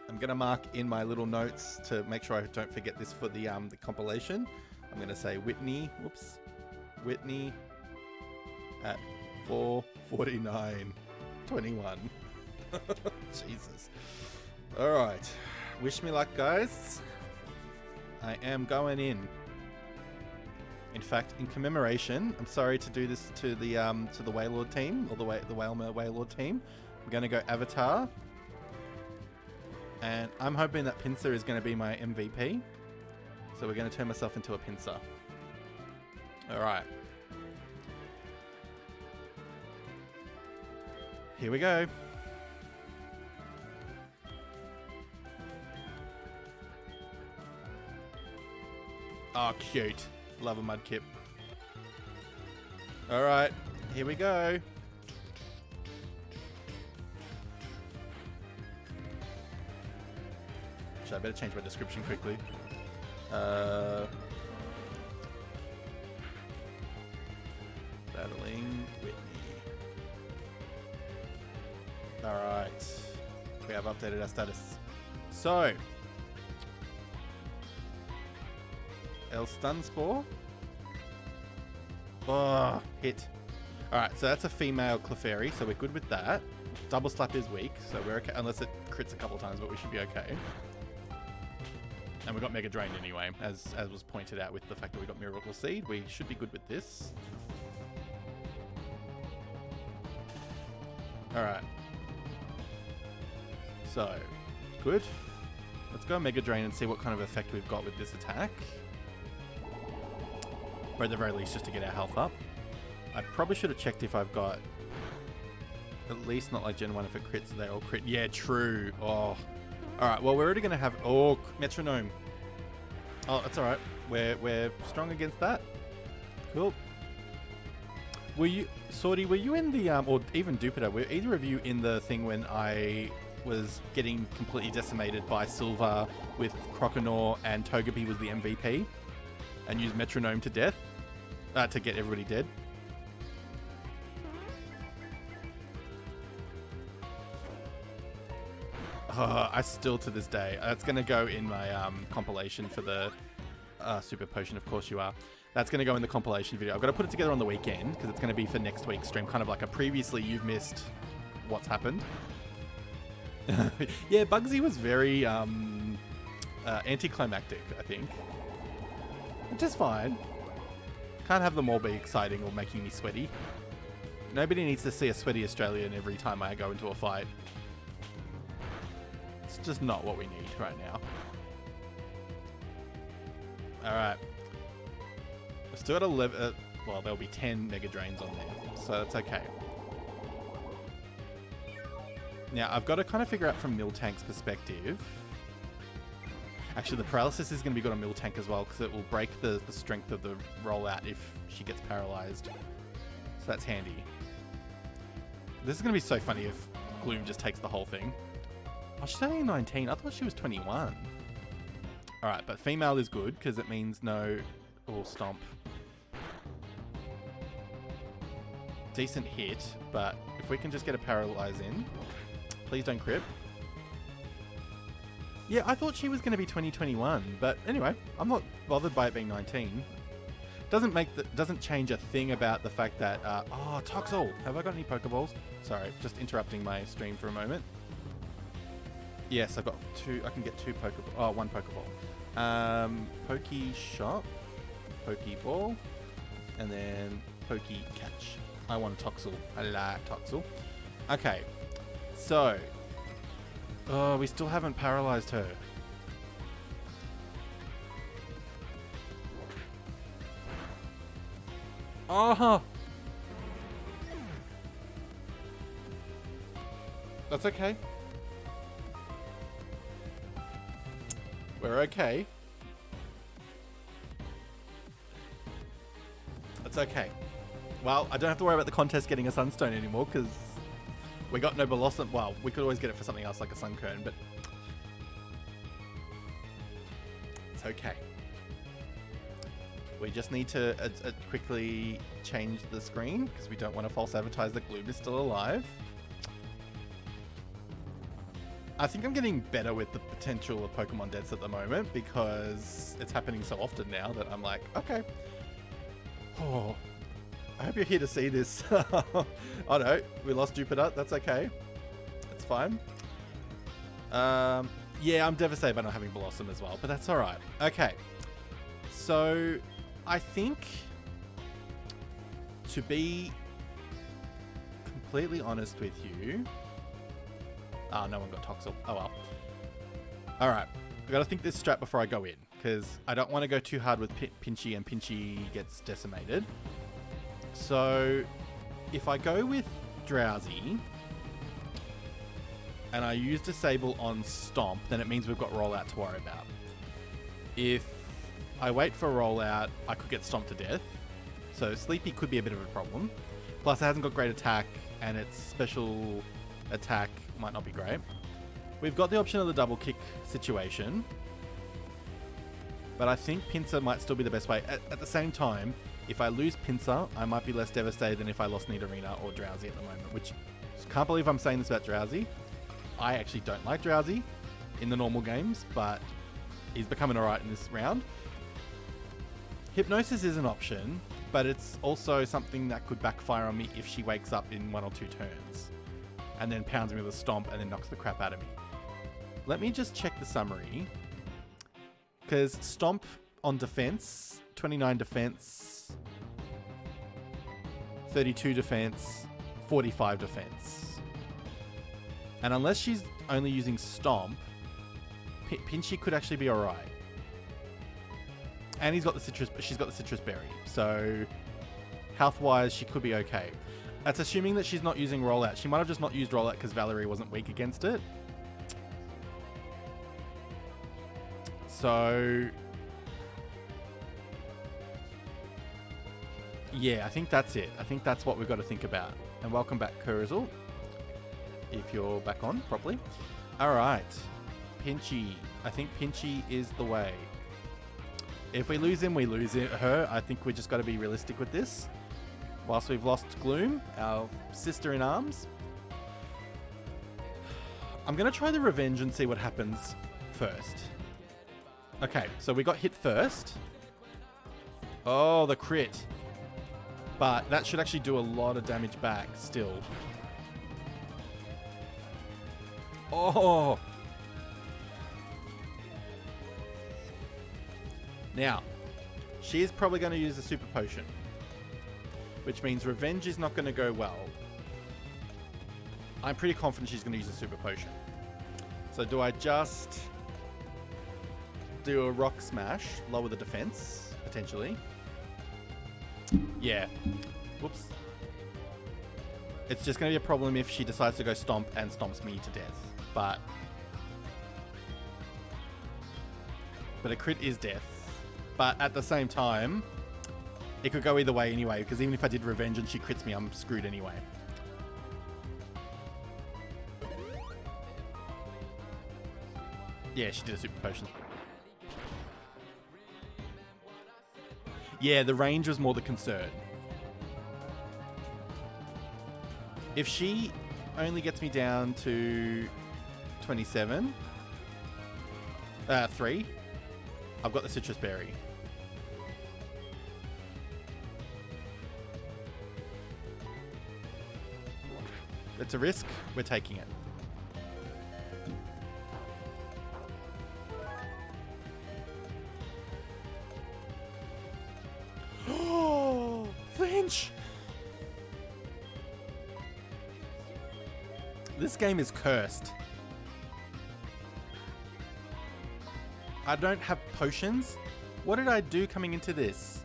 I'm going to mark in my little notes to make sure I don't forget this for the compilation. I'm going to say Whitney at 4:49. 21. Jesus. Alright. Wish me luck, guys. I am going in. In fact, in commemoration, I'm sorry to do this to the Wailord team, or the Wailord team. I'm going to go Avatar. And I'm hoping that Pincer is going to be my MVP. So we're going to turn myself into a Pincer. Alright. Here we go. Oh, cute. Love a Mudkip. Alright, here we go. I better change my description quickly. Battling Whitney. Alright. We have updated our status. So. El Stun Spore. Oh, hit. Alright, so that's a female Clefairy, so we're good with that. Double Slap is weak, so we're okay. Unless it crits a couple times, but we should be okay. And we got Mega Drain anyway, as was pointed out with the fact that we got Miracle Seed. We should be good with this. Alright. So, good. Let's go Mega Drain and see what kind of effect we've got with this attack. Or at the very least, just to get our health up. I probably should have checked if I've got... At least not like Gen 1 if it crits, they all crit. Yeah, true. Oh. Alright, well, we're already going to have... Oh, Metronome. Oh, that's alright. We're strong against that. Cool. Were you... Sorty, were you in the... or even Duplication, were either of you in the thing when I was getting completely decimated by Silver with Croconaw and Togepi was the MVP? And used Metronome to death? To get everybody dead? I still to this day. That's going to go in my compilation for the Super Potion, of course you are. That's going to go in the compilation video. I've got to put it together on the weekend because it's going to be for next week's stream. Kind of like a previously you've missed what's happened. Yeah, Bugsy was very anticlimactic, I think. Which is fine. Can't have them all be exciting or making me sweaty. Nobody needs to see a sweaty Australian every time I go into a fight. It's just not what we need right now. Alright. We've still got 11... well, there'll be 10 Mega Drains on there, so that's okay. Now, I've got to kind of figure out from Miltank's perspective. Actually, the paralysis is going to be good on Miltank as well, because it will break the strength of the rollout if she gets paralyzed. So that's handy. This is going to be so funny if Gloom just takes the whole thing. Oh, she's only 19. I thought she was 21. Alright, but female is good, because it means no... or stomp. Decent hit, but if we can just get a paralyze in. Please don't crit. Yeah, I thought she was going to be 2021, but anyway, I'm not bothered by it being 19. Doesn't change a thing about the fact that oh, Toxel. Have I got any Pokeballs? Sorry, just interrupting my stream for a moment. Yes, I've got 2. I can get 2 Pokeball. Oh, 1 Pokeball. Pokey Shot, Pokeball, and then Pokey Catch. I want a Toxel. I like Toxel. Okay, so. Oh, we still haven't paralyzed her. Oh! That's okay. We're okay. That's okay. Well, I don't have to worry about the contest getting a Sunstone anymore, because we got no Blossom. Well, we could always get it for something else like a Sunkern, but it's okay. We just need to quickly change the screen because we don't want to false advertise that Gloom is still alive. I think I'm getting better with the potential of Pokemon deaths at the moment because it's happening so often now that I'm like, okay. Oh, I hope you're here to see this. Oh no, we lost Jupiter. That's okay. That's fine. Yeah, I'm devastated by not having Blossom as well, but that's all right. Okay. So, I think, to be completely honest with you... Oh, no one got Toxel. Oh well. All right. I've got to think this strat before I go in, because I don't want to go too hard with Pinchy and Pinchy gets decimated. So, if I go with Drowsy, and I use Disable on Stomp, then it means we've got Rollout to worry about. If I wait for Rollout, I could get Stomped to death. So, Sleepy could be a bit of a problem. Plus, it hasn't got great attack, and its special attack might not be great. We've got the option of the double kick situation, but I think Pincer might still be the best way. At the same time, if I lose Pincer, I might be less devastated than if I lost Nidorina or Drowsy at the moment, which can't believe I'm saying this about Drowsy. I actually don't like Drowsy in the normal games, but he's becoming alright in this round. Hypnosis is an option, but it's also something that could backfire on me if she wakes up in 1 or 2 turns and then pounds me with a Stomp and then knocks the crap out of me. Let me just check the summary, because Stomp on defense, 29 defense, 32 defense, 45 defense. And unless she's only using Stomp, Pinchy could actually be alright. And she's got the citrus berry, so health-wise she could be okay. That's assuming that she's not using Rollout. She might have just not used Rollout because Valerie wasn't weak against it. So yeah, I think that's it. I think that's what we've got to think about. And welcome back, Kurizel, if you're back on properly. Alright, Pinchy. I think Pinchy is the way. If we lose him, we lose her. I think we just got to be realistic with this. Whilst we've lost Gloom, our sister in arms. I'm going to try the revenge and see what happens first. Okay, so we got hit first. Oh, the crit. But that should actually do a lot of damage back still. Oh! Now, She is probably going to use a super potion, which means revenge is not going to go well. I'm pretty confident she's going to use a super potion. So do I just do a rock smash, lower the defense, potentially? Yeah. Whoops. It's just going to be a problem if she decides to go stomp and stomps me to death. But a crit is death. But at the same time, it could go either way anyway, because even if I did revenge and she crits me, I'm screwed anyway. Yeah, she did a super potion. Yeah, the range was more the concern. If she only gets me down to 27, 3, I've got the citrus berry. It's a risk. We're taking it. Oh, flinch! This game is cursed. I don't have potions. What did I do coming into this?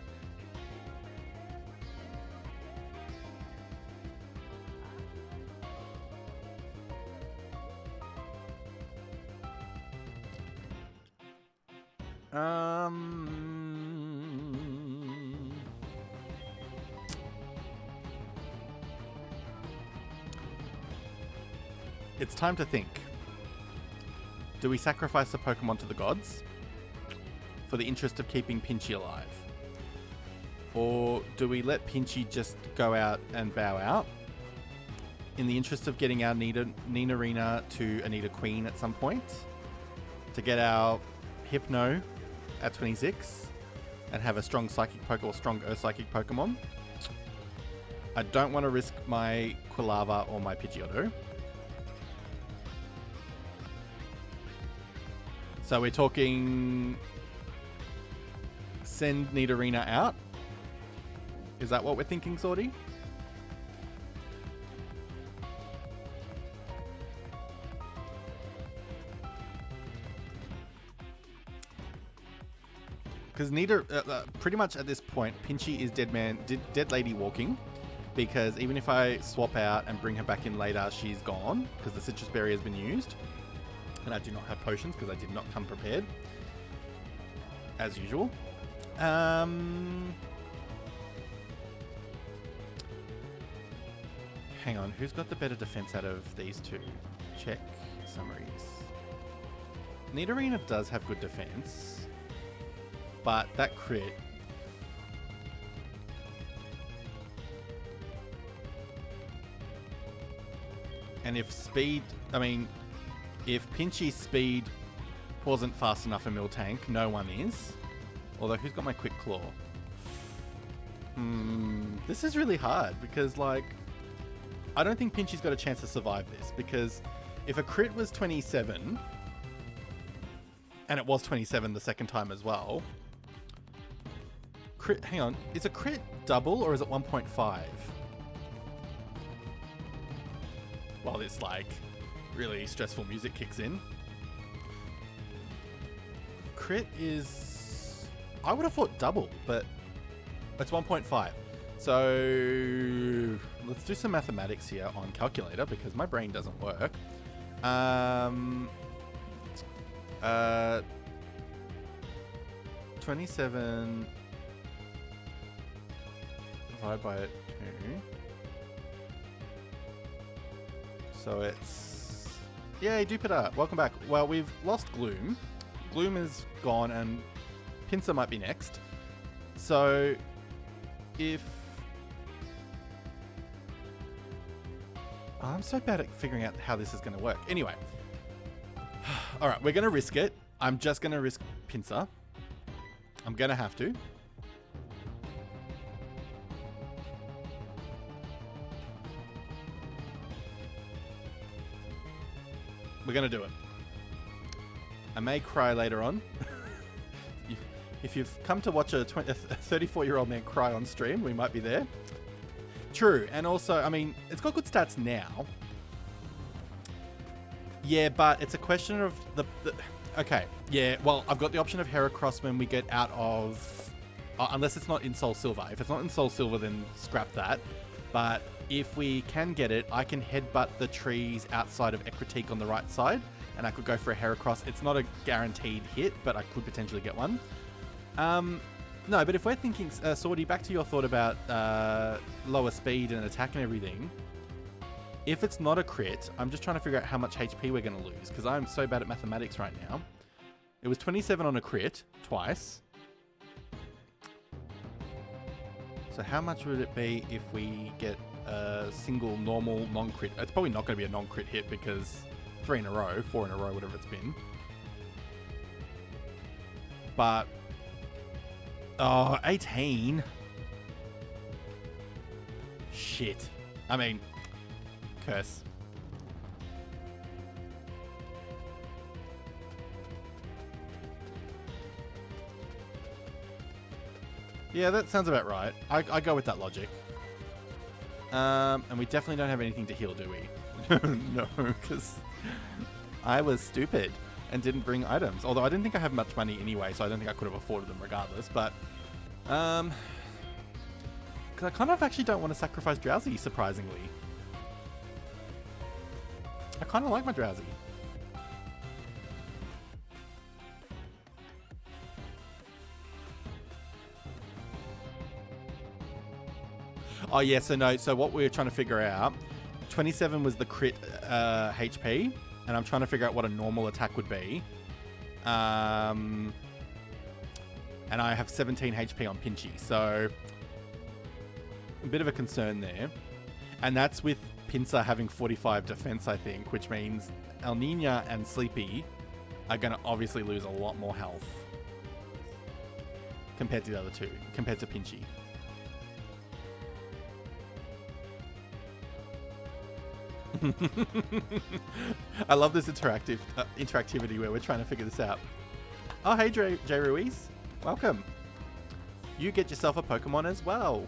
It's time to think. Do we sacrifice the Pokemon to the gods for the interest of keeping Pinchy alive? Or do we let Pinchy just go out and bow out in the interest of getting our Nidorina to a Nidoqueen at some point to get our Hypno at 26 and have a strong Psychic Pokemon or strong Earth Psychic Pokemon? I don't want to risk my Quilava or my Pidgeotto. So we're talking send Nidorina out. Is that what we're thinking, Sorty? Because pretty much at this point, Pinchy is dead lady walking. Because even if I swap out and bring her back in later, she's gone. Because the citrus berry has been used. And I do not have potions because I did not come prepared. As usual. Hang on, who's got the better defense out of these two? Check summaries. Nidorina does have good defense. But that crit... And if speed... if Pinchy's speed wasn't fast enough for Miltank, no one is. Although, who's got my Quick Claw? This is really hard because, like, I don't think Pinchy's got a chance to survive this because if a crit was 27, and it was 27 the second time as well, crit, hang on, is a crit double or is it 1.5? While this, like, really stressful music kicks in. Crit is... I would have thought double, but it's 1.5. So let's do some mathematics here on calculator because my brain doesn't work. 27 divided by 2. So it's... Yay, Jupiter! Welcome back. Well, we've lost Gloom. Gloom is gone and Pincer might be next. So if... I'm so bad at figuring out how this is going to work. Anyway. Alright, we're going to risk it. I'm just going to risk Pincer. I'm going to have to. We're going to do it. I may cry later on. If you've come to watch a 34-year-old man cry on stream, we might be there. True, and also, I mean, it's got good stats now. Yeah, but it's a question of the okay, yeah, well, I've got the option of Heracross when we get out of... unless it's not in SoulSilver. If it's not in SoulSilver, then scrap that. But if we can get it, I can headbutt the trees outside of Ecruteak on the right side, and I could go for a Heracross. It's not a guaranteed hit, but I could potentially get one. No, but if we're thinking, Swordy, back to your thought about lower speed and attack and everything, if it's not a crit, I'm just trying to figure out how much HP we're going to lose, because I'm so bad at mathematics right now. It was 27 on a crit, twice. So how much would it be if we get a single normal non-crit? It's probably not going to be a non-crit hit, because 4 in a row, whatever it's been. But... oh, 18. Shit. I mean, curse. Yeah, that sounds about right. I go with that logic. And we definitely don't have anything to heal, do we? No, because I was stupid and didn't bring items. Although I didn't think I have much money anyway, so I don't think I could have afforded them regardless. But, because I kind of actually don't want to sacrifice Drowsy, surprisingly. I kind of like my Drowsy. Oh yeah, so no, so what we were trying to figure out, 27 was the crit HP, and I'm trying to figure out what a normal attack would be. And I have 17 HP on Pinchy, so a bit of a concern there. And that's with Pincer having 45 defense, I think, which means El Nina and Sleepy are going to obviously lose a lot more health compared to the other two, compared to Pinchy. I love this interactivity where we're trying to figure this out. Oh, hey, J Ruiz. Welcome. You get yourself a Pokemon as well.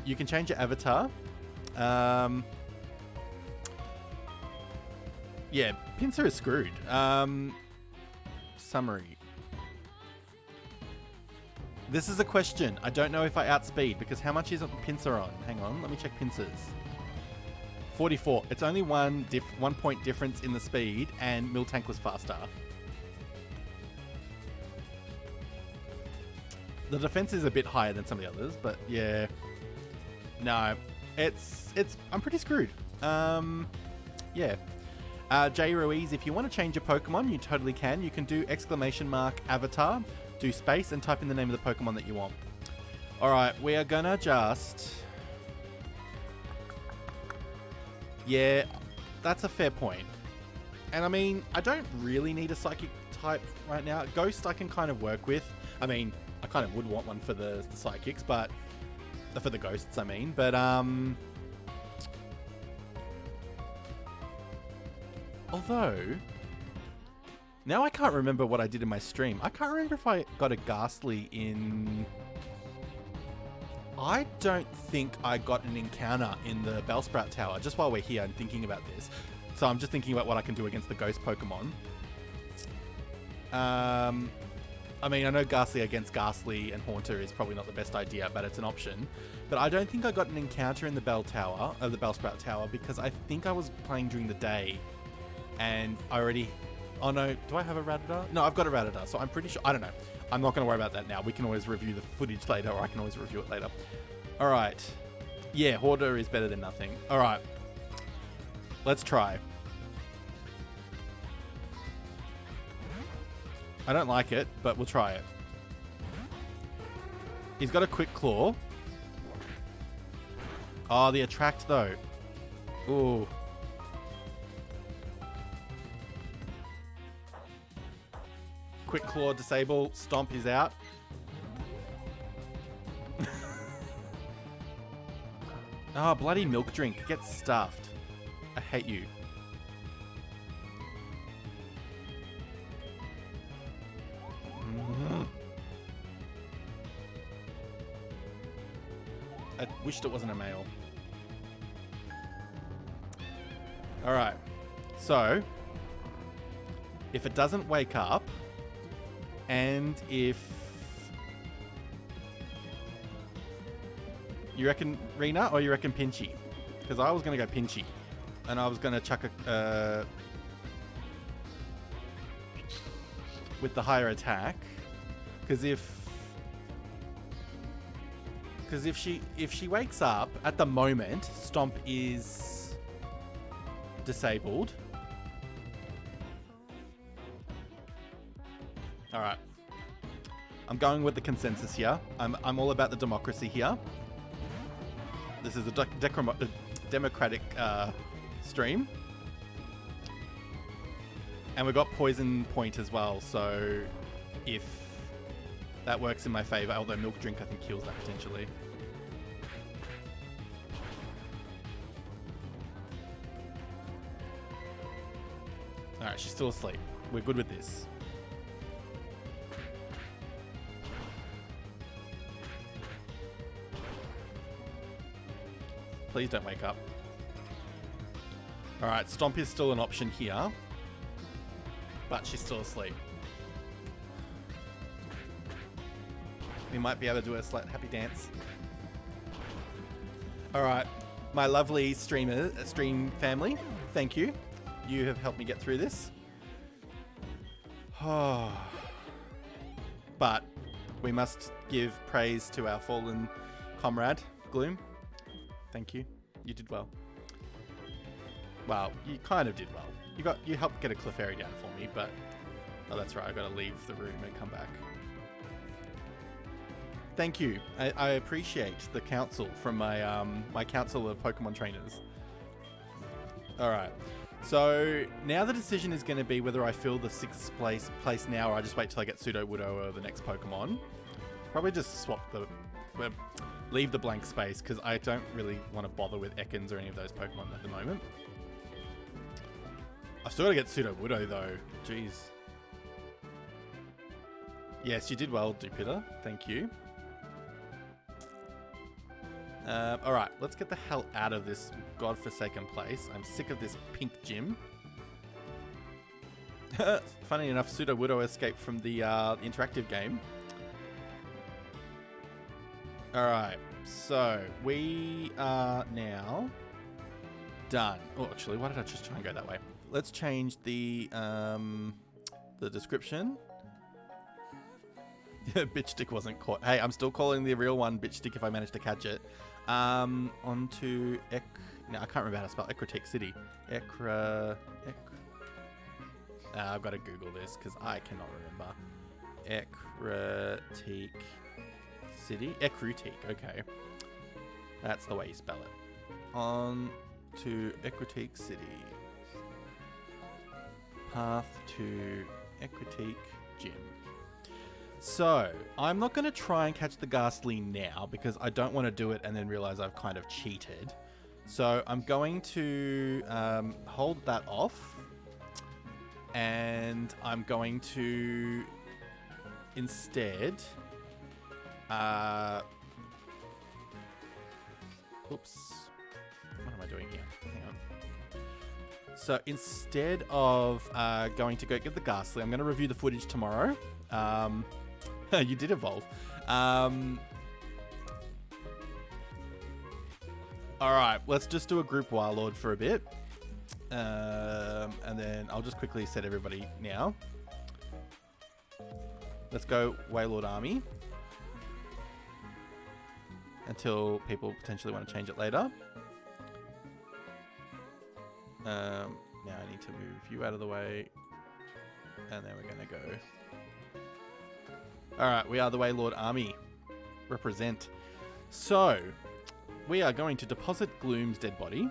You can change your avatar. Yeah, Pincer is screwed. Summary. This is a question. I don't know if I outspeed, because how much is Pincer on? Hang on, let me check Pincer's. 44. It's only 1 point difference in the speed, and Miltank was faster. The defense is a bit higher than some of the others, but yeah. No, I'm pretty screwed. Yeah. J Ruiz, if you want to change your Pokemon, you totally can. You can do !avatar, do space, and type in the name of the Pokemon that you want. Alright, we are gonna just... yeah, that's a fair point. And I mean, I don't really need a Psychic type right now. Ghost I can kind of work with. I mean, I kind of would want one for the Psychics, but... for the Ghosts, I mean. But, although... now I can't remember what I did in my stream. I can't remember if I got a Ghastly in... I don't think I got an encounter in the Bellsprout Tower. Just while we're here, I'm thinking about this. So I'm just thinking about what I can do against the Ghost Pokemon. I mean, I know Ghastly against Ghastly and Haunter is probably not the best idea, but it's an option. But I don't think I got an encounter in the Bellsprout Tower, because I think I was playing during the day, and I already... oh no, do I have a Rattata? No, I've got a Rattata, so I'm pretty sure... I don't know. I'm not going to worry about that now. We can always review the footage later, or I can always review it later. Alright. Yeah, Hoarder is better than nothing. Alright. Let's try. I don't like it, but we'll try it. He's got a Quick Claw. Oh, the Attract, though. Ooh. Quick Claw, disable. Stomp is out. Oh, bloody Milk Drink. Get stuffed. I hate you. Wished it wasn't a male. Alright. So, if it doesn't wake up, and if... You reckon Rena or you reckon Pinchy? Because I was going to go Pinchy. And I was going to chuck a... with the higher attack. Because if she wakes up, at the moment, Stomp is disabled. Alright. I'm going with the consensus here. I'm all about the democracy here. This is a democratic stream. And we've got poison point as well, so if that works in my favor, although milk drink I think kills that potentially. Alright, she's still asleep. We're good with this. Please don't wake up. Alright, Stomp is still an option here. But she's still asleep. We might be able to do a slight happy dance. Alright, my lovely stream family, thank you. You have helped me get through this. But we must give praise to our fallen comrade, Gloom. Thank you. You did well. Well, you kind of did well. You helped get a Clefairy down for me, but... Oh, that's right. I gotta leave the room and come back. Thank you. I appreciate the counsel from my my council of Pokemon trainers. Alright. So, now the decision is going to be whether I fill the 6th place now or I just wait till I get Sudowoodo or the next Pokemon. Probably just swap leave the blank space, because I don't really want to bother with Ekans or any of those Pokemon at the moment. I've still got to get Sudowoodo though. Jeez. Yes, you did well, Dupitter. Thank you. Alright, let's get the hell out of this godforsaken place. I'm sick of this pink gym. Funny enough, Sudowoodo escaped from the interactive game. Alright, so we are now done. Oh, actually, why did I just try and go that way? Let's change the description. Bitch stick wasn't caught. Hey, I'm still calling the real one bitch stick if I manage to catch it. Onto no, I can't remember how to spell Ecruteak City. I've got to Google this because I cannot remember. Ecruteak City. Ecruteak. Okay, that's the way you spell it. On to Ecruteak City. Path to Ecruteak Gym. So, I'm not going to try and catch the Ghastly now because I don't want to do it and then realize I've kind of cheated. So, I'm going to hold that off. And I'm going to instead... oops. What am I doing here? Hang on. So, instead of going to go get the Ghastly, I'm going to review the footage tomorrow. You did evolve. Alright, let's just do a group Wailord for a bit. And then I'll just quickly set everybody now. Let's go Wailord Army. Until people potentially want to change it later. Now I need to move you out of the way. And then we're going to go... Alright, we are the Wailord Army. Represent. So, we are going to deposit Gloom's dead body.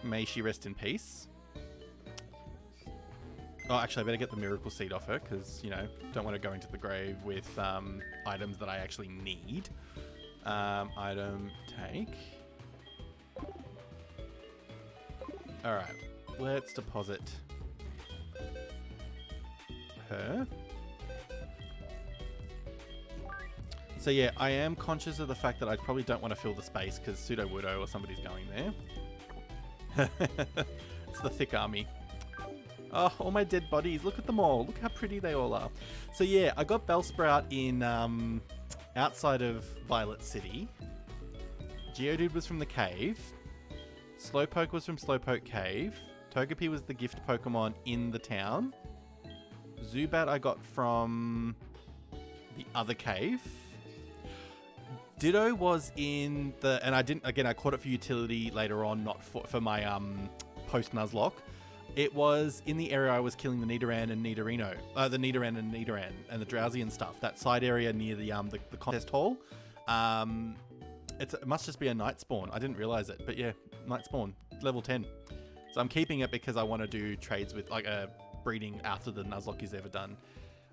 May she rest in peace. Oh, actually, I better get the Miracle Seed off her, because, you know, don't want to go into the grave with items that I actually need. Item take. Alright, let's deposit her. So yeah, I am conscious of the fact that I probably don't want to fill the space because Pseudo Wudo or somebody's going there. It's the thick army. Oh, all my dead bodies. Look at them all. Look how pretty they all are. So yeah, I got Bellsprout in outside of Violet City. Geodude was from the cave. Slowpoke was from Slowpoke Cave. Togepi was the gift Pokemon in the town. Zubat I got from the other cave. Ditto was in the... And I didn't... Again, I caught it for utility later on, not for my post Nuzlocke. It was in the area I was killing the Nidoran and Nidorino. The Nidoran and Nidoran and the Drowsy and stuff. That side area near the contest hall. It must just be a night spawn. I didn't realize it. But yeah, night spawn. Level 10. So I'm keeping it because I want to do trades with... like a breeding after the Nuzlocke is ever done.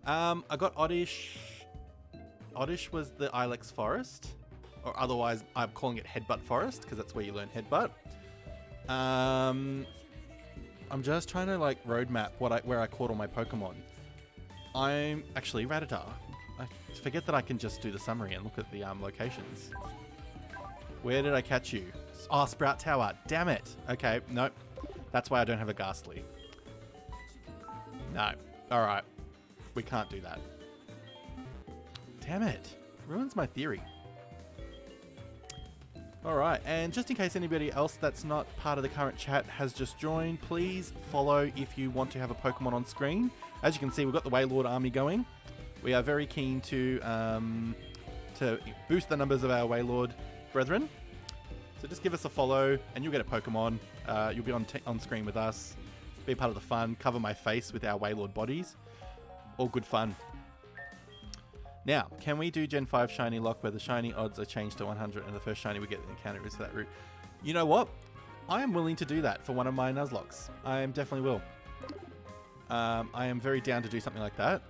I got Oddish... Oddish was the Ilex Forest, or otherwise I'm calling it Headbutt Forest because that's where you learn Headbutt. I'm just trying to like roadmap where I caught all my Pokemon. I'm actually Rattata. I forget that I can just do the summary and look at the locations. Where did I catch you? Oh, Sprout Tower. Damn it. Okay, nope. That's why I don't have a Ghastly. No. All right. We can't do that. Damn it. Ruins my theory. Alright, and just in case anybody else that's not part of the current chat has just joined, please follow if you want to have a Pokemon on screen. As you can see, we've got the Wailord army going. We are very keen to boost the numbers of our Wailord brethren. So just give us a follow and you'll get a Pokemon. You'll be on screen with us. Be a part of the fun. Cover my face with our Wailord bodies. All good fun. Now, can we do Gen 5 Shiny Lock where the Shiny odds are changed to 100 and the first Shiny we get in the encounter is that route? You know what? I am willing to do that for one of my Nuzlocks. I definitely will. I am very down to do something like that.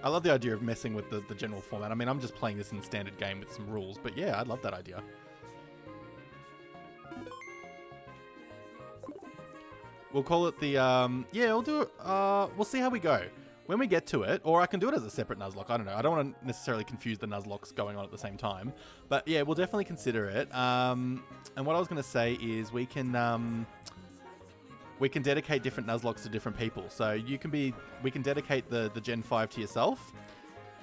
I love the idea of messing with the general format. I mean, I'm just playing this in standard game with some rules, but yeah, I love that idea. We'll call it the, yeah, we'll do it, we'll see how we go. When we get to it, or I can do it as a separate Nuzlocke, I don't know. I don't want to necessarily confuse the Nuzlocks going on at the same time. But yeah, we'll definitely consider it. And what I was going to say is we can dedicate different Nuzlocks to different people. So we can dedicate the Gen 5 to yourself.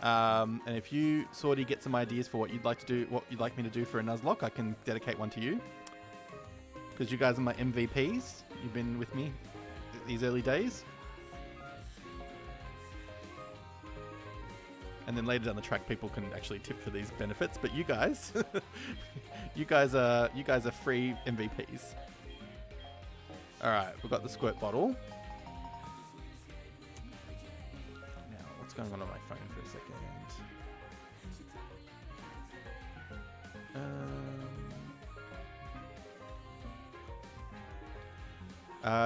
And if you sort of get some ideas for what you'd like to do, what you'd like me to do for a Nuzlocke, I can dedicate one to you. Because you guys are my MVPs. You've been with me these early days. And then later down the track, people can actually tip for these benefits. But you guys, you guys are free MVPs. All right, we've got the squirt bottle. Now, what's going on my phone for a second?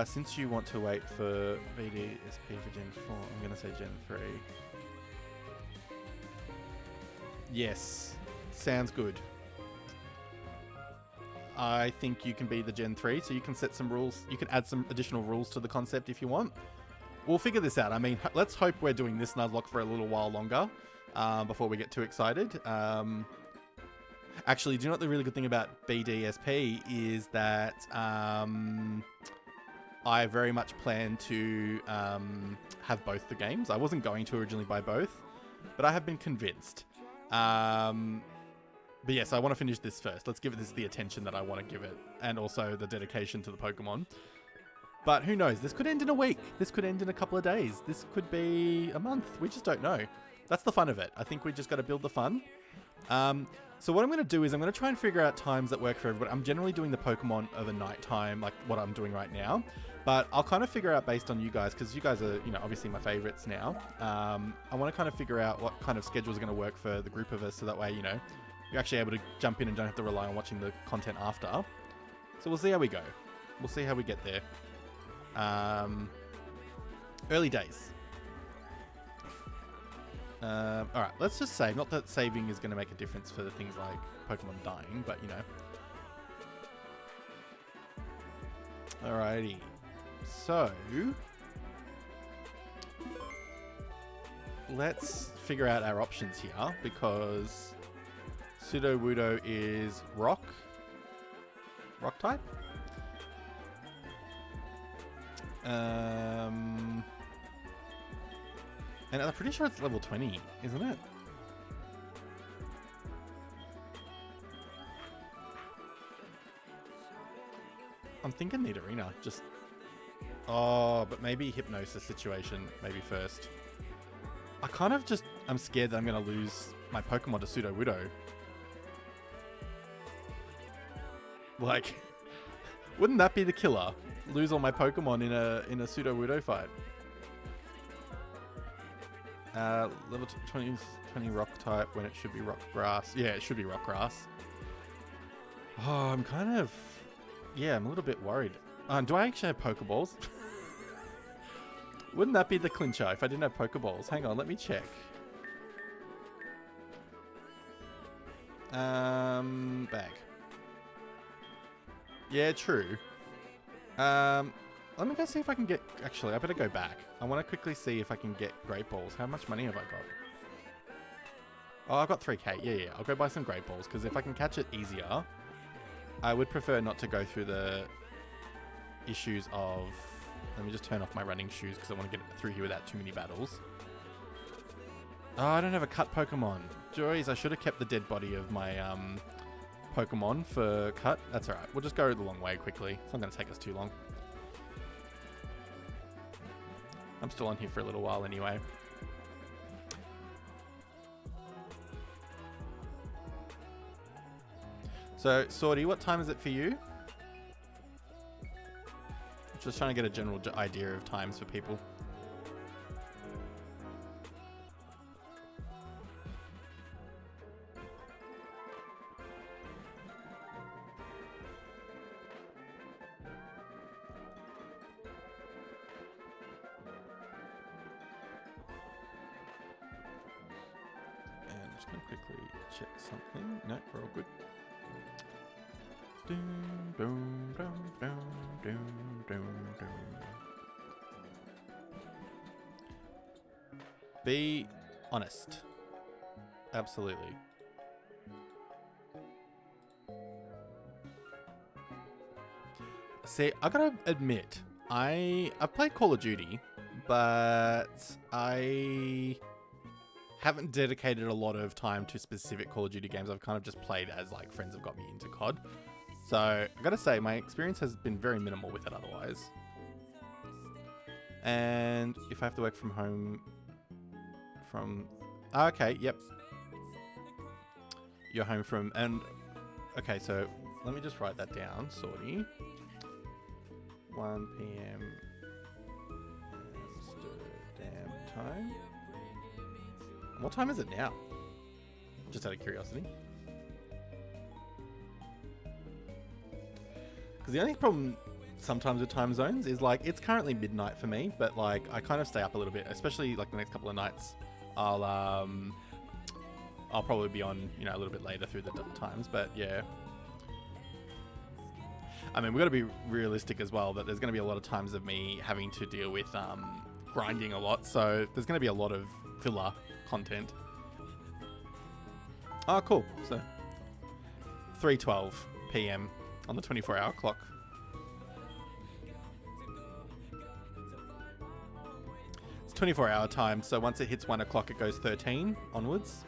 Since you want to wait for BDSP for Gen 4, I'm going to say Gen 3. Yes, sounds good. I think you can be the Gen 3, so you can set some rules. You can add some additional rules to the concept if you want. We'll figure this out. I mean, let's hope we're doing this Nuzlocke for a little while longer before we get too excited. Actually, do you know what the really good thing about BDSP is that I very much plan to have both the games. I wasn't going to originally buy both, but I have been convinced. But yes, I want to finish this first. Let's give this the attention that I want to give it, and also the dedication to the Pokemon. But who knows? This could end in a week. This could end in a couple of days. This could be a month. We just don't know. That's the fun of it. I think we just got to build the fun. So what I'm going to do is I'm going to try and figure out times that work for everybody. I'm generally doing the Pokemon of a night time, like what I'm doing right now. But I'll kind of figure out based on you guys, because you guys are, you know, obviously my favorites now. I want to kind of figure out what kind of schedule is going to work for the group of us, so that way, you know, you're actually able to jump in and don't have to rely on watching the content after. So we'll see how we go. We'll see how we get there. Early days. Alright, let's just save. Not that saving is going to make a difference for things like Pokemon dying, but you know. Alrighty. So... let's figure out our options here, because Sudowoodo is rock type. And I'm pretty sure it's level 20, isn't it? I'm thinking Nidorina, just... Oh, but maybe Hypnosis situation, maybe first. I'm scared that I'm going to lose my Pokemon to Sudowoodo. Like, wouldn't that be the killer? Lose all my Pokemon in a Sudowoodo fight. Level 20 rock type when it should be rock grass. Yeah, it should be rock grass. Oh, I'm kind of... Yeah, I'm a little bit worried. Do I actually have Pokeballs? Wouldn't that be the clincher if I didn't have Pokeballs? Hang on, let me check. Bag. Yeah, true. Let me go see if I can get... Actually, I better go back. I want to quickly see if I can get Great Balls. How much money have I got? Oh, I've got 3k. Yeah. I'll go buy some Great Balls, because if I can catch it easier, I would prefer not to go through the issues of... Let me just turn off my running shoes, because I want to get through here without too many battles. Oh, I don't have a cut Pokemon. Joys, I should have kept the dead body of my Pokemon for cut. That's alright. We'll just go the long way quickly. It's not going to take us too long. I'm still on here for a little while anyway. So, Swordy, what time is it for you? Just trying to get a general idea of times for people. And I'm just going to quickly check something. No, we're all good. Dun, dun, dun, dun, dun, dun, dun. Be honest. Absolutely. See, I gotta admit, I've played Call of Duty, but I haven't dedicated a lot of time to specific Call of Duty games. I've kind of just played as like friends have got me into COD. So, I gotta say, my experience has been very minimal with it otherwise. And if I have to work from home from... okay, yep. You're home from... and okay, so let me just write that down, Sorty. 1 PM Amsterdam time. What time is it now? Just out of curiosity. Because the only problem sometimes with time zones is like it's currently midnight for me, but like I kind of stay up a little bit, especially like the next couple of nights. I'll probably be on, you know, a little bit later through the times, but yeah. I mean, we've got to be realistic as well that there's going to be a lot of times of me having to deal with grinding a lot, so there's going to be a lot of filler content. Oh, cool. So 3:12 PM on the 24-hour clock. It's 24-hour time, so once it hits 1 o'clock, it goes 13 onwards.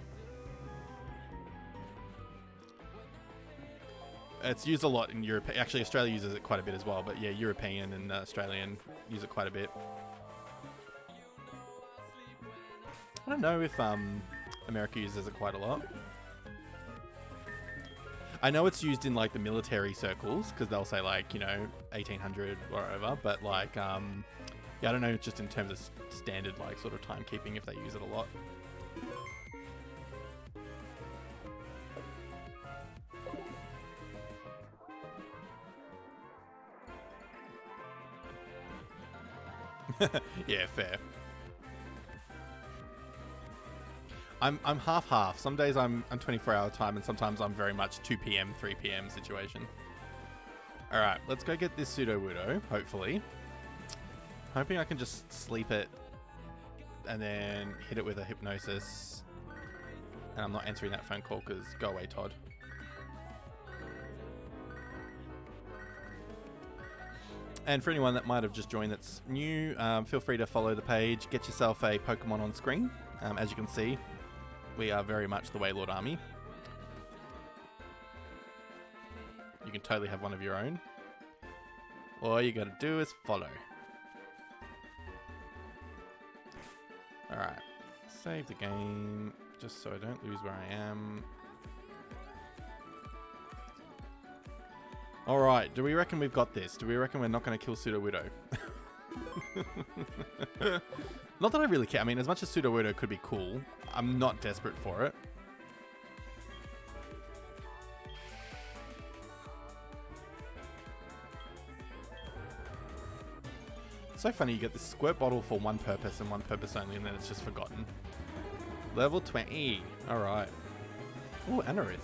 It's used a lot in Europe. Actually, Australia uses it quite a bit as well, but yeah, European and Australian use it quite a bit. I don't know if America uses it quite a lot. I know it's used in like the military circles because they'll say like, you know, 1800 or over, but like, yeah, I don't know, just in terms of standard like sort of timekeeping if they use it a lot. Yeah, fair. I'm half-half. Some days I'm 24-hour time, and sometimes I'm very much 2 PM, 3 PM situation. All right, let's go get this Sudowoodo, hopefully. Hoping I can just sleep it and then hit it with a hypnosis. And I'm not answering that phone call because go away, Todd. And for anyone that might have just joined that's new, feel free to follow the page. Get yourself a Pokemon on screen. As you can see, we are very much the Wailord army. You can totally have one of your own. All you gotta do is follow. Alright. Save the game, just so I don't lose where I am. Alright, do we reckon we've got this? Do we reckon we're not going to kill Sudowoodo? Not that I really care. I mean, as much as Sudowoodo could be cool, I'm not desperate for it. It's so funny, you get this squirt bottle for one purpose and one purpose only, and then it's just forgotten. Level 20. Alright. Ooh, Anorith.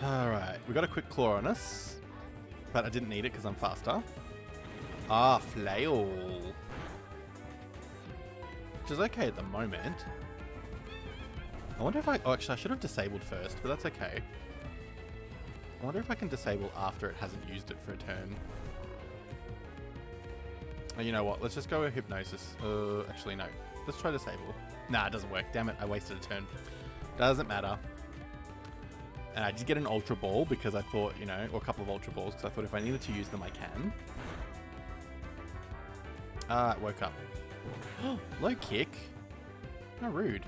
Alright, we got a quick claw on us, but I didn't need it because I'm faster. Ah, flail. Which is okay at the moment. I wonder if oh, actually I should have disabled first, but that's okay. I wonder if I can disable after it hasn't used it for a turn. Oh, you know what, let's just go with hypnosis. Actually no, let's try disable. Nah, it doesn't work, damn it, I wasted a turn. Doesn't matter. And I did get an Ultra Ball because I thought, you know, or a couple of Ultra Balls because I thought if I needed to use them, I can. It woke up. Low kick? How rude.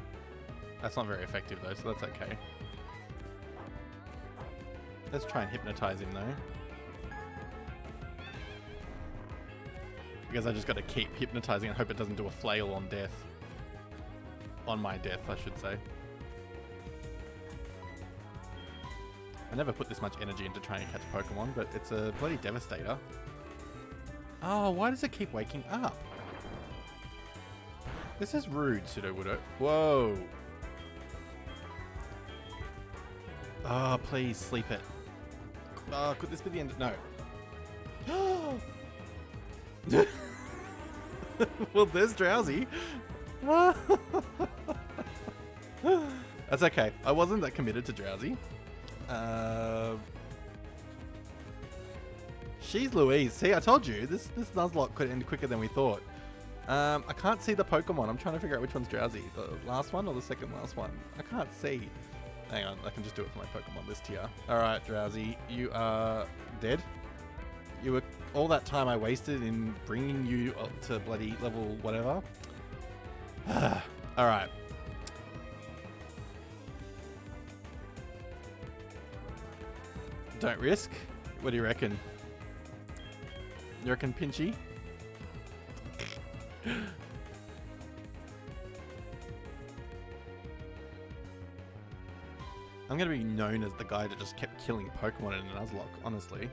That's not very effective though, so that's okay. Let's try and hypnotize him though. Because I just got to keep hypnotizing and hope it doesn't do a flail on death. On my death, I should say. I never put this much energy into trying to catch Pokemon, but it's a bloody devastator. Oh, why does it keep waking up? This is rude, Sudowoodo. Whoa. Oh, please, sleep it. Oh, could this be the end? No. Well, there's Drowsy. That's okay. I wasn't that committed to Drowsy. She's Louise. See, I told you, this Nuzlocke could end quicker than we thought. I can't see the Pokemon. I'm trying to figure out which one's Drowsy. The last one or the second last one? I can't see. Hang on, I can just do it for my Pokemon list here. Alright, Drowsy, you are dead. You were all that time I wasted in bringing you up to bloody level whatever. Alright. Don't risk. What do you reckon? You reckon Pinchy? I'm going to be known as the guy that just kept killing Pokemon in a Nuzlocke, honestly.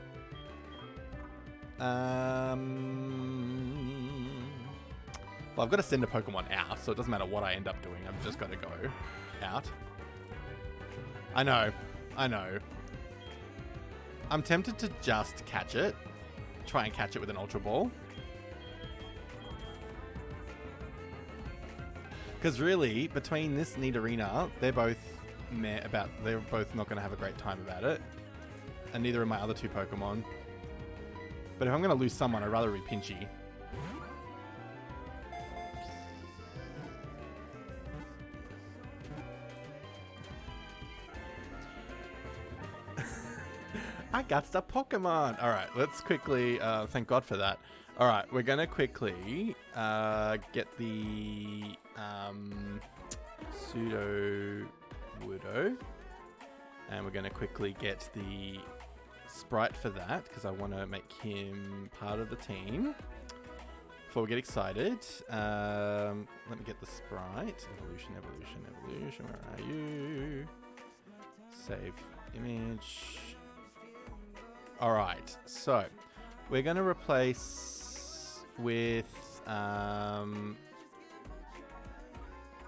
Well, I've got to send a Pokemon out, so it doesn't matter what I end up doing. I've just got to go out. I know. I know. I'm tempted to just catch it. Try and catch it with an Ultra Ball. Because really, between this Nidorina, they're both not going to have a great time about it. And neither are my other two Pokemon. But if I'm going to lose someone, I'd rather be Pinchy. I got the Pokemon. All right, let's quickly, thank God for that. All right, we're going to quickly get the Sudowoodo. And we're going to quickly get the Sprite for that, because I want to make him part of the team. Before we get excited, let me get the Sprite. Evolution, evolution, evolution. Where are you? Save image. Alright, so we're going to replace with,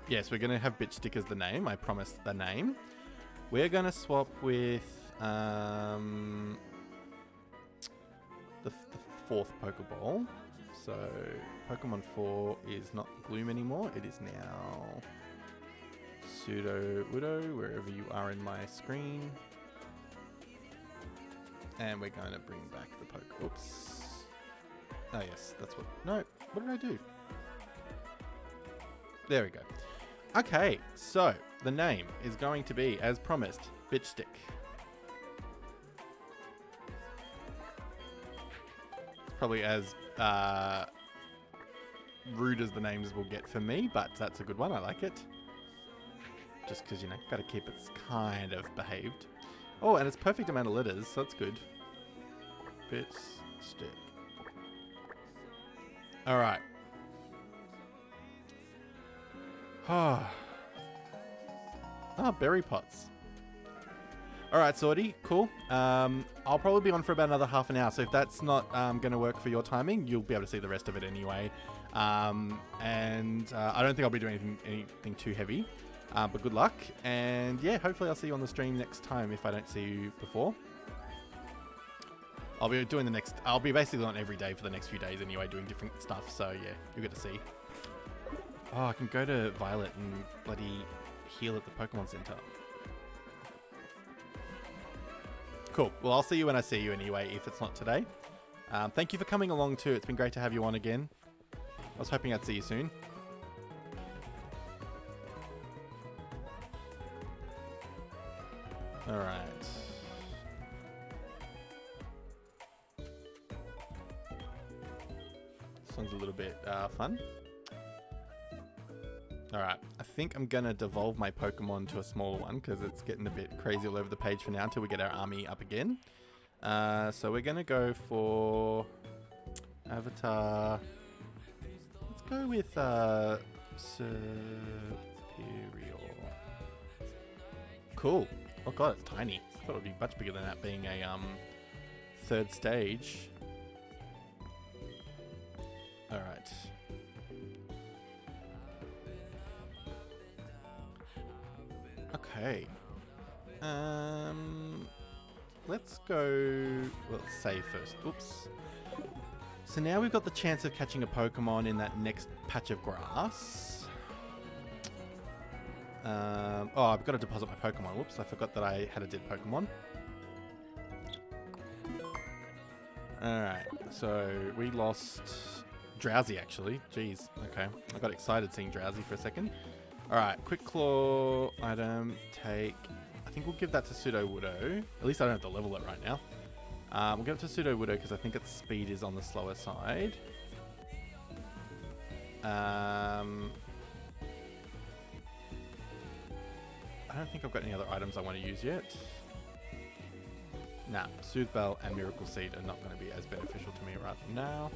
yes, we're going to have Bitch Stick as the name. I promised the name. We're going to swap with the 4th Pokeball. So Pokemon 4 is not Gloom anymore. It is now Sudowoodo, wherever you are in my screen. And we're going to bring back the Poke. Oops. Oh yes, that's what. No, what did I do? There we go. Okay, so the name is going to be, as promised, Bitchstick. It's probably as rude as the names will get for me, but that's a good one. I like it. Just because, you know, got to keep it kind of behaved. Oh, and it's perfect amount of letters, so that's good. Bitchstick. All right. Ah, berry pots. All right, Sorty, cool. I'll probably be on for about another half an hour, so if that's not going to work for your timing, you'll be able to see the rest of it anyway. I don't think I'll be doing anything too heavy, but good luck. And yeah, hopefully I'll see you on the stream next time if I don't see you before. I'll be doing I'll be basically on every day for the next few days anyway, doing different stuff, so yeah, you'll get to see. Oh, I can go to Violet and bloody heal at the Pokémon Centre. Cool. Well, I'll see you when I see you anyway, if it's not today. Thank you for coming along too. It's been great to have you on again. I was hoping I'd see you soon. All right. This one's a little bit fun. Alright, I think I'm going to devolve my Pokemon to a smaller one because it's getting a bit crazy all over the page for now until we get our army up again. So we're going to go for Avatar. Let's go with Superior. Cool. Oh god, it's tiny. I thought it would be much bigger than that being a 3rd stage. Alright. Okay. Let's go. Well, let's save first. Oops. So now we've got the chance of catching a Pokemon in that next patch of grass. Oh, I've got to deposit my Pokemon. Whoops, I forgot that I had a dead Pokemon. Alright, so we lost Drowsy actually. Jeez, okay. I got excited seeing Drowsy for a second. Alright, Quick Claw item, take... I think we'll give that to Sudowoodo. At least I don't have to level it right now. We'll give it to Sudowoodo because I think its speed is on the slower side. I don't think I've got any other items I want to use yet. Nah, Soothe Bell and Miracle Seed are not going to be as beneficial to me right now.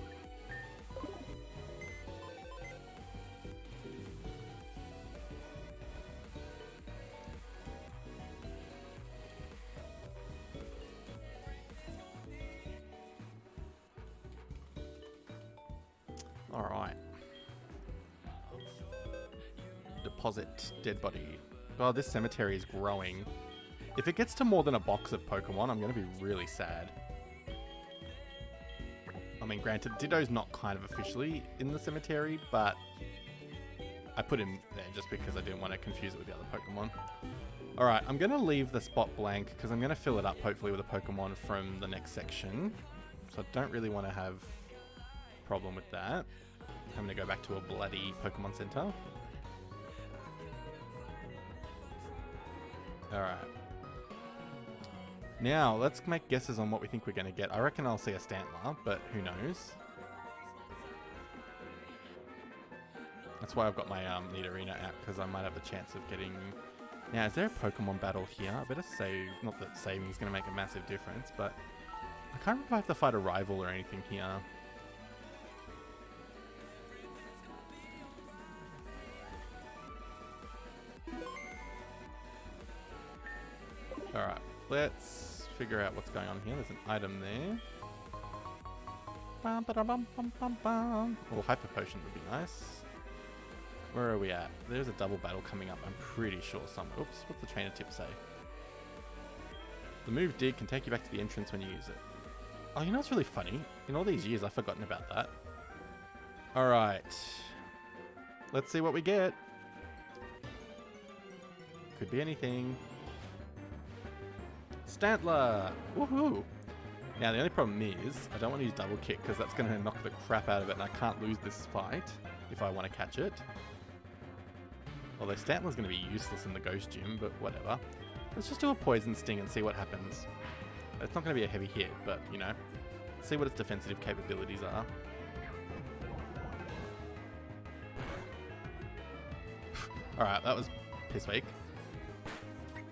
Alright. Deposit dead body. Oh, this cemetery is growing. If it gets to more than a box of Pokemon, I'm going to be really sad. I mean, granted, Ditto's not kind of officially in the cemetery, but I put him there just because I didn't want to confuse it with the other Pokemon. Alright, I'm going to leave the spot blank because I'm going to fill it up hopefully with a Pokemon from the next section. So I don't really want to have a problem with that. I'm going to go back to a bloody Pokemon Centre. Alright. Now, let's make guesses on what we think we're going to get. I reckon I'll see a Stantler, but who knows? That's why I've got my Nidorina out, because I might have a chance of getting... Now, is there a Pokemon battle here? I better save. Not that saving is going to make a massive difference, but... I can't remember if I have to fight a rival or anything here. Alright, let's figure out what's going on here. There's an item there. Oh, Hyper Potion would be nice. Where are we at? There's a double battle coming up, I'm pretty sure somewhere. Oops, what's the trainer tip say? The move Dig can take you back to the entrance when you use it. Oh, you know what's really funny? In all these years, I've forgotten about that. Alright. Let's see what we get. Could be anything. Stantler! Woohoo! Now, the only problem is, I don't want to use double kick because that's going to knock the crap out of it and I can't lose this fight if I want to catch it. Although Stantler's going to be useless in the Ghost Gym, but whatever. Let's just do a Poison Sting and see what happens. It's not going to be a heavy hit, but, you know, see what its defensive capabilities are. Alright, that was piss weak.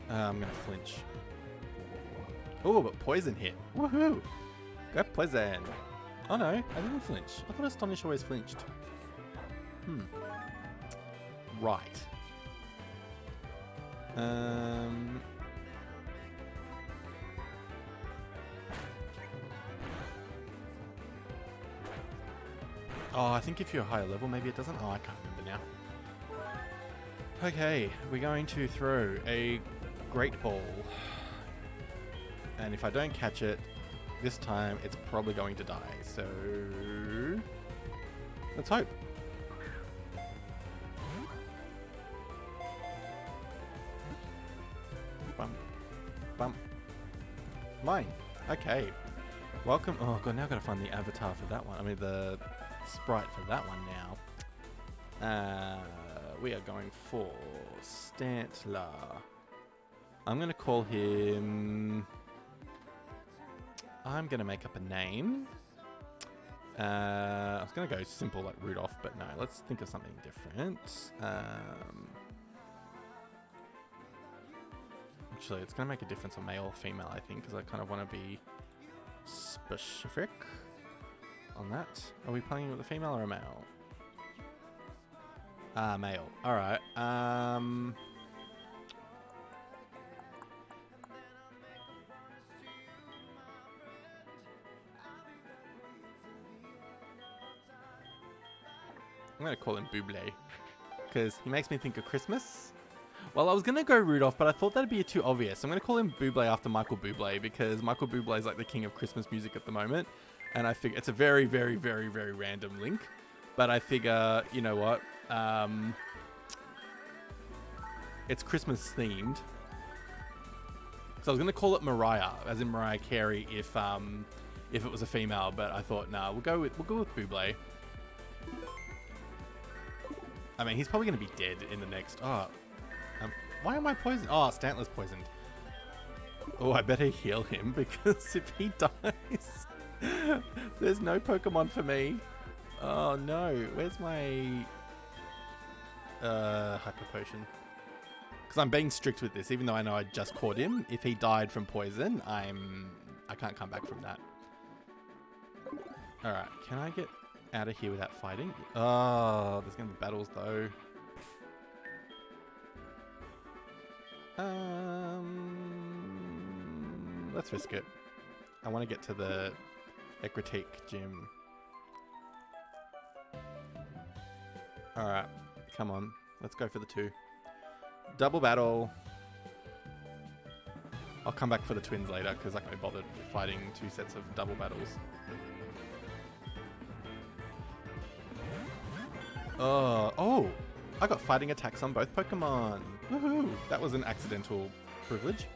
I'm going to flinch. Oh, but Poison hit. Woohoo! Go Poison! Oh no, I didn't flinch. I thought Astonish always flinched. Right. Oh, I think if you're higher level, maybe it doesn't. Oh, I can't remember now. Okay, we're going to throw a Great Ball. And if I don't catch it, this time it's probably going to die. So, let's hope. Bump. Bump. Mine. Okay. Welcome. Oh god, now I've got to find the avatar for that one. I mean, the sprite for that one now. We are going for Stantler. I'm going to call him... I'm going to make up a name. I was going to go simple like Rudolph, but no, let's think of something different. Actually, it's going to make a difference on male or female, I think, because I kind of want to be specific on that. Are we playing with a female or a male? Male. Alright. I'm going to call him Buble, because he makes me think of Christmas. Well, I was going to go Rudolph, but I thought that'd be too obvious. I'm going to call him Buble after Michael Bublé, because Michael Bublé is like the king of Christmas music at the moment. And I figure it's a very, very, very, very random link. But I figure, you know what? It's Christmas themed. So I was going to call it Mariah, as in Mariah Carey, if it was a female. But I thought, nah, we'll go with Buble. I mean, he's probably going to be dead in the next... why am I poisoned? Oh, Stantler's poisoned. Oh, I better heal him, because if he dies, there's no Pokemon for me. Oh, no. Where's my... Hyper Potion? Because I'm being strict with this, even though I know I just caught him. If he died from poison, I can't come back from that. Alright, can I get out of here without fighting? Oh, there's going to be battles, though. Let's risk it. I want to get to the Ecruteak Gym. Alright, come on. Let's go for the 2. Double battle. I'll come back for the twins later, because I can't be bothered fighting 2 sets of double battles. Oh! I got fighting attacks on both Pokemon. Woohoo! That was an accidental privilege.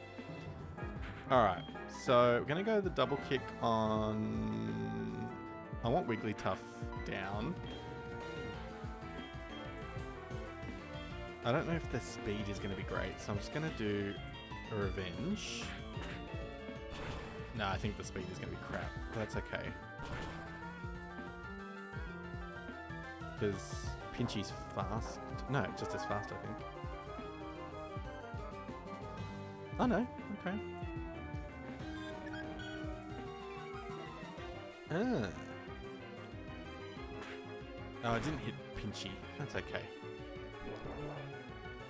Alright, so we're going to go the double kick on... I want Wigglytuff down. I don't know if the speed is going to be great, so I'm just going to do a Revenge. No, I think the speed is going to be crap. That's okay. Because Pinchy's fast. No, just as fast, I think. Oh no, okay. Oh, I didn't hit Pinchy. That's okay.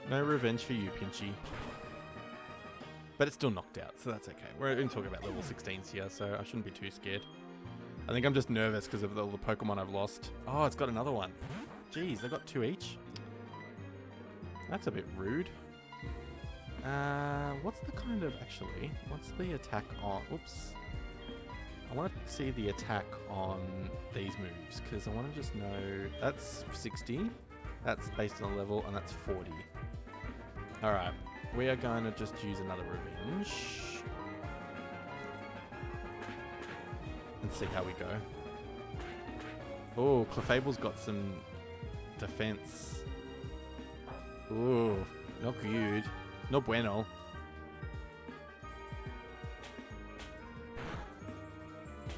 No revenge for you, Pinchy. But it's still knocked out, so that's okay. We're only talking about level 16s here, so I shouldn't be too scared. I think I'm just nervous because of all the Pokemon I've lost. Oh, it's got another one. Jeez, they got 2 each. That's a bit rude. What's the kind of... Actually, what's the attack on... Oops. I want to see the attack on these moves, because I want to just know... That's 60. That's based on the level, and that's 40. Alright. We are going to just use another revenge. And see how we go. Oh, Clefable's got some defense. Ooh, not good. No bueno.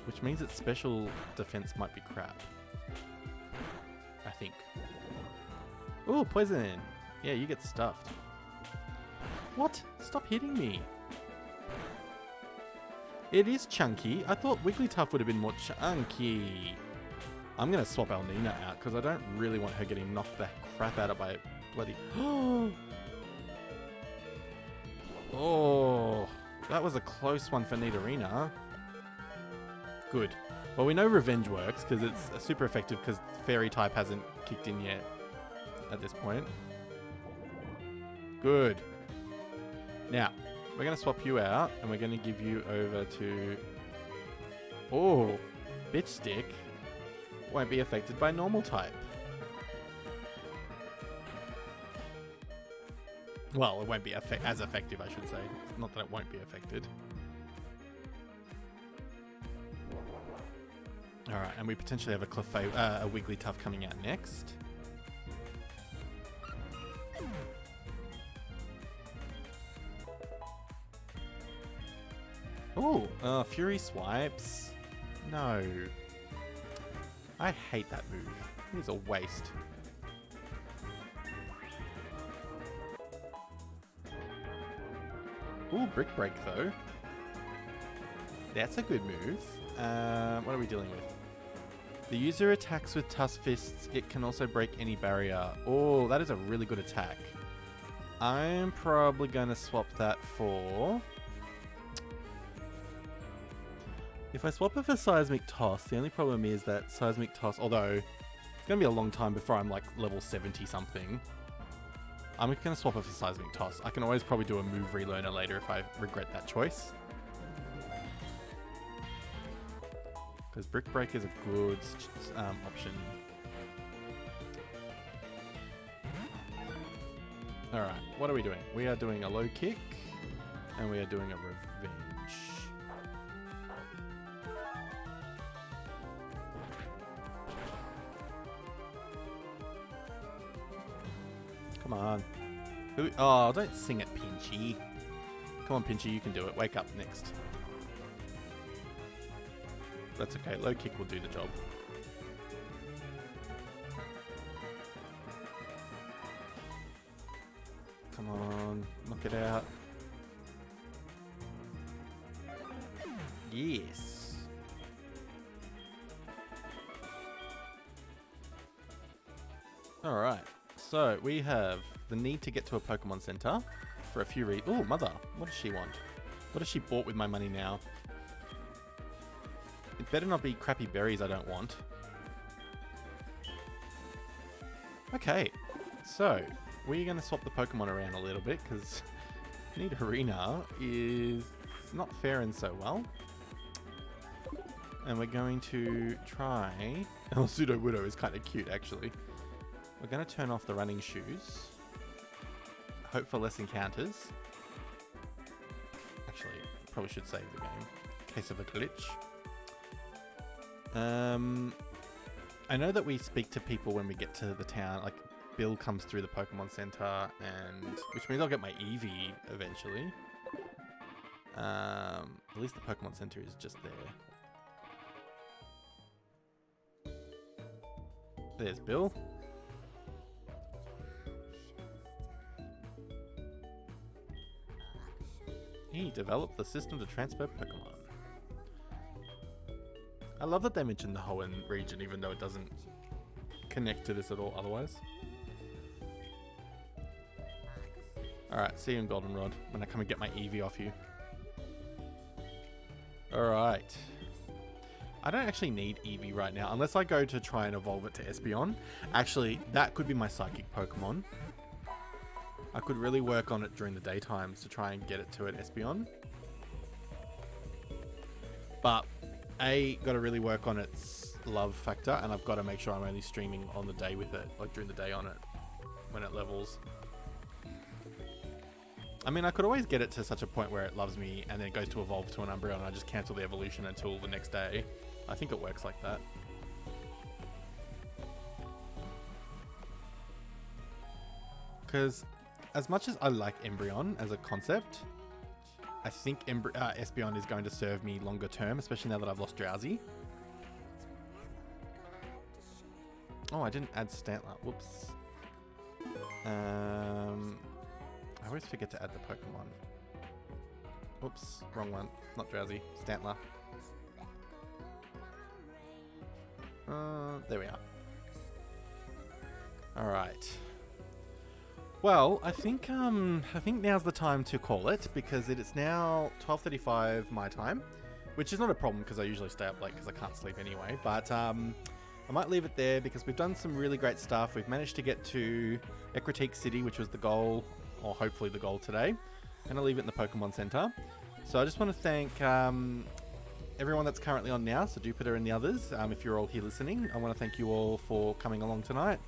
Which means its special defense might be crap. I think. Ooh, poison. Yeah, you get stuffed. What? Stop hitting me. It is chunky. I thought Wigglytuff would have been more chunky. I'm going to swap Alnina out because I don't really want her getting knocked the crap out of by bloody... Oh, that was a close one for Nidorina. Good. Well, we know Revenge works because it's super effective because Fairy type hasn't kicked in yet at this point. Good. Now, we're going to swap you out and we're going to give you over to... Oh, Bitch Stick won't be affected by normal type. Well, it won't be as effective, I should say. Not that it won't be affected. Alright, and we potentially have a Wigglytuff coming out next. Oh, Fury Swipes. No. I hate that move. It is a waste. Ooh, Brick Break though. That's a good move. What are we dealing with? The user attacks with Tusk Fists. It can also break any barrier. Oh, that is a really good attack. I'm probably going to swap that for... If I swap it for Seismic Toss, the only problem is that Seismic Toss, although it's going to be a long time before I'm like level 70 something, I'm going to swap it for Seismic Toss. I can always probably do a move relearner later if I regret that choice. Because Brick Break is a good option. Alright, what are we doing? We are doing a low kick, and we are doing a revenge. Come on. Oh, don't sing it, Pinchy. Come on, Pinchy, you can do it. Wake up next. That's okay. Low kick will do the job. Come on. Knock it out. Yes. Alright. So, we have the need to get to a Pokémon Centre for a few reasons. Oh, Mother. What does she want? What has she bought with my money now? It better not be crappy berries I don't want. Okay, so we're going to swap the Pokemon around a little bit because Nidorina is not faring so well. And we're going to try... Oh, Sudowoodo is kind of cute actually. We're going to turn off the running shoes. Hope for less encounters. Actually, probably should save the game in case of a glitch. I know that we speak to people when we get to the town, like Bill comes through the Pokemon Centre, and which means I'll get my Eevee eventually. At least the Pokemon Centre is just there. There's Bill. He developed the system to transfer Pokemon. I love that they mentioned the Hoenn region, even though it doesn't connect to this at all otherwise. Alright, see you in Goldenrod when I come and get my Eevee off you. Alright. I don't actually need Eevee right now, unless I go to try and evolve it to Espeon. Actually, that could be my Psychic Pokemon. I could really work on it during the daytimes to try and get it to an Espeon. But got to really work on its love factor, and I've got to make sure I'm only streaming on the day with it, like during the day on it, when it levels. I mean, I could always get it to such a point where it loves me and then it goes to evolve to an Umbreon and I just cancel the evolution until the next day. I think it works like that. Because as much as I like Embryon as a concept, I think Espeon is going to serve me longer term, especially now that I've lost Drowsy. Oh, I didn't add Stantler. Whoops. I always forget to add the Pokemon. Oops, wrong one. Not Drowsy. Stantler. There we are. All right. Well, I think now's the time to call it, because it is now 12:35 my time, which is not a problem because I usually stay up late because I can't sleep anyway. But I might leave it there because we've done some really great stuff. We've managed to get to Ecruteak City, which was the goal, or hopefully the goal today. I'm going to leave it in the Pokémon Centre. So I just want to thank everyone that's currently on now, so Jupiter and the others. If you're all here listening, I want to thank you all for coming along tonight,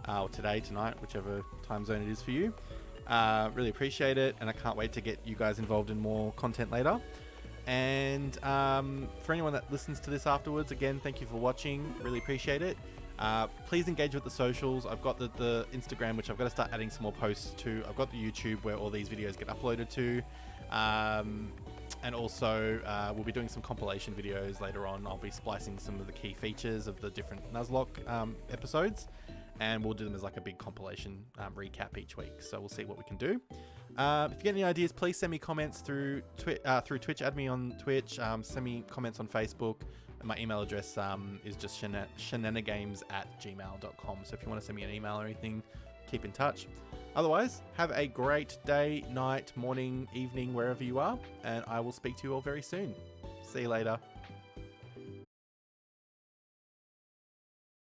or today, tonight, whichever time zone it is for you. Really appreciate it, and I can't wait to get you guys involved in more content later. And for anyone that listens to this afterwards, again, thank you for watching. Really appreciate it. Please engage with the socials. I've got the Instagram, which I've got to start adding some more posts to. I've got the YouTube where all these videos get uploaded to. And also, we'll be doing some compilation videos later on. I'll be splicing some of the key features of the different Nuzlocke episodes. And we'll do them as like a big compilation recap each week. So we'll see what we can do. If you get any ideas, please send me comments through Twitch. Add me on Twitch. Send me comments on Facebook. And my email address is just shaneaniGames@gmail.com. So if you want to send me an email or anything, keep in touch. Otherwise, have a great day, night, morning, evening, wherever you are. And I will speak to you all very soon. See you later.